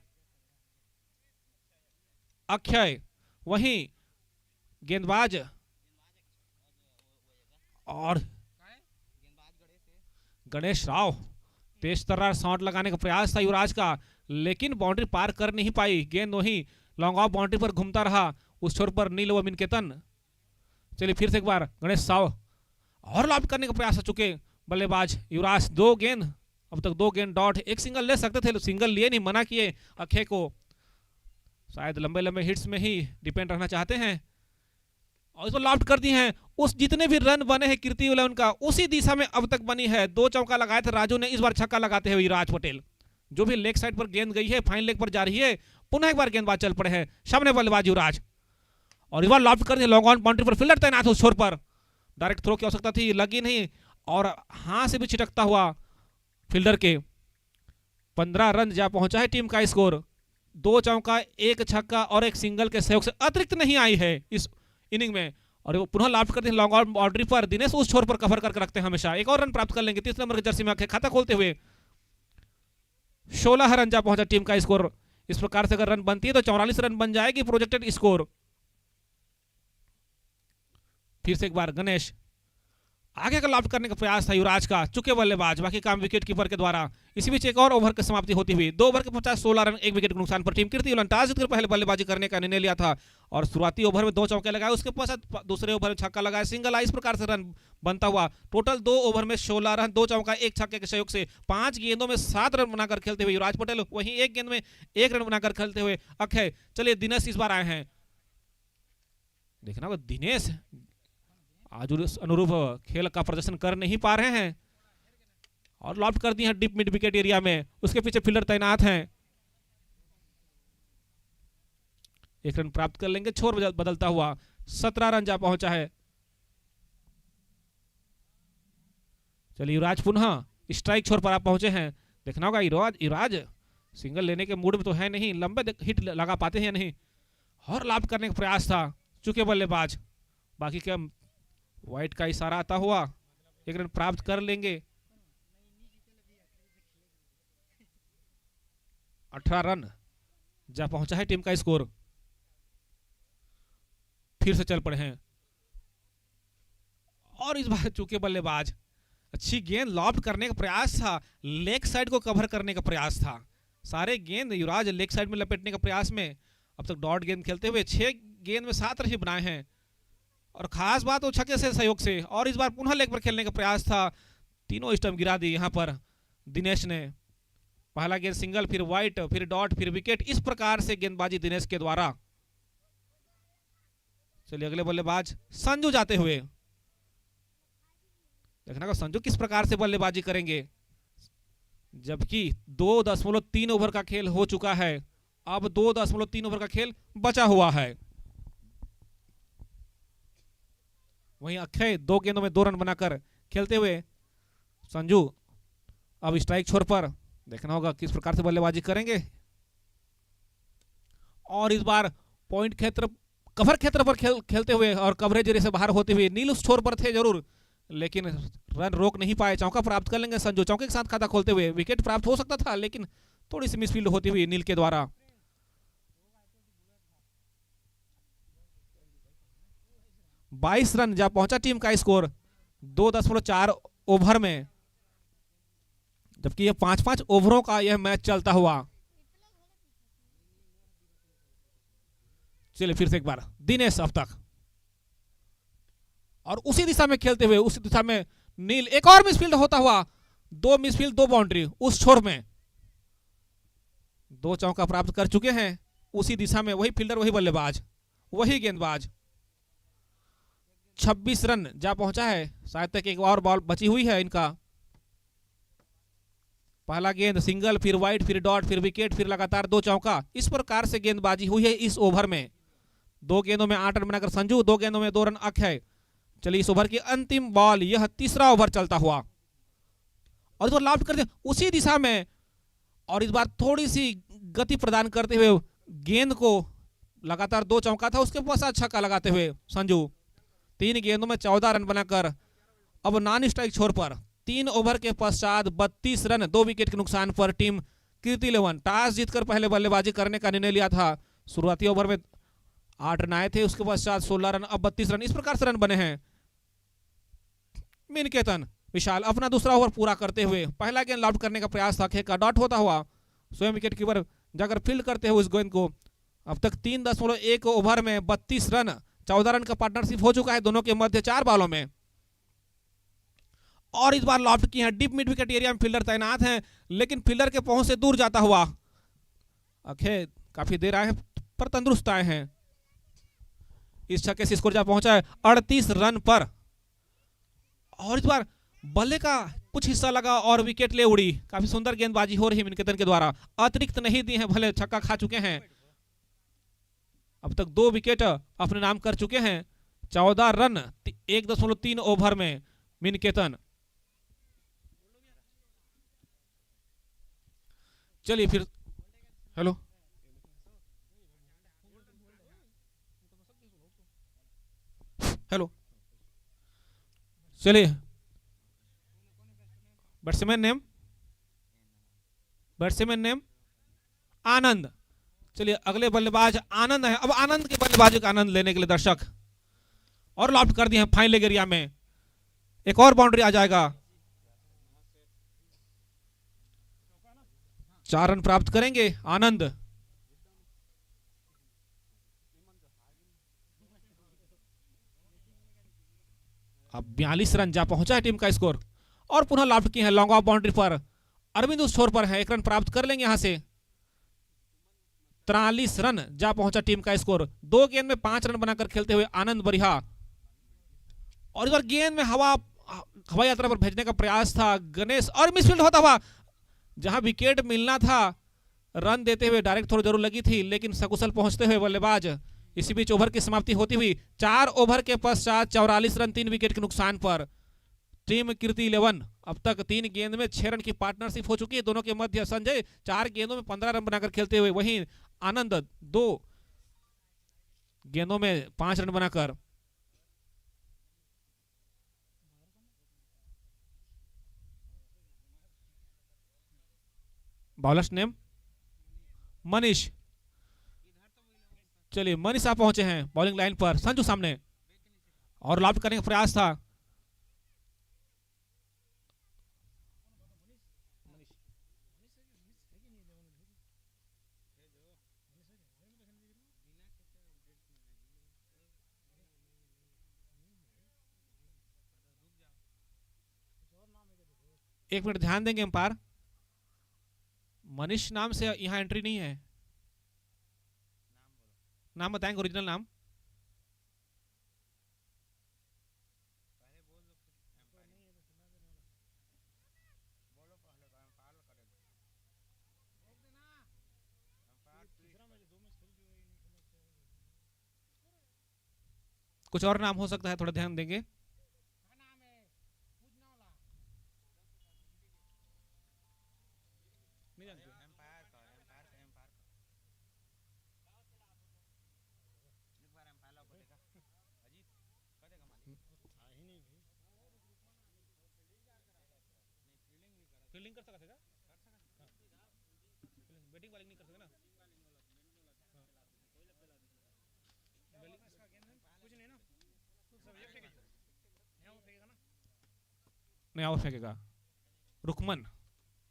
अक्षय। वहीं गेंदबाज और गणेश राव। तेज तर्रार शॉट लगाने का प्रयास था युवराज का, लेकिन बाउंड्री पार कर नहीं पाई। गेंद वहीं लॉन्ग ऑफ बाउंड्री पर घूमता रहा, उस छोर पर नील व मिनकेतन। चलिए फिर से एक बार गणेश राव और लाभ करने का प्रयास कर चुके बल्लेबाज युवराज। 2 गेंद, अब तक 2 गेंद डॉट। 1 सिंगल ले सकते थे, सिंगल लिए नहीं, मना किए अक्षय को। शायद लंबे लंबे हिट्स में ही डिपेंड रहना चाहते हैं और इसको लॉफ्ट कर दिए हैं। उस जितने भी रन बने हैं कीर्ति 11 का, उसी दिशा में अब तक बनी है। 2 चौका लगाए थे राजू ने, इस बार छक्का लगाते हुए युवराज पटेल। जो भी लेग साइड पर गेंद गई है, फाइन लेग पर जा रही है। पुनः एक बार गेंदबाज चल पड़े हैं, सामने बल्लेबाज युवराज और इस बार लॉफ्ट कर दिया लॉन्ग ऑन बाउंड्री पर। फील्डर तैनात उस छोर पर, डायरेक्ट थ्रो की आवश्यकता थी, लगी नहीं और हाथ से भी छिटकता हुआ फील्डर के। 15 रन जा पहुंचा है टीम का स्कोर। 2 चौका, 1 छक्का और 1 सिंगल के सहयोग से अतिरिक्त नहीं आई है इस इनिंग में। और वो पुनः लॉफ्ट करते हैं लॉन्ग ऑन बाउंड्री पर। दिनेश उस छोर पर कवर करके रखते हैं हमेशा। 1 और रन प्राप्त कर लेंगे। 30 नंबर की जर्सी में खाता खोलते हुए 16 रन जा पहुंचा टीम का स्कोर। इस प्रकार से अगर रन बनती है तो 44 रन बन जाएगी प्रोजेक्टेड स्कोर। फिर से एक बार गणेश, आगे का लॉफ्ट करने का प्रयास था युवराज का, चुके बल्लेबाज, बाकी काम विकेट कीपर के द्वारा। इसी बीच एक और ओवर की समाप्ति होती हुई 2 ओवर के 16 रन, 1 विकेट के नुकसान पर टीम कीर्ति 11 टॉस जीतकर पहले बल्लेबाजी करने का निर्णय लिया था और शुरुआती ओवर में 2 चौके लगाए, उसके पश्चात दूसरे ओवर में छक्का लगाया, सिंगल आया। इस प्रकार से रन बनता हुआ टोटल 2 ओवर में 16 रन, 2 चौका, 1 छक्के के सहयोग से 5 गेंदों में 7 रन बनाकर खेलते हुए युवराज पटेल, वहीं 1 गेंद में 1 रन बनाकर खेलते हुए अक्षय। चलिए दिनेश इस बार आए हैं, देखना दिनेश आज अनुरूप खेल का प्रदर्शन कर नहीं पा रहे हैं और लॉफ्ट कर दी है डीप मिड विकेट एरिया में। उसके पीछे फील्डर तैनात हैं। 1 रन प्राप्त कर लेंगे छोर बदलता हुआ। 17 रन जा पहुंचा है। चलिए युवराज पुनः स्ट्राइक छोर पर आप पहुंचे हैं। देखना होगा युवराज सिंगल लेने के मूड में तो है नहीं, लंबे हिट लगा पाते हैं या नहीं। और लाभ करने का प्रयास था, चुके बल्लेबाज, बाकी क्या वाइट का इशारा आता हुआ 1 रन प्राप्त कर लेंगे। 18 रन जा पहुंचा है टीम का स्कोर। फिर से चल पड़े हैं और इस बार चूके बल्लेबाज, अच्छी गेंद लॉफ्ट करने का प्रयास था, लेग साइड को कवर करने का प्रयास था। सारे गेंद युवराज लेग साइड में लपेटने का प्रयास में अब तक डॉट गेंद खेलते हुए 6 गेंद में 7 रन बनाए हैं और खास बात वो छक्के से सहयोग से। और इस बार पुनः लेग पर खेलने का प्रयास था, तीनों स्टंप गिरा दी यहां पर दिनेश ने। पहला गेंद सिंगल, फिर वाइट, फिर डॉट, फिर विकेट, इस प्रकार से गेंदबाजी दिनेश के द्वारा। चलिए अगले बल्लेबाज संजू जाते हुए, देखना को संजू किस प्रकार से बल्लेबाजी करेंगे। जबकि 2.3 ओवर का खेल हो चुका है। अब 2.3 ओवर का खेल बचा हुआ है। वहीं अक्षय 2 गेंदों में 2 रन बनाकर खेलते हुए। संजू अब स्ट्राइक छोर पर, देखना होगा किस प्रकार से बल्लेबाजी करेंगे। और इस बार पॉइंट क्षेत्र, कवर क्षेत्र पर खेलते हुए और कवरेज एरिया से बाहर होते हुए नील उस छोर पर थे जरूर, लेकिन रन रोक नहीं पाए। चौका प्राप्त कर लेंगे संजू, चौके के साथ खाता खोलते हुए। विकेट प्राप्त हो सकता था लेकिन थोड़ी सी मिसफील्ड होती हुई नील के द्वारा। बाईस रन जा पहुंचा टीम का स्कोर 2.4 ओवर में, जबकि यह 5-5 ओवरों का यह मैच चलता हुआ। चलिए फिर से एक बार दिनेश अब तक, और उसी दिशा में खेलते हुए, उसी दिशा में नील। एक और मिसफील्ड होता हुआ, 2 मिसफील्ड 2 बाउंड्री उस छोर में। 2 चौका प्राप्त कर चुके हैं उसी दिशा में। वही फील्डर, वही बल्लेबाज, वही गेंदबाज। 26 रन जा पहुंचा है। शायद तक एक और बॉल बची हुई है इनका। पहला गेंद सिंगल, फिर वाइड, फिर डॉट, फिर विकेट, फिर लगातार 2 चौका। इस प्रकार से गेंदबाजी हुई है इस ओवर में। 2 गेंदों में 8 रन बनाकर संजू, 2 गेंदों में 2 रन अक्षय। चलिए इस ओवर की अंतिम बॉल, यह तीसरा ओवर चलता हुआ, और इस बार लॉफ्ट करते उसी दिशा में, और इस बार थोड़ी सी गति प्रदान करते हुए गेंद को, लगातार 2 चौका था, उसके पश्चात छक्का लगाते हुए संजू 3 गेंदों में 14 रन बनाकर अब नॉन स्ट्राइक छोर पर। 3 ओवर के पश्चात 32 रन 2 विकेट के नुकसान पर टीम कीर्ति 11 टॉस जीतकर पहले बल्लेबाजी करने का निर्णय लिया था। शुरुआती ओवर में 8 रन आए थे, उसके पश्चात 16 रन, अब 32 रन। इस प्रकार से रन बने हैं। मिनकेतन विशाल अपना दूसरा ओवर पूरा करते हुए, पहला गेंद लॉफ्ट करने का प्रयास था, खेल का डॉट होता हुआ स्वयं विकेट कीपर जाकर फील्ड करते हुए इस गेंद को। अब तक 3.1 ओवर में 32 रन, 14 रन का पार्टनरशिप हो चुका है दोनों के मध्य 4 बॉलों में। और इस बार लॉफ्ट की है, डीप मिड विकेट एरिया में फील्डर तैनात हैं, लेकिन फील्डर के पहुंच से दूर जाता हुआ अक्षय काफी देर आए हैं पर तंदुरुस्त आए हैं। इस छक्के से स्कोर जा पहुंचा है 38 रन पर, और इस बार बल्ले का कुछ हिस्सा लगा और विकेट ले उड़ी। काफी सुंदर गेंदबाजी हो रही है मिनकेतन के द्वारा, अतिरिक्त नहीं दी है, भले छक्का खा चुके हैं। अब तक 2 विकेट अपने नाम कर चुके हैं। 14 रन 1.3 ओवर में मिनकेतन। चलिए फिर, हेलो हेलो, चलिए बैट्समैन नेम आनंद। चलिए अगले बल्लेबाज आनंद है। अब आनंद के बल्लेबाजी का आनंद लेने के लिए दर्शक और लॉफ्ट कर दिए हैं फाइन लेग एरिया में। एक और बाउंड्री आ जाएगा, 4 रन प्राप्त करेंगे आनंद। अब 42 रन जा पहुंचा है टीम का स्कोर, और पुनः लॉफ्ट की है लॉन्ग ऑफ बाउंड्री पर। अरविंद उस छोर पर है, 1 रन प्राप्त कर लेंगे यहां से। 43 रन जा पहुंचा टीम का स्कोर। 2 गेंद में 5 रन बनाकर खेलते हुए आनंद बरिहा, और इस बार गेंद में हवाई यात्रा पर भेजने का प्रयास था गणेश, और मिसफील्ड होता हुआ। जहां विकेट मिलना था, रन देते हुए डायरेक्ट थ्रो जरूर लगी थी, लेकिन सकुशल पहुंचते हुए बल्लेबाज। इसी बीच ओवर की समाप्ति होती हुई 4 ओवर के पश्चात 44 रन 3 विकेट के नुकसान पर टीम कीर्ति 11 अब तक 3 गेंद में 6 रन की पार्टनरशिप हो चुकी है दोनों के मध्य। संजय 4 गेंदों में 15 रन बनाकर खेलते हुए, वहीं आनंद 2 गेंदों में 5 रन बनाकर। Bowlers name Manish. चलिए मनीष आप पहुंचे हैं बॉलिंग लाइन पर, संजू सामने, और लॉफ्ट करने का प्रयास था। एक मिनट ध्यान देंगे अंपायर, मनीष नाम से यहां एंट्री नहीं है। नाम बताएंगे, ओरिजिनल नाम। कुछ और नाम हो सकता है, थोड़ा ध्यान देंगे। फील्डिंग कर सकते बैटिंग बॉलिंग नहीं कर सकते ना। नहीं आउट फेंकेगा रुकमन।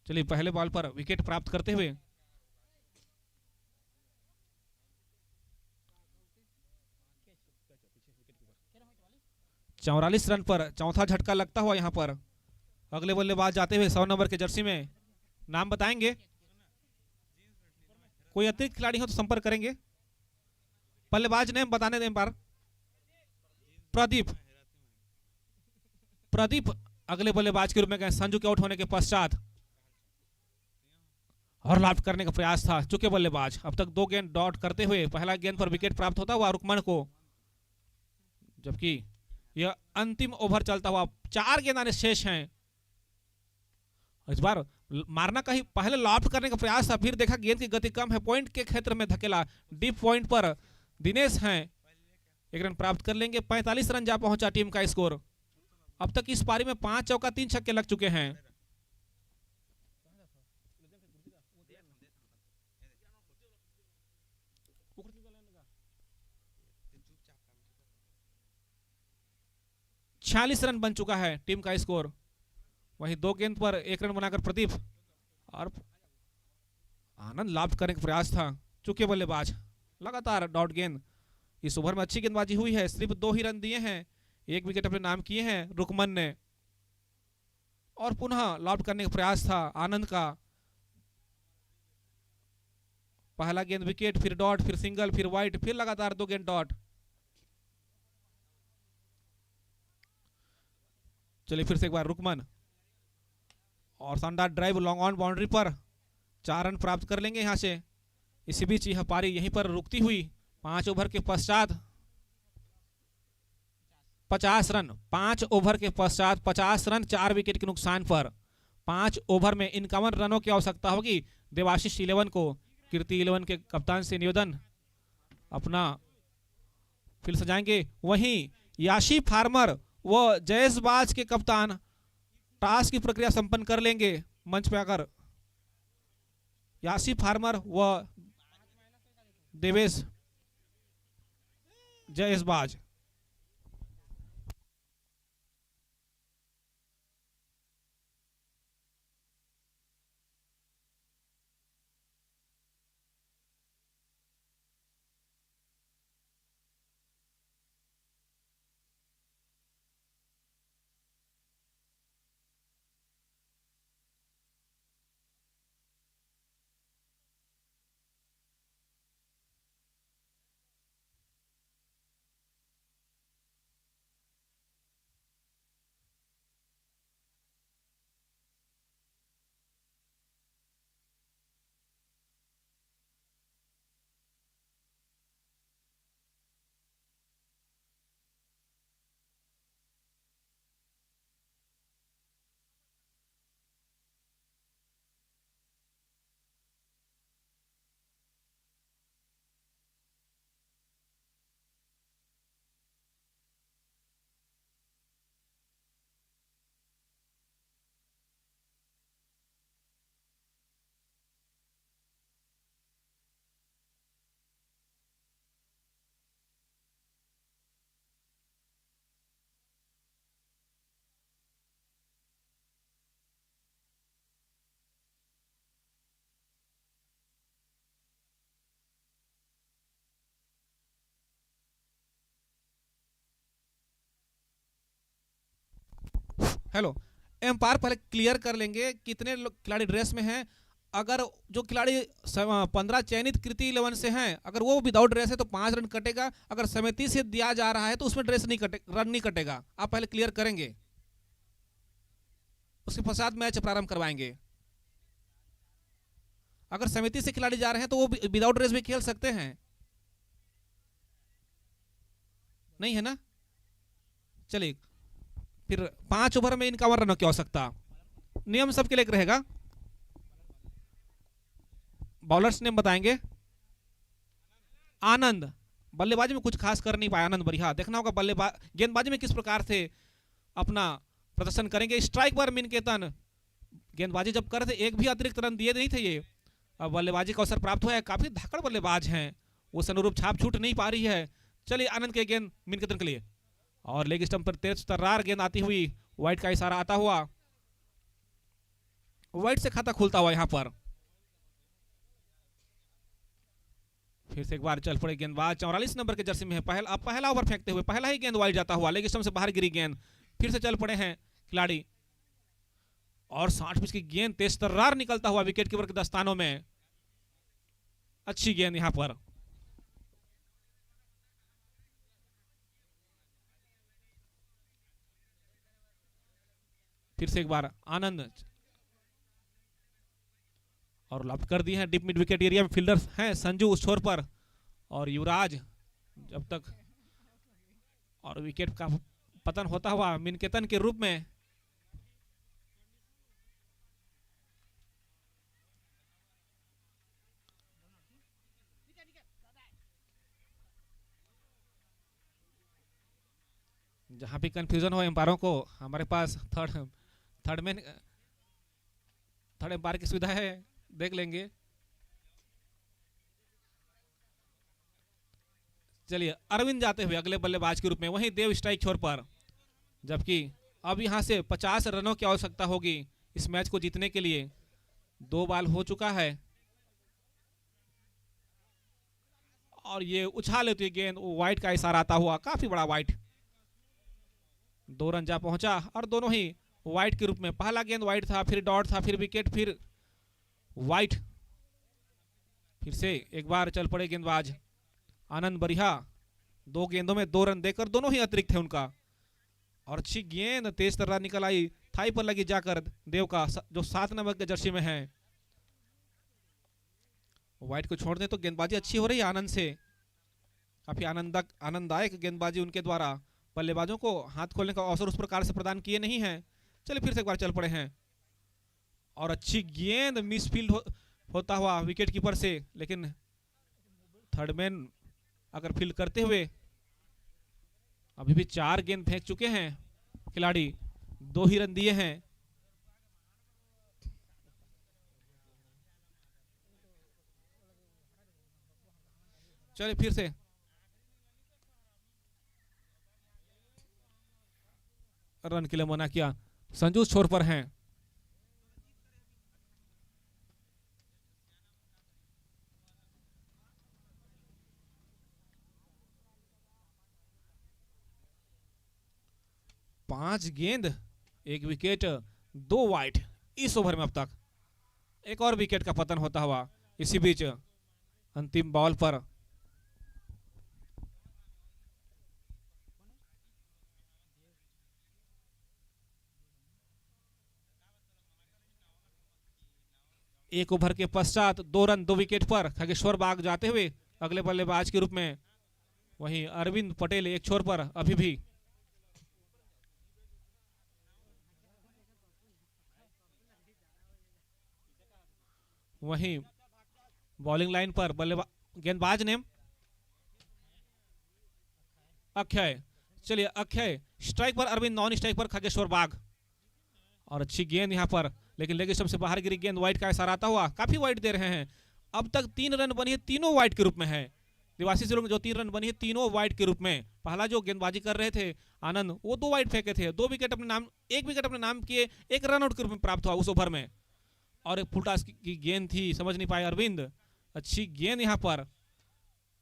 चलिए पहले बॉल पर विकेट प्राप्त करते हुए 44 रन पर चौथा झटका लगता हुआ यहाँ पर अगले बल्लेबाज जाते हुए 100 नंबर के जर्सी में। नाम बताएंगे, कोई अतिरिक्त खिलाड़ी हो तो संपर्क करेंगे। बल्लेबाज नेम बताने दें पर प्रदीप। प्रदीप अगले बल्लेबाज के रूप में गए संजू के आउट होने के पश्चात और लाभ करने का प्रयास था चुके बल्लेबाज। अब तक 2 गेंद डॉट करते हुए पहला गेंद पर विकेट प्राप्त होता हुआ रुकमन को, जबकि यह अंतिम ओवर चलता हुआ 4 गेंद आने शेष हैं। इस बार मारना कहीं पहले लॉफ्ट करने का प्रयास था, फिर देखा गेंद की गति कम है, पॉइंट के क्षेत्र में धकेला। डीप पॉइंट पर दिनेश हैं, 1 रन प्राप्त कर लेंगे। 45 रन जा पहुंचा टीम का स्कोर। अब तक इस पारी में 5 चौका 3 छक्के लग चुके हैं। छियालीस रन बन चुका है टीम का स्कोर। वहीं 2 गेंद पर 1 रन बनाकर प्रदीप और आनंद लाभ करने का प्रयास था चुके बल्लेबाज। लगातार डॉट गेंद। इस ओवर में अच्छी गेंदबाजी हुई है, सिर्फ 2 ही रन दिए हैं, 1 विकेट अपने नाम किए हैं रुकमन ने। और पुनः लॉफ्ट करने का प्रयास था आनंद का। पहला गेंद विकेट, फिर डॉट, फिर सिंगल, फिर वाइड, फिर लगातार 2 गेंद डॉट। चलिए फिर से एक बार रुकमन और शानदार ड्राइव लॉन्ग ऑन बाउंड्री पर 4 रन प्राप्त कर लेंगे यहां से। इसी बीच यह पारी यहीं पर रुकती हुई 5 ओवर के पश्चात 50 रन, 5 ओवर के पश्चात 50 रन 4 विकेट के नुकसान पर 5 ओवर में 51 रनों की आवश्यकता होगी देवाशीष 11 को। कीर्ति 11 के कप्तान से निवेदन, अपना फील्ड सजाएंगे। वहीं याशी फार्मर व जयेश बाज के कप्तान टास्क की प्रक्रिया संपन्न कर लेंगे मंच पे आकर। यासी फार्मर व देवेश जयेश बाज। हेलो, एम्पायर पहले क्लियर कर लेंगे कितने खिलाड़ी ड्रेस में हैं। अगर जो खिलाड़ी 15 चयनित कृति 11 से हैं, अगर वो विदाउट ड्रेस है तो 5 रन कटेगा। अगर समिति से दिया जा रहा है तो उसमें ड्रेस नहीं कटे, रन नहीं कटेगा। आप पहले क्लियर करेंगे, उसके पश्चात मैच प्रारंभ करवाएंगे। अगर समिति से खिलाड़ी जा रहे हैं तो वो विदाउट ड्रेस भी खेल सकते हैं, नहीं है ना? चलिए फिर 5 ओवर में 51 रनों की आवश्यकता। नियम सबके लिए एक रहेगा। बॉलर्स नेम बताएंगे। आनंद बल्लेबाजी में कुछ खास कर नहीं पाया। आनंद बढ़िया, देखना होगा बल्लेबाज गेंदबाजी में किस प्रकार से अपना प्रदर्शन करेंगे। स्ट्राइक पर मिनकेतन गेंदबाजी जब कर थे एक भी अतिरिक्त रन दिए नहीं थे ये। अब बल्लेबाजी का अवसर प्राप्त हुआ है, काफी धाकड़ बल्लेबाज हैं, उस अनुरूप छाप छूट नहीं पा रही है। चलिए आनंद के गेंद मिनकेतन के लिए और लेग स्टंप पर तेज तर्रार गेंद आती हुई, वाइट का इशारा आता हुआ, वाइट से खाता खुलता हुआ यहां पर। फिर से एक बार चल पड़े गेंदबाज 44 नंबर के जर्सी में है। पहला ओवर फेंकते हुए पहला ही गेंद वाइड जाता हुआ, लेग स्टंप से बाहर गिरी गेंद। फिर से चल पड़े हैं खिलाड़ी और 60 पिच की गेंद तेज तर्रार निकलता हुआ विकेट कीपर के दस्तानों में। अच्छी गेंद यहां पर। फिर से एक बार आनंद और लॉफ्ट कर दिए हैं डीप मिड विकेट एरिया में। फील्डर्स हैं संजू उस छोर पर और युवराज जब तक, और विकेट का पतन होता हुआ मिनकेतन के रूप में। जहां भी कंफ्यूजन हो एम्पायरों को, हमारे पास थर्ड एम्पायर की सुविधा है, देख लेंगे। चलिए अरविंद जाते हुए अगले बल्लेबाज के रूप में, वहीं देव स्ट्राइक छोर पर, जबकि अब यहां से 50 रनों की आवश्यकता होगी इस मैच को जीतने के लिए। 2 बॉल हो चुका है और ये उछाल लेती है गेंद, वाइट का इशारा आता हुआ, काफी बड़ा वाइट। 2 रन जा पहुंचा और दोनों ही वाइट के रूप में। पहला गेंद वाइट था, फिर डॉट था, फिर विकेट, फिर वाइट। फिर से एक बार चल पड़े गेंदबाज आनंद बढ़िया, 2 गेंदों में 2 रन देकर दोनों ही अतिरिक्त थे उनका। और अच्छी गेंद तेज तर्रार निकल आई, थाई पर लगी जाकर देव का, जो 7 नंबर के जर्सी में है। वाइट को छोड़ दे तो गेंदबाजी अच्छी हो रही है आनंद से, काफी आनंददायक गेंदबाजी उनके द्वारा। बल्लेबाजों को हाथ खोलने का अवसर उस प्रकार से प्रदान किए नहीं है। चलिए फिर से एक बार चल पड़े हैं और अच्छी गेंद मिसफील्ड होता हुआ विकेट कीपर से, लेकिन थर्ड मैन अगर फील्ड करते हुए अभी भी 4 गेंद फेंक चुके हैं खिलाड़ी, 2 ही रन दिए हैं। चलिए फिर से रन के लिए मना किया, संजू छोर पर हैं। पांच गेंद 1 विकेट 2 वाइट इस ओवर में अब तक। एक और विकेट का पतन होता हुआ इसी बीच अंतिम बॉल पर। एक ओवर के पश्चात 2 रन 2 विकेट पर खगेश्वर बाग जाते हुए अगले बल्लेबाज के रूप में। वहीं अरविंद पटेल एक छोर पर अभी भी। वहीं बॉलिंग लाइन पर गेंदबाज नेम अक्षय। चलिए अक्षय स्ट्राइक पर, अरविंद नॉन स्ट्राइक पर खगेश्वर बाग। और अच्छी गेंद यहां पर, लेकिन लेग स्टंप से बाहर गिरी गेंद, वाइट का इशारा आता हुआ, काफी वाइट दे रहे हैं। अब तक 3 रन बनी है, तीनों वाइट के रूप में है। देवाशीष लोग जो 3 रन बनी है तीनों वाइट के रूप में। पहला जो गेंदबाजी कर रहे थे आनंद, वो 2 वाइट फेंके थे, 2 विकेट अपने नाम, 1 विकेट अपने नाम किए, 1 रन आउट के रूप में प्राप्त हुआ उस ओवर में। और एक फुल टॉस की गेंद थी, समझ नहीं पाए अरविंद। अच्छी गेंद यहां पर,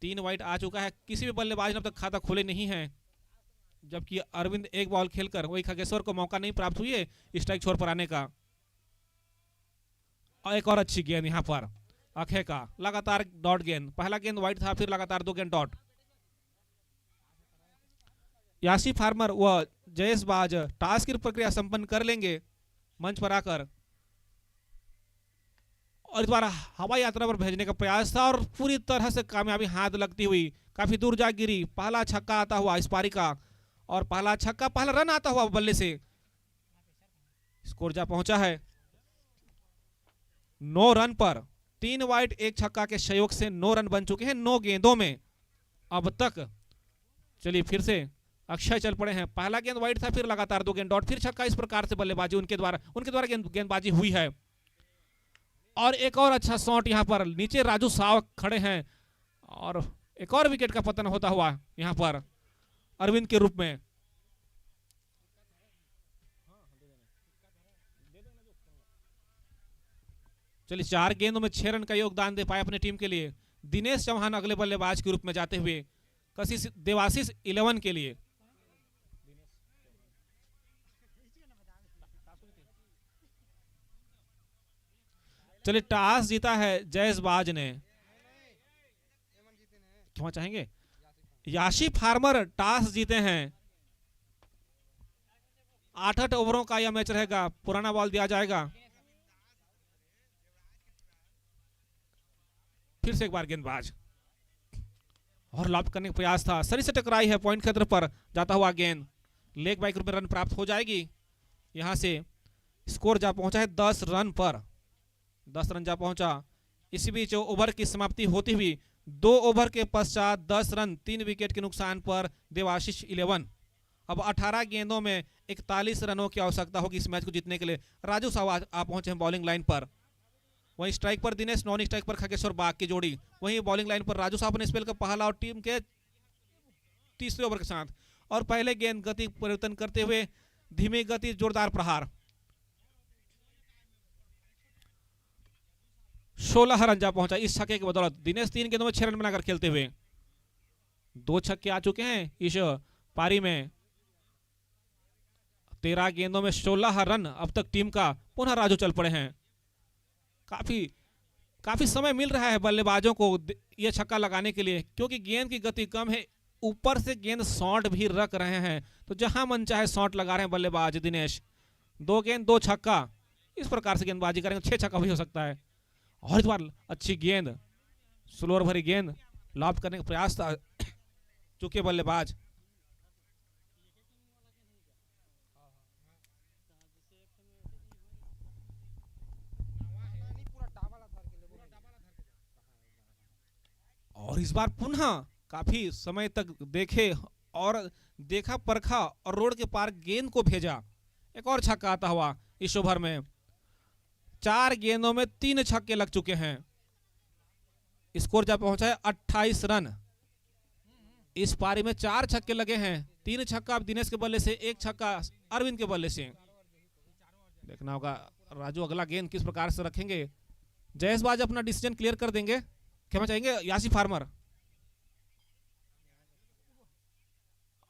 3 वाइट आ चुका है, किसी भी बल्लेबाज ने अब तक खाता खोले नहीं है। जबकि अरविंद एक बॉल खेलकर वही खगेश्वर को मौका नहीं प्राप्त हुई है स्ट्राइक छोर पर आने का। और एक और अच्छी गेंद यहां पर अक्षय का, लगातार डॉट गेंद। पहला गेंद वाइट था, फिर लगातार 2 गेंद डॉट। यासी फार्मर व जयेश बाज टॉस की प्रक्रिया संपन्न कर लेंगे मंच पर आकर। और इस बार हवाई यात्रा पर भेजने का प्रयास था और पूरी तरह से कामयाबी हाथ लगती हुई काफी दूर जा गिरी। पहला छक्का आता हुआ इस पारी का और पहला छक्का, पहला रन आता हुआ बल्ले से। स्कोर जा पहुंचा है 9 रन पर। 3 वाइड 1 छक्का के सहयोग से 9 रन बन चुके हैं 9 गेंदों में अब तक। चलिए फिर से अक्षय चल पड़े हैं। पहला गेंद वाइड था, फिर लगातार 2 गेंद डॉट, फिर छक्का। इस प्रकार से बल्लेबाजी उनके द्वारा गेंदबाजी हुई है। और एक और अच्छा शॉट यहां पर, नीचे राजू साव खड़े हैं और एक और विकेट का पतन होता हुआ यहां पर अरविंद के रूप में। चलिए 4 गेंदों में 6 रन का योगदान दे पाए अपनी टीम के लिए। दिनेश चौहान अगले बल्लेबाज के रूप में जाते हुए देवाशीष 11 के लिए। चलिए टॉस जीता है जयसबाज ने। क्षमा चाहेंगे, याशी फार्मर टॉस जीते हैं। 8 ओवरों का यह मैच रहेगा। पुराना बॉल दिया जाएगा। फिर से एक बार गेंदबाज और लॉब करने का प्रयास था, सरी से टकराई है पॉइंट क्षेत्र पर जाता हुआ गेंद। लेग बाइक रूप में रन प्राप्त हो जाएगी। यहां से स्कोर जा पहुंचा है 10 रन पर। 10 रन जा पहुंचा। इसी बीच ओवर की समाप्ति होती हुई 2 ओवर के पश्चात 10 रन 3 विकेट के नुकसान पर देवाशीष 11। अब 18 गेंदों में 41 रनों की आवश्यकता होगी इस मैच को जीतने के लिए। राजू साव आ पहुंचे हैं बॉलिंग लाइन पर। वहीं स्ट्राइक पर दिनेश, नॉन स्ट्राइक पर खगेश्वर बाग की जोड़ी। वहीं बॉलिंग लाइन पर राजू साहब ने स्पेल का पहला और टीम के तीसरे ओवर के साथ। और पहले गेंद गति परिवर्तन करते हुए धीमी गति जोरदार प्रहार। 16 रन जा पहुंचा इस छक्के की बदौलत। दिनेश 3 गेंदों में 6 रन बनाकर खेलते हुए 2 छक्के आ चुके हैं इस पारी में। 13 गेंदों में 16 रन अब तक टीम का। पुनः राजू चल पड़े हैं। काफी समय मिल रहा है बल्लेबाजों को यह छक्का लगाने के लिए, क्योंकि गेंद की गति कम है। ऊपर से गेंद शॉट भी रख रहे हैं, तो जहां मन चाहे शॉट लगा रहे हैं बल्लेबाज दिनेश। 2 गेंद 2 छक्का, इस प्रकार से गेंदबाजी करेंगे 6 छक्का भी हो सकता है। और इस बार अच्छी गेंद, स्लोअर भरी गेंद लॉब करने का प्रयास था चुके बल्लेबाज। और इस बार पुनः काफी समय तक देखे और देखा परखा और रोड के पार गेंद को भेजा। एक और छक्का आता हुआ इस ओवर में। 4 गेंदों में 3 छक्के लग चुके हैं। स्कोर जा पहुंचा है 28 रन। इस पारी में 4 छक्के लगे हैं। 3 छक्का दिनेश के बल्ले से, 1 छक्का अरविंद के बल्ले से। देखना होगा राजू अगला गेंद किस प्रकार से रखेंगे। जयसबाज अपना डिसीजन क्लियर कर देंगे। क्षमा चाहेंगे यासी फार्मर।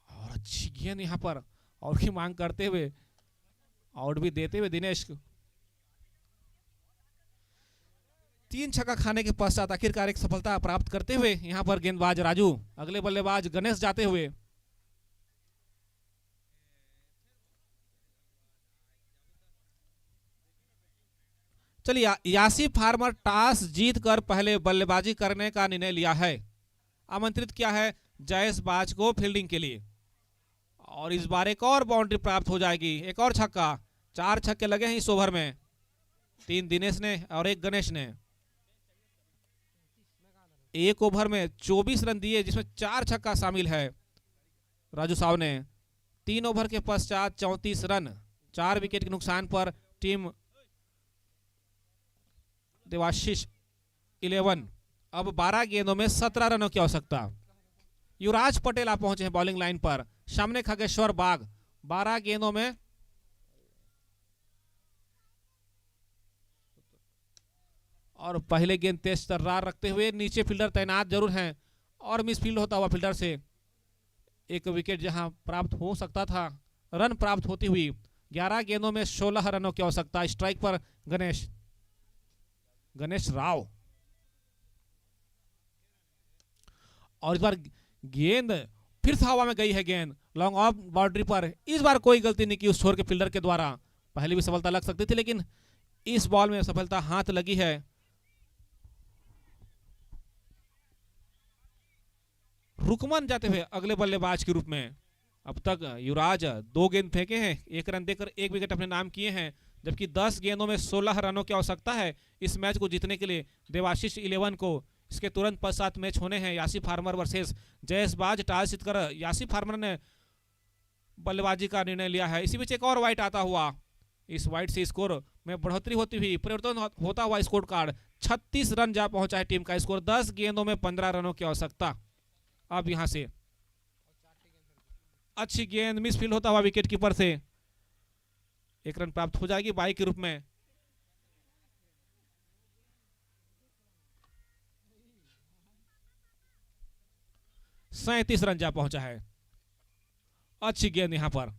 और अच्छी गेंद यहां पर और की मांग करते हुए, आउट भी देते हुए दिनेश। 3 छक्का खाने के पश्चात आखिरकार एक सफलता प्राप्त करते हुए यहां पर गेंदबाज राजू। अगले बल्लेबाज गणेश जाते हुए। चलिए यासी फार्मर टॉस जीतकर पहले बल्लेबाजी करने का निर्णय लिया है। आमंत्रित किया है जयसबाज को फील्डिंग के लिए। और इस बार एक और बाउंड्री प्राप्त हो जाएगी। एक और छक्का। 4 छक्के लगे हैं इस ओवर में। 3 दिनेश ने और 1 गणेश ने। 1 ओवर में 24 रन दिए, जिसमें 4 छक्का शामिल है राजू साव ने। 3 ओवर के पश्चात 34 रन, 4 विकेट के नुकसान पर टीम देवाशीष 11। अब 12 गेंदों में 17 रनों की आवश्यकता। युवराज पटेल आ पहुंचे हैं बॉलिंग लाइन पर। सामने खगेश्वर बाग। 12 गेंदों में और पहले गेंद तेज तर्रार रखते हुए नीचे फील्डर तैनात जरूर हैं और मिस फील्ड होता हुआ फील्डर से एक विकेट जहां प्राप्त हो सकता था। रन प्राप्त होती हुई 11 गेंदों में 16 रनों की आवश्यकता। स्ट्राइक पर गणेश राव। और इस बार गेंद फिर से हवा में गई है। गेंद लॉन्ग ऑफ बाउंड्री पर। इस बार कोई गलती नहीं की उस छोर के फील्डर के द्वारा। पहले भी सफलता लग सकती थी, लेकिन इस बॉल में सफलता हाथ लगी है। रुकमन जाते हुए अगले बल्लेबाज के रूप में। अब तक युवराज 2 गेंद फेंके हैं, 1 रन देकर 1 विकेट अपने नाम किए हैं, जबकि 10 गेंदों में 16 रनों की आवश्यकता है इस मैच को जीतने के लिए देवाशीष 11 को। इसके तुरंत पश्चात मैच होने हैं यासी फार्मर वर्सेस जयसबाज। टॉस जीतकर यासी फार्मर ने बल्लेबाजी का निर्णय लिया है। इसी बीच एक और वाइट आता हुआ, इस वाइट से स्कोर में बढ़ोतरी होती हुई, परिवर्तन होता हुआ स्कोर कार्ड 36 रन जा पहुंचा है टीम का स्कोर। 10 गेंदों में 15 रनों की आवश्यकता। अब यहां से अच्छी गेंद मिसफील्ड होता हुआ विकेट कीपर से 1 रन प्राप्त हो जाएगी बाई के रूप में। सैंतीस रन जा पहुंचा है। अच्छी गेंद यहां पर,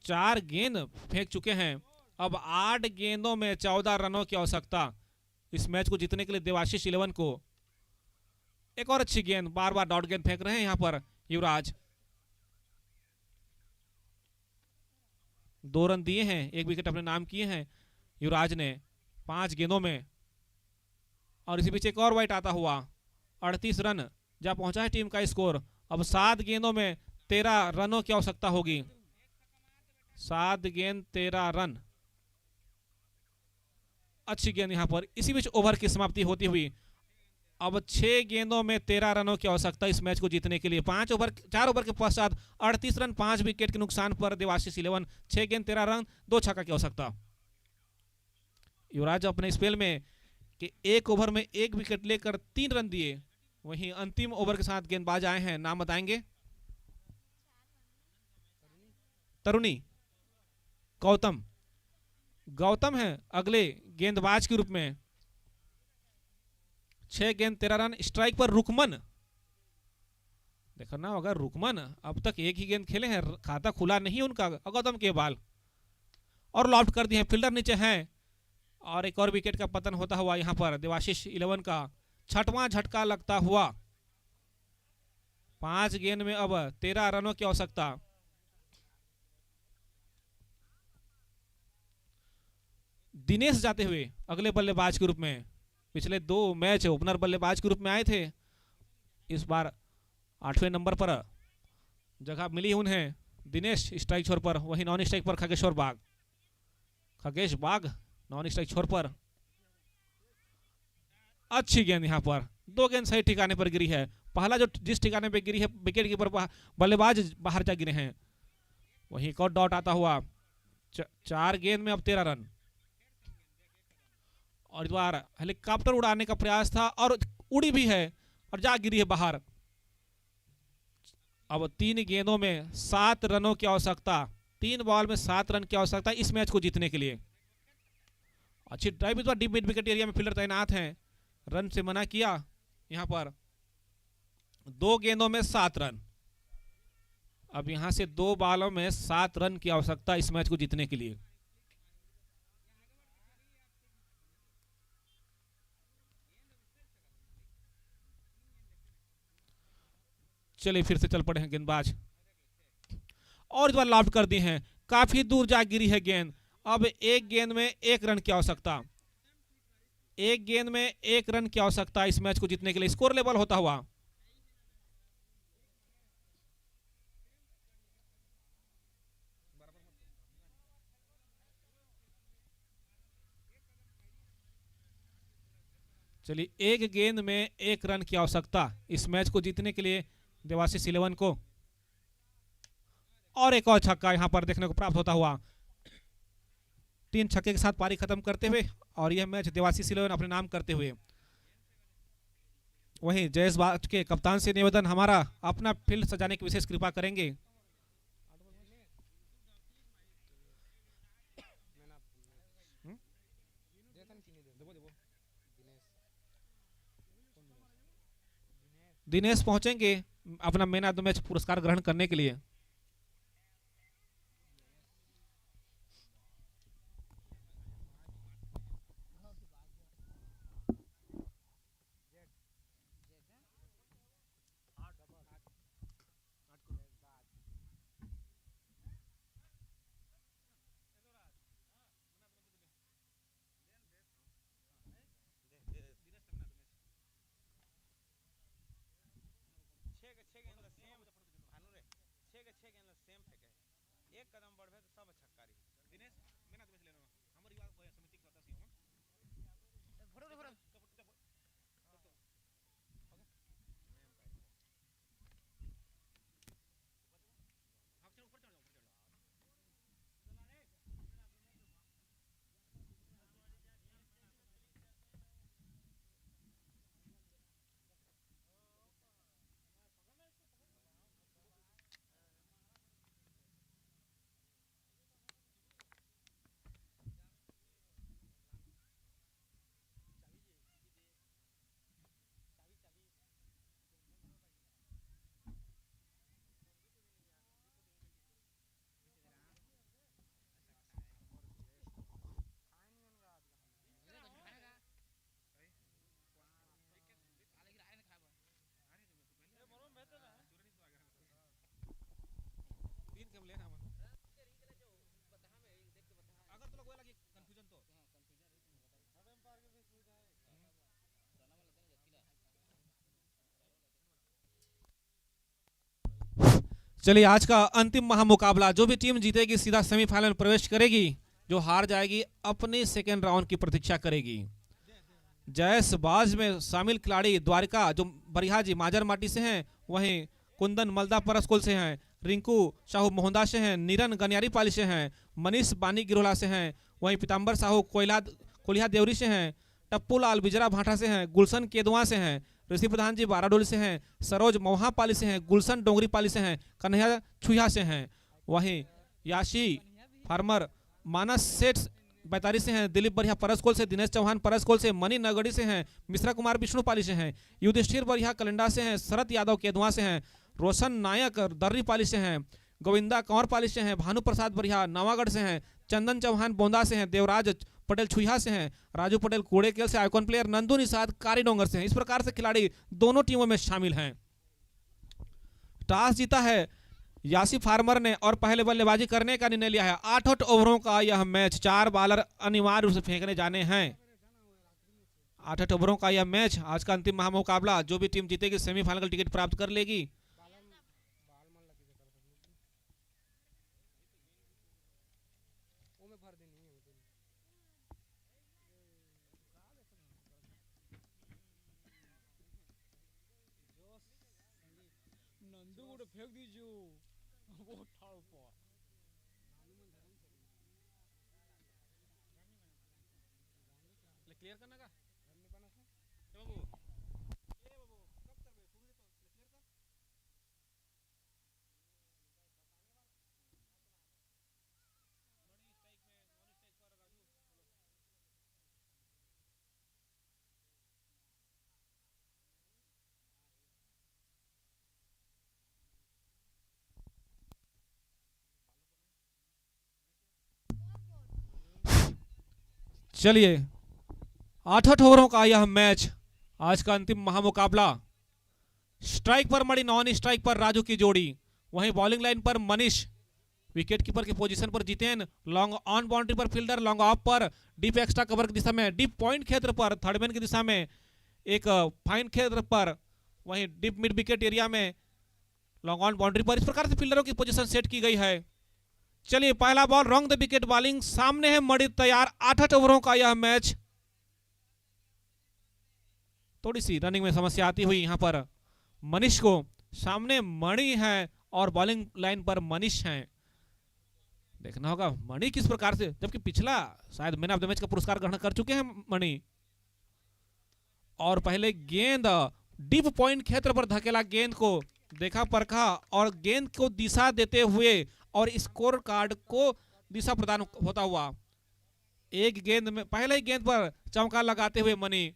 4 गेंद फेंक चुके हैं। अब 8 गेंदों में 14 रनों की आवश्यकता इस मैच को जीतने के लिए देवाशीष 11 को। एक और अच्छी गेंद, बार बार डॉट गेंद फेंक रहे हैं यहां पर युवराज। 2 रन दिए हैं, 1 विकेट अपने नाम किए हैं युवराज ने 5 गेंदों में। और इसी बीच एक और वाइट आता हुआ, 38 रन जा पहुंचा है टीम का स्कोर। अब 7 गेंदों में 13 रनों की आवश्यकता होगी। 7 गेंद 13 रन। अच्छी गेंद यहां पर। इसी बीच ओवर की समाप्ति होती हुई अब 6 गेंदों में 13 रनों की आवश्यकता इस मैच को जीतने के लिए। 4 ओवर के पश्चात 38 रन 5 विकेट के नुकसान पर देवाशीष 11, 6 गेंद 13 रन 2 छक्का की आवश्यकता। युवराज अपने स्पेल में कि 1 ओवर में 1 विकेट लेकर 3 रन दिए। वहीं अंतिम ओवर के साथ गेंदबाज आए हैं, नाम बताएंगे? तरुणी, गौतम है अगले गेंदबाज के रूप में। 6 गेंद 13 रन। स्ट्राइक पर रुकमन। देखना होगा रुकमन अब तक 1 ही गेंद खेले हैं, खाता खुला नहीं उनका। गौतम के बाल और लॉफ्ट कर दिए हैं, फील्डर नीचे हैं। और एक और विकेट का पतन होता हुआ यहां पर देवाशीष 11 का 6वां झटका लगता हुआ। 5 गेंद में अब 13 रनों की आवश्यकता। दिनेश जाते हुए अगले बल्लेबाज के रूप में। पिछले 2 मैच ओपनर बल्लेबाज के रूप में आए थे, इस बार 8वें नंबर पर जगह मिली उन्हें। दिनेश स्ट्राइक छोर पर, वहीं नॉन स्ट्राइक पर खगेश बाग नॉन स्ट्राइक छोर पर। अच्छी गेंद यहां पर, 2 गेंद सही ठिकाने पर गिरी है। पहला जो जिस ठिकाने पर गिरी है विकेट कीपर बल्लेबाज बाहर जा गिरे हैं। वहीं एक और डॉट आता हुआ। 4 गेंद में अब 13 रन। और इस बार हेलीकॉप्टर उड़ाने का प्रयास था और उड़ी भी है और जा गिरी है बाहर। अब 3 गेंदों में 7 रनों की आवश्यकता। 3 बॉल में 7 रन की आवश्यकता इस मैच को जीतने के लिए। अच्छी ड्राइव, इस बार डीप मिड विकेट एरिया में फील्डर तैनात हैं, रन से मना किया यहां पर। 2 गेंदों में 7 रन। अब यहां से 2 बॉलों में 7 रन की आवश्यकता इस मैच को जीतने के लिए। चलिए फिर से चल पड़े हैं गेंदबाज और इस बार लॉफ्ट कर दी हैं, काफी दूर जा गिरी है गेंद। अब 1 गेंद में 1 रन की आवश्यकता। 1 गेंद में 1 रन की आवश्यकता इस मैच को जीतने के लिए। स्कोर लेवल होता हुआ। चलिए 1 गेंद में 1 रन की आवश्यकता इस मैच को जीतने के लिए देवाशीष 11 को। और एक और छक्का यहां पर देखने को प्राप्त होता हुआ। 3 छक्के के साथ पारी खत्म करते हुए और यह मैच देवाशीष 11 अपने नाम करते हुए। वहीं जयसबाज के कप्तान से निवेदन, हमारा अपना फील्ड सजाने की विशेष कृपा करेंगे। दिनेश पहुंचेंगे अपना मैन ऑफ द मैच पुरस्कार ग्रहण करने के लिए। एक कदम बढ़े तो सब छक्कारी दिनेश मेहनत में ले लो हमर युवा समिति के सदस्य हूं फोटो फोटो आप चलो ऊपर चढ़ जाओ तीन कब लेना हम अगर तो लोग लगी कंफ्यूजन तो चलिए आज का अंतिम महामुकाबला जो भी टीम जीतेगी सीधा सेमीफाइनल में प्रवेश करेगी, जो हार जाएगी अपने सेकेंड राउंड की प्रतीक्षा करेगी। जैसबाज में शामिल खिलाड़ी द्वारिका जो बरिहा जी माजर माटी से हैं, वहीं कुंदन मलदा परस्कोल से हैं, रिंकू साहू मोहनदा से हैं, नीरन गनियारी पाली से हैं, मनीष बानी गिरोला से हैं, वहीं पीताम्बर साहू कोलिहा देवरी से हैं, टप्पू लाल बिजरा भाटा से हैं, गुलशन केदुआ से हैं, ऋषि प्रधान जी बाराडोली से हैं, सरोज मौहा पाली से हैं, गुलशन डोंगरी पाली से हैं, कन्हैया छुया से हैं, वहीं याशी फार्मर मानस सेठ बैतारी से हैं, दिलीप बढ़िया परसकोल से, दिनेश चौहान परसकोल से, मनी नगड़ी से हैं, मिश्रा कुमार विष्णुपाली से हैं, युधिष्ठिर बढ़िया कलिंडा से हैं, शरद यादव केदुआ से हैं, रोशन नायक दर्री पाली से हैं, गोविंदा कंवर पाली से हैं, भानु प्रसाद बढ़िया नवागढ़ से हैं, चंदन चौहान बोंदा से हैं, देवराज पटेल छुहा से हैं, राजू पटेल कोड़ेकेल से, आइकॉन प्लेयर नंदू निषाद कारीडोंगर से हैं। इस प्रकार से खिलाड़ी दोनों टीमों में शामिल हैं। टॉस जीता है यासी फार्मर ने और पहले बल्लेबाजी करने का निर्णय लिया है। 8 ओवरों का यह मैच, 4 बॉलर अनिवार्य रूप से फेंकने जाने हैं। 8 ओवरों का यह मैच, आज का अंतिम महामुकाबला, जो भी टीम जीतेगी सेमीफाइनल का टिकट प्राप्त कर लेगी। फेंक दीजिए वो ठाड़ पर क्लियर करना का चलिए 8 ओवरों का यह मैच, आज का अंतिम महामुकाबला। स्ट्राइक पर मणि, नॉन स्ट्राइक पर राजू की जोड़ी, वहीं बॉलिंग लाइन पर मनीष, विकेट कीपर की पोजीशन पर जितेन, लॉन्ग ऑन बाउंड्री पर फील्डर, लॉन्ग ऑफ पर, डीप एक्स्ट्रा कवर की दिशा में, डीप पॉइंट क्षेत्र पर थर्डमैन की दिशा में, एक फाइन क्षेत्र पर, वहीं डीप मिड विकेट एरिया में, लॉन्ग ऑन बाउंड्री पर। इस प्रकार से फील्डरों की पोजीशन सेट की गई है। चलिए पहला ball wrong the wicket bowling, सामने है मणि तैयार। 8 ओवरों का यह मैच। थोड़ी सी रनिंग में समस्या आती हुई यहां पर मनीष को, सामने मणि है और बॉलिंग लाइन पर मनीष हैं। देखना होगा मणि किस प्रकार से, जबकि पिछला शायद मैन ऑफ द मैच का पुरस्कार ग्रहण कर चुके हैं मणि। और पहले गेंद डीप पॉइंट क्षेत्र पर धकेला, गेंद को देखा परखा और गेंद को दिशा देते हुए और स्कोर कार्ड को दिशा प्रदान होता हुआ, एक गेंद में पहले ही गेंद पर चौका लगाते हुए मनी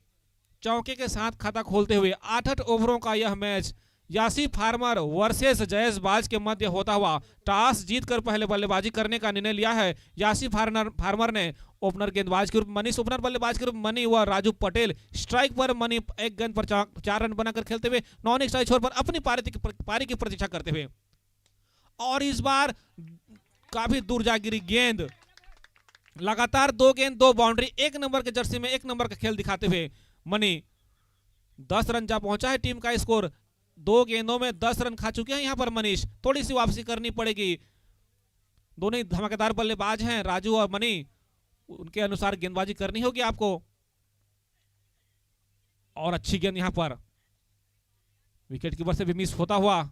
चौके के साथ खाता खोलते हुए 8 ओवरों का यह मैच यासी फार्मर वर्सेस जयसबाज के मध्य होता हुआ टॉस जीतकर पहले बल्लेबाजी करने का निर्णय लिया है। यासी फार्मर ने ओपनर गेंदबाज के रूप मनीष, ओपनर बल्लेबाज के रूप मनी व राजू पटेल, स्ट्राइक पर मनी एक गेंद पर 4 रन बनाकर खेलते हुए नॉन स्ट्राइक छोर पर अपनी पारी की प्रतीक्षा करते हुए। और इस बार काफी दूर जा गिरी गेंद, लगातार 2 गेंद 2 बाउंड्री, 1 नंबर के जर्सी में 1 नंबर का खेल दिखाते हुए मनी 10 रन जा पहुंचा है। टीम का स्कोर 2 गेंदों में 10 रन खा चुके हैं यहां पर मनीष। थोड़ी सी वापसी करनी पड़ेगी दोनों ही धमाकेदार बल्लेबाज हैं राजू और मनी, उनके अनुसार गेंदबाजी करनी होगी आपको। और अच्छी गेंद यहां पर विकेट कीपर से भी मिस होता हुआ,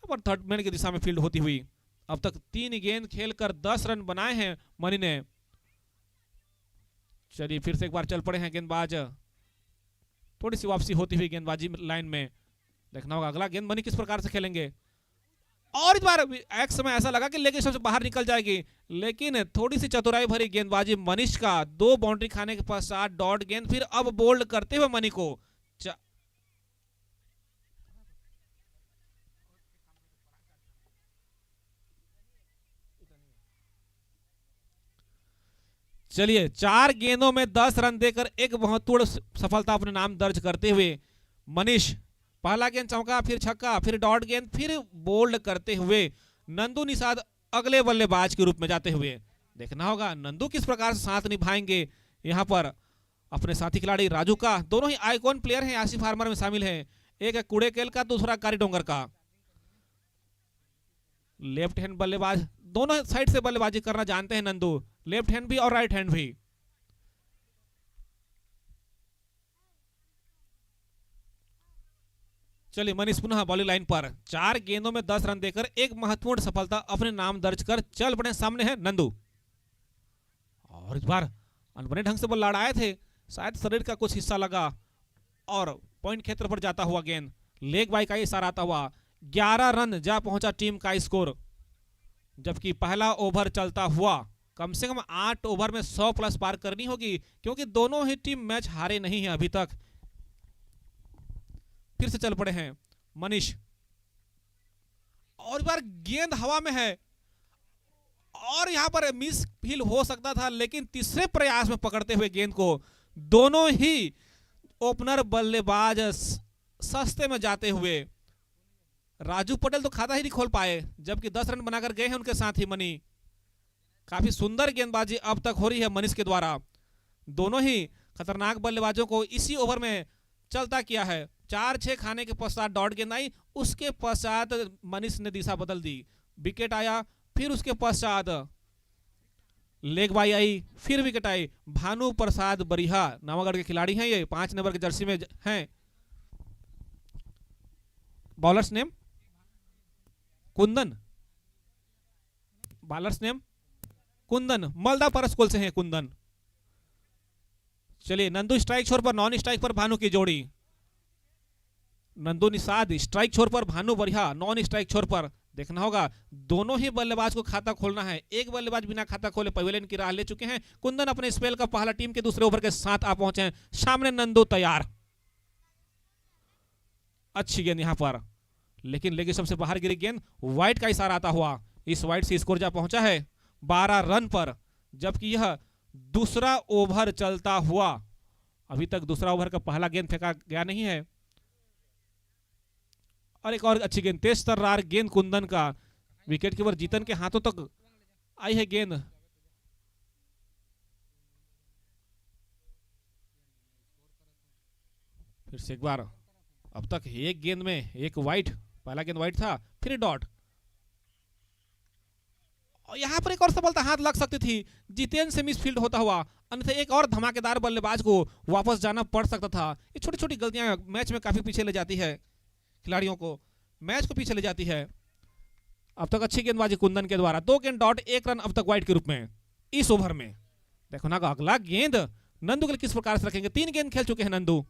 पर थर्ड मैन की दिशा में फील्ड होती हुई। अब तक 3 गेंद खेलकर 10 रन बनाए हैं मनी ने। चलिए फिर से एक बार चल पड़े हैं गेंदबाज, थोड़ी सी वापसी होती हुई गेंदबाजी लाइन में। देखना होगा अगला गेंद मनी किस प्रकार से खेलेंगे। और इस बार एक समय ऐसा लगा कि लेग से बाहर निकल जाएगी, लेकिन थोड़ी सी चतुराई भरी गेंदबाजी मनीष का, 2 बाउंड्री खाने के पश्चात डॉट गेंद, फिर अब बोल्ड करते हुए मनी को चलिए 4 गेंदों में 10 रन देकर एक महत्वपूर्ण सफलता अपने नाम दर्ज करते हुए मनीष, पहला गेंद चौका, फिर छक्का, फिर डॉट गेंद, फिर बोल्ड करते हुए नंदू निषाद अगले बल्लेबाज के रूप में जाते हुए। देखना होगा नंदू किस प्रकार से साथ निभाएंगे यहां पर अपने साथी खिलाड़ी राजू का। दोनों ही आइकॉन प्लेयर हैं, आसिफ फार्मर में शामिल हैं, एक है कुड़ेकेल का, दूसरा कारीडोंगर का। लेफ्ट हैंड बल्लेबाज, दोनों साइड से बल्लेबाजी करना जानते हैं नंदू, लेफ्ट हैंड भी और राइट हैंड भी। चलिए मनीष पुनः बॉलिंग लाइन पर, 4 गेंदों में 10 रन देकर एक महत्वपूर्ण सफलता अपने नाम दर्ज कर चल पड़े। सामने है नंदू, और इस बार अनबने ढंग से बल्ला लड़ाए थे, शायद शरीर का कुछ हिस्सा लगा और पॉइंट क्षेत्र पर जाता हुआ गेंद लेग बाई का इशारा आता हुआ 11 रन जा पहुंचा टीम का स्कोर। जबकि पहला ओवर चलता हुआ कम से कम 8 ओवर में 100 प्लस पार करनी होगी, क्योंकि दोनों ही टीम मैच हारे नहीं है अभी तक। फिर से चल पड़े हैं मनीष, और इस बार गेंद हवा में है और यहां पर मिस फील हो सकता था, लेकिन तीसरे प्रयास में पकड़ते हुए गेंद को दोनों ही ओपनर बल्लेबाज सस्ते में जाते हुए राजू पटेल तो खाता ही नहीं खोल पाए, जबकि 10 रन बनाकर गए हैं उनके साथ ही मनी। काफी सुंदर गेंदबाजी अब तक हो रही है मनीष के द्वारा। दोनों ही खतरनाक बल्लेबाजों को इसी ओवर में चलता किया है। 4-6 खाने के पश्चात डॉट गेंद आई, उसके पश्चात मनीष ने दिशा बदल दी, विकेट आया, फिर उसके पश्चात लेग बाई आई, फिर विकेट आई। भानु प्रसाद बरिहा नवागढ़ के खिलाड़ी हैं, ये 5 नंबर की जर्सी में हैं। Bowlers name Kundan, bowlers name Kundan, Malda पर स्कूल से हैं कुंदन। चलिए नंदू स्ट्राइक छोर पर, नॉन स्ट्राइक पर भानु की जोड़ी। नंदू निषाद स्ट्राइक छोर पर, भानु बरिहा नॉन स्ट्राइक छोर पर। देखना होगा दोनों ही बल्लेबाज को खाता खोलना है। एक बल्लेबाज बिना खाता खोले पवेलियन की राह ले चुके हैं। कुंदन अपने स्पेल का पहला टीम के दूसरे ओवर के साथ आ पहुंचे हैं। सामने नंदू तैयार, अच्छी गेंद यहां पर, लेकिन लेग स्टंप से बाहर गिरी गेंद। वाइड का इशारा आता हुआ इस वाइड से स्कोर जा पहुंचा है 12 रन पर, जबकि यह दूसरा ओवर चलता हुआ, अभी तक दूसरा ओवर का पहला गेंद फेंका गया नहीं है। और एक और अच्छी गेंद, तेज तर्रार गेंद कुंदन का, विकेट कीपर जीतन के हाथों तक आई है गेंद। फिर से एक बार, अब तक एक गेंद में एक वाइड, पहला गेंद वाइड था, फिर डॉट। और यहां पर एक और सफलता हाथ लग सकती थी, जितेन से मिसफील्ड होता हुआ, अन्यथा एक और धमाकेदार बल्लेबाज को वापस जाना पड़ सकता था। ये छोटी छोटी गलतियां मैच में काफी पीछे ले जाती है, खिलाड़ियों को मैच को पीछे ले जाती है। अब तक अच्छी गेंदबाजी कुंदन के द्वारा, 2 गेंद डॉट, 1 रन अब तक वाइड के रूप में इस ओवर में। देखो ना अगला गेंद नंदू के लिए किस प्रकार से रखेंगे। 3 गेंद खेल चुके हैं नंदू,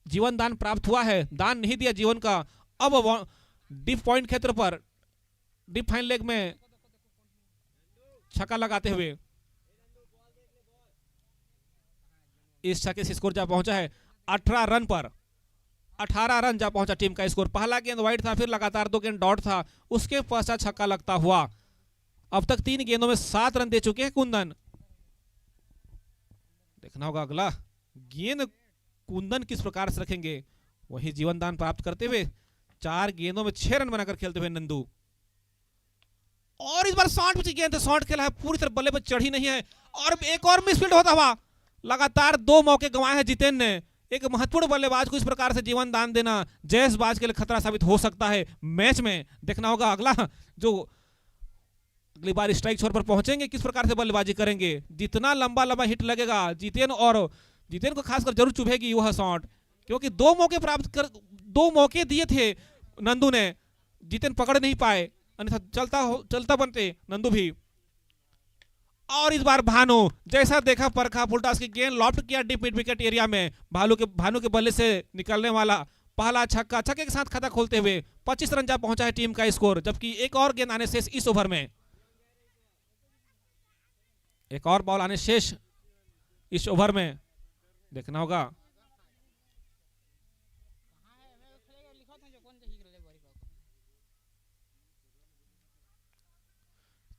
जीवन दान प्राप्त हुआ है, दान नहीं दिया जीवन का। अब डीप पॉइंट क्षेत्र पर डीप फाइन लेग में छक्का लगाते हुए इस छक्के से स्कोर जा पहुंचा है 18 रन पर। 18 रन जा पहुंचा टीम का स्कोर। पहला गेंद वाइड था, फिर लगातार 2 गेंद डॉट था, उसके पश्चात छक्का लगता हुआ। अब तक 3 गेंदों में 7 रन दे चुके हैं कुंदन। देखना होगा अगला गेंद कुंदन किस प्रकार से रखेंगे। वही जीवन दान प्राप्त करते हुए 4 गेंदों में 6 रन बनाकर खेलते हुए नंदू। और इस बार 60 पिच गेंद, शॉट खेला है, पूरी तरह बल्ले पर चढ़ी नहीं है। और एक और मिसफील्ड होता हुआ, लगातार 2 मौके गंवाए हैं जितेन ने। एक महत्वपूर्ण बल्लेबाज को इस प्रकार से जीवन दान देना जयसबाज के लिए खतरा साबित हो सकता है मैच में। देखना होगा अगला जो अगली बार स्ट्राइक छोर पर पहुंचेंगे, किस प्रकार से बल्लेबाजी करेंगे। जितना लंबा लंबा हिट लगेगा जितेन को खासकर जरूर चुभेगी वह शॉट, क्योंकि दो मौके दिए थे नंदू ने, जितेन पकड़ नहीं पाए, अन्यथा चलता बनते नंदू भी। और इस बार भानु जैसा देखा परखा फुलटा की गेंद लॉफ्ट किया डीप मिड विकेट एरिया में। भानु के बल्ले से निकलने वाला पहला छक्का, छक्के के साथ खाता खोलते हुए 25 रन जा पहुंचा है टीम का स्कोर। जबकि एक और गेंद आने शेष इस ओवर में, एक और बॉल आने शेष इस ओवर में, देखना होगा।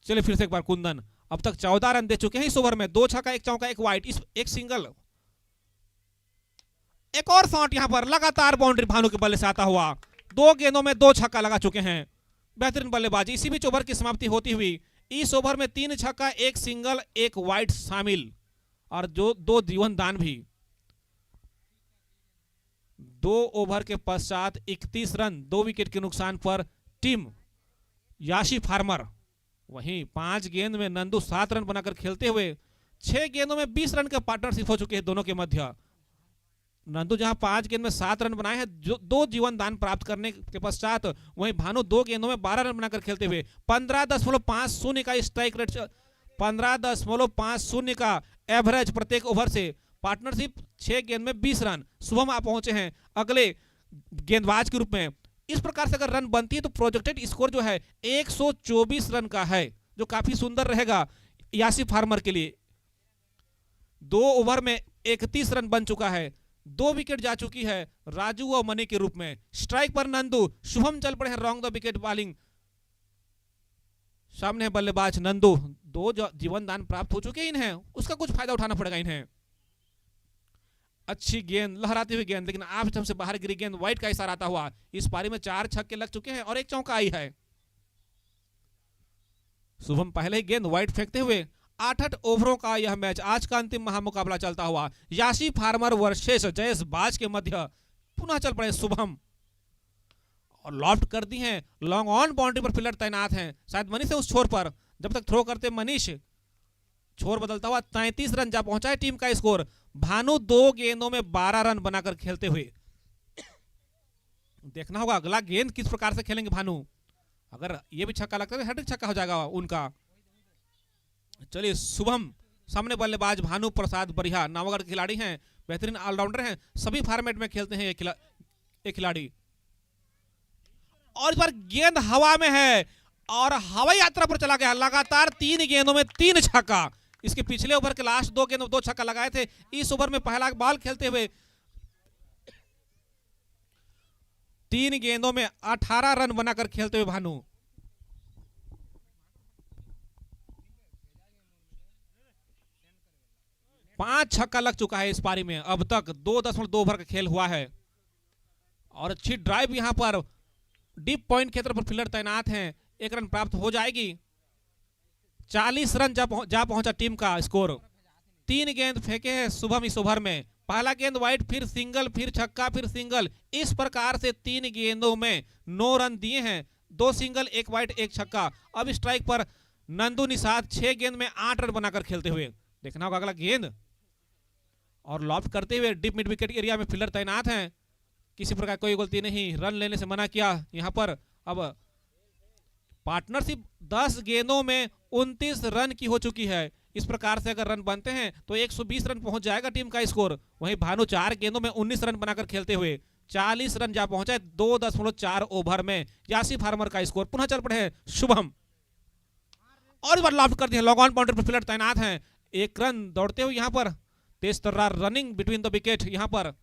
चलिए फिर से एक बार कुंदन, अब तक 14 रन दे चुके हैं इस ओवर में, 2 छक्का 1 चौका 1 वाइड, एक सिंगल। एक और शॉट यहां पर लगातार बाउंड्री भानु के बल्ले से आता हुआ, 2 गेंदों में 2 छक्का लगा चुके हैं। बेहतरीन बल्लेबाजी। इसी बीच ओवर की समाप्ति होती हुई इस ओवर में 3 छक्का 1 सिंगल 1 वाइड शामिल, और जो 2 जीवन दान भी। 2 ओवर के पश्चात 31 रन 2 विकेट के नुकसान पर टीम याशी फार्मर। वहीं 5 गेंद में नंदू 7 रन बनाकर खेलते हुए 6 गेंदों में 20 रन का पार्टनरशिप हो चुके हैं दोनों के मध्य। नंदू जहां 5 गेंद में 7 रन बनाए हैं, जो 2 जीवन दान प्राप्त करने के पश्चात, वहीं भानु 2 गेंदों में 12 रन बनाकर खेलते हुए 15.50 का स्ट्राइक रेट, 15.50 का एवरेज प्रत्येक ओवर से, पार्टनरशिप 6 गेंद में 20 रन। शुभम आप पहुंचे हैं अगले गेंदबाज के रूप में। इस प्रकार से अगर रन बनती है तो प्रोजेक्टेड स्कोर जो है 124 रन का है, जो काफी सुंदर रहेगा यासी फार्मर के लिए। 2 ओवर में 31 रन बन चुका है, 2 विकेट जा चुकी है राजू और मनी के रूप में। स्ट्राइक पर नंदू, शुभम चल पड़े हैं रॉन्ग द विकेट बॉलिंग। सामने है बल्लेबाज नंदू, 2 जीवन दान प्राप्त हो चुके इन्हें, उसका कुछ फायदा उठाना पड़ेगा इन्हें। अच्छी गेंद, लहराती हुई गेंद, लेकिन आप से बाहर गिरी गेंद, वाइड का इशारा आता हुआ। इस पारी में 4 छक्के लग चुके हैं और 1 चौका आई है। शुभम पहले ही गेंद वाइड फेंकते हुए 8 ओवरों का यह मैच, आज का अंतिम महामुकाबला चलता हुआ याशी फार्मर वर्सेस जयेश बाज के मध्य। पुनः चल पड़े शुभम और लॉफ्ट कर दी हैं, लॉन्ग ऑन बाउंड्री पर फील्डर तैनात हैं, शायद मनीष है उस छोर पर। जब तक थ्रो करते मनीष, छोर बदलता हुआ 33 रन जा पहुंचा है टीम का स्कोर। भानु 2 गेंदों में 12 रन बनाकर खेलते हुए। देखना होगा अगला गेंद किस प्रकार से खेलेंगे भानु। अगर ये भी छक्का लगता है तो हैट्रिक छक्का हो जाएगा उनका। चलिए शुभम, सामने बल्लेबाज भानु प्रसाद बरिहा, नवागढ़ के खिलाड़ी हैं, बेहतरीन ऑलराउंडर हैं, सभी फॉर्मेट में खेलते हैं ये खिलाड़ी। और इस बार गेंद हवा में है और हवाई यात्रा पर चला गया, लगातार 3 गेंदों में 3 छक्का। इसके पिछले ओवर के लास्ट 2 गेंदों में 2 छक्का लगाए थे। इस ओवर में पहला बॉल खेलते हुए 3 गेंदों में 18 रन बनाकर खेलते हुए भानु। पांच छक्का लग चुका है इस पारी में। अब तक 2.2 ओवर का खेल हुआ है और अच्छी ड्राइव यहां पर डीप पॉइंट क्षेत्र पर फील्डर तैनात हैं। 1 रन प्राप्त हो जाएगी। 40 रन जा पहुंचा टीम का स्कोर। 3 गेंद फेंके हैं शुभम इस ओवर में। पहला गेंद वाइड, फिर सिंगल, फिर छक्का, फिर सिंगल। इस प्रकार से 3 गेंदों में 9 रन दिए हैं। 2 सिंगल, 1 वाइड, 1 छक्का। अब स्ट्राइक पर नंदू निषाद 6 गेंद में 8 रन बनाकर खेलते हुए। देखना होगा अगला गेंद और लॉफ्ट करते हुए डीप मिड विकेट एरिया में फील्डर तैनात हैं। किसी प्रकार कोई गलती नहीं, रन लेने से मना किया यहां पर। अब पार्टनरशिप 10 गेंदों में 29 रन की हो चुकी है। इस प्रकार से अगर रन बनते हैं तो 120 रन पहुंच जाएगा टीम का स्कोर। वहीं भानु 4 गेंदों में 19 रन बनाकर खेलते हुए 40 रन जा पहुंचा है 2.4 ओवर में। यासी फार्मर का स्कोर। पुनः चल पड़े हैं शुभम और इस बार लॉफ्ट कर दिया। लॉन्ग ऑन बाउंड्री पर फील्डर तैनात हैं। 1 रन दौड़ते हुए यहां पर तेज तर्रार रनिंग बिटवीन द विकेट। यहां पर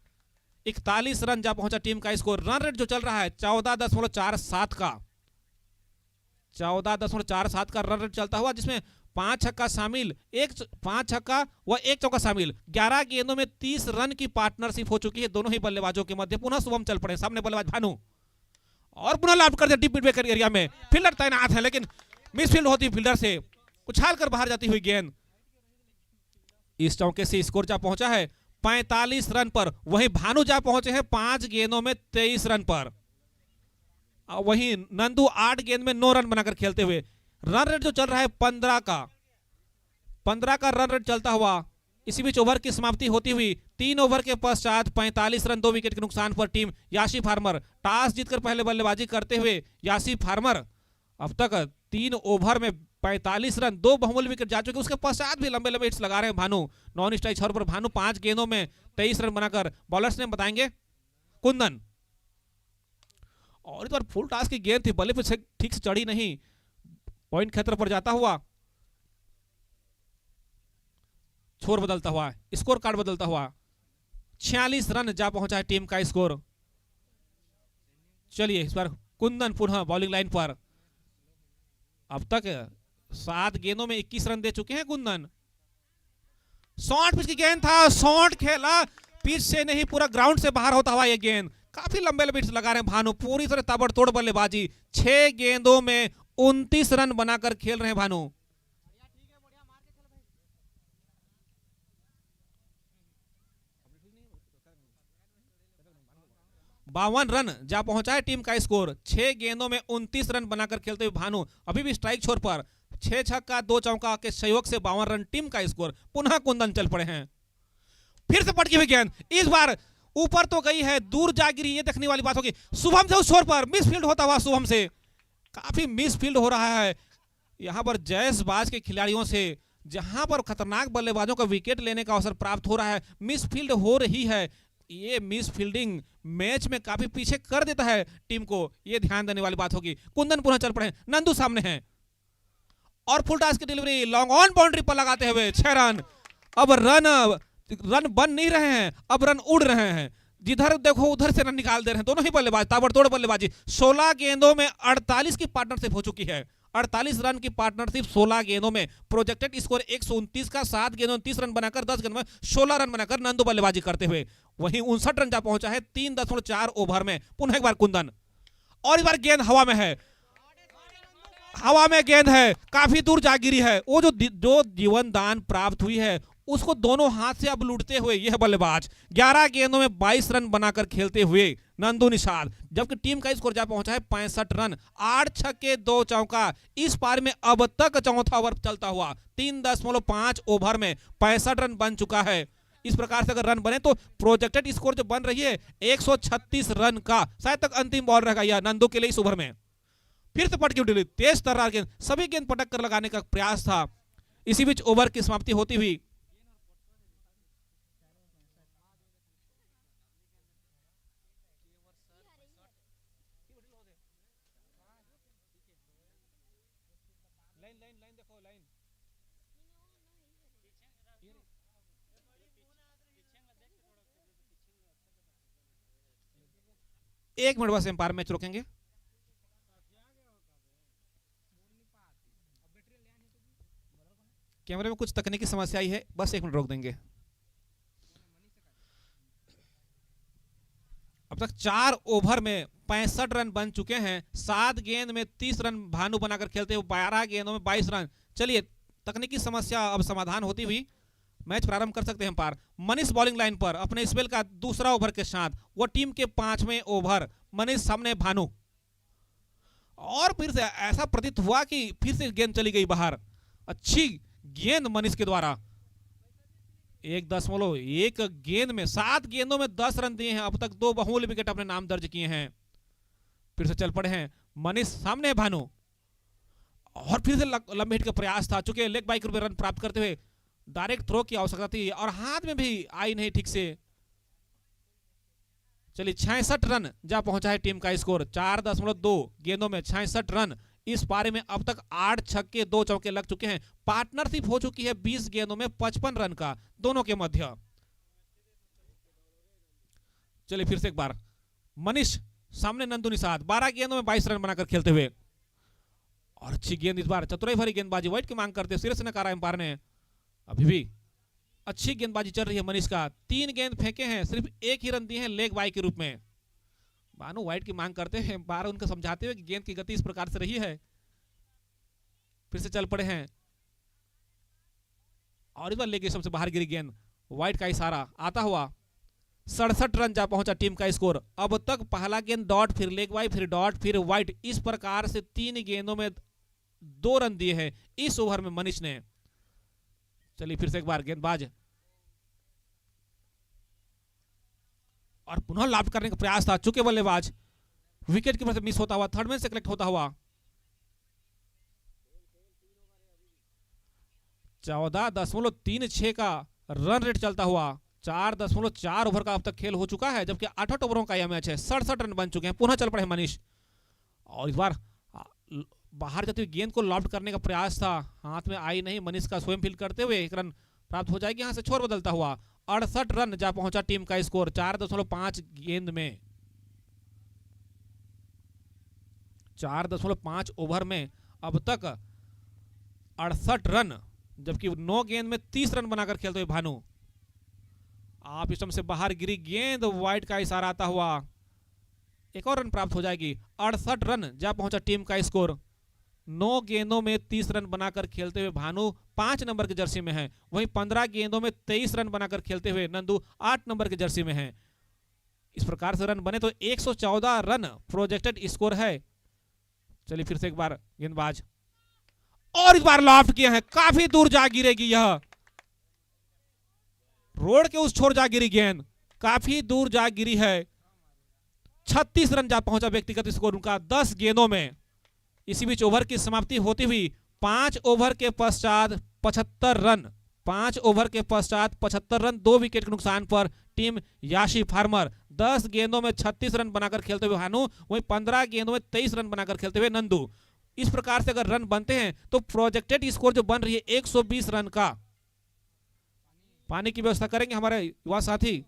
41 रन जा पहुंचा टीम का स्कोर। रन रेट जो चल रहा है 14.47 का 14.47 का रन रेट चलता हुआ, जिसमें 5 छक्का शामिल, 5 छक्का व 1 चौका शामिल। 11 गेंदों में 30 रन की पार्टनरशिप हो चुकी है दोनों ही बल्लेबाजों के मध्य। पुनः शुभम चल पड़े, सामने बल्लेबाज भानु और पुनः लॉफ्ट कर दिया डीप मिड विकेट एरिया में। फील्डर तैनात है लेकिन मिसफील्ड होती फील्डर से, उछाल कर बाहर जाती हुई गेंद। इस चौके से स्कोर जा पहुंचा है 45 रन पर। वहीं भानु जा पहुंचे हैं 5 गेंदों में 23 रन पर। वहीं नंदू 8 गेंद में 9 रन बनाकर खेलते हुए। रन रेट जो चल रहा है 15 का रन रेट चलता हुआ। इसी बीच ओवर की समाप्ति होती हुई 3 ओवर के पश्चात 45 रन 2 विकेट के नुकसान पर टीम यासी फार्मर टॉस जीतकर पहले बल्लेबाजी करते हुए यासी फार्मर अब तक 3 ओवर में 45 रन 2 बहुमूल्य विकेट जा चुके। उसके पश्चात भी लंबे लंबे हिट्स लगा रहे हैं भानु। नॉन स्ट्राइक छोर पर भानु 5 गेंदों में 23 रन बनाकर बॉलर्स ने बताएंगे कुंदन। और इस बार फुल टॉस की गेंद थी, बल्ले पे ठीक से चढ़ी नहीं, पॉइंट क्षेत्र पर जाता हुआ छोर बदलता हुआ, स्कोर कार्ड बदलता हुआ 46 रन जा पहुंचा है टीम का स्कोर। चलिए इस बार कुंदन पुनः बॉलिंग लाइन पर। अब तक 7 गेंदों में 21 रन दे चुके हैं कुंदन। शॉर्ट पिच की गेंद था, शॉर्ट खेला, पिच से नहीं पूरा ग्राउंड से बाहर होता हुआ यह गेंद। काफी लंबे लंबे हिट्स लगा रहे हैं भानु, पूरी तरह ताबड़तोड़ बल्लेबाजी। 6 गेंदों में 29 रन बनाकर खेल रहे हैं भानु। बावन रन जा पहुंचा है टीम का स्कोर। 6 गेंदों में 29 रन बनाकर खेलते हुए भानु अभी भी स्ट्राइक छोर पर। 6 छक्का 2 चौका के सहयोग से 52 रन टीम का स्कोर। पुनः कुंदन चल पड़े हैं। फिर से पटकी हुई गेंद, इस बार ऊपर तो गई है, दूर जा गिरी, ये देखने वाली बात होगी। शुभम से उस छोर पर मिसफील्ड होता हुआ, शुभम से काफी मिसफील्ड हो रहा है यहां पर जैसबाज के खिलाड़ियों से। जहां पर खतरनाक बल्लेबाजों का विकेट लेने का अवसर प्राप्त हो रहा है, मिसफील्ड हो रही है। ये मिसफील्डिंग मैच में काफी पीछे कर देता है टीम को, ये ध्यान देने वाली बात होगी। कुंदन पुनः चल पड़े, नंदू सामने हैं और फुल टॉस की डिलीवरी लॉन्ग ऑन बाउंड्री पर लगाते हुए 6 रन। अब रन बन नहीं रहे हैं, अब रन उड़ रहे हैं। जिधर देखो उधर से रन निकाल दे रहे हैं दोनों ही बल्लेबाज, ताबड़तोड़ बल्लेबाजी। 16 गेंदों में 48 की पार्टनरशिप हो चुकी है। 48 रन की पार्टनरशिप 16 गेंदों में। प्रोजेक्टेड स्कोर 129 का, 7 गेंदों 30 रन बनाकर 10 गेंदों में 16 रन बनाकर नंदू बल्लेबाजी करते हुए वहीं 59 रन जा पहुंचा है 3.4 ओवर में। पुनः एक बार कुंदन, और इस बार गेंद हवा में है, हवा में गेंद है, काफी दूर जा गिरी है। वो जो जीवन दान प्राप्त हुई है उसको दोनों हाथ से अब लूटते हुए यह बल्लेबाज 11 गेंदों में 22 रन बनाकर खेलते हुए नंदू निषाद। जबकि टीम का स्कोर जा पहुंचा है 65 रन, 8 छक्के 2 चौका। इस पार में अब तक चौथा ओवर चलता हुआ 3.5 ओवर में 65 रन बन चुका है। इस प्रकार से अगर रन बने तो प्रोजेक्टेड स्कोर जो बन रही है 136 रन का, शायद तक अंतिम बॉल रहेगा यह नंदू के लिए इस ओवर में। फिर से पटकी उड़ी, तेज तर्रार गेंद, सभी गेंद पटक कर लगाने का प्रयास था। इसी बीच ओवर की समाप्ति होती हुई एक मिनट बस एम्पायर मैच रोकेंगे। कैमरे में कुछ तकनीकी समस्या आई है, बस 1 मिनट रोक देंगे। अब तक 4 ओवर में 65 रन बन चुके हैं। 7 गेंद में 30 रन भानु बनाकर खेलते हुए 12 गेंदों में 22 रन। चलिए तकनीकी समस्या अब समाधान होती हुई मैच प्रारंभ कर सकते हैं एम्पायर। मनीष बॉलिंग लाइन पर अपने स्पेल का दूसरा ओवर के साथ, वो टीम के 5वें ओवर। मनीष सामने भानु, और फिर से ऐसा प्रतीत हुआ कि फिर से गेंद चली गई बाहर। अच्छी गेंद मनीष के द्वारा, 1.1 गेंद में 7 गेंदों में 10 रन दिए हैं। अब तक 2 बहुमूल्य विकेट अपने नाम दर्ज किए हैं। फिर से चल पड़े हैं मनीष, सामने भानु, और फिर से लंबे हिट का प्रयास था। चूंकि लेग बाइक रन प्राप्त करते हुए डायरेक्ट थ्रो की आवश्यकता थी और हाथ में भी आई नहीं ठीक से। चलिए 66 रन जा पहुंचा है टीम का स्कोर। 4.2 गेंदों में 66 रन। इस पारे में अब तक 8 छक्के 2 चौके लग चुके हैं। पार्टनरशिप हो चुकी है 20 गेंदों में 55 रन का दोनों के मध्य। चलिए फिर से एक बार मनीष, सामने नंदू निषाद, 12 गेंदों में 22 रन बनाकर खेलते हुए, और अच्छी गेंद इस बार, चतुराई भरी गेंदबाजी, वाइट की मांग करते सिरे से नकारा एम्पायर ने। अभी भी अच्छी गेंदबाजी चल रही है मनीष का। 3 गेंद फेंके हैं, सिर्फ 1 ही रन दिए हैं लेग बाई के रूप में। भानु वाइट की मांग करते हैं, बार उनको समझाते हुए कि गेंद की गति इस प्रकार से रही है। फिर से चल पड़े हैं, और इस बार लेग से बाहर गिरी गेंद। वाइट का इशारा आता हुआ 67 रन जा पहुंचा टीम का स्कोर। अब तक पहला गेंद डॉट, फिर लेग वाइड, फिर डॉट, फिर वाइट। इस प्रकार से 3 गेंदों में 2 रन दिए हैं इस ओवर में मनीष ने। चलिए फिर से एक बार गेंदबाज और पुनः लॉफ्ट करने का प्रयास था, चुके बल्लेबाज विकेट कीपर से मिस होता हुआ, थर्ड मैन से कलेक्ट होता हुआ। 14.36 का रन रेट चलता हुआ, 4.4 ओवर का अब तक खेल हो चुका है, जबकि 8 ओवरों का यह मैच है। 67 रन बन चुके हैं। पुनः चल पड़े मनीष और इस बार बाहर जाती हुई गेंद को लॉफ्ट करने का प्रयास था, हाथ में आई नहीं। मनीष का स्वयं फील्ड करते हुए 1 रन प्राप्त हो जाएगी। यहां से छोर बदलता हुआ 68 रन जा पहुंचा टीम का स्कोर 4.5 गेंद में, 4.5 ओवर में अब तक 68 रन, जबकि 9 गेंद में 30 रन बनाकर खेलते हुए भानु। आप स्टंप से बाहर गिरी गेंद, वाइड का इशारा आता हुआ 1 और रन प्राप्त हो जाएगी। 68 रन जा पहुंचा टीम का स्कोर। 9 गेंदों में 30 रन बनाकर खेलते हुए भानु 5 नंबर की जर्सी में है, वहीं 15 गेंदों में 23 रन बनाकर खेलते हुए नंदू 8 नंबर की जर्सी में है। इस प्रकार से रन बने तो 114 रन प्रोजेक्टेड स्कोर है। चलिए फिर से एक बार गेंदबाज और इस बार लॉफ्ट किया है, काफी दूर जा गिरेगी यह, रोड के उस छोर जा गिरी गेंद, काफी दूर जा गिरी है। 36 रन जा पहुंचा व्यक्तिगत स्कोर उनका 10 गेंदों में। इसी बीच ओवर की समाप्ति होती हुई 5 ओवर के पश्चात 75 रन, 5 ओवर के पश्चात 75 रन 2 विकेट के नुकसान पर टीम याशी फार्मर। 10 गेंदों में 36 रन बनाकर खेलते हुए भानु, वहीं 15 गेंदों में 23 रन बनाकर खेलते हुए नंदू। इस प्रकार से अगर रन बनते हैं तो प्रोजेक्टेड स्कोर जो बन रही है 120 रन का। पानी की व्यवस्था करेंगे हमारे युवा साथी।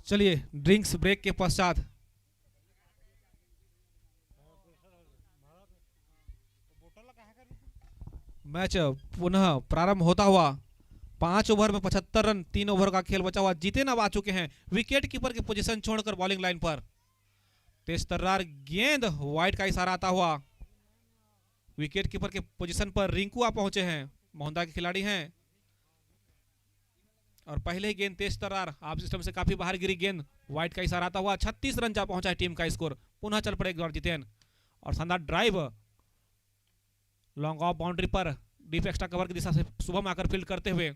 चलिए ड्रिंक्स ब्रेक के पश्चात मैच पुनः प्रारंभ होता हुआ। 5 ओवर में 75 रन, 3 ओवर का खेल बचा हुआ। जीतेन अब आ चुके हैं विकेट कीपर की पोजीशन छोड़कर बॉलिंग लाइन पर। तेज तर्रार गेंद, वाइड का इशारा आता हुआ। विकेट कीपर के पोजीशन पर रिंकू आ पहुंचे हैं, मोहनदा के खिलाड़ी हैं। और पहले ही गेंद तेज तर्रार, आप सिस्टम से काफी बाहर गिरी गेंद, वाइड का इशारा आता हुआ। 36 रन जा पहुंचा है टीम का स्कोर। पुनः चल पड़े एक दौर जीतेन और शानदार ड्राइव लॉन्ग ऑफ बाउंड्री पर डीप एक्स्ट्रा कवर की दिशा से शुभम आकर फील्ड करते हुए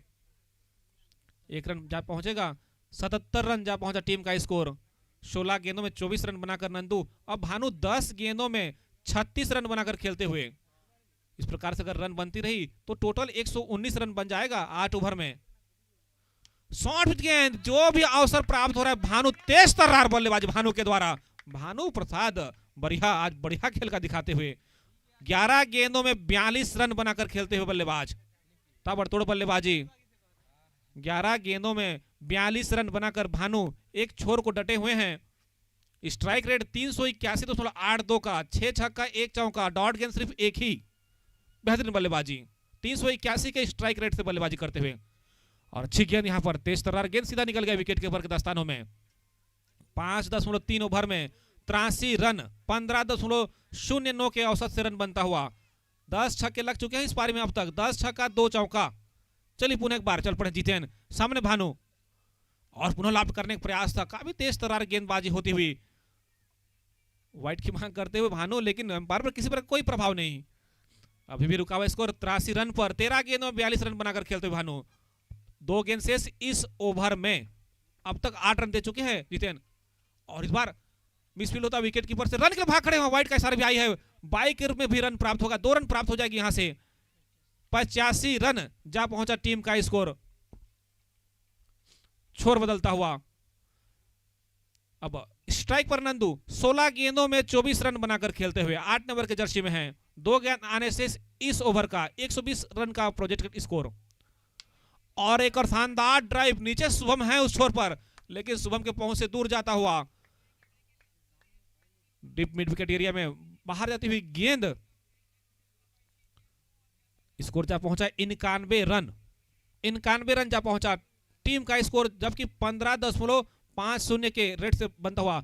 1 रन जा पहुंचेगा। 77 रन जा पहुंचा टीम का स्कोर। 16 गेंदों में 24 रन बनाकर नंदू, अब भानु 10 गेंदों में 36 रन बनाकर खेलते हुए। इस प्रकार से अगर रन बनती रही तो टोटल 119 रन बन जाएगा 8 ओवर में। शॉर्ट गेंद, जो भी अवसर प्राप्त हो रहा है भानु, तेज तर्रार बल्लेबाजी भानु के द्वारा। भानु प्रसाद बढ़िया, आज बढ़िया खेल का दिखाते हुए 11 गेंदों में 42 रन बनाकर खेलते हुए बल्लेबाज, ताबड़तोड़ बल्लेबाजी। 11 गेंदों में 42 रन बनाकर भानु एक छोर को डटे हुए हैं। स्ट्राइक रेट 381.82 का, 6 छक्का 1 चौका, डॉट गेंद सिर्फ एक ही। बेहतरीन बल्लेबाजी, 381 के स्ट्राइक रेट से बल्लेबाजी करते हुए। और अच्छी गेंद यहां पर, तेज तर्रार गेंद सीधा निकल गया विकेट कीपर के दस्तानों में। 5.3 ओवर में 83 रन, 15.09 के औसत से रन बनता हुआ। 10 छक्के लग चुके हैं इस पारी में अब तक, 10 छक्का 2 चौका। चलिए पुनः एक बार चल पड़े जितेन, सामने भानु और पुनः लाभ करने का प्रयास था। काफी तेज तर्रार गेंदबाजी होती हुई, वाइट की मांग करते हुए भानु, लेकिन अंपायर पर किसी पर कोई प्रभाव नहीं। अभी भी रुका हुआ स्कोर 83 रन पर। 13 गेंदों में 42 रन बनाकर खेलते हुए भानु। 2 गेंद शेष इस ओवर में, अब तक 8 रन दे चुके हैं जितेन। और इस बार मिसफील्ड होता विकेट कीपर से, रन के लिए भाग खड़े हैं, वाइट का इशारा भी आई है। 22 में भी रन प्राप्त होगा, 2 रन प्राप्त हो जाएगी यहां से। 85 रन जा पहुंचा टीम का स्कोर। छोर बदलता हुआ अब स्ट्राइक पर नंदू, 16 गेंदों में 24 रन बनाकर खेलते हुए 8 नंबर के जर्सी में हैं। 2 गेंद आने से इस ओवर का 120 रन का प्रोजेक्ट स्कोर। और एक और शानदार ड्राइव, नीचे शुभम है उस छोर पर, लेकिन शुभम के पहुंच से दूर जाता हुआ डीप मिड विकेट एरिया में बाहर जाती हुई गेंद। स्कोर जा पहुंचा 91 रन, 91 रन जा पहुंचा टीम का स्कोर, जबकि 15.50 के रेट से बनता हुआ।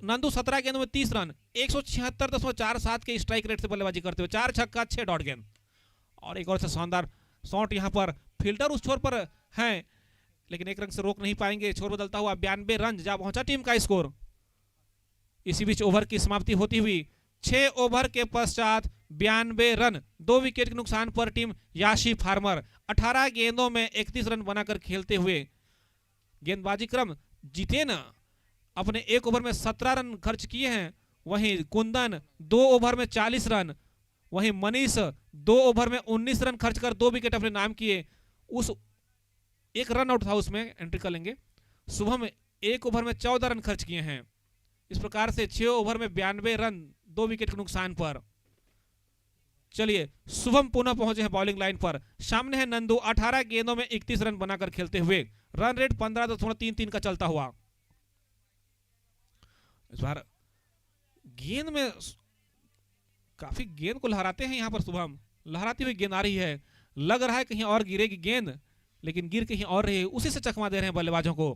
नंदू 17 गेंदों में 30 रन, 176.47 के स्ट्राइक रेट से बल्लेबाजी करते हुए, 4 छक्का 6 डॉट गेंद। और एक और से शानदार शॉट यहां पर, फील्डर उस छोर पर हैं लेकिन एक रन से रोक नहीं पाएंगे। छोर बदलता हुआ 92 रन जा पहुंचा टीम का स्कोर। इसी बीच ओवर की समाप्ति होती हुई 6 ओवर के पश्चात 92 रन, 2 विकेट के नुकसान पर टीम याशी फार्मर 18 गेंदों में 31 रन बनाकर खेलते हुए। गेंदबाजी क्रम, जितेन अपने 1 ओवर में 17 रन खर्च किए हैं, वहीं कुंदन 2 ओवर में 40 रन, वहीं मनीष 2 ओवर में 19 रन खर्च कर 2 विकेट अपने नाम किए। उस एक रन आउट था, उसमें एंट्री कर लेंगे। शुभम 1 ओवर में 14 रन खर्च किए हैं। इस प्रकार से 6 ओवर में 92 रन, 2 विकेट के नुकसान पर। चलिए शुभम पुनः पहुंचे हैं बॉलिंग लाइन पर। सामने है नंदू, 18 गेंदों में 31 रन बनाकर खेलते हुए। रन रेट 15.33 का चलता हुआ। इस बार गेंद में काफी गेंद को लहराते हैं यहां पर शुभम, लहराती हुई गेंद आ रही है। लग रहा है कहीं और गिरेगी गेंद, लेकिन गिर कहीं और रही है, उसी से चकमा दे रहे हैं बल्लेबाजों को।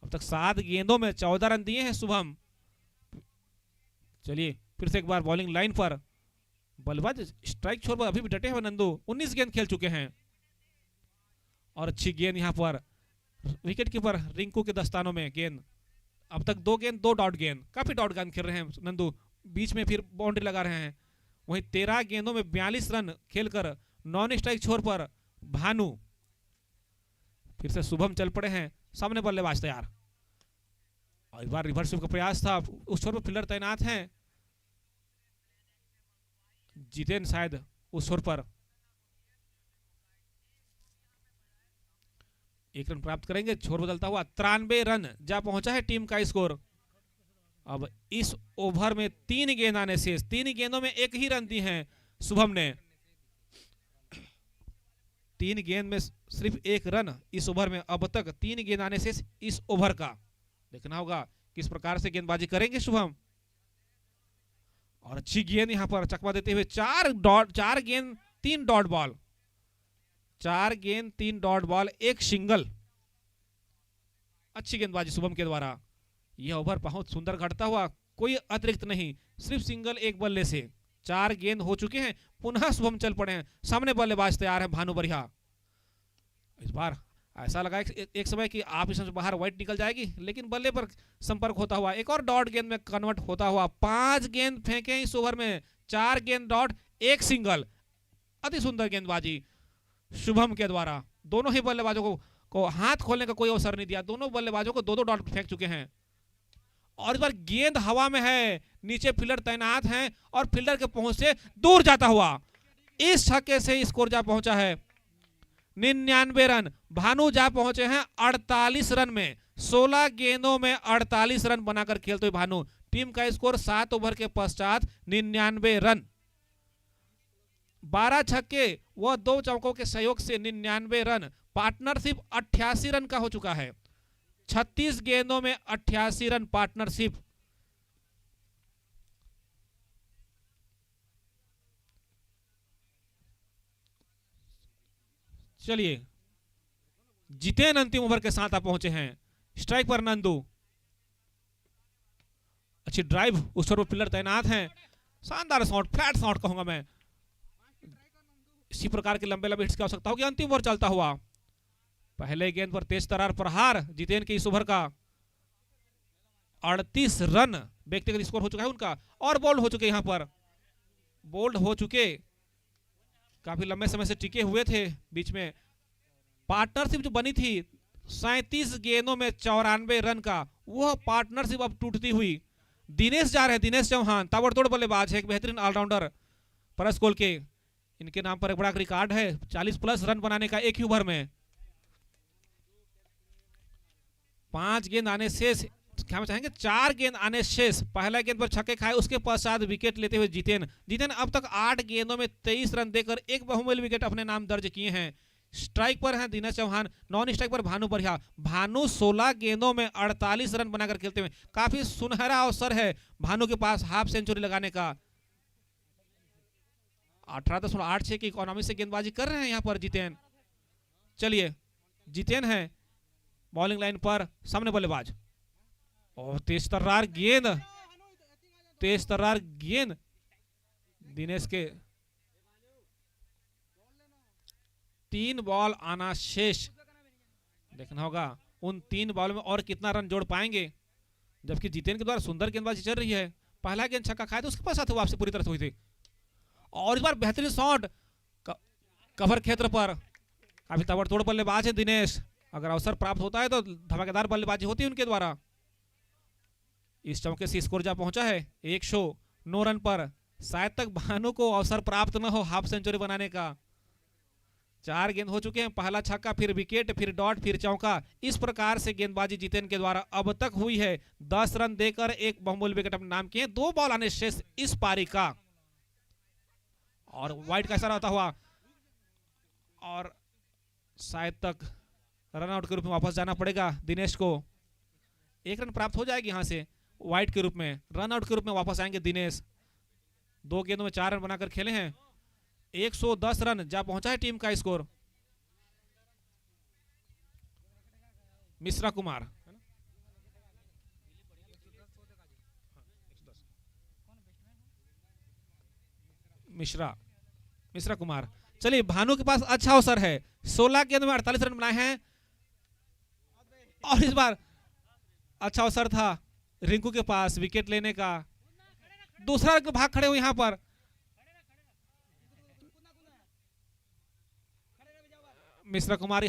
अब तक 7 गेंदों में 14 रन दिए हैं शुभम। चलिए फिर से एक बार बॉलिंग लाइन पर, बल्लेबाज स्ट्राइक छोर पर अभी भी डटे हुए नंदू। 19 गेंद खेल चुके हैं और अच्छी गेंद यहां पर विकेट कीपर रिंकू के दस्तानों में गेंद। अब तक 2 गेंद 2 डॉट गेंद, काफी डॉट गेंद खेल रहे हैं नंदू, बीच में फिर बाउंड्री लगा रहे हैं। वहीं 13 गेंदों में 42 रन खेलकर नॉन स्ट्राइक छोर पर भानु। फिर से शुभम चल पड़े हैं, सामने बल्लेबाज तैयार। और एक बार रिवर्स स्वीप का प्रयास था, उस छोर पर फील्डर तैनात हैं। जितेन शायद उस छोर पर 1 रन प्राप्त करेंगे। छोर बदलता हुआ 93 रन जा पहुंचा है टीम का स्कोर। अब इस ओवर में 3 गेंद आने से 3 गेंदों में 1 ही रन दी हैं शुभम ने। 3 गेंद में सिर्फ 1 रन इस ओवर में। अब तक 3 गेंद आने से इस ओवर का देखना होगा किस प्रकार से गेंदबाजी करेंगे शुभम। और अच्छी गेंद यहां पर चकमा देते हुए 4 गेंद 3 डॉट बॉल, 4 गेंद 3 डॉट बॉल, 1 सिंगल। अच्छी गेंदबाजी शुभम के द्वारा। यह ओवर बहुत सुंदर घटता हुआ, कोई अतिरिक्त नहीं, सिर्फ सिंगल 1 बल्ले से 4 गेंद हो चुके हैं। पुनः शुभम चल पड़े हैं, सामने बल्लेबाज तैयार है भानु बढ़िया। इस बार ऐसा लगा एक समय कि आप इसमें बाहर वाइट निकल जाएगी, लेकिन बल्ले पर संपर्क होता हुआ एक और डॉट गेंद में कन्वर्ट होता हुआ 5 गेंद फेंके इस ओवर में। 4 गेंद डॉट, एक सिंगल। अति सुंदर गेंदबाजी शुभम के द्वारा। दोनों ही बल्लेबाजों को हाथ खोलने का कोई अवसर नहीं दिया। दोनों बल्लेबाजों को दो दो डॉट फेंक चुके हैं और इस बार गेंद हवा में है, नीचे फील्डर तैनात हैं और फील्डर के पहुंच से दूर जाता हुआ इस छक्के से स्कोर जा पहुंचा है 99 रन। भानु जा पहुंचे हैं 48 रन में। 16 गेंदों में 48 रन बनाकर खेलते हुए भानु। टीम का स्कोर 7 ओवर के पश्चात 99 रन। 12 छक्के व 2 चौकों के सहयोग से 99 रन। पार्टनरशिप 88 रन का हो चुका है। 36 गेंदों में 88 रन पार्टनरशिप। चलिए जितेन अंतिम ओवर के साथ आप पहुंचे हैं। स्ट्राइक पर नंदू। अच्छी ड्राइव, उस पर फील्डर तैनात हैं। शानदार शॉट, फ्लैट शॉट कहूंगा मैं। इसी प्रकार के लंबे लंबे हिट्स की आवश्यकता होगी। अंतिम ओवर चलता हुआ पहले गेंद पर तेज तरार प्रहार। जितेन के इस ओवर का 38 रन व्यक्तिगत स्कोर हो चुका है उनका और बोल्ड हो चुके। यहां पर बोल्ड हो चुके, काफी लंबे समय से टिके हुए थे। बीच में पार्टनरशिप जो बनी थी 37 गेंदों में 94 रन का, वह पार्टनरशिप अब टूटती हुई। दिनेश जा रहे हैं, दिनेश चौहान ताबड़तोड़ बल्लेबाज है, एक बेहतरीन ऑलराउंडर परस्कोल के। इनके नाम पर एक बड़ा रिकॉर्ड है 40+ रन बनाने का एक ही ओवर में। 5 गेंद आने शेष, क्या चाहेंगे 4 गेंद आने शेष। पहला गेंद पर छक्के खाए, उसके पश्चात विकेट लेते हुए जितेन अब तक 8 गेंदों में 23 रन देकर एक बहुमूल्य विकेट अपने नाम दर्ज किए हैं। स्ट्राइक पर हैं दिनेश चौहान, नॉन स्ट्राइक पर भानु बढ़िया। भानु 16 गेंदों में 48 रन बनाकर खेलते हुए काफी सुनहरा अवसर है भानु के पास हाफ सेंचुरी लगाने का। 18.86 की इकोनॉमी से गेंदबाजी कर रहे हैं यहां पर जितेन। चलिए जितेन है बॉलिंग लाइन पर, सामने बल्लेबाज और तेज तर्रार गेंद, तेज तर्रार गेंद दिनेश के। 3 बॉल आना शेष। देखना होगा उन 3 बॉल में और कितना रन जोड़ पाएंगे, जबकि जितेन के द्वारा सुंदर गेंदबाजी चल रही है। पहला गेंद छक्का खाया तो उसके पास साथ वापसी पूरी तरह से हुई थी और इस बार बेहतरीन शॉट कवर क्षेत्र पर। काफी ताबड़तोड़ बल्लेबाज है दिनेश, अगर अवसर प्राप्त होता है तो धमाकेदार बल्लेबाजी होती है उनके द्वारा। इस चौके से स्कोर जा पहुंचा है 109 रन पर। शायद तक भानु को अवसर प्राप्त न हो हाफ सेंचुरी बनाने का। 4 गेंद हो चुके हैं, पहला छक्का, फिर विकेट, फिर डॉट, फिर चौका। इस प्रकार से गेंदबाजी जितेन के द्वारा अब तक हुई है। 10 रन देकर एक बहुमूल्य विकेट अपने नाम किए। 2 बॉल आने शेष इस पारी का और वाइड का इशारा होता हुआ और शायद तक रनआउट के रूप में वापस जाना पड़ेगा दिनेश को। 1 रन प्राप्त हो जाएगी यहां से वाइड के रूप में। रनआउट के रूप में वापस आएंगे दिनेश। 2 गेंदों में 4 रन बनाकर खेले हैं। 110 रन जा पहुंचा है टीम का स्कोर। मिश्रा कुमार, मिश्रा कुमार। चलिए भानु के पास अच्छा अवसर है। 16 गेंद में 48 रन बनाए हैं और इस बार अच्छा अवसर था रिंकू के पास विकेट लेने का। दूसरा भाग खड़े हुए यहां पर। मिश्रा कुमार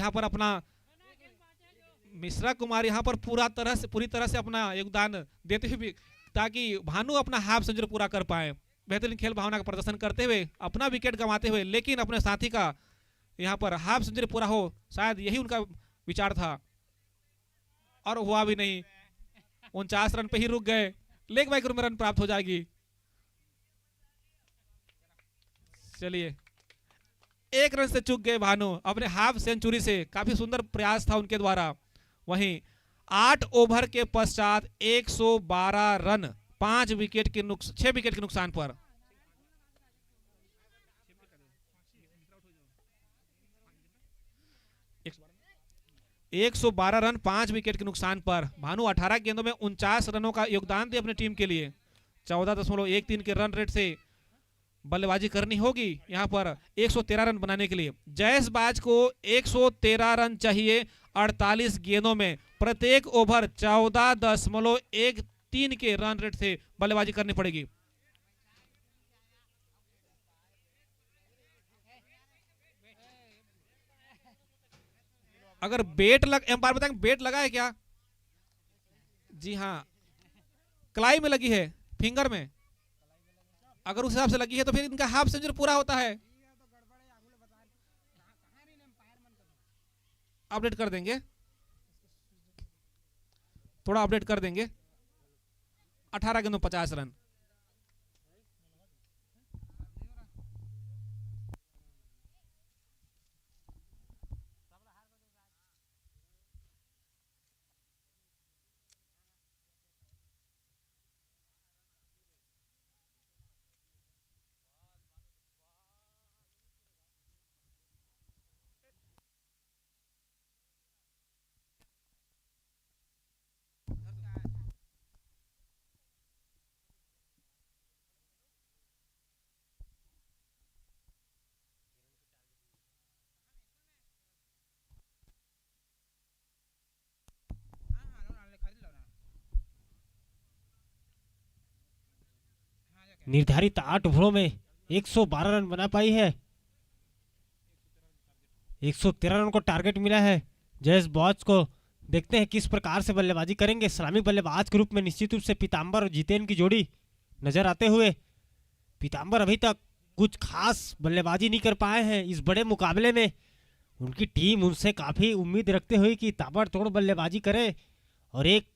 यहां पर पूरी तरह से अपना योगदान देते हुए ताकि भानु अपना हाफ सेंचुरी पूरा कर पाए। बेहतरीन खेल भावना का प्रदर्शन करते हुए, अपना विकेट गंवाते हुए, लेकिन अपने साथी का यहां पर हाफ सेंचुरी पूरा हो, शायद यही उनका विचार था और हुआ भी नहीं। 49 रन पे ही रुक गए। लेग बाई में रन प्राप्त हो जाएगी। चलिए 1 रन से चूक गए भानु अपने हाफ सेंचुरी से। काफी सुंदर प्रयास था उनके द्वारा। वहीं 8 ओवर के पश्चात 112 रन 6 विकेट के नुकसान पर। एक 112 रन 5 विकेट के नुकसान पर भानु 18 गेंदों में 49 रनों का योगदान दिया अपनी टीम के लिए। 14.13 के रन रेट से बल्लेबाजी करनी होगी यहां पर 113 रन बनाने के लिए। जयेश बाज को 113 रन चाहिए 48 गेंदों में। प्रत्येक ओवर 14.13 के रन रेट से बल्लेबाजी करनी पड़ेगी। अगर बेट लग, एम्पायर बताएंगे बेट लगा है क्या? जी हाँ, कलाई में लगी है, फिंगर में। अगर उस हिसाब से लगी है तो फिर इनका हाफ सेंचुरी पूरा होता है। अपडेट कर देंगे, थोड़ा अपडेट कर देंगे। 18 गेंदों 50 रन। निर्धारित 8 ओवरों में 112 रन बना पाई है। 113 रन को टारगेट मिला है जयेश बॉस को। देखते हैं किस प्रकार से बल्लेबाजी करेंगे। सलामी बल्लेबाज के रूप में निश्चित रूप से पीताम्बर और जितेन की जोड़ी नजर आते हुए। पीताम्बर अभी तक कुछ खास बल्लेबाजी नहीं कर पाए हैं इस बड़े मुकाबले में। उनकी टीम उनसे काफी उम्मीद रखते हुए कि ताबड़तोड़ बल्लेबाजी करे और एक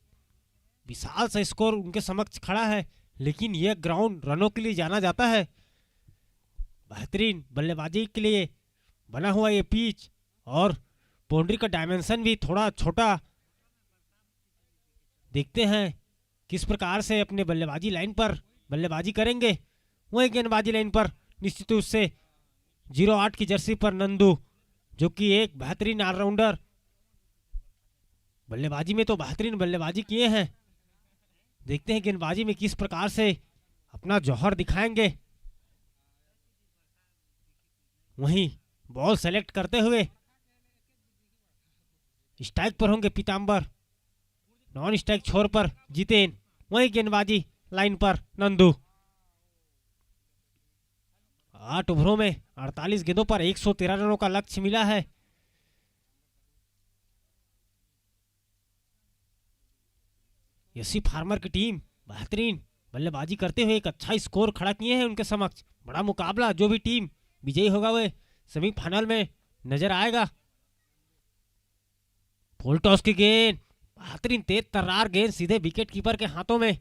विशाल सा स्कोर उनके समक्ष खड़ा है, लेकिन यह ग्राउंड रनों के लिए जाना जाता है। बेहतरीन बल्लेबाजी के लिए बना हुआ ये पिच और बाउंड्री का डायमेंशन भी थोड़ा छोटा। देखते हैं किस प्रकार से अपने बल्लेबाजी लाइन पर बल्लेबाजी करेंगे। वही गेंदबाजी लाइन पर निश्चित रूप से 08 की जर्सी पर नंदू, जो कि एक बेहतरीन ऑलराउंडर, बल्लेबाजी में तो बेहतरीन बल्लेबाजी किए हैं। देखते हैं गेंदबाजी में किस प्रकार से अपना जौहर दिखाएंगे। वहीं बॉल सेलेक्ट करते हुए स्ट्राइक पर होंगे पीताम्बर, नॉन स्ट्राइक छोर पर जितेन। वहीं गेंदबाजी लाइन पर नंदू। 8 ओवरों में 48 गेंदों पर 113 रनों का लक्ष्य मिला है। यसी फार्मर की टीम बेहतरीन बल्लेबाजी करते हुए एक अच्छा स्कोर खड़ा किए हैं उनके समक्ष। बड़ा मुकाबला, जो भी टीम विजयी होगा वह सेमीफाइनल में नजर आएगा। फुल टॉस की गेंद, बेहतरीन तेज तर्रार गेंद सीधे विकेट कीपर के हाथों में।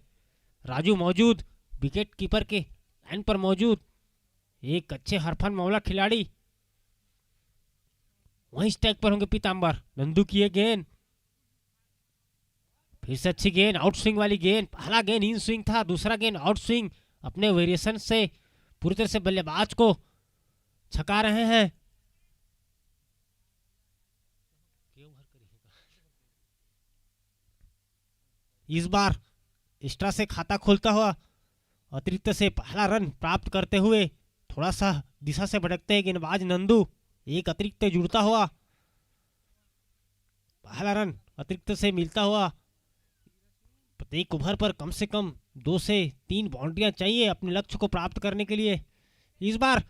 राजू मौजूद, विकेट कीपर के लाइन पर मौजूद, एक अच्छे हरफन मौला खिलाड़ी। वहीं स्ट्राइक पर होंगे पीताम्बर। नंदू की ये गेंद, फिर से अच्छी गेंद, आउट स्विंग वाली गेंद। पहला गेंद इन स्विंग था, दूसरा गेंद आउट स्विंग। अपने वेरिएशन से पूरी तरह से बल्लेबाज को छका रहे हैं। इस बार एक्स्ट्रा से खाता खोलता हुआ अतिरिक्त से पहला रन प्राप्त करते हुए थोड़ा सा दिशा से भटकते हैं गेंदबाज नंदू। एक अतिरिक्त जुड़ता हुआ पहला रन अतिरिक्त से मिलता हुआ। प्रत्येक ओवर पर कम से कम 2 से 3 बाउंड्रियां चाहिए अपने लक्ष्य को प्राप्त करने के लिए। इस बार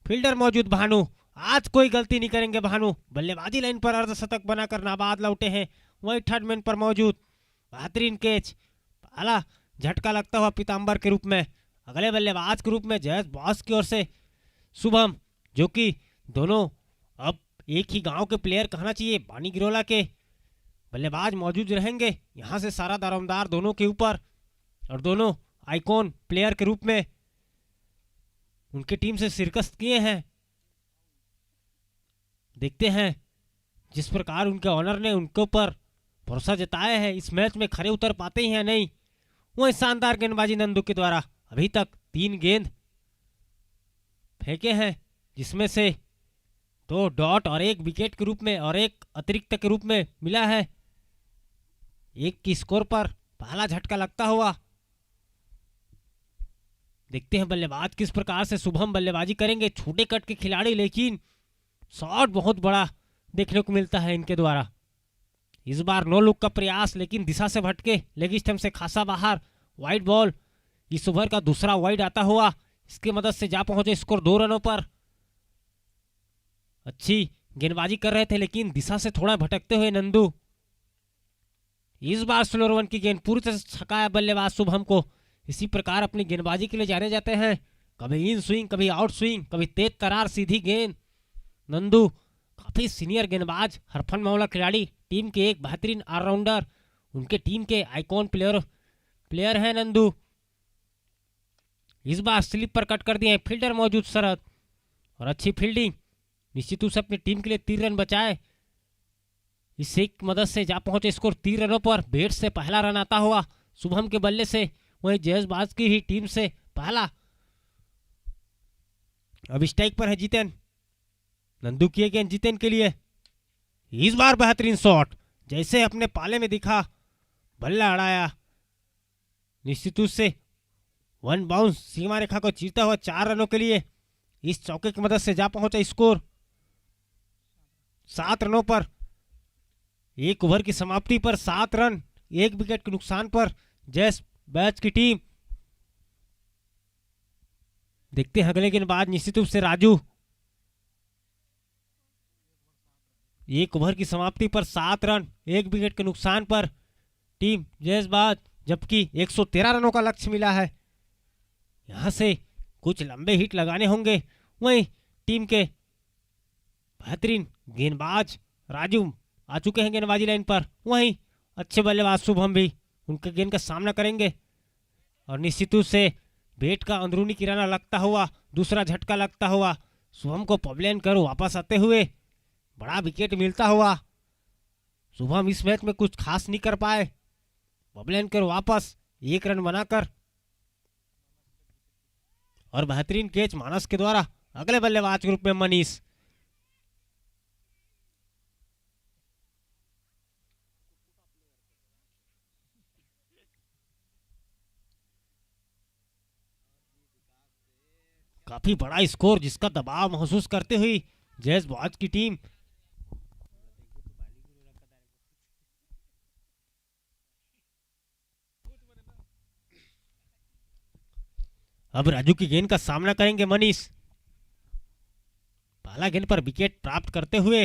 फील्डर मौजूद भानु, आज कोई गलती नहीं करेंगे भानु। बल्लेबाजी लाइन पर अर्धशतक बनाकर नाबाद लौटे हैं। वही थर्ड मैन पर मौजूद, बेहतरीन कैच, पहला झटका लगता हुआ पीताम्बर के रूप में। अगले बल्लेबाज के रूप में जयेश बॉस की ओर से शुभम, जो कि दोनों अब एक ही गांव के प्लेयर कहना चाहिए, बानी गिरोला के बल्लेबाज मौजूद रहेंगे। यहां से सारा दारोमदार दोनों के ऊपर और दोनों आइकॉन प्लेयर के रूप में उनके टीम से शिरकत किए हैं। देखते हैं जिस प्रकार उनके ऑनर ने उनके ऊपर भरोसा जताया है, इस मैच में खरे उतर पाते हैं या नहीं। वही शानदार गेंदबाजी नंदू के द्वारा अभी तक 3 गेंद फेंके हैं, जिसमें से 2 डॉट और 1 विकेट के रूप में और 1 अतिरिक्त के रूप में मिला है। 1 की स्कोर पर पहला झटका लगता हुआ। देखते हैं बल्लेबाज किस प्रकार से शुभम बल्लेबाजी करेंगे। छोटे कट के खिलाड़ी, लेकिन शॉट बहुत बड़ा देखने को मिलता है इनके द्वारा। इस बार नो लुक का प्रयास, लेकिन दिशा से भटके, लेग स्टंप से खासा बाहर। वाइड बॉल, इस ओवर का दूसरा वाइड आता हुआ, इसकी मदद से जा पहुंचे स्कोर 2 रनों पर। अच्छी गेंदबाजी कर रहे थे, लेकिन दिशा से थोड़ा भटकते हुए नंदू इस बार स्लोअर वन की गेंद पूरी तरह से छकाया बल्लेबाज शुभम को। इसी प्रकार अपनी गेंदबाजी के लिए जाने जाते हैं, कभी इन स्विंग, कभी आउट स्विंग, कभी तेज तरार सीधी गेंद। नंदू काफी सीनियर गेंदबाज, हरफन मौला खिलाड़ी, टीम के एक बेहतरीन ऑलराउंडर, उनके टीम के आइकॉन प्लेयर है नंदू। इस बार स्लिप पर कट कर दिए, फील्डर मौजूद शरद, और अच्छी फील्डिंग, निश्चित रूप से अपनी टीम के लिए 3 रन बचाए। इससे की मदद से जा पहुंचे स्कोर 3 रनों पर। बैट से पहला रन आता हुआ शुभम के बल्ले से, वहीं जयसबाज की ही टीम से पहला। अब स्ट्राइक पर है जितेन, नंदू किए गेंद जितेन के लिए। इस बार बेहतरीन शॉट, जैसे अपने पाले में दिखा, बल्ला अड़ाया, निश्चित रूप से 1 बाउंस सीमा रेखा को चीरता हुआ 4 रनों के लिए। इस चौके की मदद से जा पहुंचा स्कोर 7 रनों पर। 1 ओवर की समाप्ति पर 7 रन, 1 विकेट के नुकसान पर जयसबाज की टीम। देखते हैं अगले गेंदबाज, निश्चित रूप से राजू। 1 ओवर की समाप्ति पर 7 रन, 1 विकेट के नुकसान पर टीम जयसबाज, जबकि 113 रनों का लक्ष्य मिला है। यहां से कुछ लंबे हिट लगाने होंगे। वहीं टीम के बेहतरीन गेंदबाज राजू आ चुके हैं गेंदबाजी लाइन पर। वहीं अच्छे बल्लेबाज शुभम भी उनके गेंद का सामना करेंगे, और निश्चित रूप से बैट का अंदरूनी किराना लगता हुआ, दूसरा झटका लगता हुआ शुभम को पवलियन कर वापस आते हुए बड़ा विकेट मिलता हुआ। शुभम इस मैच में कुछ खास नहीं कर पाए, पवलियन कर वापस 1 रन बनाकर, और बेहतरीन कैच मानस के द्वारा। अगले बल्लेबाज ग्रुप में मनीष। काफी बड़ा स्कोर, जिसका दबाव महसूस करते हुए जयसबाज की टीम अब राजू की गेंद का सामना करेंगे मनीष। पहला गेंद पर विकेट प्राप्त करते हुए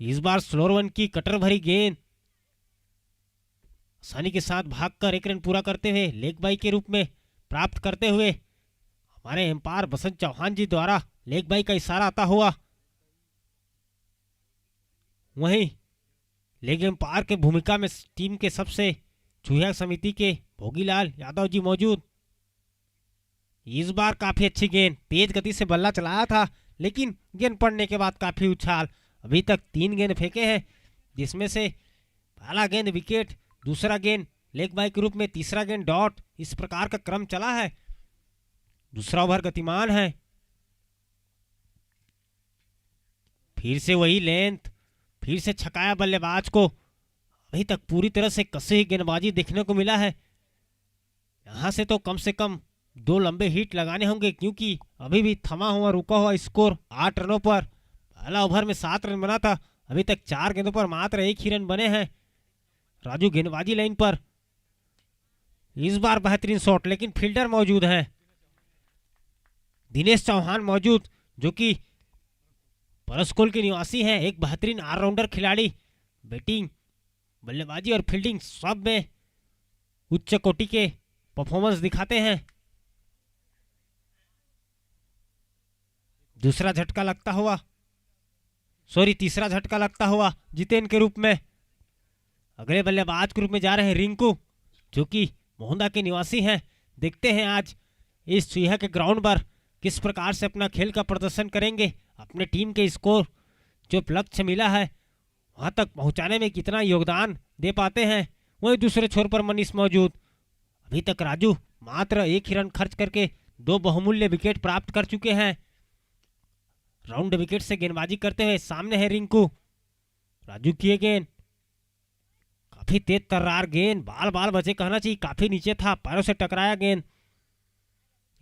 इस बार स्लोअर वन की कटर भरी गेंद आसानी के साथ भागकर 1 रन पूरा करते हुए लेग बाई के रूप में प्राप्त करते हुए हमारे एम्पायर बसंत चौहान जी द्वारा लेग बाई का इशारा आता हुआ। वहीं लेग एम्पायर के भूमिका में टीम के सबसे चूहिया समिति के भोगीलाल यादव जी मौजूद। इस बार काफी अच्छी गेंद, तेज गति से बल्ला चलाया था, लेकिन गेंद पड़ने के बाद काफी उछाल। अभी तक 3 गेंद फेंके हैं, जिसमें से पहला गेंद विकेट, दूसरा गेंद लेग बाई के रूप में, तीसरा गेंद डॉट। इस प्रकार का क्रम चला है। दूसरा ओवर गतिमान है, फिर से वही लेंथ, फिर से छकाया बल्लेबाज को। अभी तक पूरी तरह से कसी हुई गेंदबाजी देखने को मिला है। यहां से तो कम से कम 2 लंबे हिट लगाने होंगे, क्योंकि अभी भी थमा हुआ रुका हुआ स्कोर 8 रनों पर। पहला ओवर में 7 रन बना था, अभी तक 4 गेंदों पर मात्र 1 ही रन बने हैं। राजू गेंदबाजी लाइन पर। इस बार बेहतरीन शॉट, लेकिन फील्डर मौजूद है, दिनेश चौहान मौजूद, जो कि परस्कोल के निवासी हैं, एक बेहतरीन ऑलराउंडर खिलाड़ी। बैटिंग, बल्लेबाजी और फील्डिंग सब में उच्च कोटि के परफॉर्मेंस दिखाते हैं। तीसरा झटका लगता हुआ जितेन के रूप में। अगले बल्लेबाज के रूप में जा रहे हैं रिंकू, जो कि मोहंदा के निवासी हैं। देखते हैं आज इस चुहिया के ग्राउंड पर किस प्रकार से अपना खेल का प्रदर्शन करेंगे, अपने टीम के स्कोर जो लक्ष्य मिला है वहां तक पहुंचाने में कितना योगदान दे पाते हैं। वहीं दूसरे छोर पर मनीष मौजूद। अभी तक राजू मात्र 1 ही रन खर्च करके 2 बहुमूल्य विकेट प्राप्त कर चुके हैं। राउंड विकेट से गेंदबाजी करते हुए सामने है रिंकू। राजू किए गेंद, काफी तेज तर्रार गेंद, बाल बचे कहना चाहिए, काफी नीचे था, पैरों से टकराया गेंद।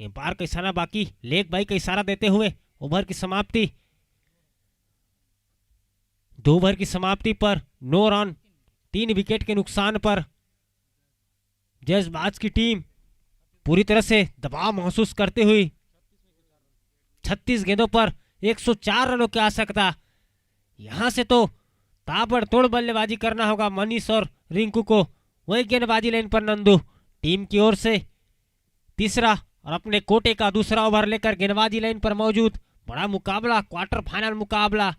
एम्पायर का इशारा बाकी, लेग बाई का इशारा देते हुए ओवर की समाप्ति। 2 ओवर की समाप्ति पर 9 रन, 3 विकेट के नुकसान पर जयसबाज की टीम पूरी तरह से दबाव महसूस करते हुए 36 गेंदों पर 104 रनों की आवश्यकता। यहां से तो ताबड़तोड़ बल्लेबाजी करना होगा मनीष और रिंकू को। वही गेंदबाजी लाइन पर नंदू टीम की ओर से तीसरा और अपने कोटे का दूसरा ओवर लेकर गेंदबाजी लाइन पर मौजूद। बड़ा मुकाबला, क्वार्टर फाइनल मुकाबला।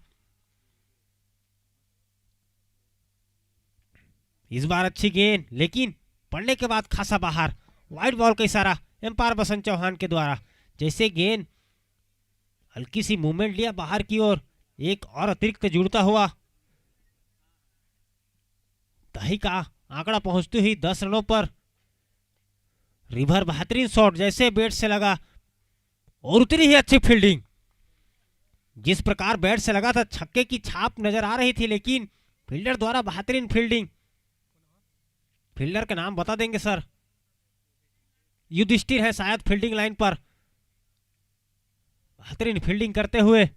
इस बार अच्छी गेंद, लेकिन पड़ने के बाद खासा बाहर। वाइड बॉल का इशारा एम्पायर बसंत चौहान के द्वारा। जैसे गेंद हल्की सी मूवमेंट लिया बाहर की ओर, एक और अतिरिक्त जुड़ता हुआ। दही का आंकड़ा पहुंचती हुई 10 रनों पर। रिवर बेहतरीन शॉट, जैसे बैट से लगा और उतनी ही अच्छी फील्डिंग। जिस प्रकार बैट से लगा था छक्के की छाप नजर आ रही थी, लेकिन फील्डर द्वारा बेहतरीन फील्डिंग। फील्डर का नाम बता देंगे सर? युधिष्ठिर है शायद फील्डिंग लाइन पर। बेहतरीन फील्डिंग करते हुए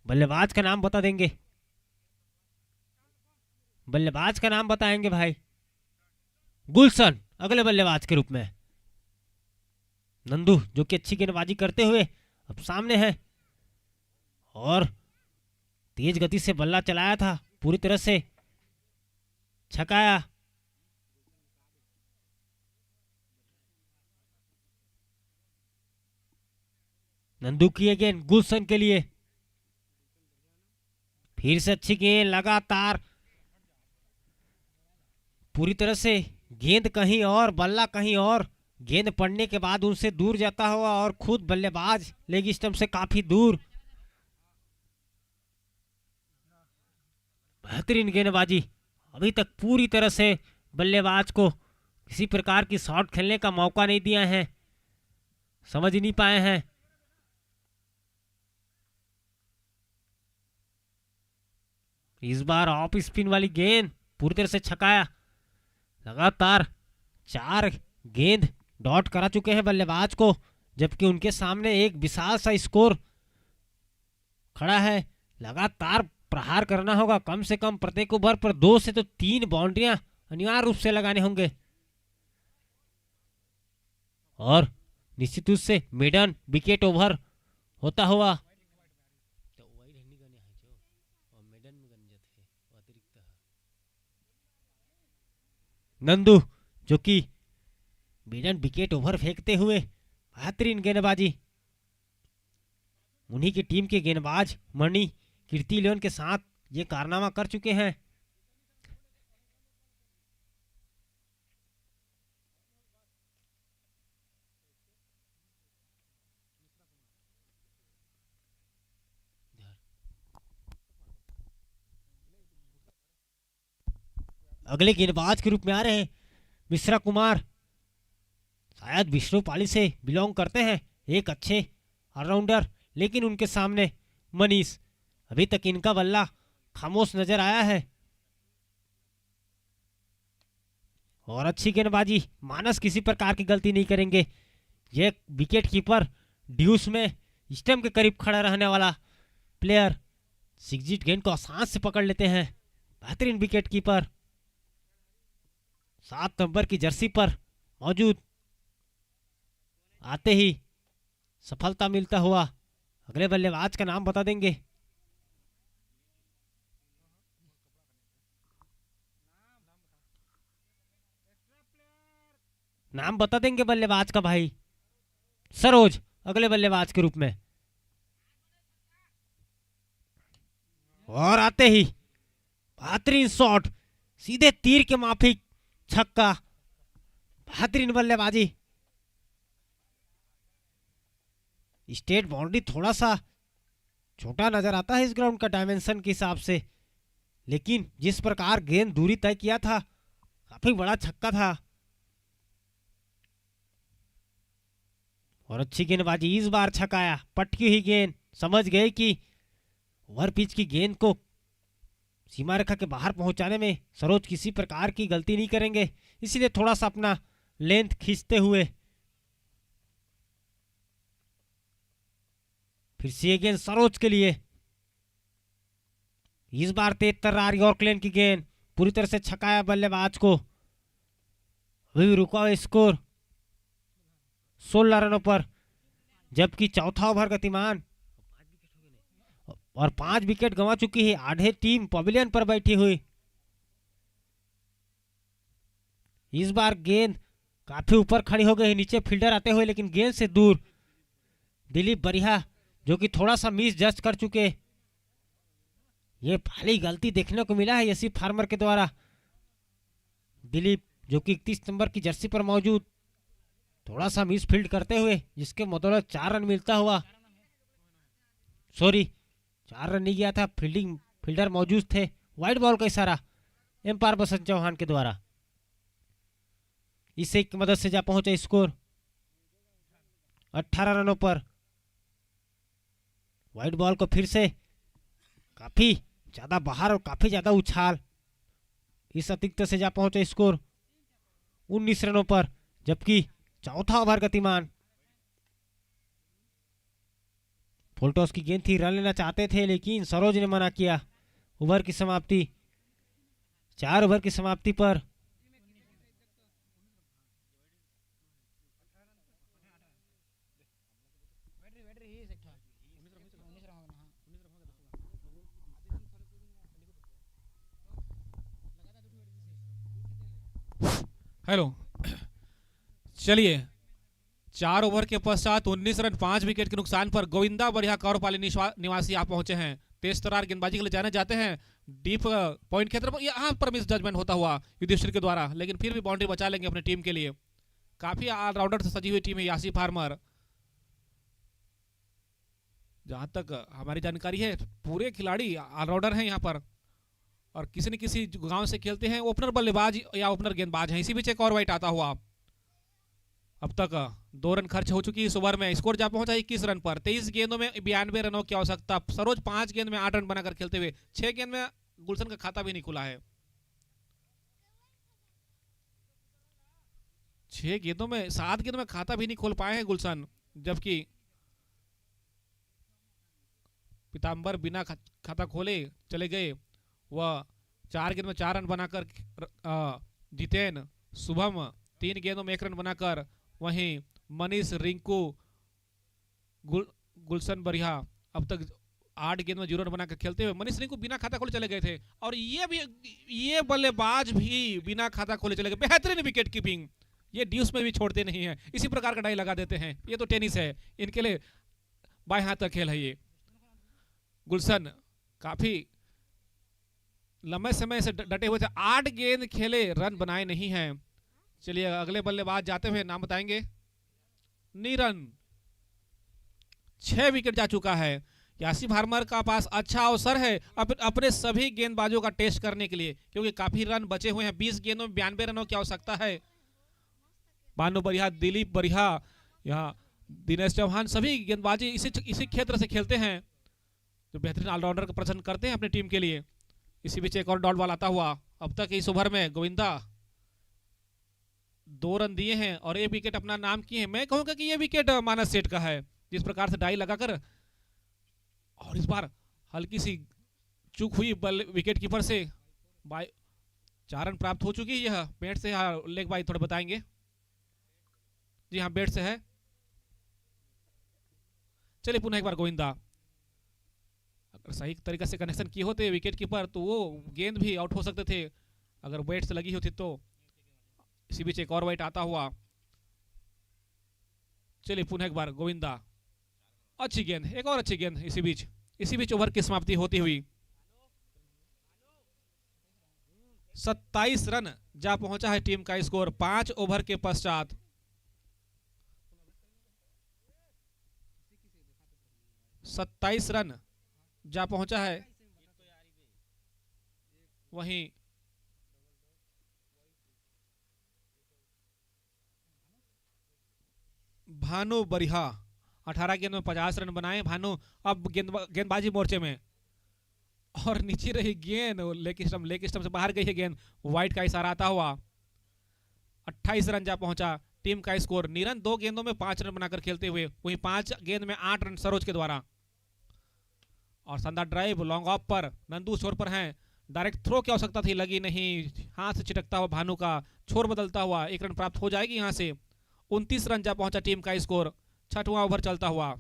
बल्लेबाज का नाम बता देंगे? बल्लेबाज का नाम बताएंगे भाई। गुलशन अगले बल्लेबाज के रूप में। नंदू जो कि अच्छी गेंदबाजी करते हुए अब सामने है और तेज गति से बल्ला चलाया था, पूरी तरह से छकाया। नंदू की गेंद गुलशन के लिए। फिर से अच्छी गेंद, लगातार पूरी तरह से गेंद कहीं और, बल्ला कहीं और। गेंद पड़ने के बाद उनसे दूर जाता हुआ और खुद बल्लेबाज लेग स्टंप से काफी दूर। बेहतरीन गेंदबाजी। अभी तक पूरी तरह से बल्लेबाज को किसी प्रकार की शॉट खेलने का मौका नहीं दिया है, समझ नहीं पाए हैं। इस बार ऑफ स्पिन वाली गेंद पूरी तरह से छकाया। लगातार 4 गेंद डॉट करा चुके हैं बल्लेबाज को, जबकि उनके सामने एक विशाल सा स्कोर खड़ा है। लगातार प्रहार करना होगा, कम से कम प्रत्येक ओवर पर 2 से तो 3 बाउंड्रियां अनिवार्य रूप से लगाने होंगे। और निश्चित रूप से मिडन विकेट ओवर होता हुआ। नंदू जो कि मिडन विकेट ओवर फेंकते हुए बेहतरीन गेंदबाजी। उन्हीं की टीम के गेंदबाज मणि कीर्ति लियोन के साथ ये कारनामा कर चुके हैं। अगले गेंदबाज के रूप में आ रहे हैं मिश्रा कुमार, शायद विष्णुपाली से बिलोंग करते हैं, एक अच्छे ऑलराउंडर। लेकिन उनके सामने मनीष, अभी तक इनका बल्ला खामोश नजर आया है। और अच्छी गेंदबाजी, मानस किसी प्रकार की गलती नहीं करेंगे। ये विकेट कीपर ड्यूस में स्टंप के करीब खड़ा रहने वाला प्लेयर सिक्जिट गेंद को आसान से पकड़ लेते हैं। बेहतरीन विकेट कीपर 7 नंबर की जर्सी पर मौजूद। आते ही सफलता मिलता हुआ। अगले बल्लेबाज का नाम बता देंगे? नाम बता देंगे बल्लेबाज का भाई? सरोज अगले बल्लेबाज के रूप में। और आते ही बेहतरीन शॉट, सीधे तीर के माफिक छक्का। बेहतरीन बल्लेबाजी। स्टेट बाउंड्री थोड़ा सा छोटा नजर आता है इस ग्राउंड का डायमेंशन के हिसाब से, लेकिन जिस प्रकार गेंद दूरी तय किया था, काफी बड़ा छक्का था। और अच्छी गेंदबाजी, इस बार छकाया। पटकी हुई गेंद, समझ गए कि ओवर पिच की गेंद को सीमा रेखा के बाहर पहुंचाने में सरोज किसी प्रकार की गलती नहीं करेंगे, इसलिए थोड़ा सा अपना लेंथ खींचते हुए फिर से ये गेंद सरोज के लिए। इस बार तेज तर्रार यॉर्कलैंड की गेंद पूरी तरह से छकाया बल्लेबाज को। अभी रुका हुआ स्कोर 16 रनों पर, जबकि चौथा ओवर गतिमान और 5 विकेट गंवा चुकी है। आधे टीम पवेलियन पर बैठी हुई। इस बार गेंद काफी ऊपर खड़ी हो गई, नीचे फील्डर आते हुए, लेकिन गेंद से दूर। दिलीप बरिहा जो कि थोड़ा सा मिस जस्ट कर चुके। ये पहली गलती देखने को मिला है यसी फार्मर के द्वारा। दिलीप जो कि 31 नंबर की जर्सी पर मौजूद, थोड़ा सा मिस फील्ड करते हुए, जिसके बदौलत 4 रन मिलता हुआ। सॉरी, 4 रन नहीं गया था, फील्डर मौजूद थे। वाइड बॉल का इशारा एम्पायर बसंत चौहान के द्वारा। इसे की मदद से जा पहुंचा स्कोर 18 रनों पर। वाइड बॉल को फिर से काफी ज्यादा बाहर और काफी ज्यादा उछाल, इस अतिरिक्त से जा पहुंचा स्कोर 19 रनों पर, जबकि चौथा ओवर गतिमान। फुलटॉस की गेंद थी, रन लेना चाहते थे, लेकिन सरोज ने मना किया। ओवर की समाप्ति 4 ओवर की समाप्ति पर हेलो, चलिए 4 ओवर के पश्चात 19 रन 5 विकेट के नुकसान पर गोविंदा बरिहा कौरपाली निवासी यहाँ पहुंचे हैं। तेज तरार गेंदबाजी के लिए जाने जाते हैं डीप पॉइंट क्षेत्र पर। यहाँ पर मिस जजमेंट होता हुआ युधिष्ठिर के द्वारा, लेकिन फिर भी बाउंड्री बचा लेंगे अपनी टीम के लिए। काफी ऑलराउंडर से सजी हुई टीम है यासी फार्मर। जहां तक हमारी जानकारी है पूरे खिलाड़ी ऑलराउंडर हैं यहाँ पर, और किसी न किसी गांव से खेलते हैं। ओपनर बल्लेबाज या ओपनर गेंदबाज हैं। इसी बीच एक और वाइट आता हुआ। अब तक 2 रन खर्च हो चुकी इस ओवर में। स्कोर जा पहुंचा 21 रन पर। 23 गेंदों में 92 रनों की आवश्यकता। सरोज 5 गेंद में 8 रन बनाकर खेलते हुए, 6 गेंद में गुलशन का खाता भी नहीं खुला है। 6 गेंदों में 7 गेंदों में खाता भी नहीं खोल पाए हैं गुलशन, जबकि पीताम्बर बिना खाता खोले चले गए। वह 4 गेंद में 4 रन बनाकर जितेन शुभम 3 गेंदों में 1 रन बनाकर, वहीं मनीष रिंकू गुलशन बरिहा अब तक 8 गेंद में 0 रन बनाकर खेलते हुए। मनीष रिंकू बिना खाता खोले चले गए थे, और ये बल्लेबाज भी बिना खाता खोले चले गए। बेहतरीन विकेट कीपिंग, ये ड्यूस में भी छोड़ते नहीं है। इसी प्रकार का डाई लगा देते हैं। ये तो टेनिस है, इनके लिए बाएं हाथ का खेल है ये। गुलशन काफी लंबे समय से डटे हुए थे, 8 गेंद खेले, रन बनाए नहीं हैं। चलिए अगले बल्लेबाज जाते हुए नाम बताएंगे। नीरन 6 विकेट जा चुका है। यासी फार्मर का पास अच्छा अवसर है अपने सभी गेंदबाजों का टेस्ट करने के लिए, क्योंकि काफी रन बचे हुए हैं। 20 गेंदों में 92 रनों की आवश्यकता है। भानु बरिहा, दिलीप बरिहा, यहाँ दिनेश चौहान, सभी गेंदबाजी इसी क्षेत्र से खेलते हैं, जो बेहतरीन ऑलराउंडर का प्रदर्शन करते हैं अपनी टीम के लिए। इसी बीच एक और डॉट बॉल आता हुआ। अब तक इस ओवर में गोविंदा 2 रन दिए हैं और 1 विकेट अपना नाम किए हैं। मैं कहूंगा कि यह विकेट मानस सेठ का है, जिस प्रकार से डाई लगाकर, और इस बार हल्की सी चूक हुई विकेट कीपर से। 4 रन प्राप्त हो चुकी है। यह बैट से, लेग भाई थोड़े बताएंगे। जी हाँ, बैट से है। चलिए पुनः एक बार गोविंदा, अगर सही तरीके से कनेक्शन किए होते विकेट कीपर तो वो गेंद भी आउट हो सकते थे, अगर बैट से लगी होती तो। इसी बीच एक और वाइट आता हुआ। चलिए पुनः एक बार गोविंदा, अच्छी गेंद, एक और अच्छी गेंद। इसी बीच ओवर की समाप्ति होती हुई 27 रन जा पहुंचा है टीम का स्कोर 5 ओवर के पश्चात। सत्ताईस रन जा पहुंचा है। वहीं भानु बरिहा 18 गेंद में 50 रन बनाए। भानु अब गेंदबाजी मोर्चे में, और नीचे रही गेंद लेग स्टंप से बाहर गई है गेंद। वाइट का इशारा आता हुआ 28 रन जा पहुंचा टीम का स्कोर। नीरन 2 गेंदों में 5 रन बनाकर खेलते हुए, वहीं 5 गेंद में 8 रन सरोज के द्वारा। और शानदार ड्राइव लॉन्ग ऑफ पर, नंदू छोर पर हैं, डायरेक्ट थ्रो की आवश्यकता थी, लगी नहीं। हाथ से छिटकता हुआ भानु का छोर बदलता हुआ 1 रन प्राप्त हो जाएगी यहां से। 29 रन जा पहुंचा टीम का स्कोर। 6वां ओवर चलता हुआ।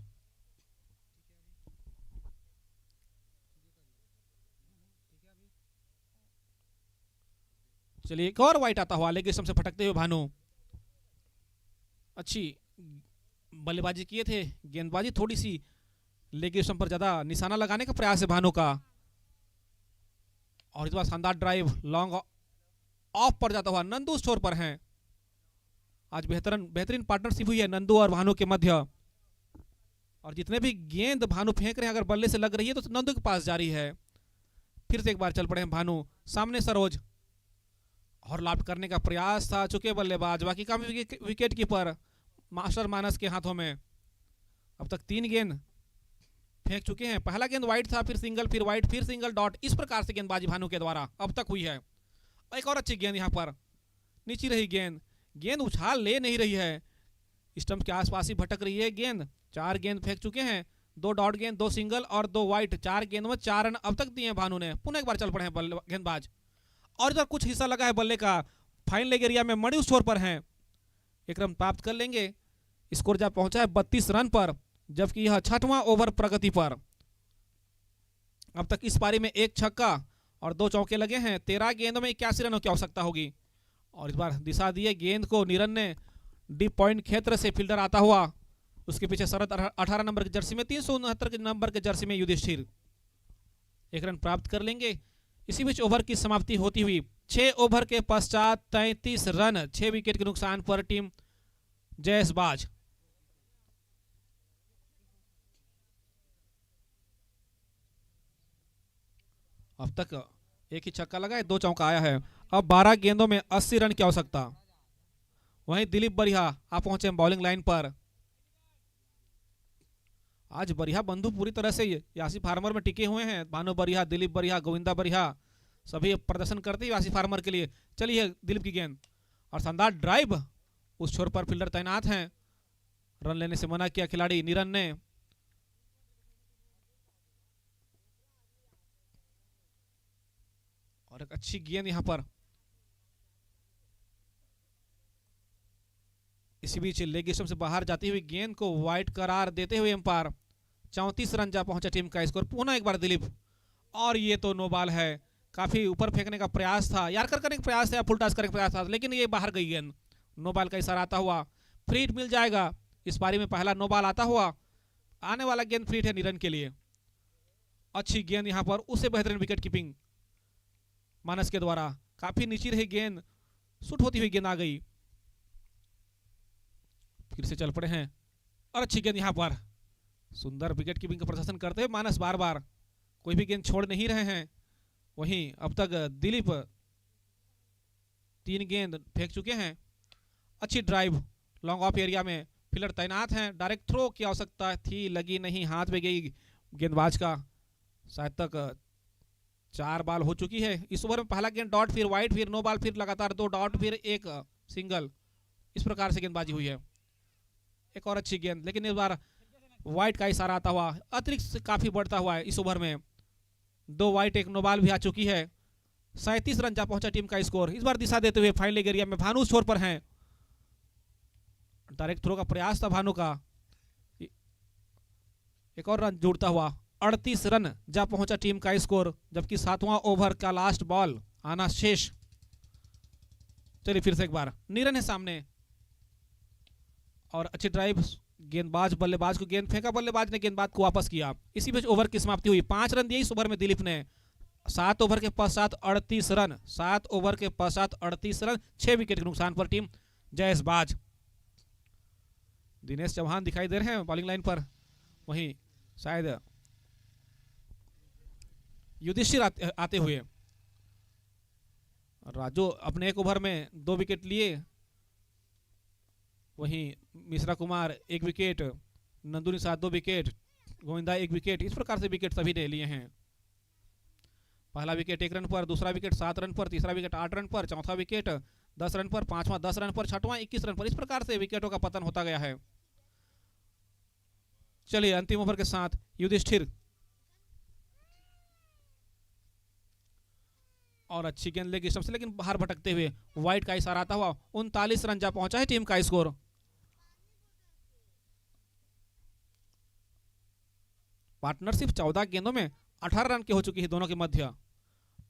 चलिए एक और वाइट आता हुआ लेग स्टंप से फटकते हुए भानु। अच्छी बल्लेबाजी किए थे, गेंदबाजी थोड़ी सी लेग स्टंप पर ज्यादा निशाना लगाने का प्रयास है भानु का। और इस बार शानदार ड्राइव लॉन्ग ऑफ पर जाता हुआ। नंदू स्टोर पर हैं। आज बेहतरीन पार्टनरशिप हुई है नंदू और भानु के मध्य। और जितने भी गेंद भानु फेंक रहे हैं अगर बल्ले से लग रही है तो नंदू के पास जारी है। फिर से एक बार चल पड़े हैं भानु। सामने सरोज और लाफ्ट करने का प्रयास था, चुके बल्लेबाज। बाकी काफी विकेट कीपर मास्टर मानस के हाथों में। अब तक 3 गेंद फेंक चुके हैं। पहला गेंद वाइड था, फिर सिंगल, फिर वाइड, फिर सिंगल, डॉट। इस प्रकार से गेंदबाजी भानु के द्वारा अब तक हुई है। एक और अच्छी गेंद यहां पर नीचे रही गेंद उछाल ले नहीं रही है, स्टंप के आसपास ही भटक रही है गेंद। 4 गेंद फेंक चुके हैं, 2 डॉट गेंद, 2 सिंगल और 2 वाइड। 4 गेंद में 4 रन अब तक दिए हैं भानु ने। पुनः एक बार चल पड़े हैं गेंदबाज। और इधर कुछ हिस्सा लगा है बल्ले का। फाइन लेग एरिया में मणि स्टोर पर हैं। 1 रन प्राप्त कर लेंगे। स्कोर जा पहुंचा है 32 रन पर, जबकि यह 6वां ओवर प्रगति पर। अब तक इस पारी में 1 छक्का और 2 चौके लगे हैं। 13 गेंदों में 81 रनों की आवश्यकता होगी। और इस बार दिशा दिए गेंद को नीरन ने डीप पॉइंट क्षेत्र से फील्डर आता हुआ। उसके पीछे शरद 18 नंबर की जर्सी में, 369 के नंबर के जर्सी में युधिष्ठिर। 1 रन प्राप्त कर लेंगे। इसी बीच ओवर की समाप्ति होती हुई 6 ओवर के पश्चात 33 रन 6 विकेट के नुकसान पर टीम जयसबाज। अब तक 1 ही छक्का लगा है, 2 चौका आया है। अब 12 गेंदों में 80 रन की आवश्यकता। वहीं दिलीप बरिहा आ पहुंचे बॉलिंग लाइन पर। आज बरिहा बंधु पूरी तरह से यासी फार्मर में टिके हुए हैं। भानु बरिहा, दिलीप बरिहा, गोविंदा बरिहा सभी प्रदर्शन करते हैं यासी फार्मर के लिए। चलिए दिलीप की गेंद और शानदार ड्राइव। उस छोर पर फील्डर तैनात हैं। रन लेने से मना किया खिलाड़ी नीरन ने। और एक अच्छी गेंद यहां पर। इसी बीच लेग स्टंप से बाहर जाती हुई गेंद को वाइड करार देते हुए अंपायर। 34 रन जा पहुंचा टीम का स्कोर। पुनः एक बार दिलीप, और ये तो नो बॉल है। काफी ऊपर फेंकने का प्रयास था, यार्कर करने का प्रयास था, फुल टॉस करने का प्रयास था, लेकिन ये बाहर गई गेंद। नो बॉल का इशारा आता हुआ। फ्री हिट मिल जाएगा। इस पारी में पहला नो बॉल आता हुआ। आने वाला गेंद फ्री हिट है नीरन के लिए। अच्छी गेंद यहां पर, उससे बेहतरीन विकेट कीपिंग मानस के द्वारा। काफी नीचे रही गेंद, शूट होती हुई गेंद आ गई। फिर से चल पड़े हैं और अच्छी गेंद यहां पर। सुंदर विकेट कीपिंग का प्रदर्शन करते हुए मानस बार बार कोई भी गेंद छोड़ नहीं रहे हैं। वहीं अब तक दिलीप 3 गेंद फेंक चुके हैं। अच्छी ड्राइव लॉन्ग ऑफ एरिया में, फील्डर तैनात हैं। डायरेक्ट थ्रो की आवश्यकता थी, लगी नहीं, हाथ में गई गेंदबाज का। शायद तक 4 बॉल हो चुकी है। इस ओवर में पहला गेंद डॉट, फिर वाइड, फिर नो बॉल, फिर लगातार 2 डॉट, फिर 1 सिंगल। इस प्रकार से गेंदबाजी हुई है। एक और अच्छी गेंद, लेकिन इस बार वाइड का इशारा आता हुआ। अतिरिक्त काफी बढ़ता हुआ है इस ओवर में। 2 वाइड, 1 नो बॉल भी आ चुकी है। 37 रन जा पहुंचा टीम का स्कोर। इस बार दिशा देते हुए फाइनल लेग एरिया में भानु छोर पर हैं। डायरेक्ट थ्रो का प्रयास था भानु का। एक और रन जुड़ता हुआ। 38 रन जा पहुंचा टीम का स्कोर, जबकि 7वां ओवर का लास्ट बॉल आना शेष। चलिए फिर से एक बार, नीरन है सामने और अच्छी ड्राइव। गेंदबाज बल्लेबाज को गेंद फेंका, बल्लेबाज ने गेंदबाज को वापस किया। इसी बीच ओवर की समाप्ति हुई। 5 रन दिए इस ओवर में दिलीप ने। 7 ओवर के पश्चात 38 रन, 7 ओवर के पश्चात 38 रन 6 विकेट के नुकसान पर टीम जयसबाज। दिनेश चौहान दिखाई दे रहे हैं बॉलिंग लाइन पर। वहीं शायद युधिष्ठिर आते हुए। राजू अपने 1 ओवर में 2 विकेट लिए। वहीं Mishra Kumar 1 wicket, Nandu Nishad 2 wicket, Govinda 1 wicket. इस प्रकार से विकेट सभी ने लिए हैं। पहला विकेट 1 रन पर, दूसरा विकेट 7 रन पर, तीसरा विकेट 8 रन पर, चौथा विकेट 10 रन पर, पांचवा 10 रन पर, छठवां 21 रन पर। इस प्रकार से विकेटों का पतन होता गया है। चलिए अंतिम ओवर के साथ युधिष्ठिर और अच्छी गेंद लेगी स्टंप से, लेकिन बाहर भटकते हुए वाइट का इशारा आता हुआ 39 रन जा पहुंचा है टीम का स्कोर। पार्टनरशिप 14 गेंदों में 18 रन की हो चुकी है दोनों के मध्य।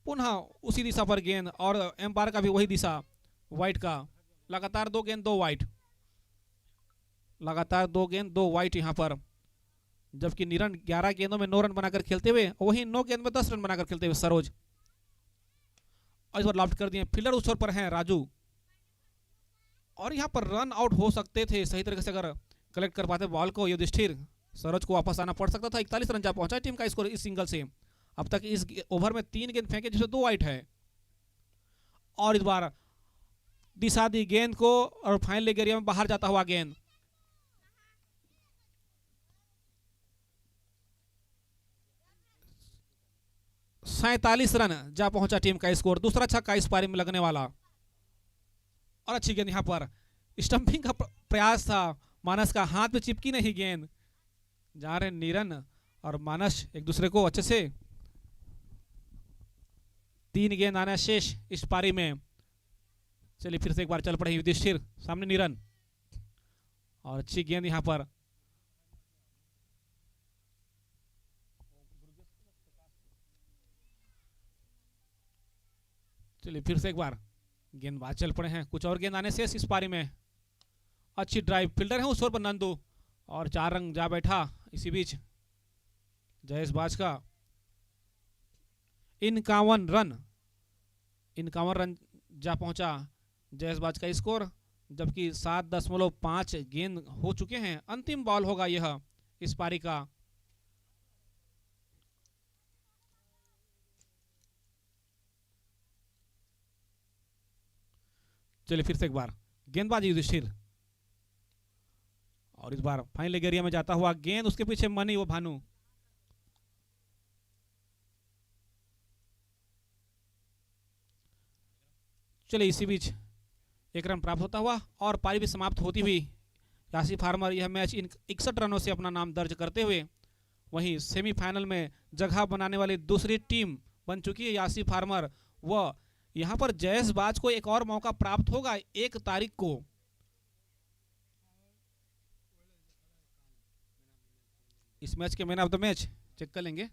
पुनः उसी दिशा पर गेंद और एम्पायर का भी वही दिशा वाइट का। लगातार 2 गेंद 2 वाइट, लगातार 2 गेंद 2 वाइट यहाँ पर, जबकि निरन 11 गेंदों में 9 रन बनाकर खेलते हुए, वहीं 9 गेंद में 10 रन बनाकर खेलते हुए सरोज। और इस बार लॉफ्ट कर दिए, फील्डर उस ओर पर हैं राजू, और यहाँ पर रन आउट हो सकते थे सही तरीके से अगर कलेक्ट कर पाते बॉल को युधिष्ठिर। सरोज को वापस आना पड़ सकता था। 41 रन जा पहुंचा टीम का स्कोर इस सिंगल से। अब तक इस ओवर में 3 गेंद फेंके जिसमें 2 वाइट है, और इस बार दिशा दी गेंद को और फाइनल एरिया में बाहर जाता हुआ गेंद। सैंतालीस रन जा पहुंचा टीम का स्कोर। दूसरा छक्का इस पारी में लगने वाला, और अच्छी गेंद यहां पर स्टंपिंग का प्रयास था मानस का, हाथ में चिपकी नहीं गेंद। जा रहे निरन और मानस एक दूसरे को अच्छे से। 3 गेंद आना शेष इस पारी में। चलिए फिर से एक बार चल पड़े युधिष्ठिर, सामने निरन, और अच्छी गेंद यहां पर। चलिए फिर से एक बार गेंदबाज चल पड़े हैं। कुछ और गेंद आने से इस पारी में। अच्छी ड्राइव, फील्डर है उस ओर पर नंदू, और 4 रन जा बैठा। इसी बीच जयेश बाज का 51 रन जा पहुंचा जयेश बाज का स्कोर, जबकि 7.5 गेंद हो चुके हैं। अंतिम बॉल होगा यह इस पारी का। चलिए फिर से एक बार गेंदबाजी युधिष्ठिर, और इस बार फाइनल एरिया में जाता हुआ गेंद, उसके पीछे मनी वो भानु। चलिए इसी बीच 1 रन प्राप्त होता हुआ और पारी भी समाप्त होती हुई यासी फार्मर यह मैच इन 61 रनों से अपना नाम दर्ज करते हुए वहीं सेमीफाइनल में जगह बनाने वाली दूसरी टीम बन चुकी है यासी फार्मर। वह यहां पर जयेश बाज को एक और मौका प्राप्त होगा 1 तारीख को। इस मैच के man of the match check कर लेंगे।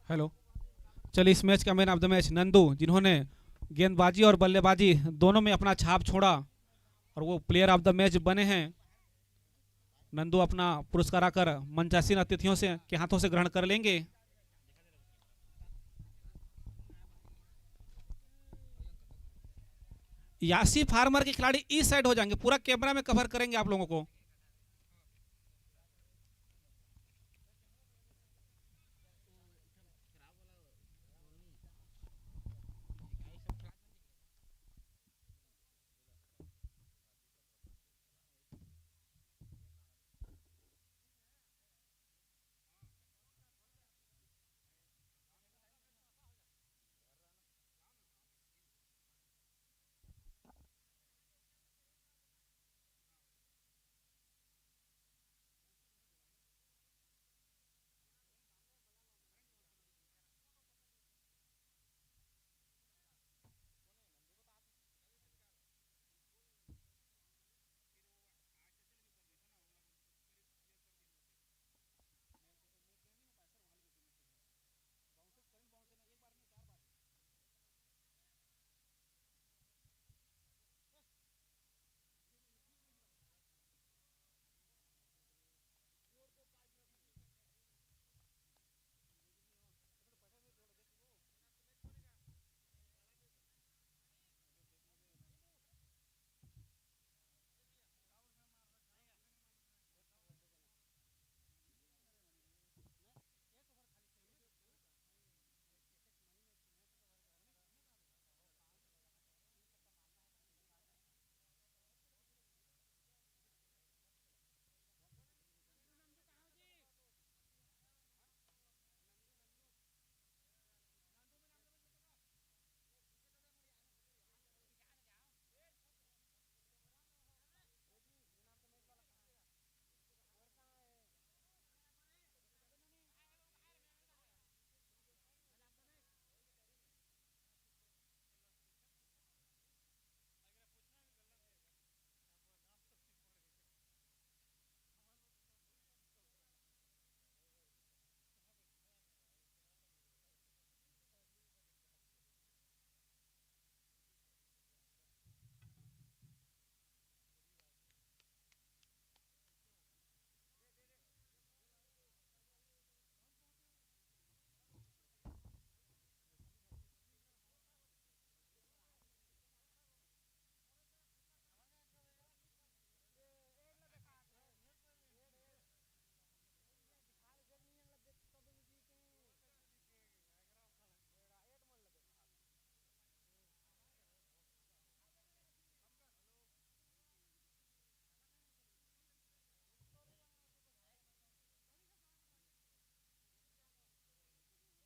हेलो, चलिए इस मैच का man of the match Nandu, जिन्होंने गेंदबाजी और बल्लेबाजी दोनों में अपना छाप छोड़ा और वो प्लेयर ऑफ द मैच बने हैं। नंदू अपना पुरस्कार आकर मंचासीन अतिथियों से के हाथों से ग्रहण कर लेंगे। यासी फार्मर के खिलाड़ी इस साइड हो जाएंगे, पूरा कैमरा में कवर करेंगे आप लोगों को।